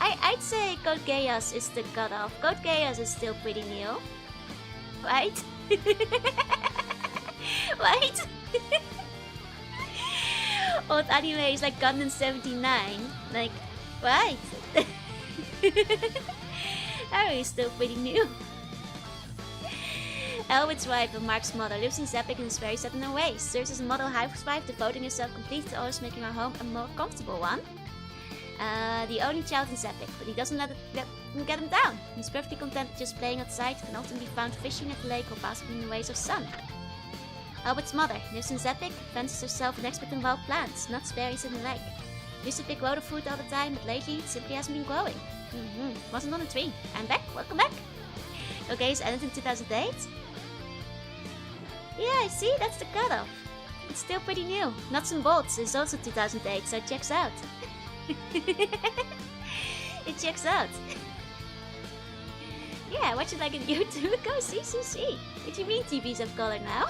I'd say Code Chaos is the cutoff. Code Chaos is still pretty new. Right? Right? Old anime is like Gundam 79. Like, right? Harry is still pretty new. Elwood's wife and Mark's mother lives in Zepik and is very set in her ways. Serves as a model housewife, devoting herself completely to always making her home a more comfortable one. The only child in Zepik, but he doesn't let him down. He's perfectly content just playing outside, can often be found fishing at the lake or basking in the rays of sun. Albert's mother lives in Zepik, fences herself with expert in wild plants, nuts, berries and the like. Used to pick load of fruit all the time, but lately it simply hasn't been growing. Wasn't on a tree. I'm back, welcome back. Okay, it's ended in 2008. Yeah, I see, that's the cutoff. It's still pretty new. Nuts and Bolts is also 2008, so it checks out. It checks out. Yeah, watch it like on YouTube. Go see. What do you mean TVs have color now?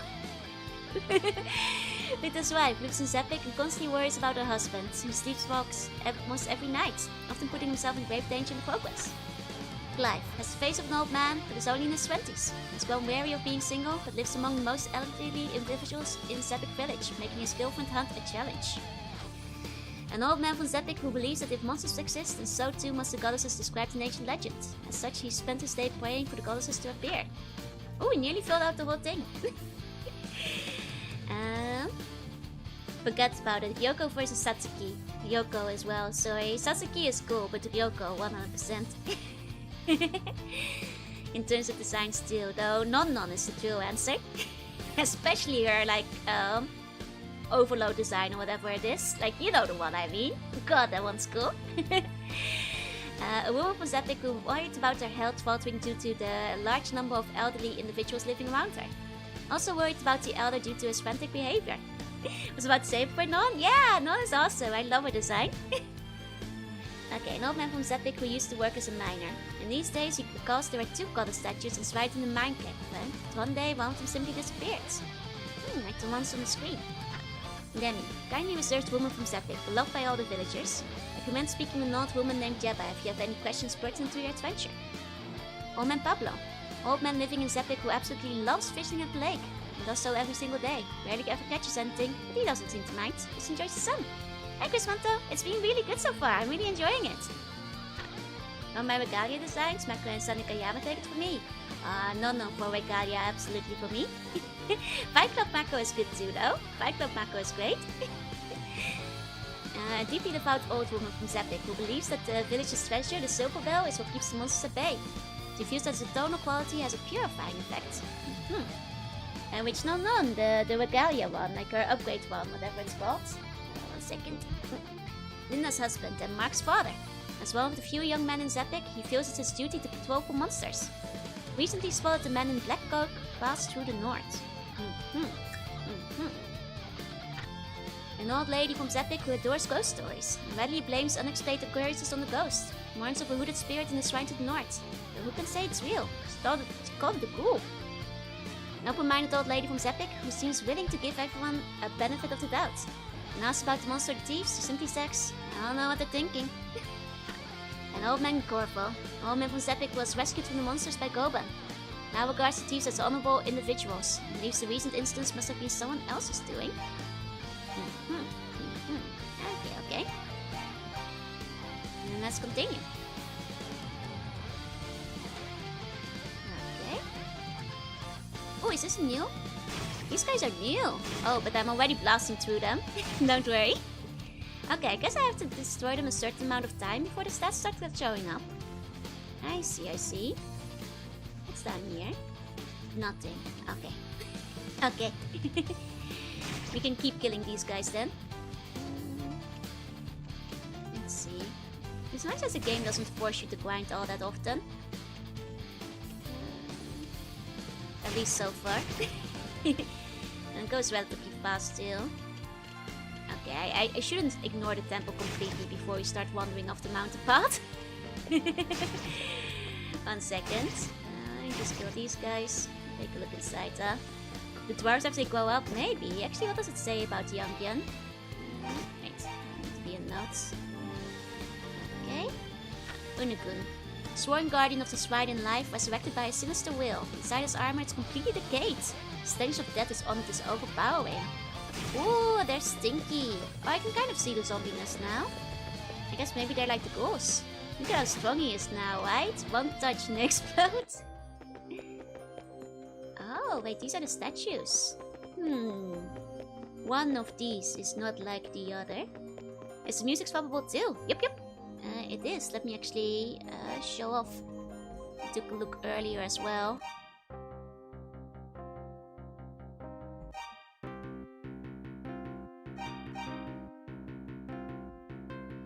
Rita's wife lives in Zepik and constantly worries about her husband, who sleepwalks almost every night, often putting himself in grave danger in the progress. Clive has the face of an old man, but is only in his 20s. He's grown weary of being single, but lives among the most elderly individuals in Zepik village, making his girlfriend hunt a challenge. An old man from Zepik who believes that if monsters exist, then so too must the goddesses described in ancient legend. As such, he spent his day praying for the goddesses to appear. Oh, he nearly filled out the whole thing. Forget about it. Ryoko versus Satsuki. Ryoko as well, sorry. Satsuki is cool, but Ryoko 100%. In terms of design still, though, non is the true answer. Especially her, like, overload design or whatever it is. Like, you know the one I mean. God, that one's cool. A woman from Zepik who worried about her health faltering due to the large number of elderly individuals living around her. Also worried about the elder due to his frantic behavior. I was about to say for Non. Yeah, Non is awesome. I love her design. Okay, an old man from Zepik who used to work as a miner. In these days, because there are 2 goddess statues inside in the mine cave, but one day one of them simply disappeared. Like the ones on the screen. Demi, kindly reserved woman from Zepik, beloved by all the villagers. Recommend speaking with an old woman named Jebba if you have any questions pertinent to your adventure. Old man Pablo, old man living in Zepik who absolutely loves fishing at the lake. And does so every single day. Rarely ever catches anything, but he doesn't seem to mind. Just enjoys the sun. Hi Chris-Manto, it's been really good so far. I'm really enjoying it. On my Regalia designs, Mako and Sanikayama take it for me. No for Regalia, absolutely for me. Fight Club Mako is good too though. Fight Club Mako is great. A deeply devout old woman from Zepik who believes that the village's treasure, the silver bell, is what keeps the monsters at bay. She feels that the tonal quality has a purifying effect. And which the Regalia one, like her upgrade one, whatever it's called. 1 second. Linda's husband and Mark's father. As one of the few young men in Zepik, he feels it's his duty to patrol for monsters. Recently spotted the man in black coat pass through the north. An old lady from Zepik who adores ghost stories and readily blames unexplained occurrences on the ghost. Warns of a hooded spirit in the shrine to the north. But who can say it's real? She called it the ghoul. An open-minded old lady from Zepik who seems willing to give everyone a benefit of the doubt. And asks about the monster thieves, who simply says, I don't know what they're thinking. An old man Corvo. An old man from Zepik was rescued from the monsters by Goban. Now regards the thieves as honorable individuals, and believes the recent incidents must have been someone else's doing. Okay. And let's continue. Okay. Oh, is this new? These guys are new. Oh, but I'm already blasting through them. Don't worry. Okay, I guess I have to destroy them a certain amount of time before the stats start showing up. I see. What's down here? Nothing. Okay. Okay. We can keep killing these guys then. Let's see. It's nice as the game doesn't force you to grind all that often. At least so far. And it goes relatively fast still. Okay, I shouldn't ignore the temple completely before we start wandering off the mountain path. 1 second. Just kill these guys. Take a look inside, The dwarves after they grow up, maybe. Actually, what does it say about Yambian? Wait, need to be in notes. Okay. Unugun. Sworn guardian of the shrine in life, resurrected by a sinister will. Inside his armor, it's completely decayed. The stench of death on it is overpowering. Ooh, they're stinky. Oh, I can kind of see the zombiness now. I guess maybe they're like the ghosts. Look at how strong he is now, right? One touch and explode. Oh, wait, these are the statues. One of these is not like the other. Is the music swappable too? Yep. It is. Let me actually show off. I took a look earlier as well.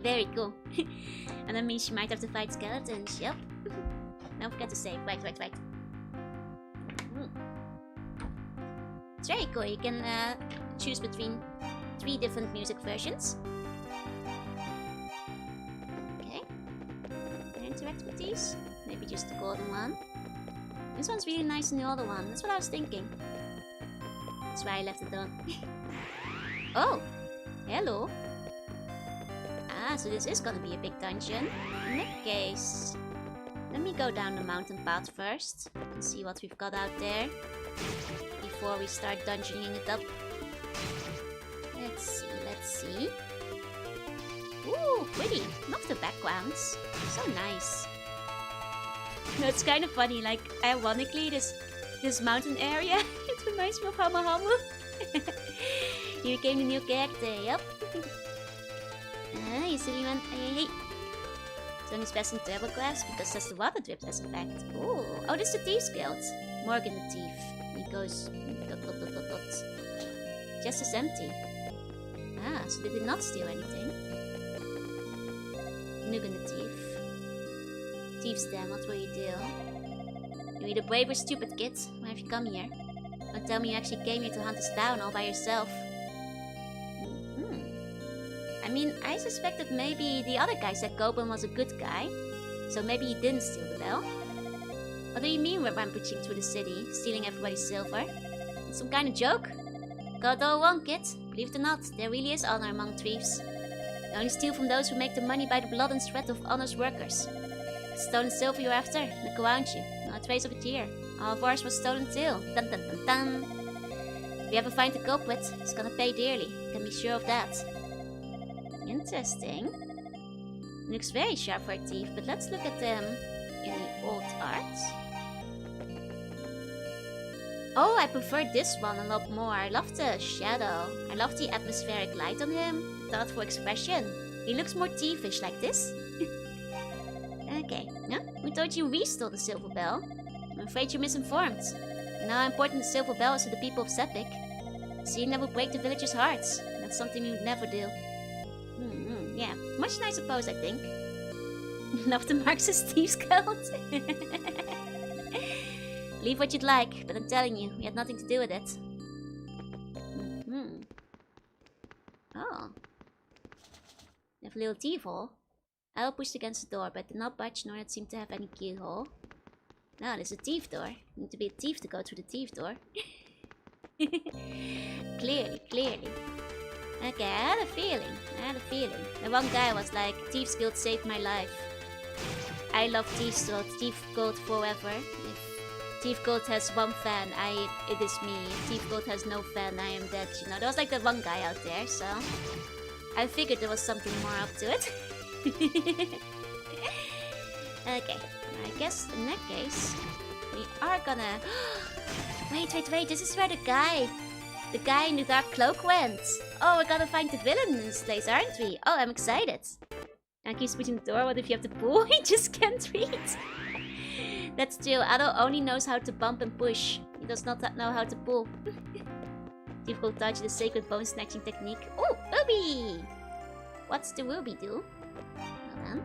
Very cool. And that means you might have to fight skeletons. Yep. Don't forget to save. Right. It's very cool. You can choose between 3 different music versions. Okay. Can I interact with these? Maybe just the golden one. This one's really nice than the other one. That's what I was thinking. That's why I left it on. Oh! Hello! Ah, so this is gonna be a big dungeon. In that case, let me go down the mountain path first and see what we've got out there before we start dungeoning it up. Let's see. Ooh, pretty. Love the backgrounds. So nice. It's kind of funny, like, ironically, this mountain area, it reminds me of Hamahamu. He became the new character, yep. You silly man. Hey. It's only best in turbo class because that's the water drip as effect. Ooh. Oh, this is the Thieves Guild. Morgan the Thief. He goes... ... Chest is empty. Ah, so they did not steal anything. Nugan the Thief. Thieves Den, what will you do? You're either brave or stupid, kid. Why have you come here? Don't tell me you actually came here to hunt us down all by yourself. I mean, I suspected maybe the other guy said Goblin was a good guy, so maybe he didn't steal the bell. What do you mean we're rampaging through the city, stealing everybody's silver? It's some kind of joke? Got it all wrong, kid. Believe it or not, there really is honor among thieves. They only steal from those who make their money by the blood and sweat of honest workers. The stolen silver you're after, look around you. Not a trace of it here. All of ours was stolen too. Dun dun dun dun. If you ever find the culprit, he's gonna pay dearly. You can be sure of that. Interesting. Looks very sharp for a thief, but let's look at them in the old art. Oh, I prefer this one a lot more. I love the shadow. I love the atmospheric light on him. The thoughtful expression. He looks more thievish like this. Okay, yeah? Who told you we stole the silver bell? I'm afraid you're misinformed. You know how important the silver bell is to the people of Sepik. Seeing that would break the villagers' hearts. That's something we would never do. Yeah, much nicer pose, I think. Love the Marxist Thieves Guild. Leave what you'd like, but I'm telling you, we had nothing to do with it. Oh. We have a little thief hole. I pushed against the door, but did not budge, nor it seemed to have any keyhole. No, there's a thief door. You need to be a thief to go through the thief door. Clearly. Okay, I had a feeling. The one guy was like, Thieves Guild saved my life. I love Thieves Guild, Thief Guild forever. If Thief Guild has one fan, it is me. If Thief Guild has no fan, I am dead. You know, there was like that one guy out there, so... I figured there was something more up to it. Okay, I guess in that case, we are gonna... Wait, this is where the guy in the dark cloak went. Oh, we're gonna find the villain in this place, aren't we? Oh, I'm excited. I keep switching the door. What if you have to pull? He just can't read. That's true. Adol only knows how to bump and push. He does not know how to pull. Difficult touch, the sacred bone snatching technique. Oh, Ruby! What's the Ruby do? Well then.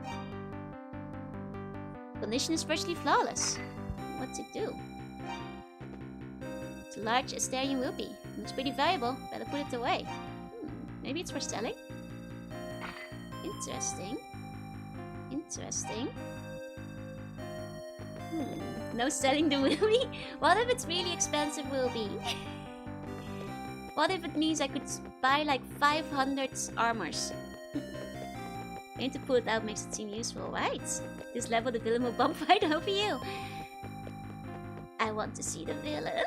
Condition is virtually flawless. What's it do? It's a large Asterian ruby. Looks pretty valuable. Better put it away. Maybe it's for selling? Interesting. No selling the ruby? What if it's really expensive ruby? What if it means I could buy like 500 armors? Going to pull it out makes it seem useful, right? This level the villain will bump right over you. I want to see the villain.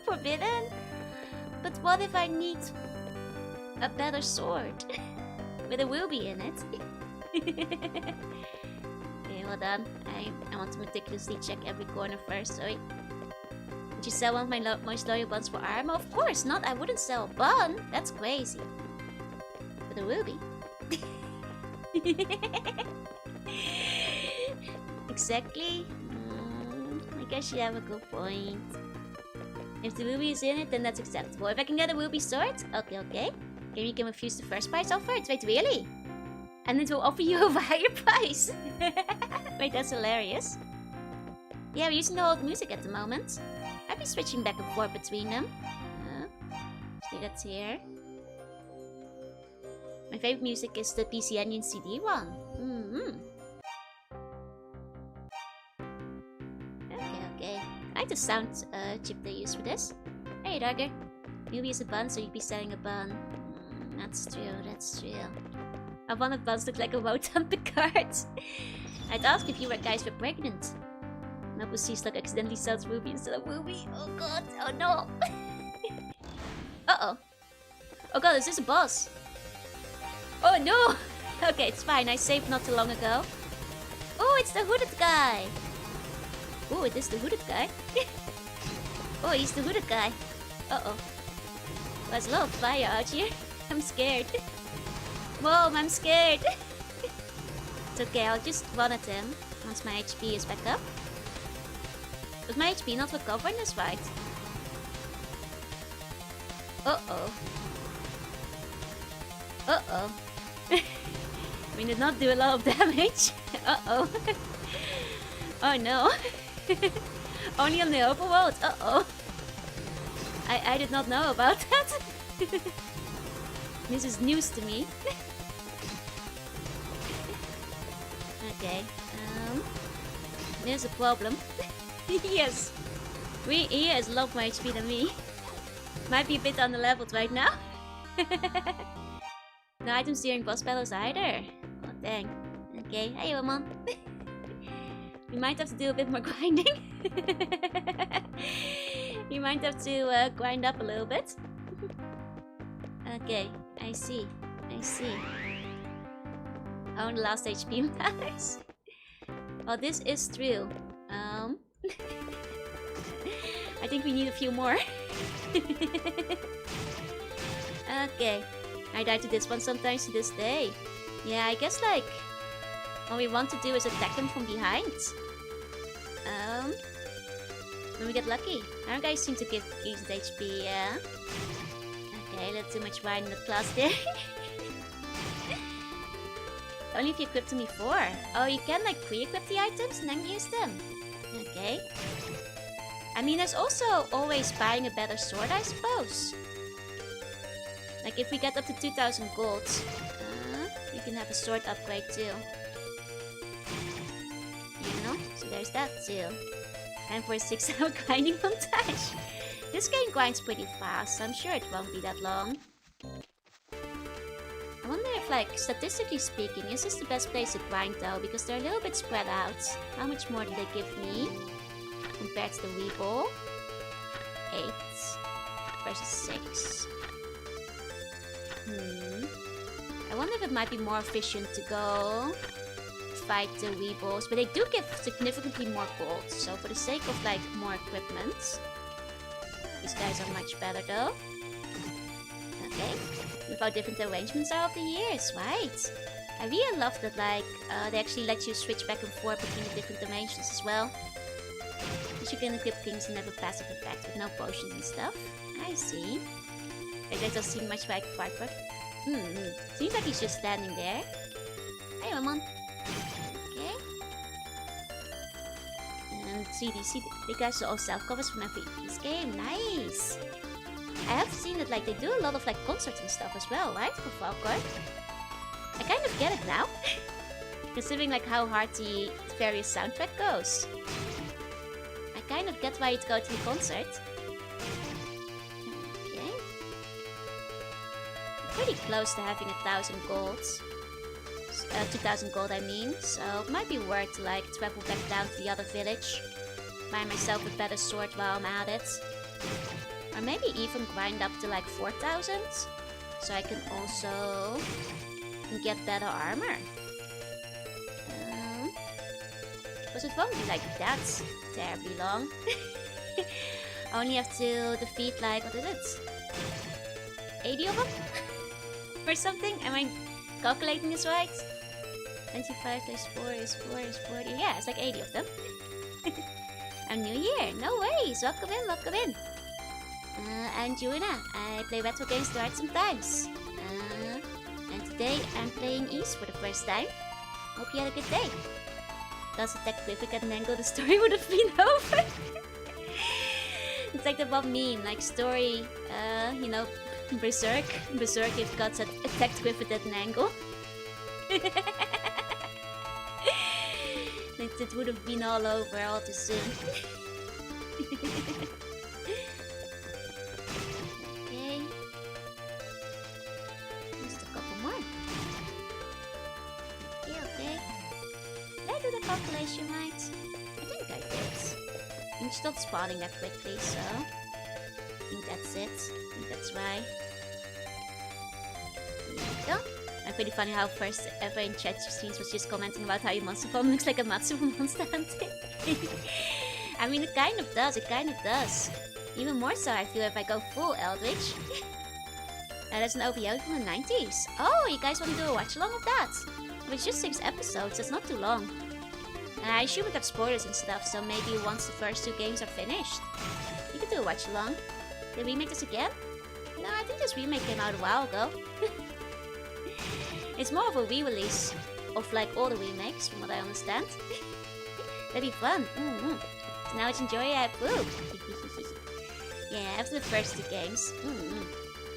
Forbidden? But what if I need a better sword? With a Wilby in it. Okay, hold on. I want to meticulously check every corner first, sorry. Would you sell one of my most loyal buns for armor? Of course not, I wouldn't sell a bun. That's crazy. But a Wilby. Exactly. I guess you have a good point. If the Wilby is in it, then that's acceptable. If I can get a Wilby sword? Okay. Maybe you can refuse the first price offer? Wait, really? And it will offer you a higher price. Wait, that's hilarious. Yeah, we're using the old music at the moment. I'll be switching back and forth between them. See, that's here. My favorite music is the PC Engine CD one. Okay. I like the sound chip they use for this. Hey, Dogger. Maybe it's a bun, so you'd be selling a bun. That's true. I wanted buns look like a vote on the cards. I'd ask if you guys were pregnant. Nobu sees like accidentally sells Ruby instead of Ruby. Oh god, oh no. Uh-oh. Oh god, is this a boss? Oh no! Okay, it's fine, I saved not too long ago. Oh, it's the hooded guy! Oh, it is the hooded guy? Oh, he's the hooded guy. Uh-oh. There's a lot of fire out here. I'm scared. Mom, I'm scared. It's okay, I'll just run at him once my HP is back up. Was my HP not recover in this fight? Uh-oh. Uh-oh. We did not do a lot of damage. Uh-oh. Oh no. Only on the overworld? Uh-oh. I did not know about that. This is news to me. Okay. There's a problem. Yes. He has a lot more HP than me. Might be a bit underleveled right now. No items during boss battles either. Oh dang. Okay, hey Roman. We might have to do a bit more grinding. You might have to grind up a little bit. Okay, I see. Oh, the last HP matters. Well, this is true. I think we need a few more. Okay. I die to this one sometimes to this day. Yeah, I guess like what we want to do is attack them from behind. When we get lucky. Our guys seem to give decent HP, yeah. Okay, let's too much wine in the class there. Only if you equip them before. Oh, you can like pre-equip the items and then use them. Okay. I mean, there's also always buying a better sword, I suppose. Like if we get up to 2000 gold, we can have a sword upgrade too. You know? So there's that too. Time for a 6-hour grinding montage. This game grinds pretty fast, so I'm sure it won't be that long. I wonder if, like, statistically speaking, is this the best place to grind though? Because they're a little bit spread out. How much more do they give me? Compared to the Weeble? 8 versus 6. I wonder if it might be more efficient to go fight the Weebles, but they do give significantly more gold, so for the sake of like more equipment, these guys are much better though. Okay, with how different the arrangements are of the years, right? I really love that like they actually let you switch back and forth between the different dimensions as well. Because you can equip things and have a passive effect with no potions and stuff. I see. That doesn't seem much like Viper. Seems like he's just standing there. Hey, Ramon. Okay. And see, the guys are all self-covers from every piece game. Nice! I have seen that like they do a lot of like concerts and stuff as well, right? For Falcor. I kind of get it now. Considering like how hard the various soundtrack goes. I kind of get why you'd go to the concert. Okay. pretty close to having 1,000 gold. 2,000 gold, I mean. So it might be worth to like travel back down to the other village. Buy myself a better sword while I'm at it. Or maybe even grind up to like 4,000. So I can also get better armor. Because it won't be like that terribly long. I only have to defeat like, what is it? 80 of them? Or something? Am I calculating this right? 25 times 4 is 40. Yeah, it's like 80 of them. A new year, no worries. Welcome in, welcome in. I'm Jorunna. I play retro games quite sometimes. And today I'm playing East for the first time. Hope you had a good day. Does attack Griffith and then go, the story would have been over. It's like the Bob meme, like story, you know, Berserk if gods had attacked Griffith at an angle. It would have been all over all too soon. Okay. Just a couple more. Okay. Did I do the calculation right? I think I did. It's not spawning that quickly, so I think that's it. I think that's right. There we go. And pretty funny how first ever in chat streams was just commenting about how your monster form looks like a Matsu from Monster Hunter. I mean, it kind of does, Even more so, I feel, if I go full Eldritch. That's an OVO from the 90s. Oh, you guys want to do a watch-along of that? It's just 6 episodes, that's not too long. I assume we got spoilers and stuff, so maybe once the first 2 games are finished, you could do a watch-along. Did we make this again? No, I think this remake came out a while ago. It's more of a re-release of like all the remakes, from what I understand. That'd be fun. So now it's enjoy a poop. Yeah, after the first 2 games.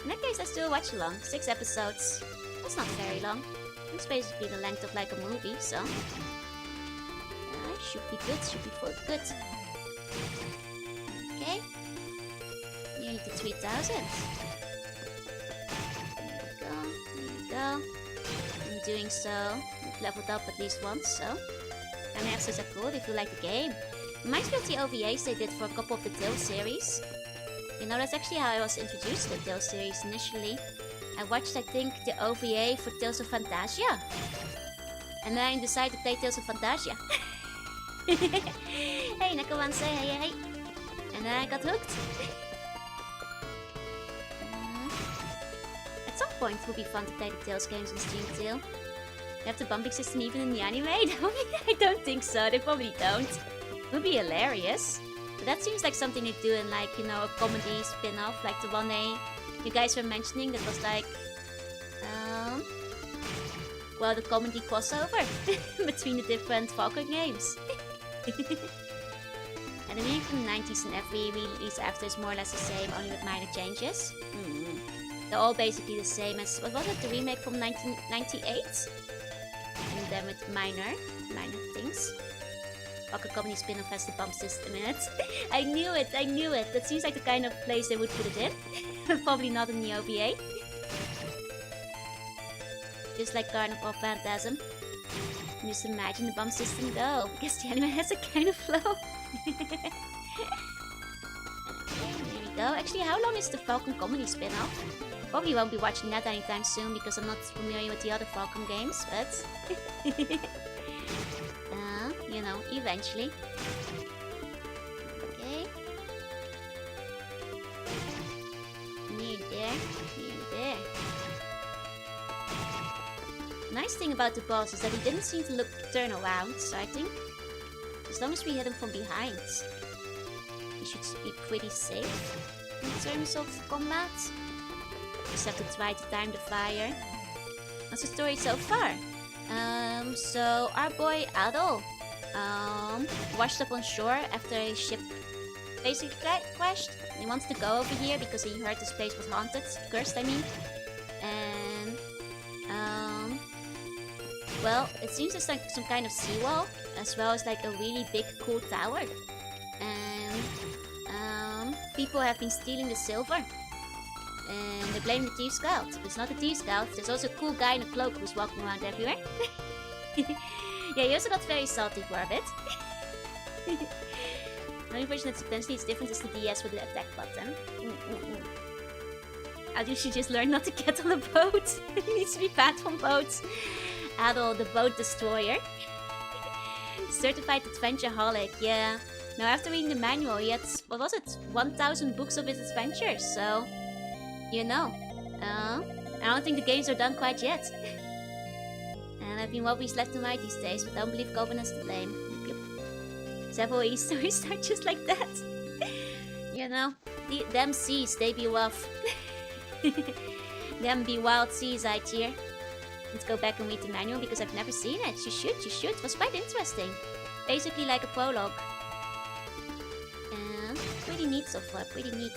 In that case, let's do a watch-along. 6 episodes. That's not very long. It's basically the length of like a movie, so... should be good, should be full good. Okay. Nearly to 3,000. There we go. In doing so, we've leveled up at least once, so... And access are cool if you like the game. Reminds me of the OVAs they did for a couple of the Tales series. You know, that's actually how I was introduced to the Tales series initially. I watched, I think, the OVA for Tales of Fantasia. And then I decided to play Tales of Fantasia. Hey, Nakawanse, hey. And then I got hooked. At some point it would be fun to play the Tales games on stream too. They have the bumping system even in the anime? I don't think so, they probably don't. It would be hilarious. But that seems like something they do in like, you know, a comedy spin-off, like the one you guys were mentioning that was like... well, the comedy crossover between the different Falcon games. And the remake from the 90s and every release after is more or less the same, only with minor changes. They're all basically the same as, what was it, the remake from 1998? And then with minor things. Falcon Comedy spin-off has the bump system in it. I knew it! That seems like the kind of place they would put it in. Probably not in the OVA. Just like Carnival Phantasm. Just imagine the bump system though, because the anime has a kind of flow. Okay, there we go. Actually, how long is the Falcon Comedy spin-off? Probably won't be watching that anytime soon because I'm not familiar with the other Falcon games, but... you know, eventually. Okay. Nearly there. Nice thing about the boss is that he didn't seem to turn around, so I think as long as we hit him from behind, we should be pretty safe in terms of combat. Just have to try to time the fire. What's the story so far? So our boy Adol washed up on shore after a ship basically crashed. He wants to go over here because he heard this place was haunted, cursed I mean. And well, it seems there's like some kind of seawall, as well as like a really big cool tower. And people have been stealing the silver. And they blame the Thief Scout. But it's not the Thief Scout. There's also a cool guy in a cloak who's walking around everywhere. Yeah, he also got very salty for a bit. The only version that's potentially is different is the DS with the attack button. Adol should just learn not to get on a boat. He needs to be banned from boats. Adol, the boat destroyer. Certified adventure-holic, yeah. Now after reading the manual, he had, what was it, 1,000 books of his adventures, so... You know. I don't think the games are done quite yet. And I've been Wobby's left and right these days, but don't believe Goblin is to blame. Several E-stories start just like that. You know, them seas, they be rough. Them be wild seas out here. Let's go back and read the manual because I've never seen it. You should. It was quite interesting. Basically like a prologue. And pretty neat so far, pretty neat.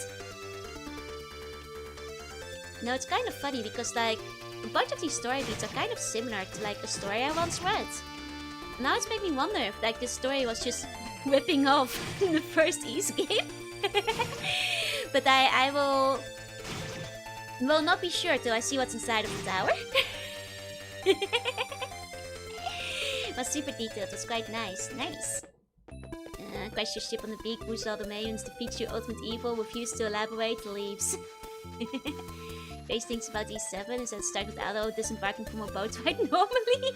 No, it's kind of funny because like a bunch of these story beats are kind of similar to like a story I once read. Now it's made me wonder if like this story was just ripping off the first Ease game. But I will not be sure till I see what's inside of the tower. It was super detailed, it's quite nice. Nice. Crash your ship on the beach, boost all the minions, defeat your ultimate evil, refuse to elaborate, leaves. Base things about E7 is that it starts with Adol disembarking from a boat ride normally.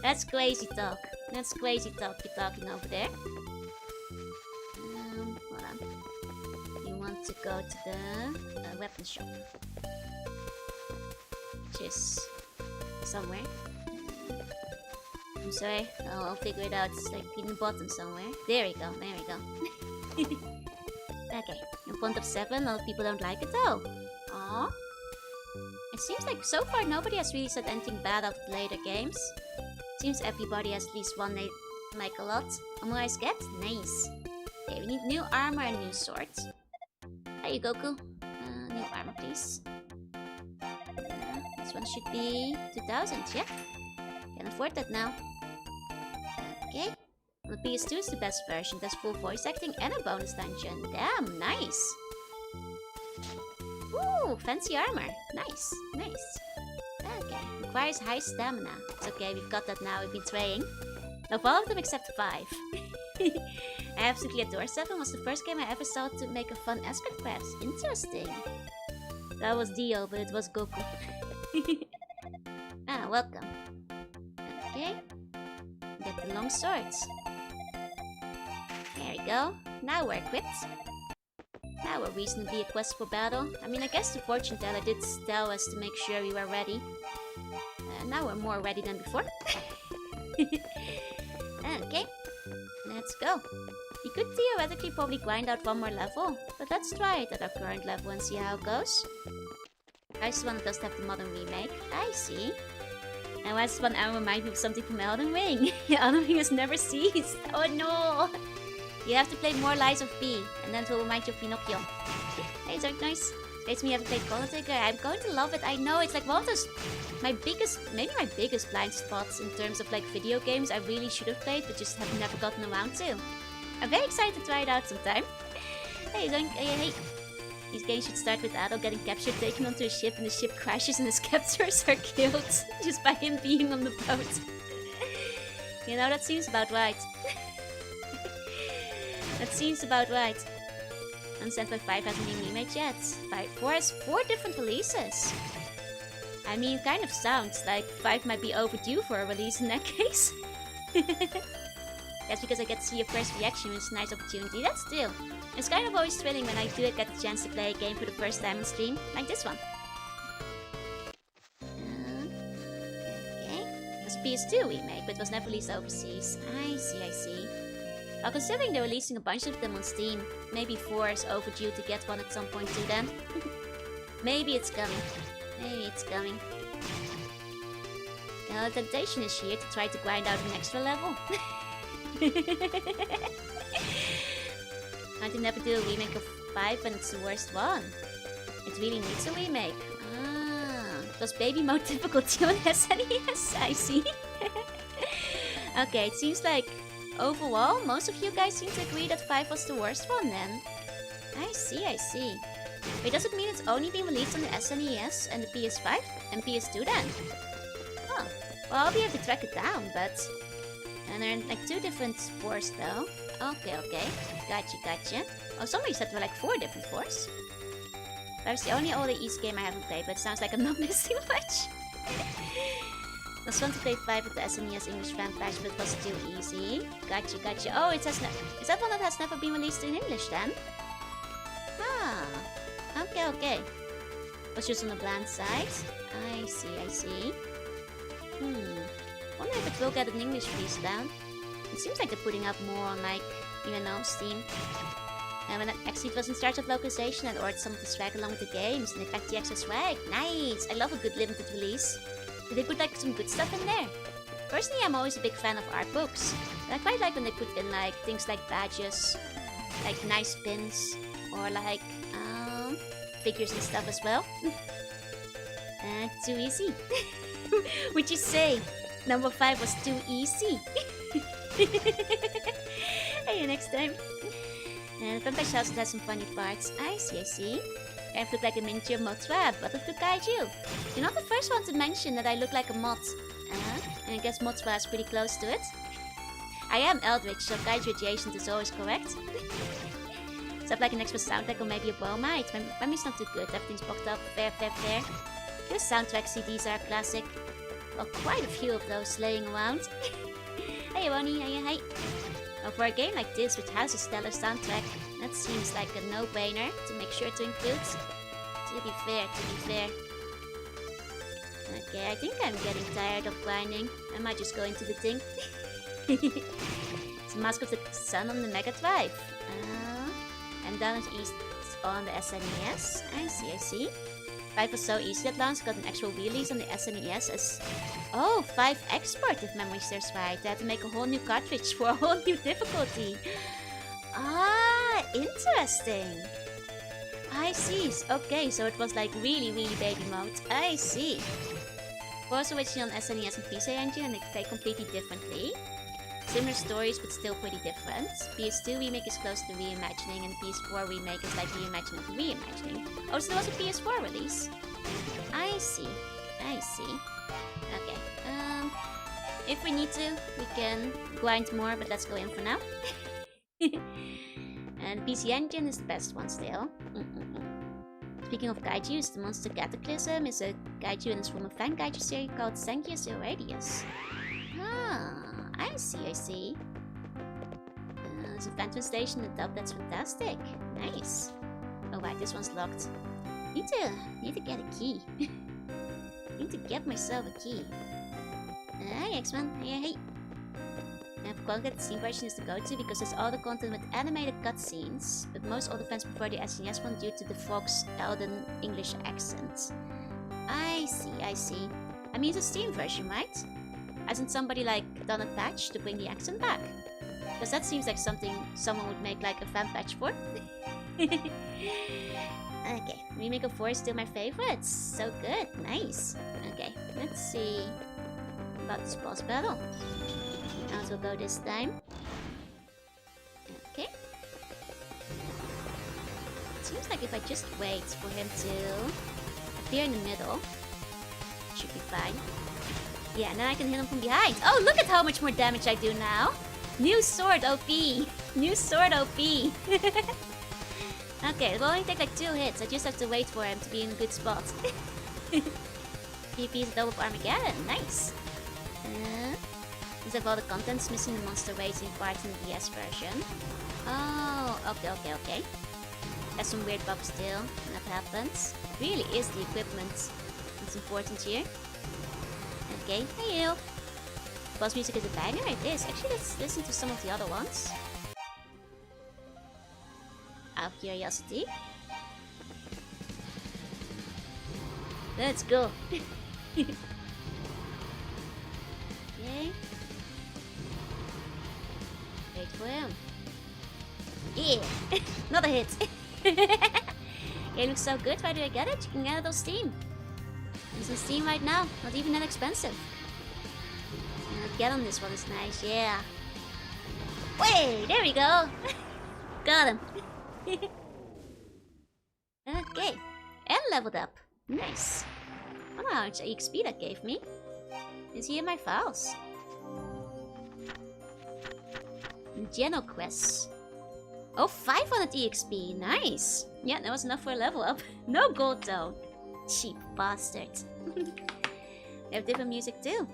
That's crazy talk. That's crazy talk you're talking over there. Hold on. You want to go to the weapon shop. Which is somewhere. I'm sorry, I'll figure it out. It's like in the bottom somewhere. There we go, there we go. Okay, in front of 7, a lot of people don't like it though. Aww. It seems like so far nobody has really said anything bad of the later games. Seems everybody has at least one they like a lot. How more I get? Nice. Okay, we need new armor and new swords. There you go, Goku. New armor, please. This one should be 2,000, yeah? Can afford that now. Okay. The PS2 is the best version. That's full voice acting and a bonus dungeon. Damn, nice. Ooh, fancy armor. Nice, nice. Okay, requires high stamina. It's okay, we've got that now, we've been training. Of all of them except 5. I absolutely adore 7. Was the first game I ever saw to make a fun escort quest. Interesting. That was Dio, but it was Goku. Welcome. Okay. Get the long swords. There we go. Now we're equipped. Now we're reasonably equipped for battle. I mean, I guess the fortune teller did tell us to make sure we were ready. Now we're more ready than before. Okay, let's go. We could theoretically probably grind out one more level, but let's try it at our current level and see how it goes. This one does have the modern remake. I see. And why does this one remind me of something from Elden Ring? Elden Ring has never ceased. Oh no! You have to play more Lies of P, and then it will remind you of Pinocchio. Hey, Dark Noise. It's me, you haven't played Chrono Trigger. I'm going to love it. I know, it's like one of those, maybe my biggest blind spots in terms of like video games I really should have played, but just have never gotten around to. I'm very excited to try it out sometime. Hey, hey. These games should start with Adol getting captured, taken onto a ship, and the ship crashes and his captors are killed just by him being on the boat. You know, that seems about right. That seems about right. Understand why 5 hasn't been remade yet. 4 has 4 different releases. I mean, it kind of sounds like 5 might be overdue for a release in that case. That's because I get to see your first reaction, which is a nice opportunity. That's still. It's kind of always thrilling when I do get the chance to play a game for the first time on stream, like this one. Okay. It was a PS2 remake, but it was never released overseas. I see. Well, considering they're releasing a bunch of them on Steam, maybe 4 is overdue to get one at some point too then. Maybe it's coming. Maybe it's coming. Now the temptation is here to try to grind out an extra level. I can never do a remake of 5 when it's the worst one. It really needs a remake. Was baby mode difficulty on SNES? I see. Okay, it seems like overall, most of you guys seem to agree that 5 was the worst one then. I see. Wait, does it mean it's only being released on the SNES and the PS5 and PS2 then? Huh. Well, I'll be able to track it down, but... And they're in like 2 different 4s though. Okay, okay. Gotcha. Oh, somebody said there were like 4 different 4s. That's the only older East game I haven't played, but it sounds like I'm not missing much. I was fun to play 5 with the SNES English fan patch, but it was too easy. Gotcha. Oh, it has is that one that has never been released in English then? Ah. Okay. Was just on the bland side. I see. Wonder if it will get an English release then. It seems like they're putting up more on like, Steam. And when Xseed was in charge of localization, I ordered some of the swag along with the games, and they packed the extra swag. Nice! I love a good limited release. Did they put like some good stuff in there? Personally, I'm always a big fan of art books. But I quite like when they put in like things like badges, like nice pins, or like figures and stuff as well. Too easy. Would you say number 5 was too easy? Hey, next time. And the Vampire also has some funny parts. I see. I look like a miniature Mothra, but of the kaiju. You're not the first one to mention that I look like a moth. And I guess Mothra is pretty close to it. I am Eldritch, so kaiju adjacent is always correct. Stuff like an extra soundtrack or maybe a Bowmite. My memory's not too good, everything's boxed up. Fair. Your soundtrack CDs are classic. Well, quite a few of those laying around. Hey, Ronnie, hey. Well, for a game like this, which has a stellar soundtrack, that seems like a no-brainer to make sure to include. To be fair. Okay, I think I'm getting tired of grinding. I might just go into the thing. It's Mask of the Sun on the Mega Drive. And down at East on the SNES. I see. 5 was so easy that launch got an actual release on the SNES as... Oh, 5 Expert if memory serves right. They had to make a whole new cartridge for a whole new difficulty. Ah, interesting. I see. Okay, so it was like really baby mode. I see. Was originally on SNES and PC Engine and they play completely differently. Similar stories, but still pretty different. PS2 remake is close to reimagining, and PS4 remake is like reimagining of reimagining. Oh, so there was a PS4 release. I see. Okay. If we need to, we can grind more, but let's go in for now. And PC Engine is the best one still. Speaking of kaijus, the Monster Cataclysm is a kaiju and it's from a fan kaiju series called Senkius Irradius. I see. There's a fan translation and dub, that's fantastic. Nice. Oh right, this one's locked. Need to get a key. Need to get myself a key. Hey X-Man, hey. And for Quality, the Steam version is the go-to because there's all the content with animated cutscenes, but most older fans prefer the SNES one due to the Fox Elden English accent. I see. I mean, it's a Steam version, right? Hasn't somebody like done a patch to bring the accent back? Because that seems like something someone would make like a fan patch for. Okay, Remake of 4 is still my favorite. So good, nice. Okay, let's see about this boss battle. How will go this time. Okay. It seems like if I just wait for him to appear in the middle, it should be fine. Yeah, and then I can hit him from behind. Oh, look at how much more damage I do now. New sword OP. New sword OP. Okay, it will only take like 2 hits. I just have to wait for him to be in a good spot. PvP is double of Armageddon. Nice. These have all the contents missing the monster racing part in the DS version. Oh, okay. There's some weird bugs still, and that happens. It really is the equipment that's important here. Okay, hey you! Boss music is a banger, it is. Actually, let's listen to some of the other ones. Out of curiosity. Let's go! Okay. Wait for him. Yeah! Another hit! It looks so good, why do I get it? You can get it on Steam. It's on Steam right now, not even that expensive. Get on this one is nice, yeah. Wait, there we go! Got him! Okay, Okay. And leveled up. Nice. I don't know how much EXP that gave me. Is he in my files? Geno quests. Oh, 500 EXP. Nice. Yeah, that was enough for a level up. No gold though. Cheap bastard. They have different music too.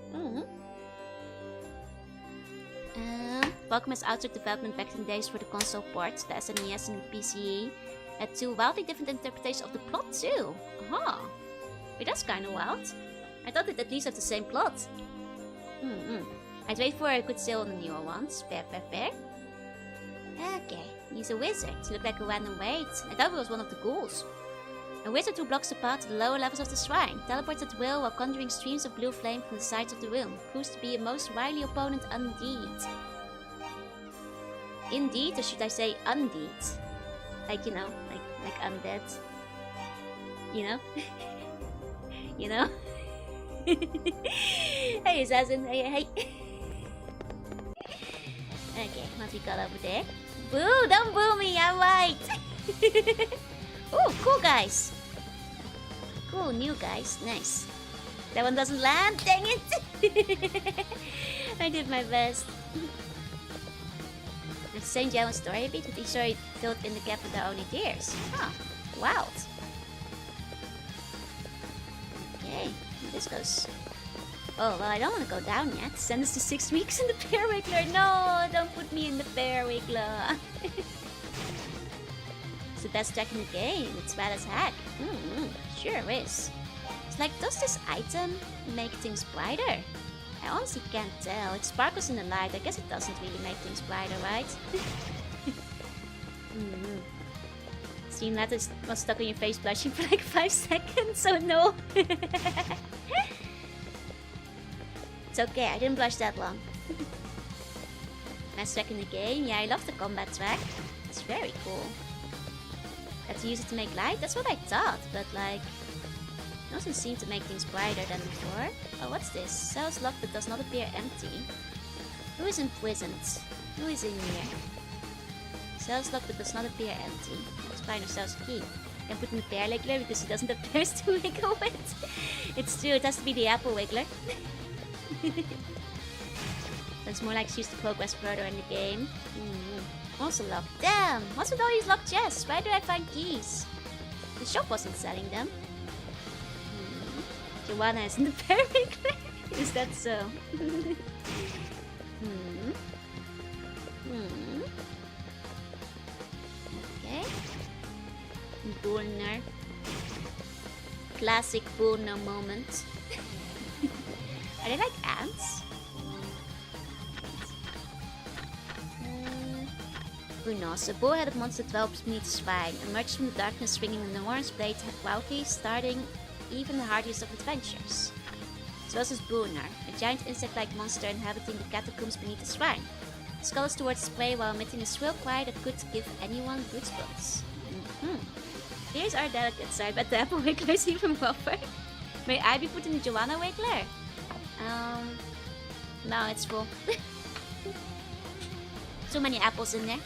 Welcome as outside development back in the days for the console ports, the SNES and the PCE. Had two wildly different interpretations of the plot too. Huh. Wait, that's kinda wild. I thought they'd at least have the same plot. I'd wait for a good sale on the newer ones. Fair. Okay, he's a wizard. He looked like a random weight. I thought he was one of the ghouls. A wizard who blocks the path to the lower levels of the shrine. Teleports at will while conjuring streams of blue flame from the sides of the room. Proves to be a most wily opponent indeed. Indeed, or should I say undeed? Like, you know, like undead. You know? You know? Hey, assassin. Hey. Okay, what we got over there? Boo! Don't boo me! I'm white! Ooh, cool guys! Cool, new guys. Nice. That one doesn't land. Dang it! I did my best. It's the same general story a bit, with each story filled in the gap with their own ideas. Huh. Wild. Okay, this goes. Oh, well, I don't want to go down yet. Send us to 6 weeks in the Bearwiggler. No, don't put me in the Bearwiggler. It's the best track in the game. It's bad as heck. Sure is. It's like, does this item make things brighter? I honestly can't tell. It sparkles in the light. I guess it doesn't really make things brighter, right? Steam letter was stuck on your face blushing for like 5 seconds, so no. It's okay, I didn't blush that long. Best track in the game? Yeah, I love the combat track. It's very cool. Got to use it to make light? That's what I thought, but like... It doesn't seem to make things brighter than before. Oh, what's this? Cells locked but does not appear empty. Who is imprisoned? Who is in here? Cells locked but does not appear empty. Let's find ourselves a key. Can put in the pear wiggler because it doesn't have pears to wiggle with. It's true, it has to be the apple wiggler. That's more like she used to progress further in the game. Also locked. Damn! What's with all these locked chests? Where do I find keys? The shop wasn't selling them. Jorunna is in the Bearwiggler. Is that so? Okay. Burner. Classic Burner moment. Are they like ants? Who knows? A bull-headed monster develops beneath the shrine, emerged from the darkness swinging an enormous blade wildly, starting even the hardiest of adventures. So this is Burner, a giant insect-like monster inhabiting the catacombs beneath the shrine. Scuttles towards its prey while emitting a shrill cry that could give anyone goosebumps. Here's our delicate side, but the apple wiggler is even rougher. May I be put in the Jorunna wiggler? No, it's full. Too many apples in there.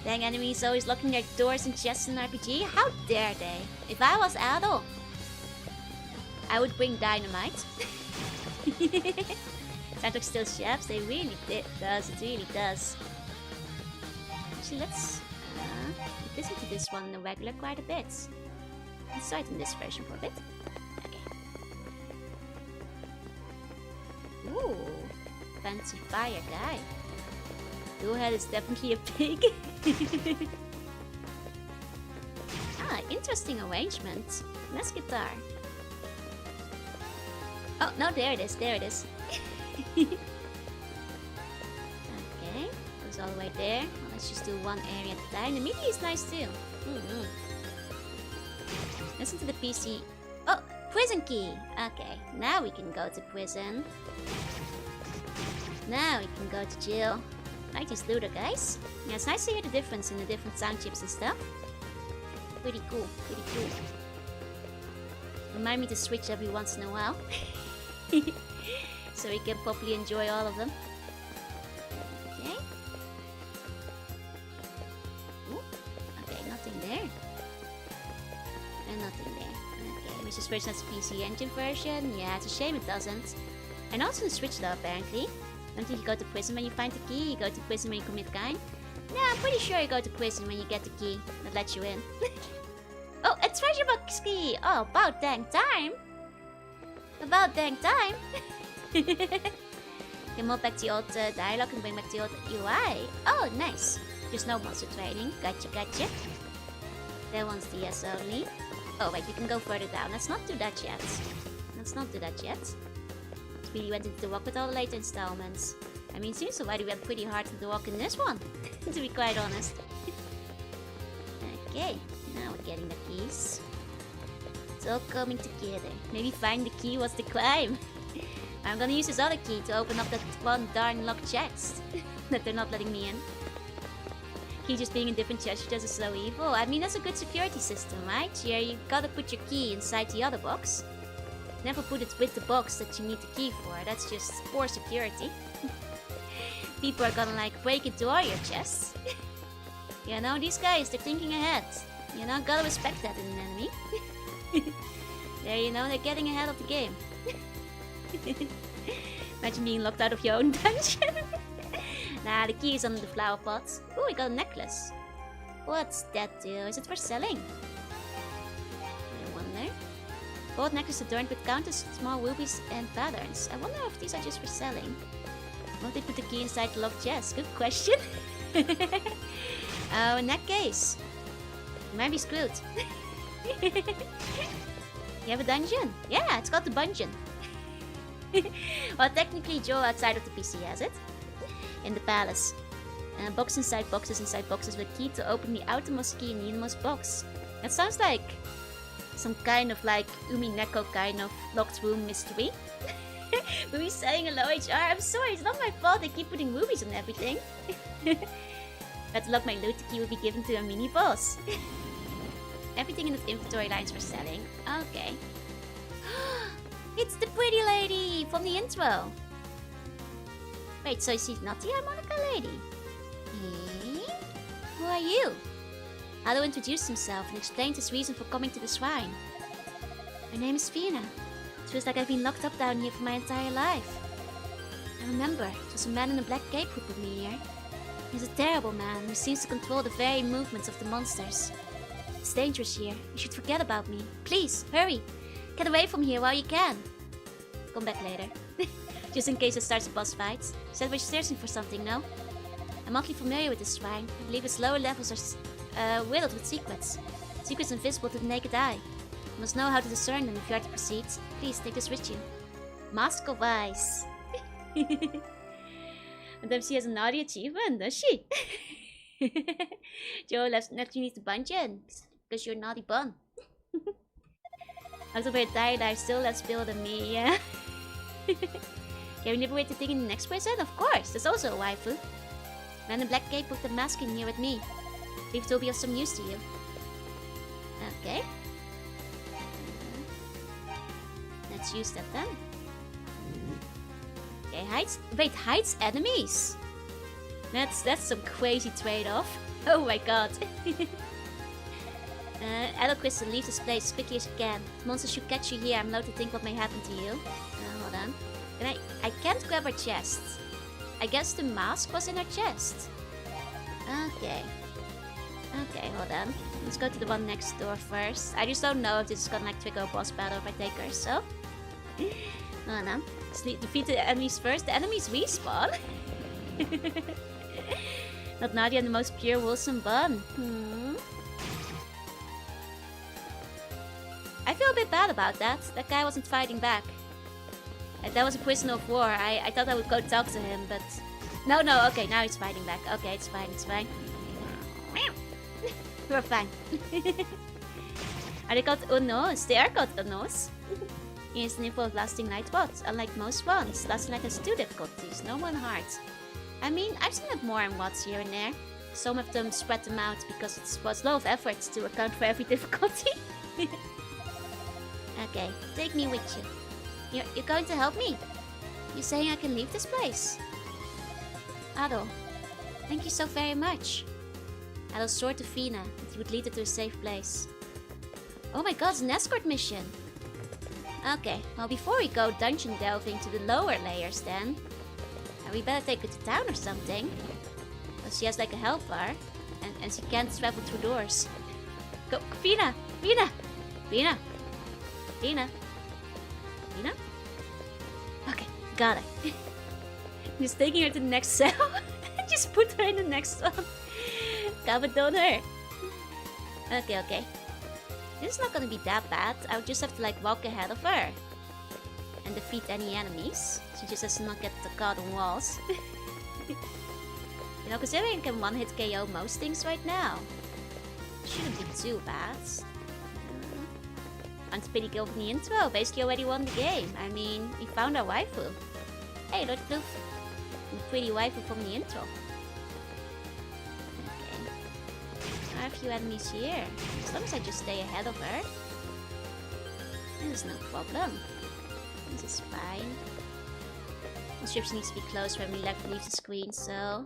Dang enemies always locking their doors and chests in RPG. How dare they? If I was Adol, I would bring dynamite. Soundtrack still chefs. They really it really does. Actually, let's listen to this one in the regular quite a bit. Let's start in this version for a bit. Okay. Ooh, fancy fire guy. Your head is definitely a pig. Interesting arrangement. Nice guitar. Oh, no, there it is, Okay, goes all the way there. Well, let's just do one area at a time. The MIDI is nice too. Listen to the PC. Oh, prison key. Okay, now we can go to prison. Now we can go to jail. Like these looter guys. Yeah, it's nice to hear the difference in the different sound chips and stuff. Pretty cool, Remind me to switch every once in a while. So we can properly enjoy all of them. Okay. Ooh. Okay, nothing there. this version has a PC Engine version. Yeah, it's a shame it doesn't. And also the Switch though, apparently. Don't think you go to prison when you find the key, you go to prison when you commit crime. Yeah, I'm pretty sure you go to prison when you get the key that lets you in. Oh, a treasure box key! Oh, about dang time! About dang time! Can move back to the old dialogue and bring back the old UI. Oh, nice. Just no monster training. Gotcha, gotcha. That one's DS only. Oh, wait, we can go further down. Let's not do that yet. Let's not do that yet. Really went into the walk with all the later installments. I mean, seems already went pretty hard into the walk in this one, to be quite honest. Okay, now we're getting the keys. It's all coming together. Maybe find the key was the crime. I'm gonna use this other key to open up that one darn locked chest that they're not letting me in. Key just being in different chests is so evil. I mean, that's a good security system, right? Yeah, you gotta put your key inside the other box. Never put it with the box that you need the key for. That's just poor security. People are gonna like break into all your chests. You know, these guys, they're thinking ahead. You know, gotta respect that in an enemy. There, you know, they're getting ahead of the game. Imagine being locked out of your own dungeon. Nah, the key is under the flower pot. Ooh, we got a necklace. What's that do? Is it for selling? I wonder. Gold necklace adorned with countless small rubies and patterns. I wonder if these are just for selling. Won't they put the key inside the locked chest? Good question. Oh, in that case, you might be screwed. You have a dungeon? Yeah, it's called the Bungeon. Well, technically, Joe outside of the PC has it. In the palace. Box inside boxes with key to open the outermost key in the innermost box. That sounds like some kind of like Umineko kind of locked room mystery. Ruby's saying hello HR. I'm sorry, it's not my fault they keep putting rubies on everything. But to lock my loot, the key will be given to a mini boss. Everything in the inventory lines for selling. Okay. It's the pretty lady from the intro. Wait, so she's not the harmonica lady? Eh? Who are you? Adol introduced himself and explained his reason for coming to the shrine. My name is Minea. It feels like I've been locked up down here for my entire life. I remember, it was a man in a black cape who put me here. He's a terrible man who seems to control the very movements of the monsters. It's dangerous here. You should forget about me. Please, hurry! Get away from here while you can. Come back later. Just in case it starts a boss fight. Said we're searching for something, no? I'm oddly familiar with this shrine. I believe its lower levels are riddled with secrets. Secrets invisible to the naked eye. You must know how to discern them if you are to proceed. Please, take this with you. Mask of Ice. And then she has a naughty achievement, does she? Joe left you need the Bungeon. Because you're a naughty bun. Also for a entire life, still less skill than me, yeah. Can we never wait to dig in the next present? Of course, that's also a waifu. Man in black cape with the mask in here with me. Believe it will be of some use to you. Okay. Let's use that then. Okay, hides enemies. That's some crazy trade-off. Oh my god. Adol Crystal, leave this place as quickly as you can. The monsters should catch you here. I'm allowed to think what may happen to you. Hold on. I can't grab her chest. I guess the mask was in her chest. Okay. Okay, hold on. Let's go to the one next door first. I just don't know if this is gonna like trigger a boss battle if I take her, so. Hold on. Let's defeat the enemies first. The enemies respawn. Not Nadia, the most pure, wholesome bun. I feel a bit bad about that. That guy wasn't fighting back. That was a prisoner of war. I thought I would go talk to him, but... No, okay, now he's fighting back. Okay, it's fine. We're fine. Are they called Unos? They are called Unos. Here's an info of lasting light bots. Unlike most ones, lasting light has 2 difficulties, no 1 heart. I mean, I've seen it more in WOTS here and there. Some of them spread them out because it was a lot of effort to account for every difficulty. Okay, take me with you. You're going to help me? You're saying I can leave this place? Adol, thank you so very much. Adol swore to Fina that he would lead her to a safe place. Oh my god, it's an escort mission! Okay, well before we go dungeon delving to the lower layers then, we better take her to town or something. Because she has like a health bar, and she can't travel through doors. Go, Fina! Fina! Fina! Fina! Fina? Okay, got her. Just taking her to the next cell. Just put her in the next one. Kabadon her. Okay, okay. This is not gonna be that bad. I'll just have to like walk ahead of her. And defeat any enemies. She just has to not get caught on walls. You know, considering I can one-hit KO most things right now. Shouldn't be too bad. Unspitty kill from the intro. Basically already won the game. I mean, we found our waifu. Hey, Lord Kloof. Pretty waifu from the intro. Okay. There are a few enemies here. As long as I just stay ahead of her. There's no problem. This is fine. The ships needs to be closed when we leave the screen, so...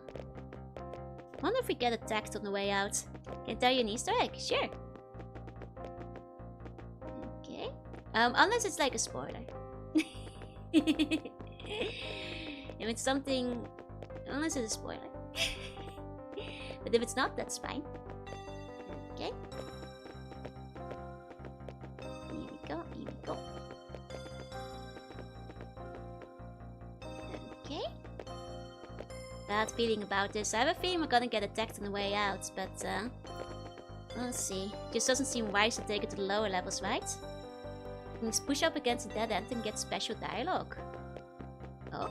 Wonder if we get attacked on the way out. Can I tell you an Easter egg? Sure. Okay. Unless it's like a spoiler. If it's something... Unless it's a spoiler. But if it's not, that's fine. Okay. Here we go, here we go. Okay. Bad feeling about this. I have a feeling we're gonna get attacked on the way out, but we'll see. Just doesn't seem wise to take it to the lower levels, right? You can push up against a dead end and get special dialogue. Oh.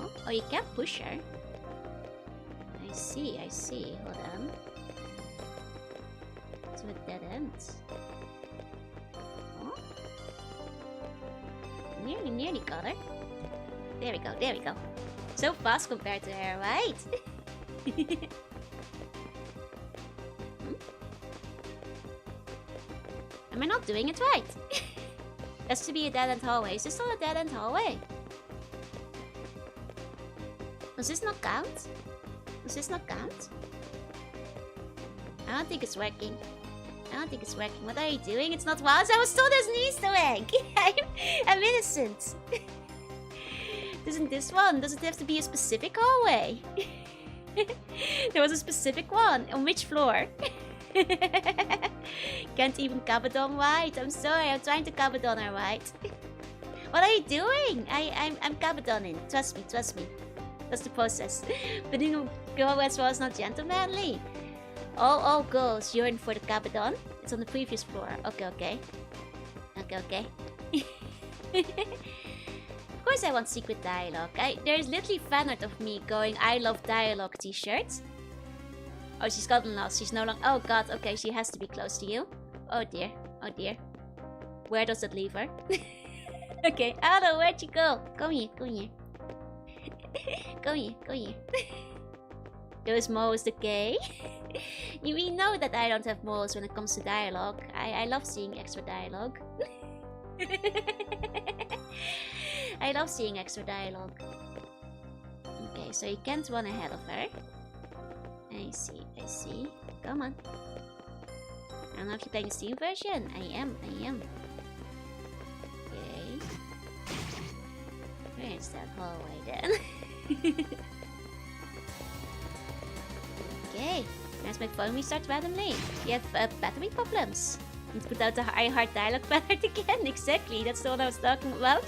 Oh, oh, you can't push her. I see, I see. Hold on. To a dead end. Oh. Nearly got her. There we go, there we go. So fast compared to her, right? Am I not doing it right? Has to be a dead-end hallway. Is this still a dead-end hallway? Does this not count? Does this not count? I don't think it's working. I don't think it's working. What are you doing? It's not wild. I was told there's an Easter egg. I'm innocent. Isn't this one? Does it have to be a specific hallway? There was a specific one. On which floor? Can't even Kabadon right. I'm sorry. I'm trying to Kabadon her right. What are you doing? I'm Kabadoning. Trust me. Trust me. That's the process. But you know, girl as well is not gentlemanly. All girls yearn for the Kabadon. It's on the previous floor. Okay, okay. Okay, okay. Of course I want secret dialogue. There's literally fan art of me going I love dialogue t-shirts. Oh, she's gotten lost. She's no longer... Oh god, okay, she has to be close to you. Oh dear, oh dear. Where does that leave her? Okay, Adol, where'd you go? Come here, come here. Come here, come here. Those morals decay. We know that I don't have morals when it comes to dialogue. I love seeing extra dialogue. I love seeing extra dialogue. Okay, so you can't run ahead of her. I see, I see. Come on. I don't know if you're playing the Steam version. I am. Okay. Where is that hallway then? Okay. As my phone restarts randomly. You have battery problems. Need to put out the hard dialogue banner again. Exactly, that's the one I was talking about.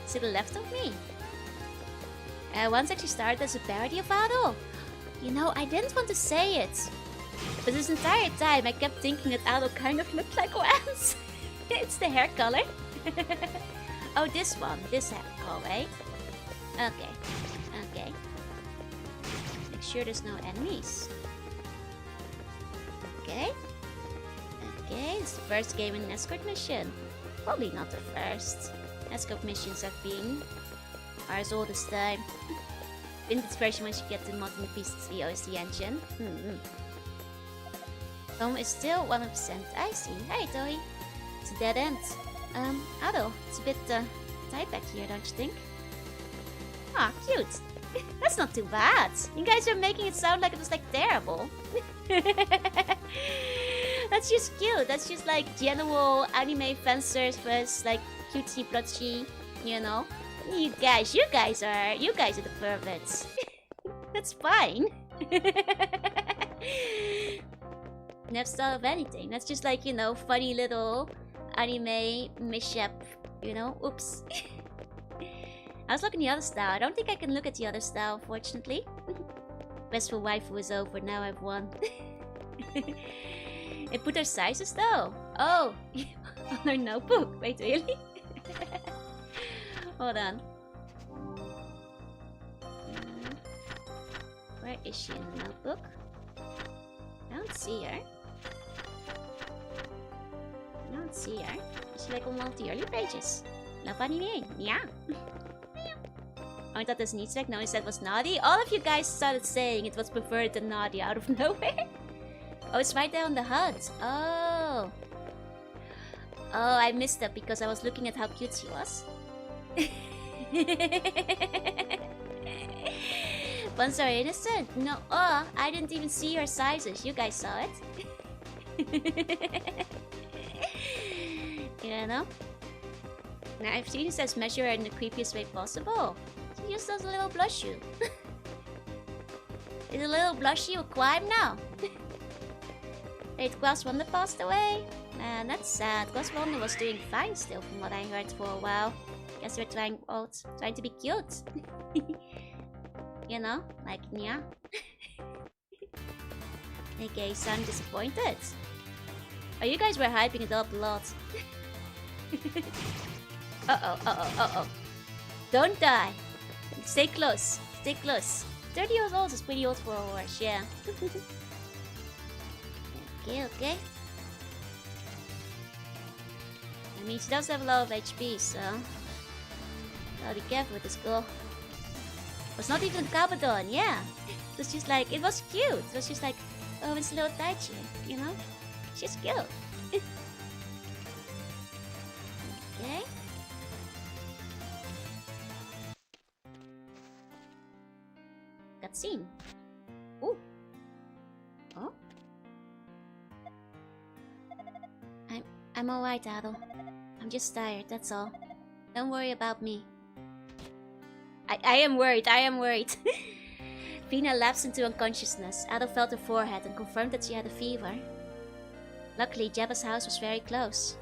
To the left of me. Once actually started as a parody of Adol. You know, I didn't want to say it. But this entire time I kept thinking that Adol kind of looked like Wans. It's the hair color. Oh, this one. This hallway. Okay. Okay. Make sure there's no enemies. Okay. Okay, it's the first game in an escort mission. Probably not the first. Escort missions have been ours all this time. Vintage version once you get the mod in the pieces the OSD engine. Home is still 100%. I see. Hi, Toy. It's a dead end. Adol, it's a bit tight back here, don't you think? Ah, cute. That's not too bad. You guys are making it sound like it was like terrible. That's just cute. That's just like general anime fancers versus like cutesy blotchy, you know. You guys are the perverts. That's fine. Never thought of anything. That's just like, you know, funny little anime mishap, you know. Oops. I was looking at the other style. I don't think I can look at the other style, unfortunately. Best for waifu is over. Now I've won. It put our sizes though. Oh, on our notebook. Wait, really? Hold on. Where is she in the notebook? I don't see her. I don't see her. Is she like on one of the early pages? Love anime. Yeah. Oh, I thought this needs like no, he said was naughty. All of you guys started saying it was preferred than naughty out of nowhere. Oh, it's right there on the HUD. Oh. Oh, I missed that because I was looking at how cute she was. Ones are innocent. No, oh, I didn't even see her sizes. You guys saw it. You know? Now, if she says measure her in the creepiest way possible, she just does a little blush you. Is a little blushy a crime now? Wait, Glass Wonder passed away? Man, that's sad. Glass Wonder was doing fine still from what I heard for a while. Guess we're trying to be cute. You know? Like, yeah. Okay, you sound disappointed. Oh, you guys were hyping it up a lot. Uh-oh. Don't die. Stay close. Stay close. 30 years old is pretty old for a horse, yeah. Okay. I mean, she does have a lot of HP, so... Gotta be careful with this girl. It's not even Kabadon, yeah. It was just like, it was cute. It was just like, oh, it's a little Taichi, you know? She's cute. Okay. Cutscene. Ooh. Oh. I'm alright, Adol. I'm just tired, that's all. Don't worry about me. I am worried. Vina lapsed into unconsciousness. Adol felt her forehead and confirmed that she had a fever. Luckily, Jabba's house was very close.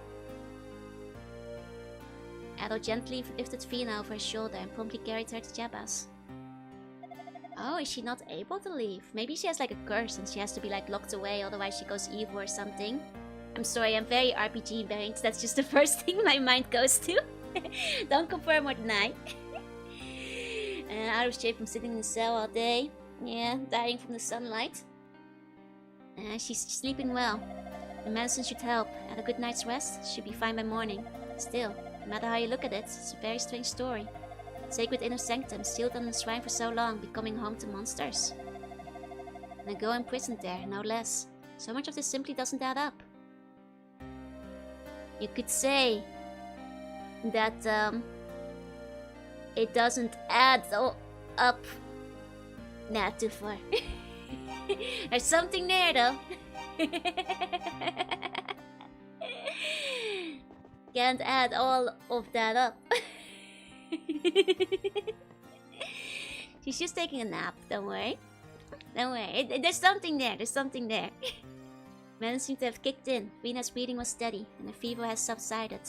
Adol gently lifted Vina over his shoulder and promptly carried her to Jabba's. Oh, is she not able to leave? Maybe she has like a curse and she has to be like locked away, otherwise she goes evil or something. I'm sorry, I'm very RPG brained. That's just the first thing my mind goes to. Don't confirm or deny. Out of shape from sitting in the cell all day. Yeah, dying from the sunlight. She's sleeping well. The medicine should help. And a good night's rest, she'll be fine by morning. Still, no matter how you look at it, it's a very strange story. Sacred inner sanctum, sealed on the shrine for so long, becoming home to monsters. And a girl imprisoned there, no less. So much of this simply doesn't add up. You could say that it doesn't add up. Not too far. There's something there though. Can't add all of that up. She's just taking a nap, don't worry. Don't worry, there's something there, Men seem to have kicked in. Vina's breathing was steady, and the fever has subsided.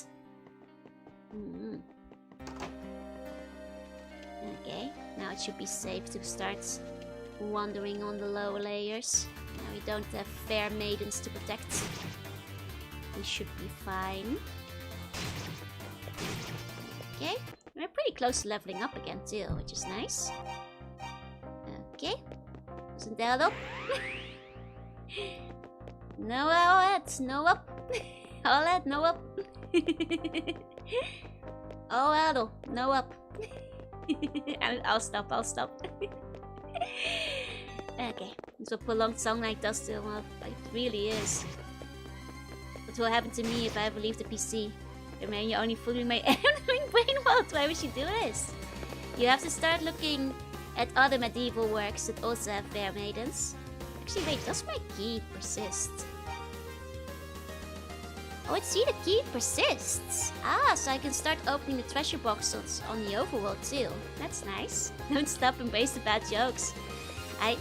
Okay, now it should be safe to start wandering on the lower layers. Now we don't have fair maidens to protect. We should be fine. Okay, we're pretty close to leveling up again too, which is nice. Okay, isn't that up? No, no up. All that, no up. Oh, Adol, no up. I'll stop. Okay, so prolonged sunlight does still up. It really is. What will happen to me if I ever leave the PC? Man, you're only fooling my brain world. Why would you do this? You have to start looking at other medieval works that also have fair maidens. Actually, wait, does my key persist? Oh, I see the key persists. Ah, so I can start opening the treasure boxes on the overworld too. That's nice. Don't stop and waste the bad jokes.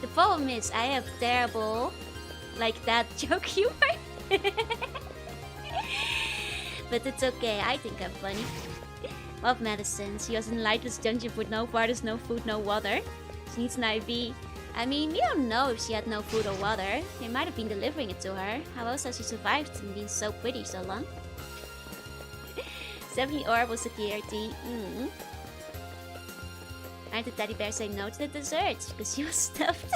The problem is I have terrible, like that joke humor. But it's okay, I think I'm funny. Love medicines. She was in a lightless dungeon with no waters, no food, no water. She needs an IV. I mean, we don't know if she had no food or water. They might have been delivering it to her. How else has she survived and been so pretty so long? 70 orbital security. I had the teddy bear say no to the dessert because she was stuffed.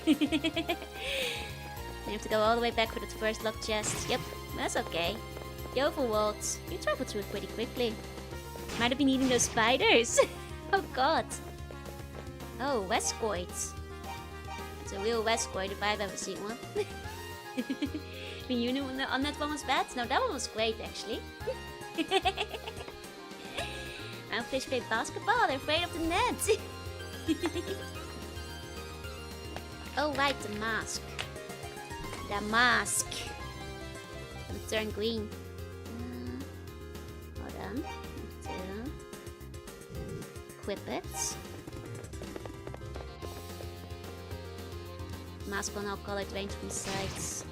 I have to go all the way back for that first locked chest. Yep, that's okay. The overworld. You traveled through it pretty quickly. Might have been eating those spiders. Oh god. Oh, Westcoid. It's a real Westcoid if I've ever seen one. The unit on that one was bad? No, that one was great actually. Now fish play basketball, they're afraid of the net. Oh right, the mask. The mask. It'll turn green. Hold on. Equip it. Mask on all colored range from sights.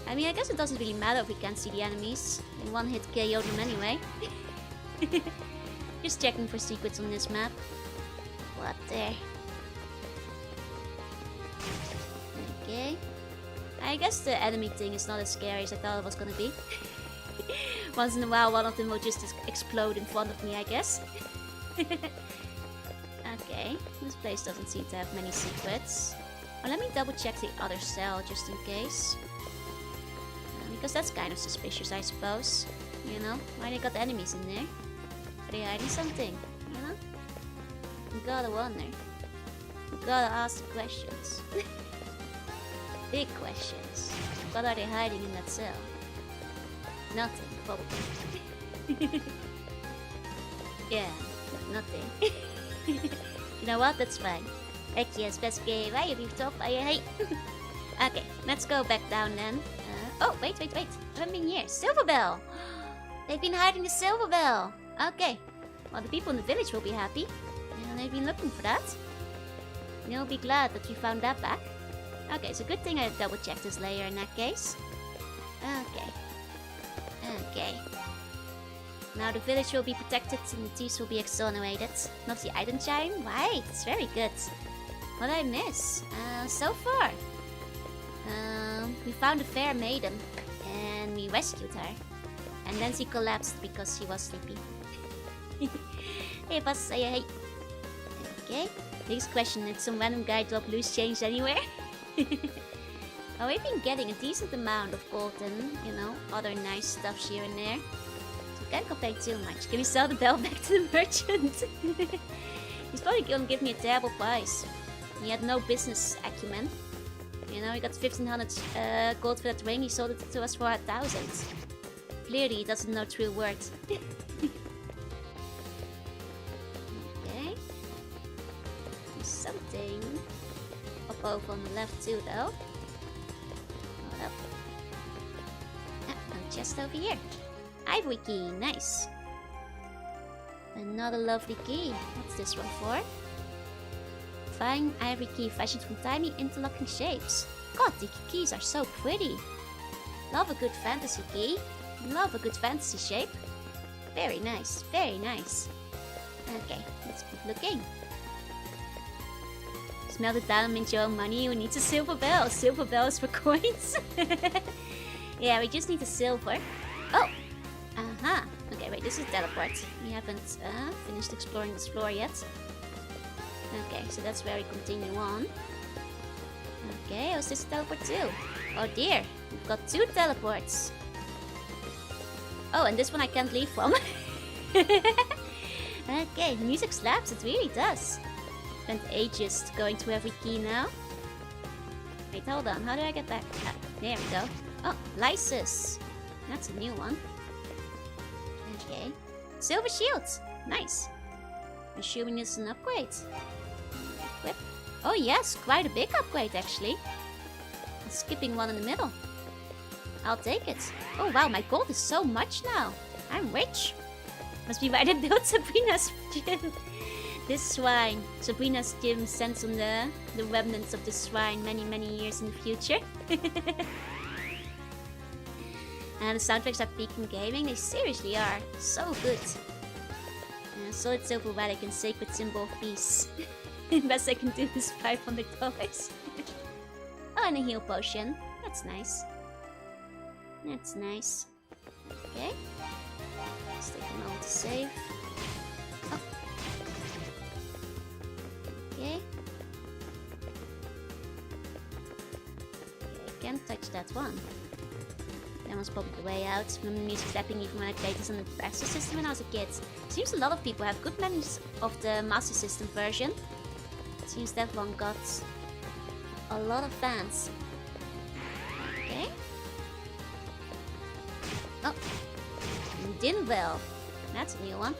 I mean, I guess it doesn't really matter if we can't see the enemies. In one hit KO them anyway. Just checking for secrets on this map. What there? Okay. I guess the enemy thing is not as scary as I thought it was gonna be. Once in a while, one of them will just explode in front of me, I guess. Okay, this place doesn't seem to have many secrets. Well, let me double check the other cell just in case. Because that's kind of suspicious, I suppose. You know, why they got enemies in there? Are they hiding something? You know? You gotta wonder. You gotta ask the questions. Big questions. What are they hiding in that cell? Nothing, probably. Yeah, nothing. You know what? That's fine. Heck yes, best game. I have top. I Okay, let's go back down then. Oh, wait. I haven't been here. Silver Bell! They've been hiding the Silver Bell! Okay. Well, the people in the village will be happy. And they've been looking for that. They'll be glad that we found that back. Okay, it's a good thing I double checked this layer in that case. Okay. Now the village will be protected and the thieves will be exonerated. Not the item chime? Right, it's very good. What did I miss? So far. We found a fair maiden and we rescued her. And then she collapsed because she was sleepy. Hey boss, say hey. Okay. Next question, did some random guy drop loose change anywhere? Oh, we've been getting a decent amount of gold and, you know, other nice stuff here and there. So can't complain too much. Can we sell the bell back to the merchant? He's probably gonna give me a terrible price. He had no business acumen. You know, he got 1500 gold for that ring, he sold it to us for 1000. Clearly, he doesn't know true words. Okay. There's something up over on the left too, though. Hold up. A chest over here. Ivory key, nice. Another lovely key. What's this one for? Fine ivory key fashioned from tiny interlocking shapes. God, the keys are so pretty. Love a good fantasy key. Love a good fantasy shape. Very nice, very nice. Okay, let's keep looking. Smell the diamond into your own money. Who needs a silver bell? Silver bells for coins. Yeah, we just need a silver. Oh! Okay, wait, this is teleport. We haven't finished exploring this floor yet. Okay, so that's where we continue on. Okay, what's this teleport too? Oh dear, we've got 2 teleports. Oh, and this one I can't leave from. Okay, music slaps, it really does. Spent ages going through every key now. Wait, hold on, how do I get back? Ah, there we go. Oh, Lysis. That's a new one. Okay. Silver shields, nice. Assuming it's an upgrade. Equip. Oh yes, quite a big upgrade actually. I'm skipping one in the middle. I'll take it. Oh wow, my gold is so much now. I'm rich. Must be why they built Sabrina's gym. This shrine. Sabrina's gym sends on the remnants of the shrine many years in the future. And the soundtracks are peak in gaming. They seriously are. So good. Solid silver relic and sacred symbol of peace. Best I can do is $500. Oh, and a heal potion. That's nice. That's nice. Okay. Let's take a moment to save. Oh. Okay. Can't touch that one. That one's probably the way out. Remember the music slapping even when I played this on the Master System when I was a kid. Seems a lot of people have good memories of the Master System version. Seems that one got a lot of fans. Okay. Oh. Didn't well. That's a new one.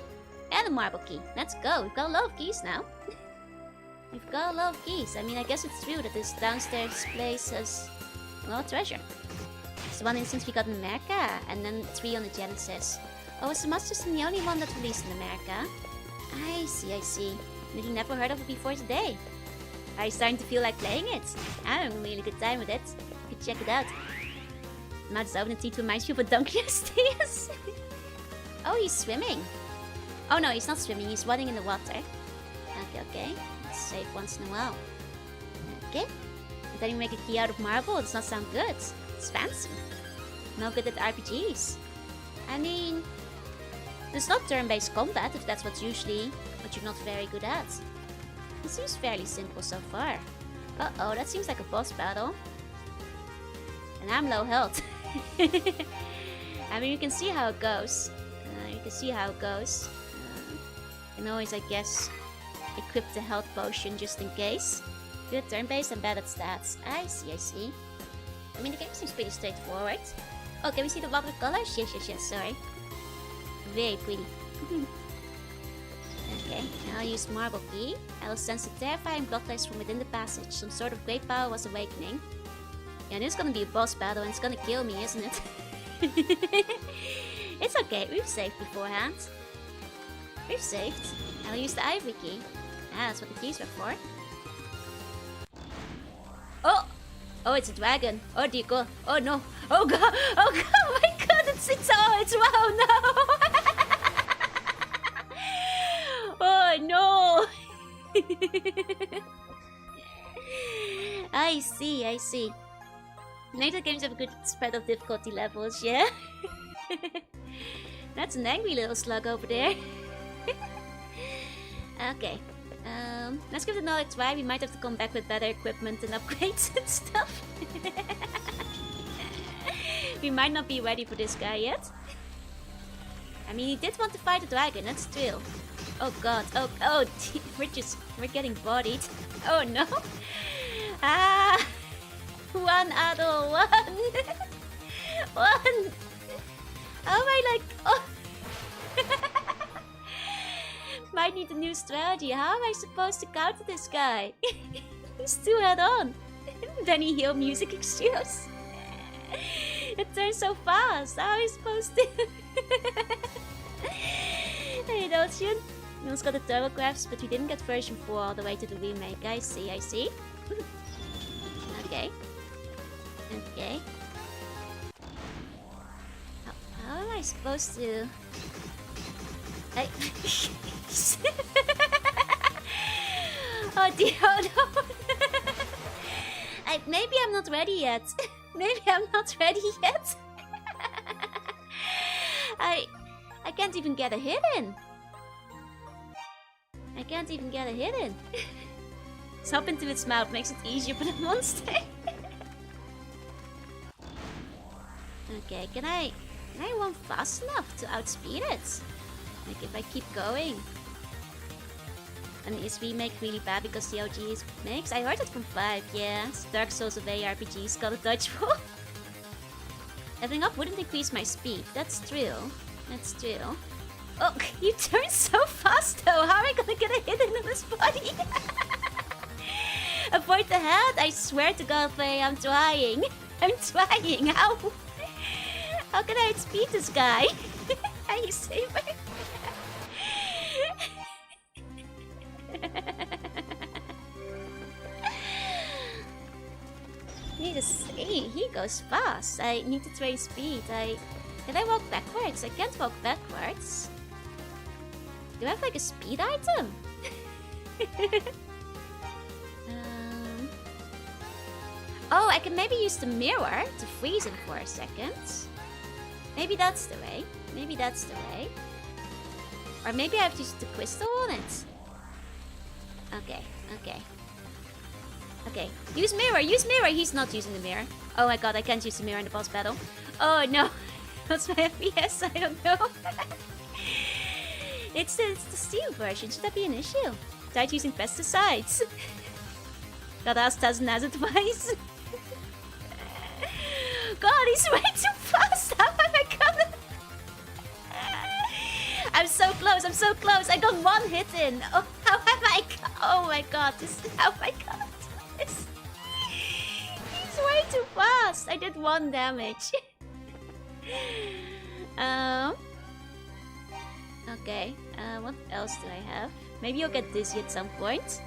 And a marble key. Let's go. We've got a lot of keys now. We've got a lot of keys. I mean, I guess it's true that this downstairs place has a lot of treasure. It's one instance we got in America, and then 3 on the Genesis. Oh, is the Master System the only one that's released in America? I see. Really never heard of it before today. Are you starting to feel like playing it? I'm having a really good time with it. You can check it out. The mouth is open and teeth reminds me of a donkey steers. Oh, he's swimming. Oh no, he's not swimming, he's running in the water. Okay. Let's save once in a while. Okay. And then you make a key out of marble, it does not sound good. It's fancy. No good at RPGs. I mean, there's not turn-based combat if that's what you're not very good at. It seems fairly simple so far. Uh-oh, that seems like a boss battle. And I'm low health. I mean, you can see how it goes. You can always, I guess, equip the health potion just in case. Good turn-based and bad at stats. I see. I mean, the game seems pretty straightforward. Oh, can we see the watercolors? Yes, sorry. Very pretty. Okay, now I'll use marble key. I will sense a terrifying bloodlust from within the passage. Some sort of great power was awakening. Yeah, this is gonna be a boss battle and it's gonna kill me, isn't it? It's okay, we've saved beforehand. We've saved. I'll use the ivory key. Ah, that's what the keys were for. Oh, it's a dragon. Oh dear god. Oh no. Oh god. Oh my god, it's wow, no. Oh no. I see. Later games have a good spread of difficulty levels, yeah? That's an angry little slug over there. Okay. Let's give it another try. We might have to come back with better equipment and upgrades and stuff. We might not be ready for this guy yet. I mean, he did want to fight the dragon, that's true. Oh god, oh, we're getting bodied. Oh no. Ah, one Adol, one. One. Oh my, like, oh. Might need a new strategy. How am I supposed to counter this guy? He's too head on. Then he heal music excuse. It turns so fast. How am I supposed to? Hey, don't you? We also got the turbographs, but we didn't get version 4 all the way to the remake. I see. Okay. How am I supposed to? Oh dear, oh no. Maybe I'm not ready yet. I can't even get a hit in. Hop into its mouth makes it easier for the monster. Okay, can I run fast enough to outspeed it? Like if I keep going. And is remake really bad because the OG makes? I heard it from 5, yeah. It's Dark Souls of ARPGs, got a dodgeball. Leveling up wouldn't increase my speed, that's true. Oh, you turn so fast though, how am I gonna get a hit in his body? Avoid the head, I swear to god, Faye, I'm trying. How? How can I outspeed this guy? Are you saber? Need to see. He goes fast. I need to train speed. Can I walk backwards? I can't walk backwards. Do I have like a speed item? Oh, I can maybe use the mirror to freeze him for a second. Maybe that's the way. Maybe that's the way. Or maybe I have to use the crystal on it. Okay, okay. Okay, use mirror, use mirror! He's not using the mirror. Oh my god, I can't use the mirror in the boss battle. Oh no, that's my FPS, I don't know. It's the steel version, should that be an issue? Tried using pesticides. Gotta ask Tazana's advice. God, he's way too fast! How am I gonna... I'm so close, I'm so close! I got one hit in! Oh, how am I... Oh my god, this... How am I gonna do this? He's way too fast! I did 1 damage. Okay, what else do I have? Maybe you'll get dizzy at some point.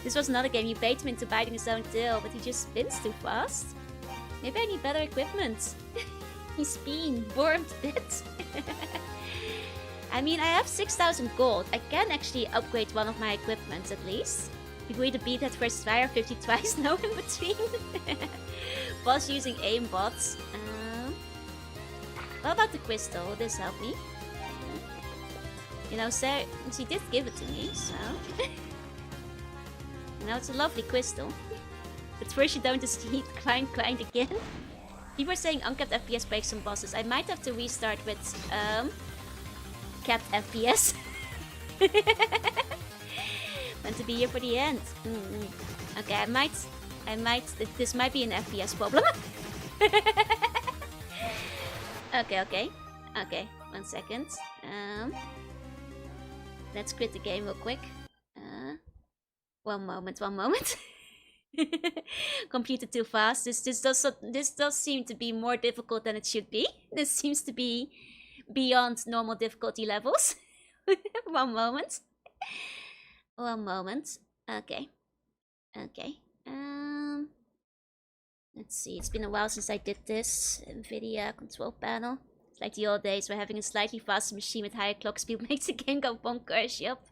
This was not a game you bait him into biting his own tail, but he just spins too fast. Maybe I need better equipment. He's being warmed a bit. I mean, I have 6,000 gold. I can actually upgrade one of my equipments at least. Degree to beat that first fire 50 twice, no in between. Boss using aimbots. What about the crystal? Will this help me? You know, Sarah, she did give it to me, so... Now it's a lovely crystal. But first you don't just hit grind again. People are saying uncapped FPS breaks some bosses. I might have to restart with capped FPS. Meant to be here for the end. Okay, I might this might be an FPS problem. Okay. 1 second. Let's quit the game real quick. One moment. Computed too fast. This does seem to be more difficult than it should be. This seems to be beyond normal difficulty levels. One moment. Okay. Let's see. It's been a while since I did this. NVIDIA control panel. It's like the old days where having a slightly faster machine with higher clock speed makes the game go bonkers. Yup.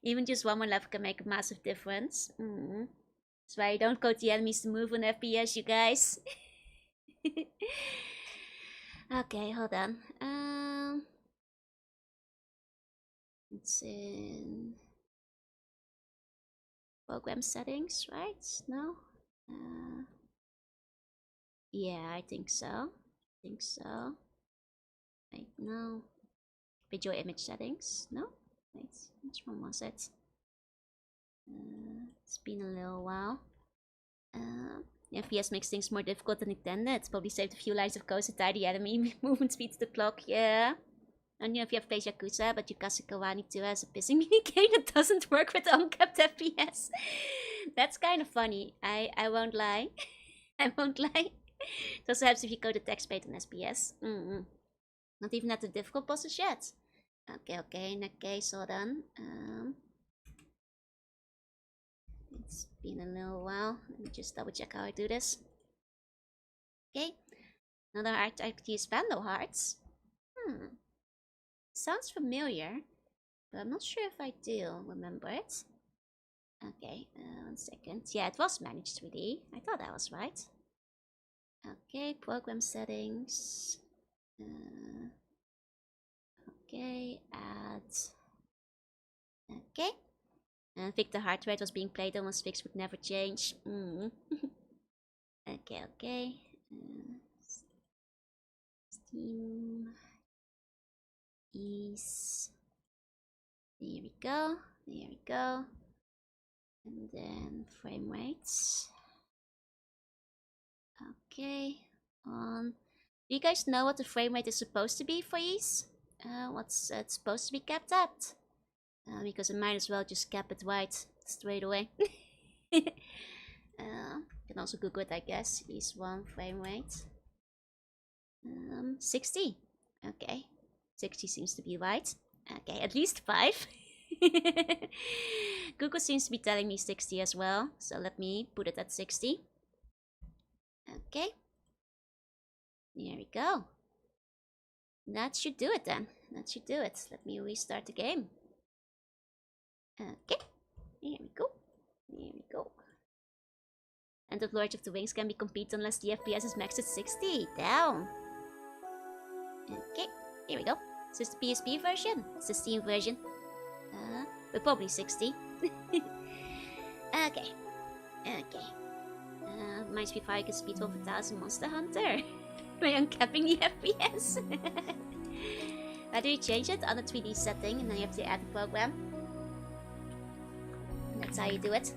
Even just 1 more level can make a massive difference. That's why you don't code the enemies to move on FPS, you guys. Okay, hold on. It's in program settings, right? No? Yeah, I think so. Wait, no. Video image settings? No? Wait, which one was it? It's been a little while. FPS makes things more difficult than intended. It's probably saved a few lines of code to tie the enemy movement speed to the clock, yeah. And you know, if you have played Yakuza, but Yukasa Kawani 2 has a pissing minigame that doesn't work with uncapped FPS. That's kind of funny. I won't lie. I won't lie. It also helps if you code the text based on SPS. Not even at the difficult bosses yet. Okay, in that case, hold on. It's been a little while. Let me just double check how I do this. Okay. Another heart I could use Vandal Hearts. Sounds familiar, but I'm not sure if I do remember it. Okay, 1 second. Yeah, it was managed 3D. I thought that was right. Okay, program settings. Okay, add. Okay. And Victor heart rate was being played almost fixed, would never change. Okay. Steam. Ease. There we go. And then frame rates. Okay. Do you guys know what the frame rate is supposed to be for ease? What's it supposed to be capped at? Because I might as well just cap it right straight away. Can can also Google it, I guess. Is 1 frame rate. 60. Okay. 60 seems to be right. Okay, at least 5. Google seems to be telling me 60 as well. So let me put it at 60. Okay. There we go. That should do it then. That should do it. Let me restart the game. Okay. Here we go. Here we go. And the Lord of the Rings can be complete unless the FPS is maxed at 60. Down. Okay. Here we go. Is this the PSP version? It's the Steam version. But probably 60. Okay. Okay. Reminds me if I can speed over 1000 Monster Hunter. By uncapping the FPS. How do you change it? On the 3D setting, and then you have to add the program. That's how you do it.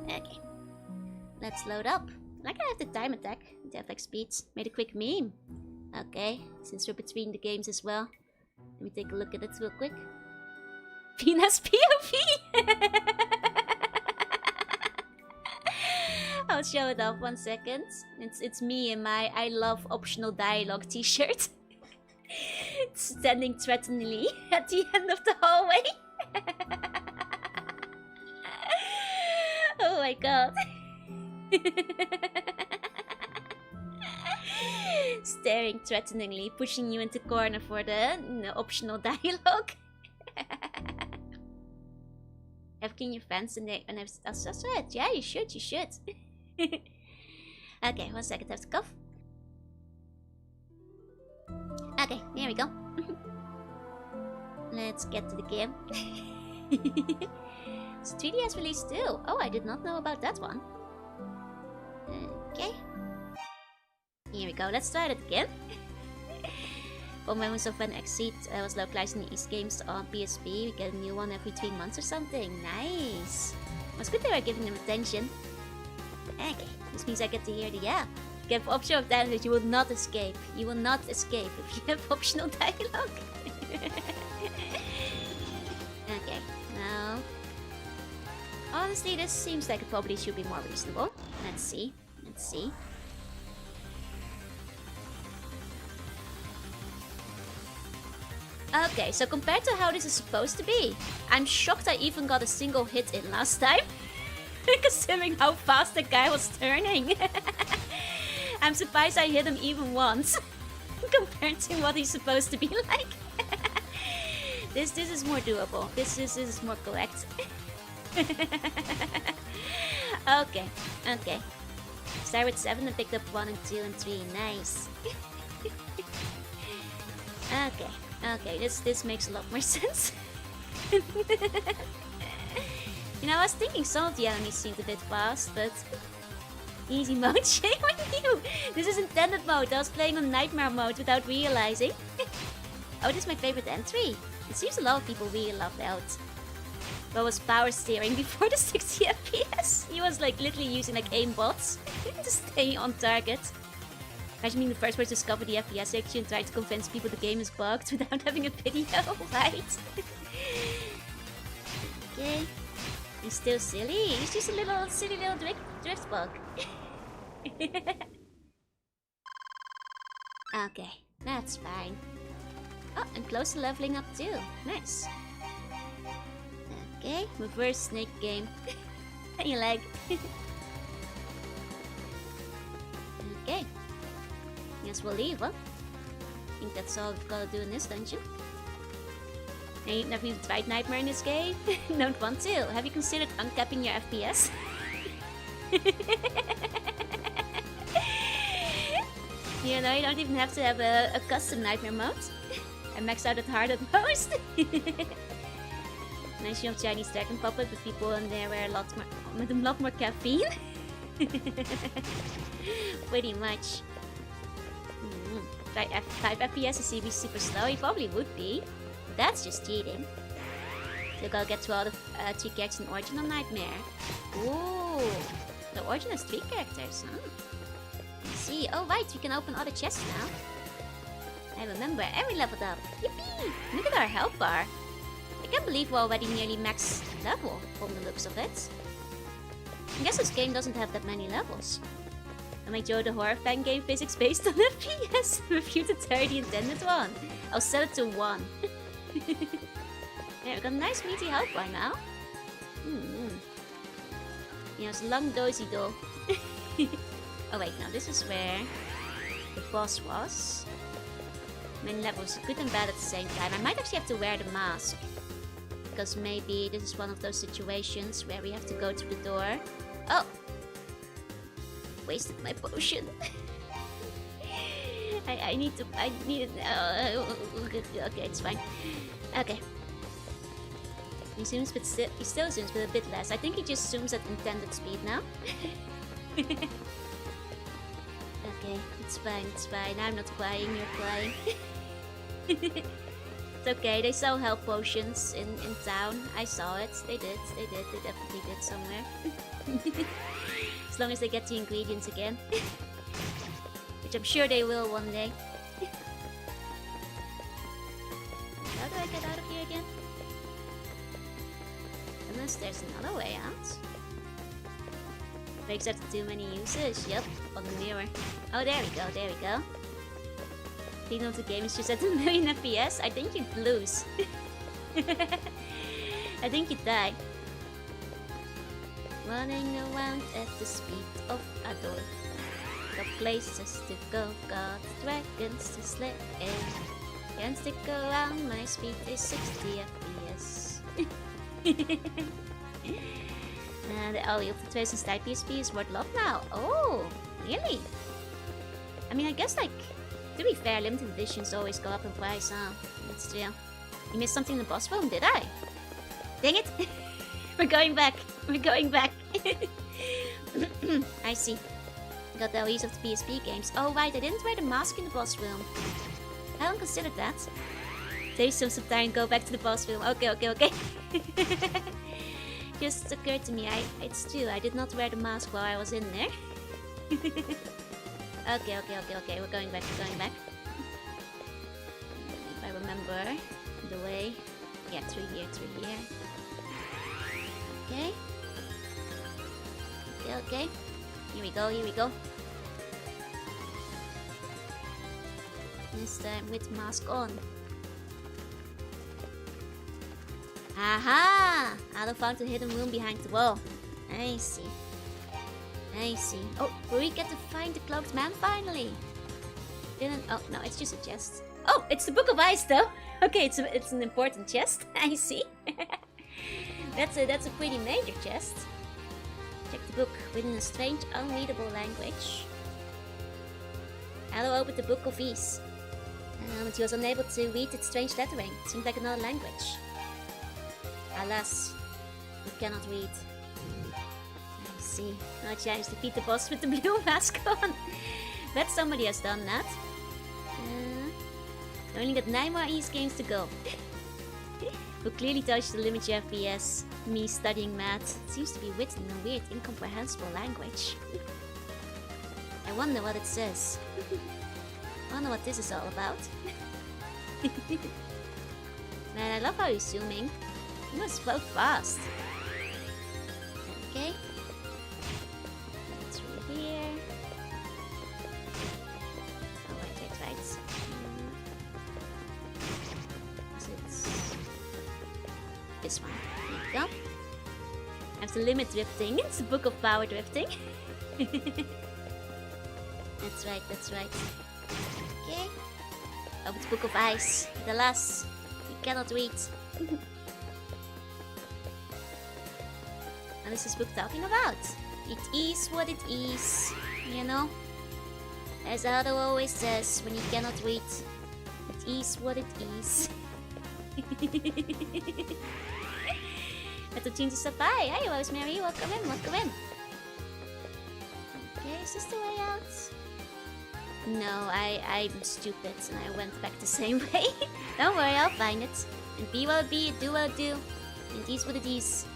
Okay. Let's load up. Like I have the time attack, the FX speeds. Made a quick meme. Okay, since we're between the games as well. Let me take a look at it real quick. Venus POV! I'll show it off 1 second. It's me in my I love optional dialogue t-shirt. Standing threateningly at the end of the hallway. Oh my god. Staring threateningly, pushing you into corner for the optional dialogue. Having your fans and that's right. Yeah, you should. Okay, 1 second, I have to cough. Okay, here we go. Let's get to the game. It's 3DS release too. Oh, I did not know about that one. Okay. Here we go, let's try it again. For Memories of when Exceed was localized in the East games on PSP, we get a new one every 3 months or something. Nice. It's good they were giving them attention. Okay, this means I get to hear the yeah. You have optional dialogue, you will not escape. You will not escape if you have optional dialogue. Okay, now... honestly, this seems like it probably should be more reasonable. Let's see. Okay, so compared to how this is supposed to be, I'm shocked I even got a single hit in last time. Considering how fast the guy was turning. I'm surprised I hit him even once. Compared to what he's supposed to be like. This is more doable. This is more correct. Okay. Start with 7 and picked up 1 and 2 and 3. Nice. Okay, this makes a lot more sense. You know, I was thinking some of the enemies seemed a bit fast, but... easy mode, shame on you! This is intended mode, I was playing on nightmare mode without realizing. Oh, this is my favorite entry. It seems a lot of people really love that. But was power steering before the 60 FPS. He was like literally using like aimbots to stay on target. Imagine being the first person to discover the FPS section and try to convince people the game is bugged without having a video, right? Okay. He's still silly. He's just a silly little drift bug. Okay, that's fine. Oh, and close to leveling up too. Nice. Okay, reverse snake game. You like? Okay. Guess we'll leave, huh? I think that's all we've got to do in this dungeon. Have you tried Nightmare in this game? Don't want to. Have you considered uncapping your FPS? You know, you don't even have to have a custom Nightmare mode. I maxed out at hard at most. Nice young Chinese dragon puppet with people in there were with a lot more caffeine. Pretty much. Try 5 FPS to see if he's super slow. He probably would be. That's just cheating. So gotta get to all the 3 characters in Origin on Nightmare. Ooh, the Origin has 3 characters, huh? Let's see. Oh right, we can open other chests now. I remember, and we leveled up. Yippee! Look at our health bar. I can't believe we're already nearly max level from the looks of it. I guess this game doesn't have that many levels. I might Joe the horror fan game physics based on FPS. Refute the theory the intended one. I'll set it to 1. Yeah, we've got a nice meaty health by now. Yeah, it's long dozy though. Oh wait, no, this is where the boss was. Many levels, good and bad at the same time. I might actually have to wear the mask. Because maybe this is one of those situations where we have to go through the door. Oh! Wasted my potion. I need it. Okay, it's fine. Okay. He zooms, but he still zooms, but a bit less. I think he just zooms at intended speed now. Okay, it's fine, it's fine. I'm not crying, you're crying. It's okay, they sell health potions in town. I saw it. They definitely did somewhere. As long as they get the ingredients again. Which I'm sure they will one day. How do I get out of here again? Unless there's another way out. Breaks after too many uses. Yep, on the mirror. Oh, there we go, there we go. Think of the game is just at 1 million FPS? I think you'd lose. I think you'd die. Running around at the speed of Adol. Got places to go, got dragons to slay. Can't stick around, my speed is 60 FPS. And oh, the Ultra Style PSP is worth love now. Oh, really? I mean, I guess, like, to be fair, limited editions always go up in price, huh? That's true. You missed something in the boss room, did I? Dang it! We're going back. We're going back. I see. Got the release of the PSP games. Oh, right, I didn't wear the mask in the boss room. I haven't considered that. Save some time and go back to the boss room. Okay, okay, okay. Just occurred to me, it's true, I did not wear the mask while I was in there. Okay, okay, okay, okay, we're going back, we're going back. If I remember the way. Yeah, through here, through here. Okay. Okay, okay. Here we go, here we go. This time with mask on. Aha! Adol found a hidden room behind the wall. I see. I see. Oh, will we get to find the cloaked man finally? Didn't. Oh no, it's just a chest. Oh, it's the Book of Ice though. Okay, it's an important chest. I see. That's a pretty major chest. Check the book written in a strange, unreadable language. Adol opened the Book of Ice. But he was unable to read its strange lettering. It seemed like another language. Alas, we cannot read. I see. No chance to defeat the boss with the blue mask on. Bet somebody has done that. We only got 9 more East games to go. Who clearly touched the limit of FPS. Me studying math. It seems to be written in a weird, incomprehensible language. I wonder what it says. I wonder what this is all about. Man, I love how he's zooming. He must float fast. Okay. Through here. Oh, right. Is it this one? There we go. I have to limit drifting. It's the Book of Power drifting. That's right, that's right. Okay. Oh, it's Book of Ice. Alas, you cannot read. What is this book talking about? It is what it is, you know? As Adol always says, when you cannot read, it is what it is. At to stop by. Hey, Rosemary, welcome in, welcome in. Okay, is this the way out? No, I'm stupid and I went back the same way. Don't worry, I'll find it. And be what it be, do what it do. It is what it is.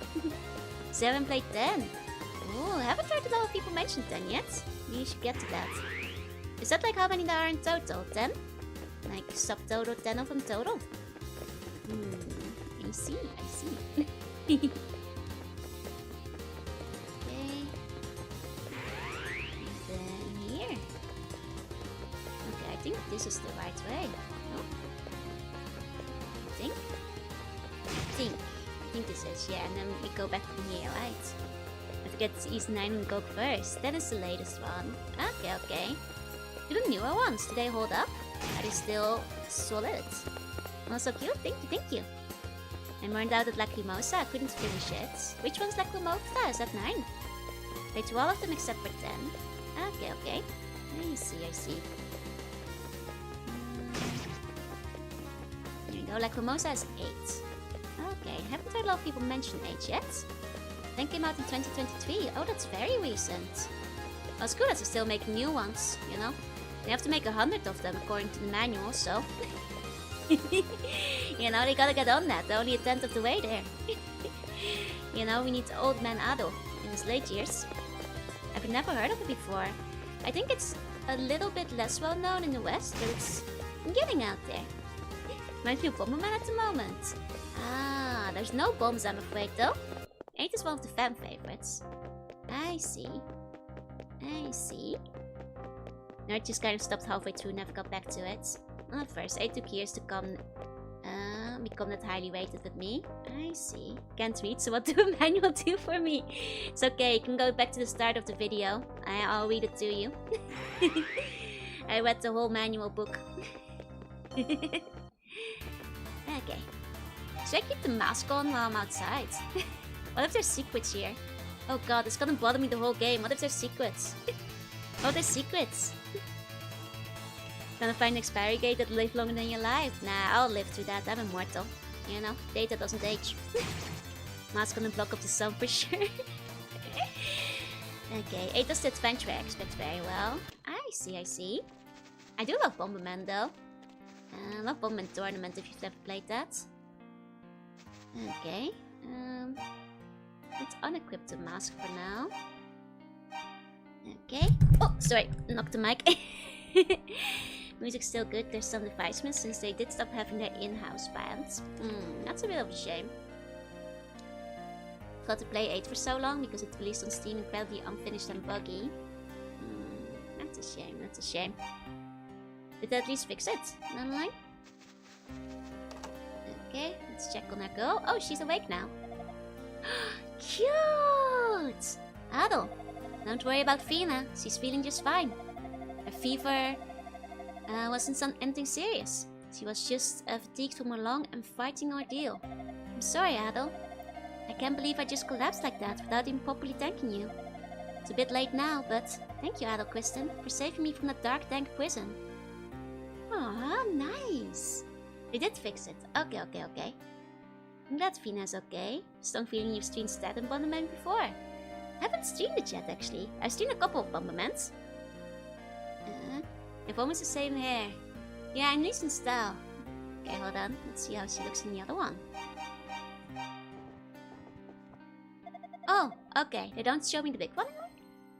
7 played 10. Oh, I haven't heard a lot of people mention 10 yet. You should get to that. Is that like how many there are in total? 10? Like subtotal 10 of them total? I see, I see. Okay. this is the right way. No? I think this is, yeah, and then we go back from here, right? I have to get East 9 and Gog first. That is the latest one. Okay, okay. Do the newer ones, do they hold up? Are they still solid? Oh, so cute. Thank you. I burned out at Lacrimosa. I couldn't finish it. Which one's Lacrimosa? Is that 9? Played 12 of them except for 10. Okay, okay. I see. There you go. Lacrimosa is 8. Okay, haven't heard a lot of people mention 8 yet. 10 came out in 2023. Oh, that's very recent. Well, it's good that they're still making new ones, you know? They have to make 100 of them according to the manual, so... you know, they gotta get on that. They're only a tenth of the way there. You know, we need old man Adol in his late years. I've never heard of it before. I think it's a little bit less well known in the West, but it's getting out there. Reminds me of Bomberman at the moment. Ah, there's no bombs, I'm afraid, though. 8 is one of the fan favorites. I see. No, it just kind of stopped halfway through, never got back to it. Well, at first, 8 took years to become that highly rated with me. I see. Can't read, so what do a manual do for me? It's okay, you can go back to the start of the video. I'll read it to you. I read the whole manual book. Okay. Should I keep the mask on while I'm outside? What if there's secrets here? Oh god, it's gonna bother me the whole game. What if there's secrets? Oh, there's secrets. Gonna find an expiry gate that'll live longer than your life. Nah, I'll live through that. I'm immortal. You know, data doesn't age. Mask gonna block up the sun for sure. Okay, 8 does the adventure I expect very well. I see. I do love Bomberman though. I love Bomberman Tournament if you've never played that. Okay. Let's unequip the mask for now. Okay. Oh, sorry, knocked the mic. Music's still good, there's some devices since they did stop having their in-house bands. That's a bit of a shame. Got to play 8 for so long because it released on Steam incredibly unfinished and buggy. That's a shame. Did they at least fix it? Online? Okay, let's check on our girl. Oh, she's awake now. Cute! Adol, don't worry about Fina. She's feeling just fine. Her fever wasn't anything serious. She was just fatigued from a long and fighting ordeal. I'm sorry, Adol. I can't believe I just collapsed like that without even properly thanking you. It's a bit late now, but thank you, Adol Kristen, for saving me from that dark, dank prison. Aw, nice. They did fix it. Okay. I'm glad Fina's okay. Strong feeling you've streamed Stat and Bomberman before. I haven't streamed it yet, actually. I've streamed a couple of Bombermans. They've almost the same hair. Yeah, I'm decent style. Okay, hold on. Let's see how she looks in the other one. Oh, okay. They don't show me the big one anymore?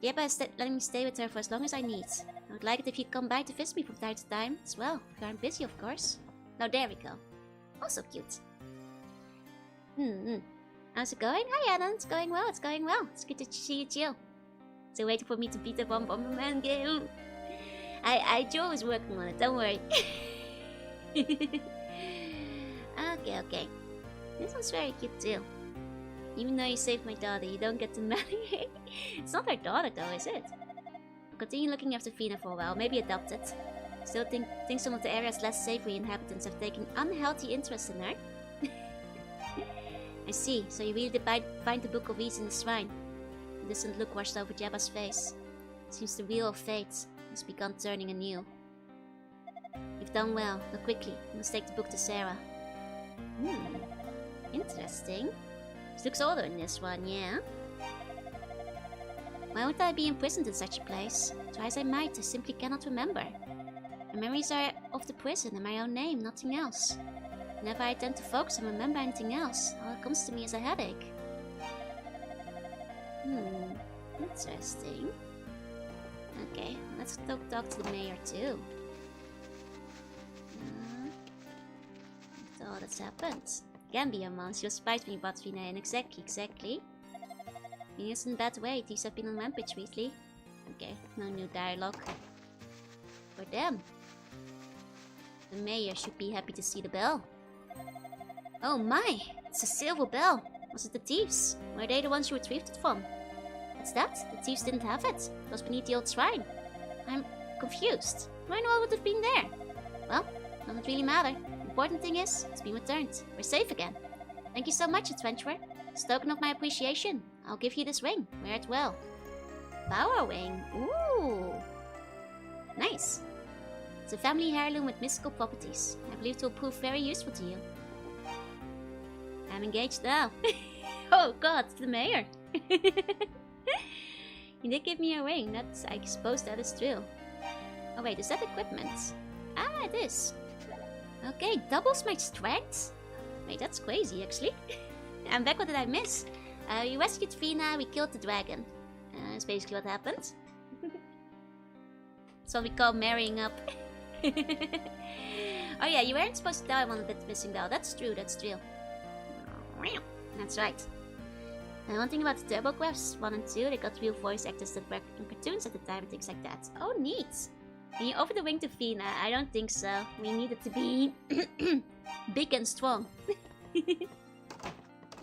Yeah, but letting me stay with her for as long as I need. I would like it if you'd come by to visit me from time to time as well. If you aren't busy, of course. Now, there we go. Also cute. How's it going? Hi, Adam. It's going well. It's good to see you chill. So waiting for me to beat up on Bomberman game. Joe is working on it. Don't worry. Okay. This one's very cute too. Even though you saved my daughter, you don't get to marry her. It's not her daughter though, is it? I'll continue looking after Fina for a while. Maybe adopt it. Still think some of the area's less savory inhabitants have taken unhealthy interest in her. I see, so you really did find the Book of Ease in the shrine. The distant look washed over Jabba's face. Seems the wheel of fate has begun turning anew. You've done well, but quickly, you must take the book to Sarah. Interesting. She looks older in this one, yeah? Why would I be imprisoned in such a place? Try as I might, I simply cannot remember. My memories are of the prison and my own name, nothing else. Whenever I tend to focus and remember anything else, all that comes to me is a headache. Interesting. Okay, let's talk to the mayor too. After all that's happened. Can be a month. She was spied me about Vina and exactly. He isn't bad way, these have been on rampage recently. Okay, no new dialogue. For them. The mayor should be happy to see the bell. Oh my, it's a silver bell. Was it the thieves? Were they the ones who retrieved it from? What's that? The thieves didn't have it. It was beneath the old shrine. I'm confused. Why not would it have been there? Well, doesn't really matter. The important thing is, it's been returned. We're safe again. Thank you so much, adventurer. As a token of my appreciation, I'll give you this ring. Wear it well. Power ring. Ooh. Nice. It's a family heirloom with mystical properties. I believe it will prove very useful to you. I'm engaged now. Oh god, the mayor. He did give me a ring. That's, I suppose that is true. Oh wait, is that equipment? Ah, it is. Okay, doubles my strength? Wait, that's crazy actually. I'm back, what did I miss? You rescued Vina, we killed the dragon. That's basically what happened. That's what we call marrying up. Oh yeah, you weren't supposed to die on the missing bell. That's true, that's true. That's right. And one thing about the TurboQuest 1 and 2, they got real voice actors that worked in cartoons at the time and things like that. Oh, neat! Can you offer the ring to Vina? I don't think so. We need it to be big and strong.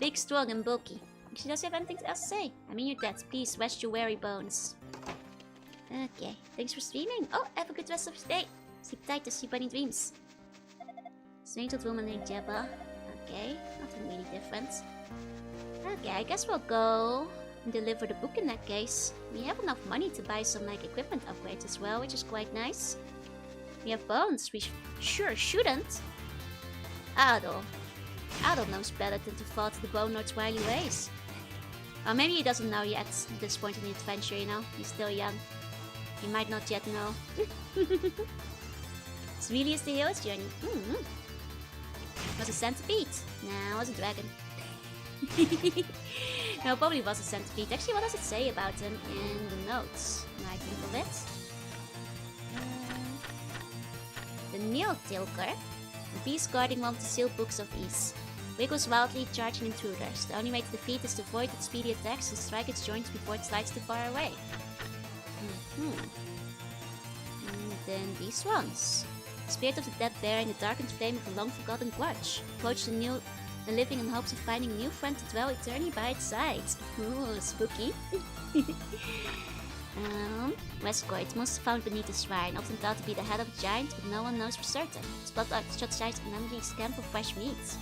Big, strong, and bulky. She doesn't have anything else to say. I mean, you're dead. Please rest your weary bones. Okay, thanks for streaming. Oh, have a good rest of your day. Sleep tight to sleep any dreams. Strange old woman named Jabba. Okay, nothing really different. Okay, I guess we'll go and deliver the book in that case. We have enough money to buy some like equipment upgrades as well, which is quite nice. We have bones. We sure shouldn't. Adol. Adol knows better than to fall to the Bone Lord's wily ways. Or maybe he doesn't know yet at this point in the adventure, you know? He's still young. He might not yet know. This really is the hero's journey. Was a centipede? Nah, it was a dragon. No, probably was a centipede. Actually, what does it say about him in the notes? When I think of it. The Nail Tilker. The beast guarding one of the sealed books of Ease. Wiggles wildly, charging intruders. The only way to defeat is to avoid its speedy attacks and strike its joints before it slides too far away. And then these ones. Spirit of the dead bearing the darkened flame of a long-forgotten grudge. Approach the living in hopes of finding a new friend to dwell eternally by its side. Ooh, spooky. Westcourt, monster found beneath the shrine, often thought to be the head of a giant, but no one knows for certain. Spotlight shines an empty scamp of fresh meat.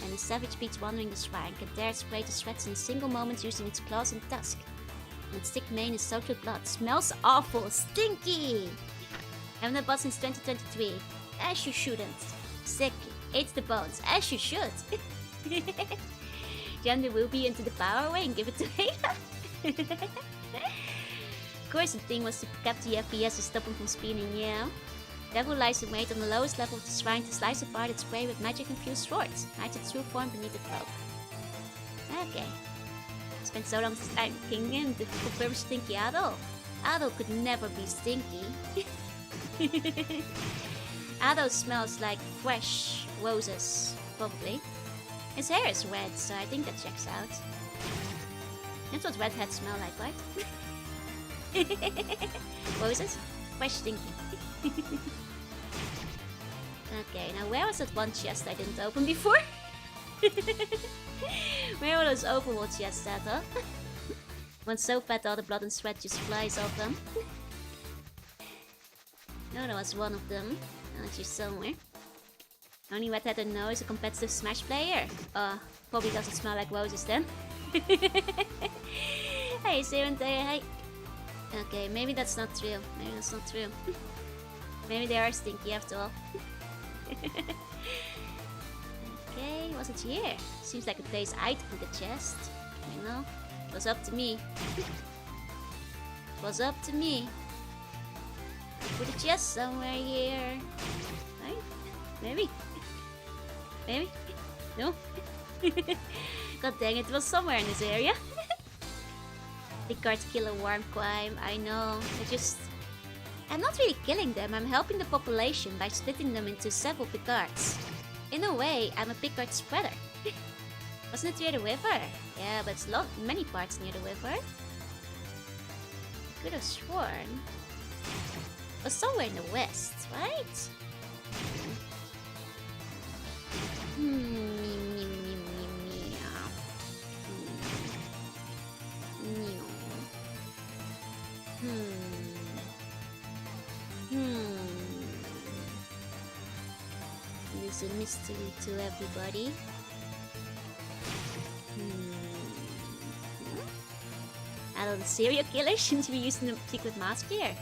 And a savage beast wandering the shrine can tear its prey to shreds in a single moment using its claws and tusk. And its thick mane is soaked with blood. Smells awful, stinky! Haven't had bought since 2023. As you shouldn't. Sick. Ate the bones. As you should. Jam the ruby into the power away and give it to Ada. Of course the thing was to cap the FPS to stop him from spinning, yeah. Devil lies in wait on the lowest level of the shrine to slice apart its prey with magic-infused swords. Hides its true form beneath the cloak. Okay. Spent so long thinking him to confirm stinky Adol. Adol could never be stinky. Adol smells like fresh roses, probably. His hair is red, so I think that checks out. That's what redheads smell like, right? Roses? Fresh stinky. Okay, now where was that one chest I didn't open before? Where were those overworld chests at, huh? One's so fat all the blood and sweat just flies off them. No, there was one of them. Not just somewhere. Only redhead I know is a competitive Smash player. Probably doesn't smell like roses then. Hey, Seven Day, hey. Okay, maybe that's not true. Maybe that's not true. Maybe they are stinky after all. Okay, what's it here? Seems like a place I'd put a chest. You know? It was up to me. It was up to me. Put a chest somewhere here. Right? Maybe. Maybe? No? God dang it, it was somewhere in this area. Picards kill a worm climb, I know. I'm not really killing them, I'm helping the population by splitting them into several Picards. In a way, I'm a Picard spreader. Wasn't it near the river? Yeah, but it's many parts near the river. I could have sworn. It was somewhere in the west, right? There's a mystery to everybody. Adol, the serial killer shouldn't be using the secret mask here.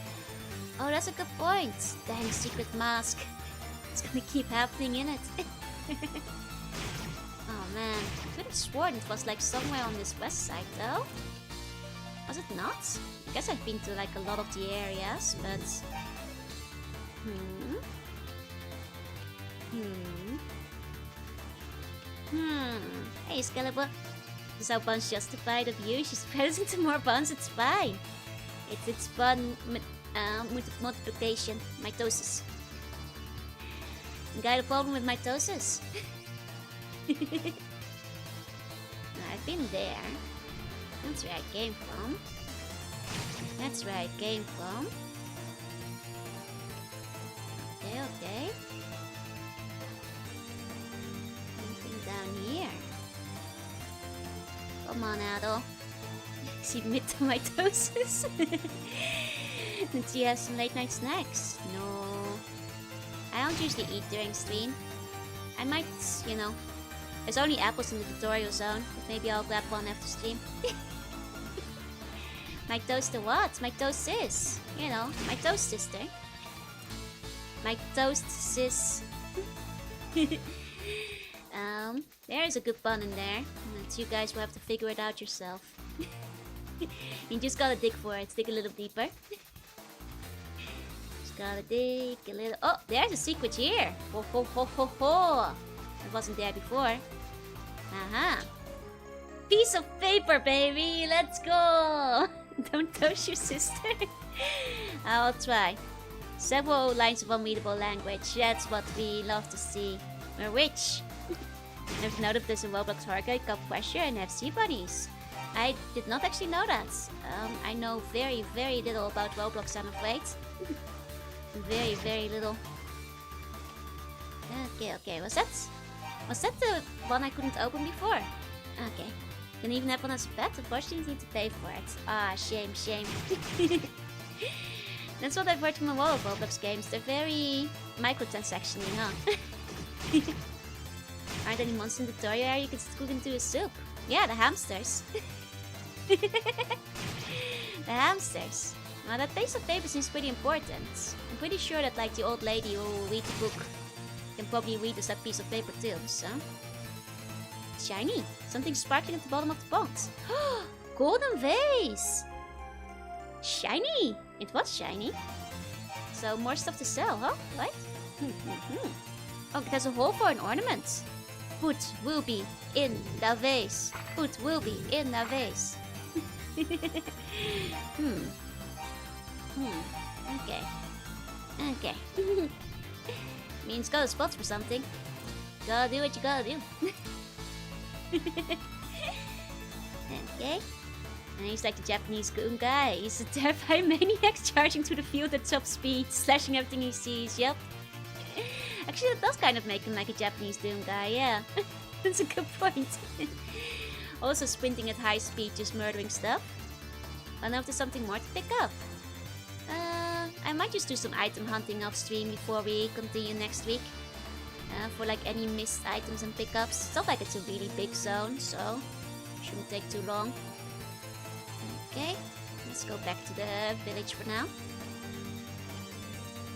Oh, that's a good point. Dang secret mask. It's gonna keep happening in it. Oh man, I could have sworn it was like somewhere on this west side though. Was it not? I guess I've been to like a lot of the areas, but... Hey, Excalibur. This is how Bun's justified of you. She's present to more Buns, it's fine. It's Bun multiplication, mitosis. You got a problem with mitosis? I've been there. That's where I came from. That's where I came from. Okay, okay. Anything down here? Come on, Adol. Submit to mitosis. And she has some late night snacks. No. I don't usually eat during stream. I might, you know. There's only apples in the tutorial zone, but maybe I'll grab one after stream. My toast to what? My toast sis. You know, my toast sister. My toast sis. There is a good pun in there. And you guys will have to figure it out yourself. You just gotta dig for it. Dig a little deeper. Just gotta dig a little... Oh, there's a secret here. Ho ho ho ho ho. It wasn't there before. Aha. Piece of paper, baby. Let's go. Don't toast your sister. I'll try. Several lines of unreadable language. That's what we love to see. We're rich. I've noted there's a Roblox Horror Cup pressure and FC bunnies. I did not actually know that. I know very, very little about Roblox, I'm afraid. Very, very little. Okay, okay. Was that the one I couldn't open before? Okay. Can even have one as a pet? Unfortunately, you need to pay for it. Ah, shame, shame. That's what I've heard from a lot of Roblox games. They're very microtransaction-y, huh? Aren't any monsters in the tutorial area you can scoop into a soup? Yeah, the hamsters. The hamsters. Now that piece of paper seems pretty important. I'm pretty sure that like the old lady who will read the book can probably read us that piece of paper too, so... Shiny! Something sparkling at the bottom of the pond. Golden vase! Shiny! It was shiny. So more stuff to sell, huh? Right? Oh, there's a hole for an ornament. Put will be in the vase. Put will be in the vase. Okay. Okay. Means got a spot for something. Gotta do what you gotta do. Okay. And he's like the Japanese goon guy. He's a terrifying maniac charging through the field at top speed, slashing everything he sees. Yep. Actually, that does kind of make him like a Japanese Doom guy, yeah. That's a good point. Also sprinting at high speed, just murdering stuff. I know if there's something more to pick up. I might just do some item hunting off stream before we continue next week. For like any missed items and pickups. It's not like it's a really big zone, so shouldn't take too long. Okay, let's go back to the village for now.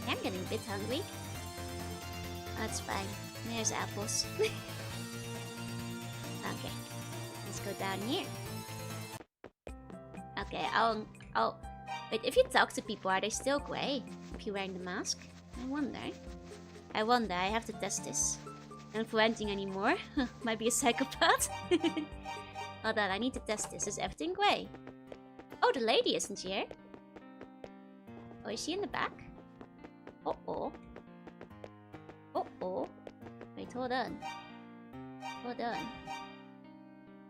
I'm getting a bit hungry. That's fine. There's apples. Okay, let's go down here. Okay, I'll... Wait, if you talk to people, are they still grey? If you're wearing the mask? I wonder. I have to test this. I'm not ranting anymore. Might be a psychopath. Hold on, I need to test this. Is everything grey? Oh, the lady isn't here. Oh, is she in the back? Uh-oh. Uh-oh. Wait, hold on. Hold on.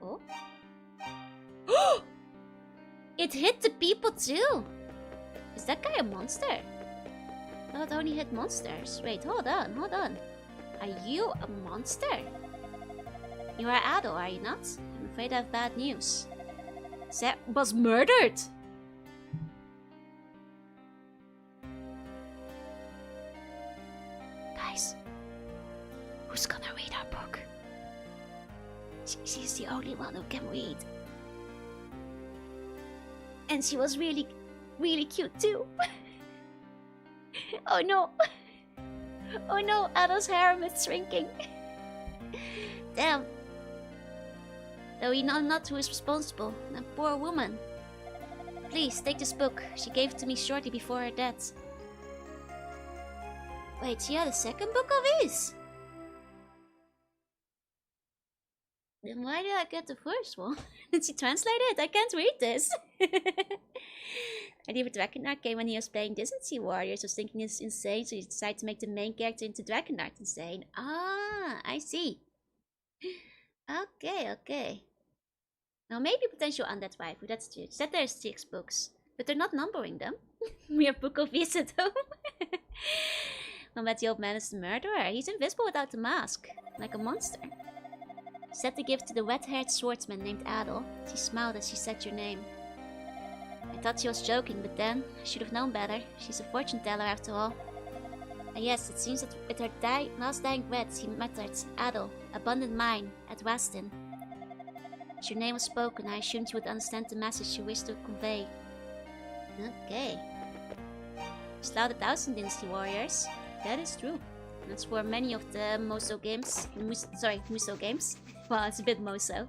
Oh? It hit the people too! Is that guy a monster? I thought only hit monsters. Wait, hold on, hold on. Are you a monster? You are Adol, are you not? I'm afraid I have bad news. Zed was murdered! Guys, who's gonna read our book? She's the only one who can read. And she was really, really cute too. Oh no! Oh no, Adol's harem is shrinking. Damn. Though we know not who is responsible. That poor woman. Please, take this book. She gave it to me shortly before her death. Wait, she had a second book of his? Then why did I get the first one? Did she translate it? I can't read this. I believe Drakenheart came when he was playing Disney Warriors. I was thinking it's insane, so he decided to make the main character into Drakenheart insane. Ah, I see. Okay, okay. Now maybe potential undead waifu, that's true. It said there's 6 books, but they're not numbering them. We have Book of Beasts at home. Well, but the old man is the murderer. He's invisible without the mask, like a monster. Said to give to the wet-haired swordsman named Adol. She smiled as she said your name. I thought she was joking, but then I should have known better. She's a fortune teller after all. And yes, it seems that with her last dying breath, she muttered, Adol, abundant mine, at Wastin. As your name was spoken, I assumed you would understand the message she wished to convey. Okay. Slaughtered 1,000 Dynasty Warriors. That is true. That's for many of the Muso games. Muso games. Well, it's a bit Muso.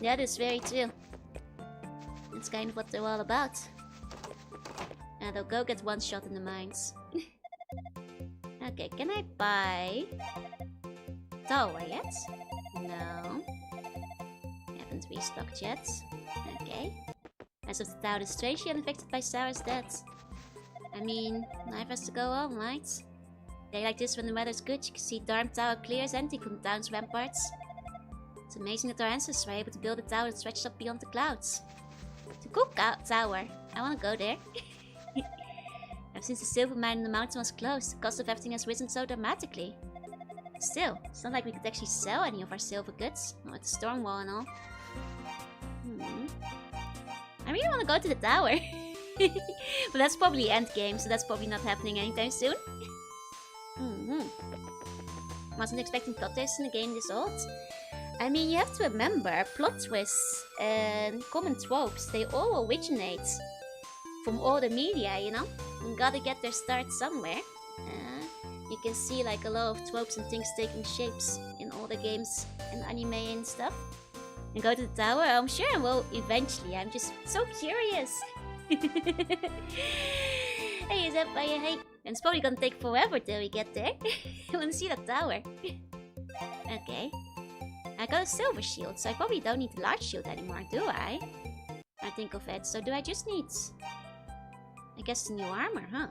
That is very true. That's kind of what they're all about. And they'll go get one shot in the mines. Okay, can I buy tower yet? No. Haven't restocked yet. Okay. As of the tower is strangely unaffected by Sarah's death. I mean, life has to go on, right? Day like this when the weather's good, you can see Darm Tower clear as empty from the town's ramparts. It's amazing that our ancestors were able to build a tower that stretched up beyond the clouds. It's a cool tower. I wanna go there. Ever since the silver mine in the mountain was closed, the cost of everything has risen so dramatically. Still, it's not like we could actually sell any of our silver goods. Not with the storm wall and all. I really wanna go to the tower. But that's probably endgame, so that's probably not happening anytime soon. Wasn't expecting plot twists in a game this old. I mean, you have to remember, plot twists and common tropes, they all originate from all the media, you know? You gotta get their start somewhere. You can see like a lot of tropes and things taking shapes in all the games and anime and stuff. And go to the tower, I'm sure I will eventually, I'm just so curious. Hey, is that by a hey? And it's probably gonna take forever till we get there. I wanna see that tower. Okay. I got a silver shield, so I probably don't need the large shield anymore, do I? I think of it. So do I just need... I guess the new armor, huh?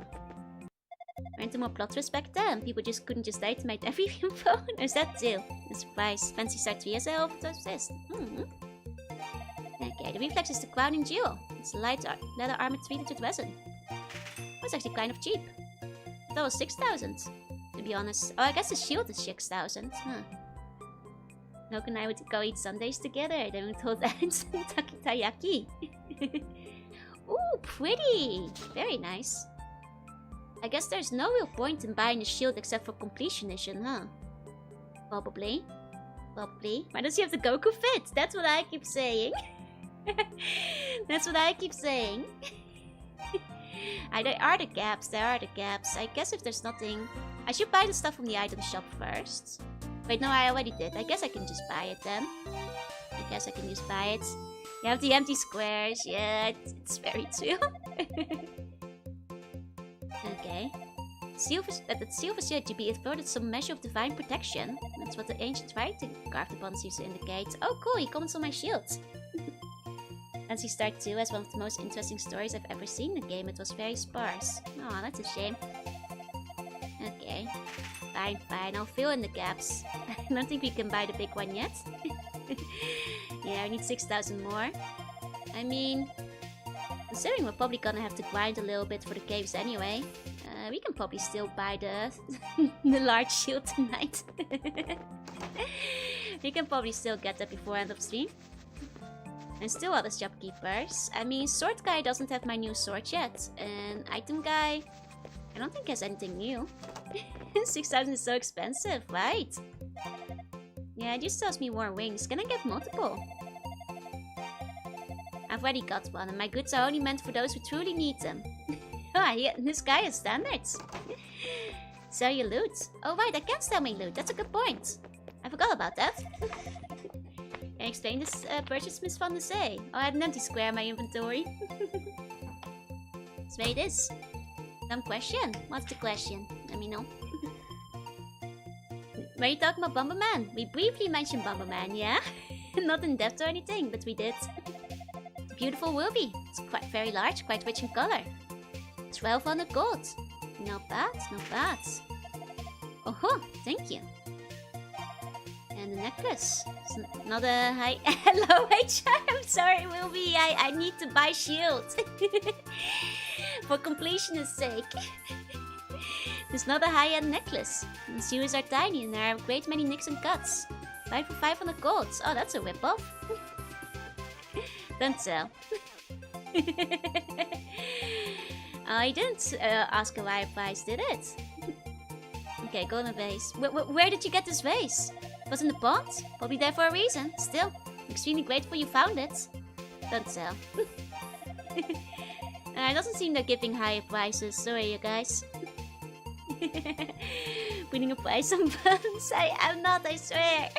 Weren't there more plot twists back then? People just couldn't just itemate every info? Or is that too? A surprise. Fancy Star 3 as I hope to exist. Okay, the reflex is the crowning jewel. It's a leather armor treated with resin. That's actually kind of cheap. That was 6,000, to be honest. Oh, I guess the shield is 6,000. Huh. Nook and I would go eat sundaes together. Then we told Ants Taiyaki. Ooh, pretty! Very nice. I guess there's no real point in buying a shield except for completionism, huh? Probably. Probably. Why does he have the Goku fit? That's what I keep saying. That's what I keep saying. There are the gaps, there are the gaps. I guess if there's nothing... I should buy the stuff from the item shop first. Wait, no, I already did. I guess I can just buy it then. I guess I can just buy it. You have the empty squares. Yeah, it's very true. Okay. That silver shield to be afforded some measure of divine protection. That's what the ancient writing carved upon seems to indicate. Oh, cool, he comments on my shield. Fantasy Star 2 has one of the most interesting stories I've ever seen in a game. It was very sparse. Aw, that's a shame. Okay. Fine, fine. I'll fill in the gaps. I don't think we can buy the big one yet. Yeah, I need 6,000 more. I mean, Considering we're probably gonna have to grind a little bit for the caves anyway. We can probably still buy the the large shield tonight. We can probably still get that before end of stream. And still other shopkeepers. I mean, sword guy doesn't have my new sword yet. And item guy, I don't think has anything new. 6,000 is so expensive, right? Yeah, it just tells me more wings. Can I get multiple? I've already got one, and my goods are only meant for those who truly need them. Ah, yeah, this guy has standards. Sell your loot. Oh right, I can sell my loot. That's a good point. I forgot about that. Can I explain this purchase, Miss Van der Zee? Oh, I had an empty square in my inventory. So it is. Dumb question. What's the question? Let me know. Were you talking about Bomberman? We briefly mentioned Bomberman, yeah? Not in depth or anything, but we did. Beautiful ruby. It's quite very large, quite rich in color. 1200 gold. Not bad, not bad. Oh, thank you. And the necklace. It's not a high... Hello, HR. I'm sorry, Ruby. I need to buy shield. For completionist sake. It's not a high-end necklace. The series are tiny and there are a great many nicks and cuts. 5 for 500 gold. Oh, that's a rip-off. Don't sell. I didn't ask a higher price, did it? Okay, go in the vase. Where did you get this vase? It was in the pond? Probably there for a reason. Still, extremely grateful you found it. Don't sell. It doesn't seem they're giving higher prices. Sorry, you guys. Putting a price on buns? I am not, I swear.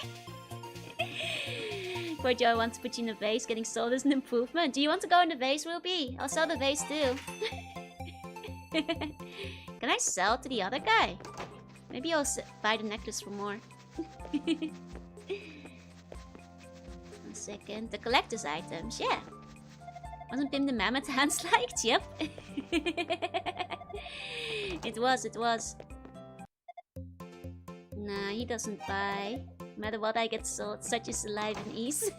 Poor Joe wants to put you in a vase. Getting sold is an improvement. Do you want to go in the vase, Ruby? I'll sell the vase too. Can I sell to the other guy? Maybe I'll buy the necklace for more. 1 second. The collector's items, yeah. Wasn't Pim the Mammoth hands liked? Yep. It was. Nah, he doesn't buy. No matter what I get sold, such is life and ease.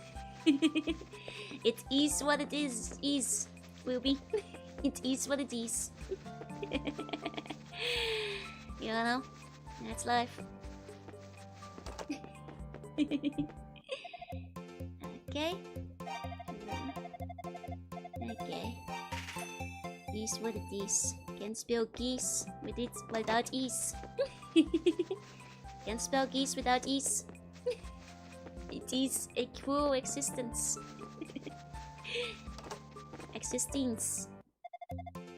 It is what it is, Ruby. It is what it is. You know, that's life. Okay. Okay. Is what it is. Can't spell geese with it without ease. Can't spell geese without ease. It is a cruel existence. Existence.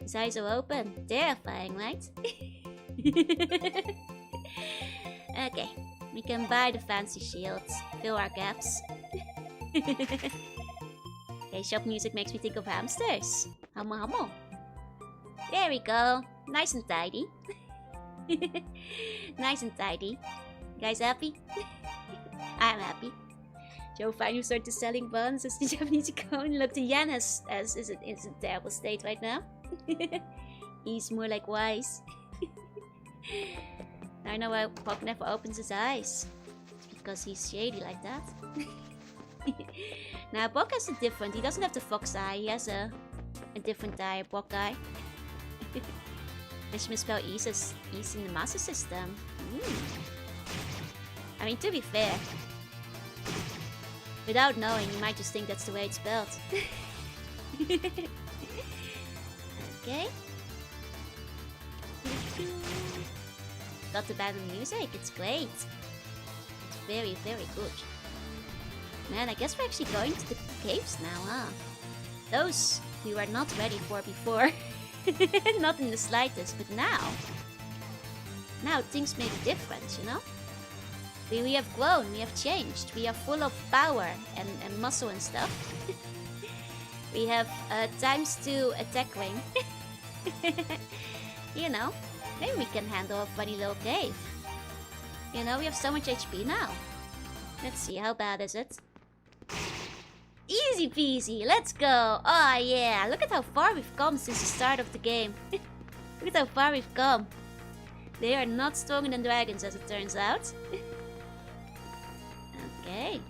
His eyes are open. Terrifying, right? Okay, we can buy the fancy shields. Fill our gaps. Okay, shop music makes me think of hamsters. Hummo hummo. There we go. Nice and tidy. Nice and tidy. You guys happy? I'm happy. Joe finally started selling buns as the Japanese economy. Look, the yen is in a terrible state right now. He's more like wise. I know why Pop never opens his eyes. It's because he's shady like that. Now, Bok has a different... He doesn't have the fox eye. He has a different eye, Bok eye. I should misspell ease as ease in the master system. I mean, to be fair, without knowing, you might just think that's the way it's spelled. Okay. Got the battle music, it's great. It's very, very good. Man, I guess we're actually going to the caves now, huh? Those we were not ready for before. Not in the slightest, but now things may be different, you know? We have grown, we have changed, we are full of power and muscle and stuff. We have ×2 attack ring. You know, maybe we can handle a funny little cave. You know, we have so much HP now. Let's see, how bad is it? Easy peasy, let's go! Oh yeah, look at how far we've come since the start of the game. Look at how far we've come. They are not stronger than dragons, as it turns out. Okay.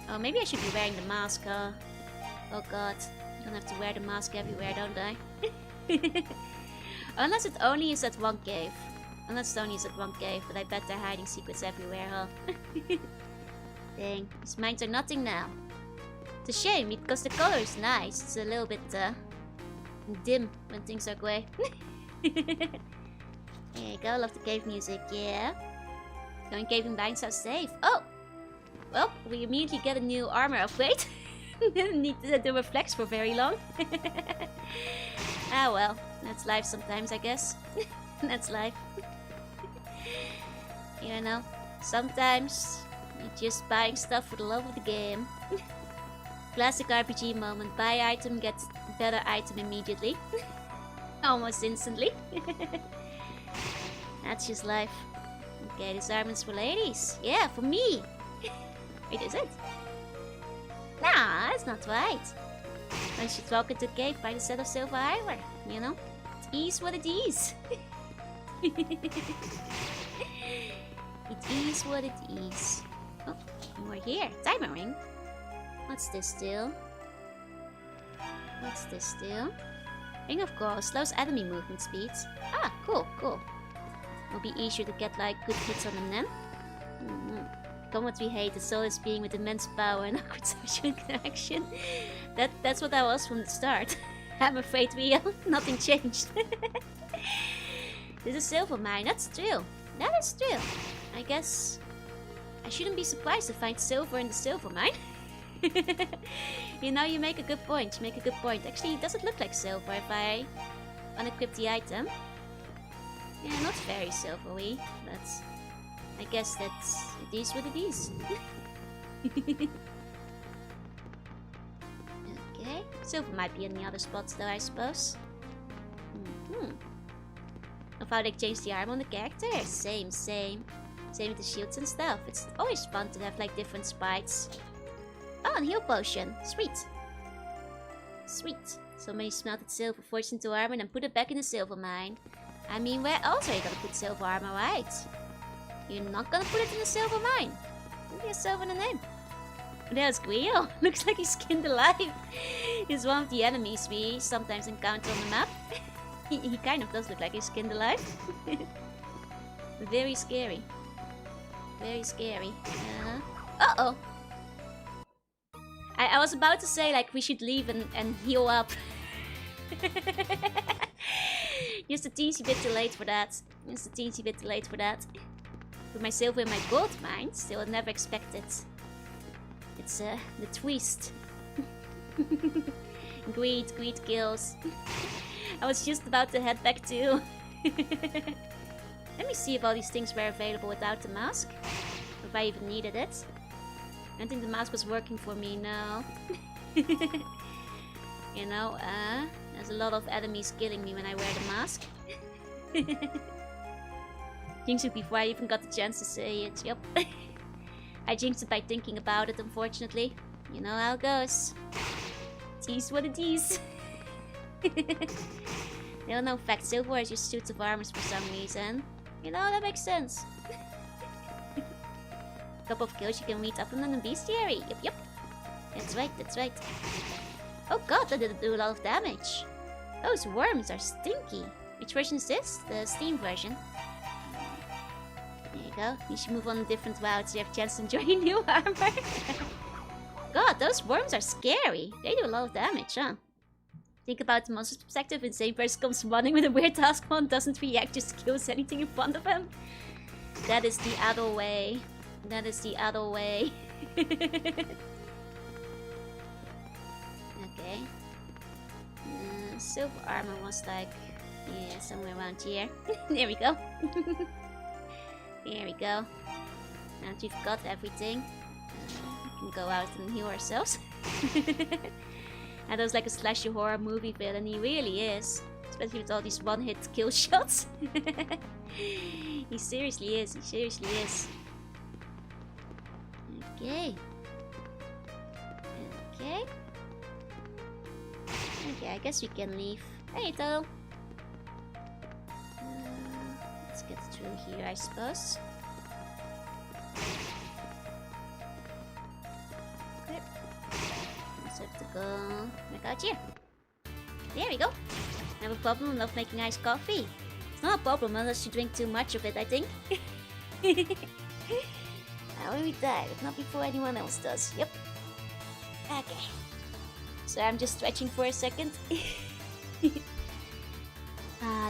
Oh, maybe I should be wearing the mask, huh? Oh god. Don't have to wear the mask everywhere, don't I? Unless it only is at one cave. Unless it only is at one cave, but I bet they're hiding secrets everywhere, huh? Dang, these mines are nothing now. It's a shame, because the color is nice. It's a little bit dim when things are grey. Yeah, gotta love the cave music, yeah. Going caving mines are safe. Oh! Well, we immediately get a new armor upgrade. Didn't need the reflex for very long. Ah well, that's life sometimes, I guess. That's life. You know, sometimes you're just buying stuff for the love of the game. Classic RPG moment. Buy item, get better item immediately. Almost instantly. That's just life. Okay, this armor's for ladies. Yeah, for me. Wait, is it? Nah, that's not right. I should walk into a cave by the set of silver armor, you know? It is what it is. It is what it is. Oh, more here. Timer ring. What's this still? What's this still? Ring of course, slows enemy movement speeds. Ah, cool, cool. Will be easier to get like good hits on them then. Come what we hate, the soulless being with immense power and awkward social connection. That's what I was from the start. I'm afraid nothing changed. This is a silver mine, that's true. That is true. I guess I shouldn't be surprised to find silver in the silver mine. You know, you make a good point. You make a good point. Actually, it doesn't look like silver if I unequip the item. Yeah, not very silvery, but I guess it is what it is. Okay, silver might be in the other spots though, I suppose. Of how they change the armor on the character. Same. Same with the shields and stuff. It's always fun to have like different sprites. Oh, and heal potion. Sweet. Sweet. So many smelted silver forged into armor and then put it back in the silver mine. I mean, where else are you gonna put silver armor, right? You're not gonna put it in the silver mine. Maybe a silver in the name. There's Guido. Looks like he's skinned alive. He's one of the enemies we sometimes encounter on the map. He kind of does look like he's skinned alive. Very scary. Very scary. Uh-oh. I was about to say, like, we should leave and heal up. Just a teensy bit too late for that. Just a teensy bit too late for that. With my silver and my gold mines, they would never expect it. It's the twist. Greed kills. I was just about to head back to... Let me see if all these things were available without the mask. If I even needed it. I don't think the mask was working for me, no. You know, there's a lot of enemies killing me when I wear the mask. Jinxed it before I even got the chance to say it, yep. I jinxed it by thinking about it, unfortunately. You know how it goes. It is what it is. No, no, in fact, silver wears your suits of armor for some reason. You know, that makes sense. Couple of kills, you can meet up in the bestiary. Yep. That's right. Oh god, that didn't do a lot of damage. Those worms are stinky. Which version is this? The Steam version. There you go. You should move on a different route so you have a chance to enjoy your new armor. God, those worms are scary. They do a lot of damage, huh? Think about the monster's perspective. Insane person comes running with a weird task one, doesn't react, just kills anything in front of him. That is the Adol way. That is the Adol way. Okay. Silver armor was like... yeah, somewhere around here. There we go. There we go. Now that we've got everything, we can go out and heal ourselves. Adol's like a slasher horror movie villain, he really is. Especially with all these one-hit kill shots. He seriously is, Okay. Okay, I guess we can leave. Hey, Adol. Let's get through here, I suppose. Okay. So I have to go back out here. There we go. I have a problem of making iced coffee. It's not a problem unless you drink too much of it, I think. I will die, but not before anyone else does. Yep. Okay. So I'm just stretching for a second.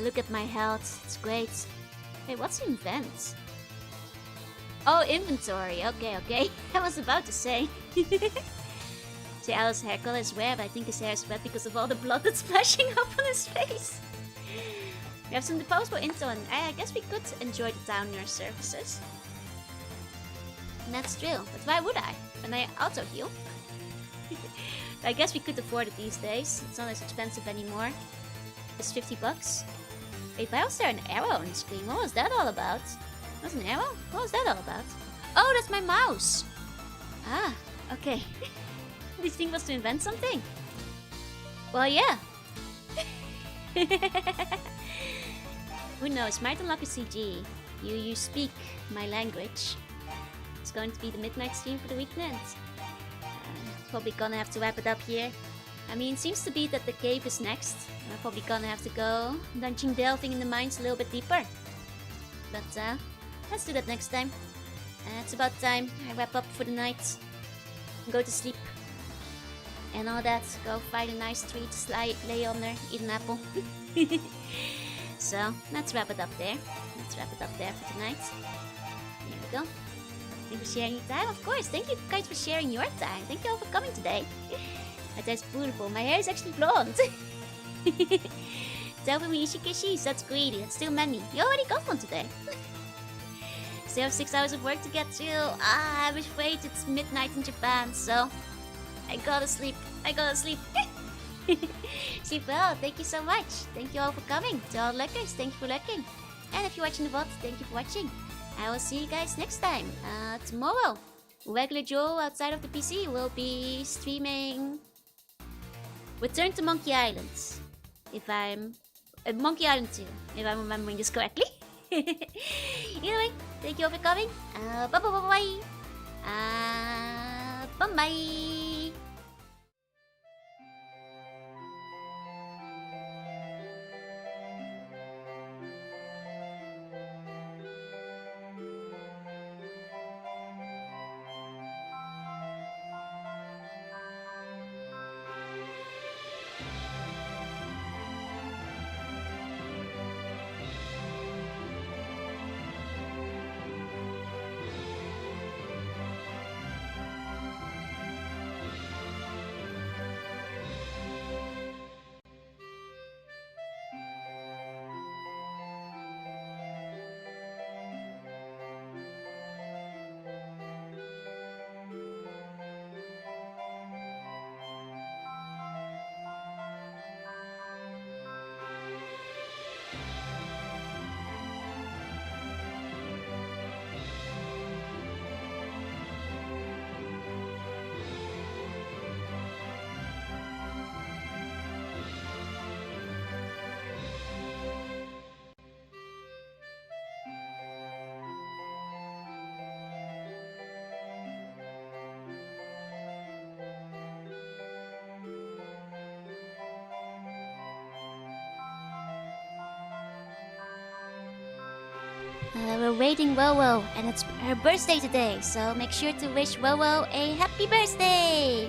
Look at my health. It's great. Wait, what's invent? Oh, inventory. Okay. I was about to say. See, Adol's hair color is red, but I think his hair is red because of all the blood that's splashing up on his face. We have some disposable info, and I guess we could enjoy the town nurse services. And that's true, but why would I? When I auto heal? I guess we could afford it these days. It's not as expensive anymore. It's 50 bucks. Wait, why was there an arrow on the screen? What was that all about? Was an arrow? What was that all about? Oh, that's my mouse! Ah, okay. This thing was to invent something? Well, yeah. Who knows? Might unlock a CG. You speak my language. It's going to be the midnight stream for the weekend. Probably gonna have to wrap it up here. I mean, it seems to be that the cave is next. I'm probably gonna have to go dungeon delving in the mines a little bit deeper. But let's do that next time. It's about time I wrap up for the night. Go to sleep. And all that. Go find a nice tree to lay on there, eat an apple. So, let's wrap it up there. Let's wrap it up there for tonight. Here we go. Thank you for sharing your time. Of course, thank you guys for sharing your time. Thank you all for coming today. That's beautiful. My hair is actually blonde. Tell me Ishikishis, that's greedy. That's still many. You already got one today. Still have 6 hours of work to get through. I'm afraid it's midnight in Japan, so I gotta sleep. Sleep well. Thank you so much. Thank you all for coming. To all lurkers, thank you for lurking. And if you're watching the VOD, thank you for watching. I will see you guys next time. Tomorrow, regular Joe outside of the PC will be streaming Return to Monkey Island. If I'm... Monkey Island 2, if I'm remembering this correctly. Anyway, thank you all for coming. Bye-bye. Bye-bye. We're waiting Wowo, and it's her birthday today, so make sure to wish Wowo a happy birthday!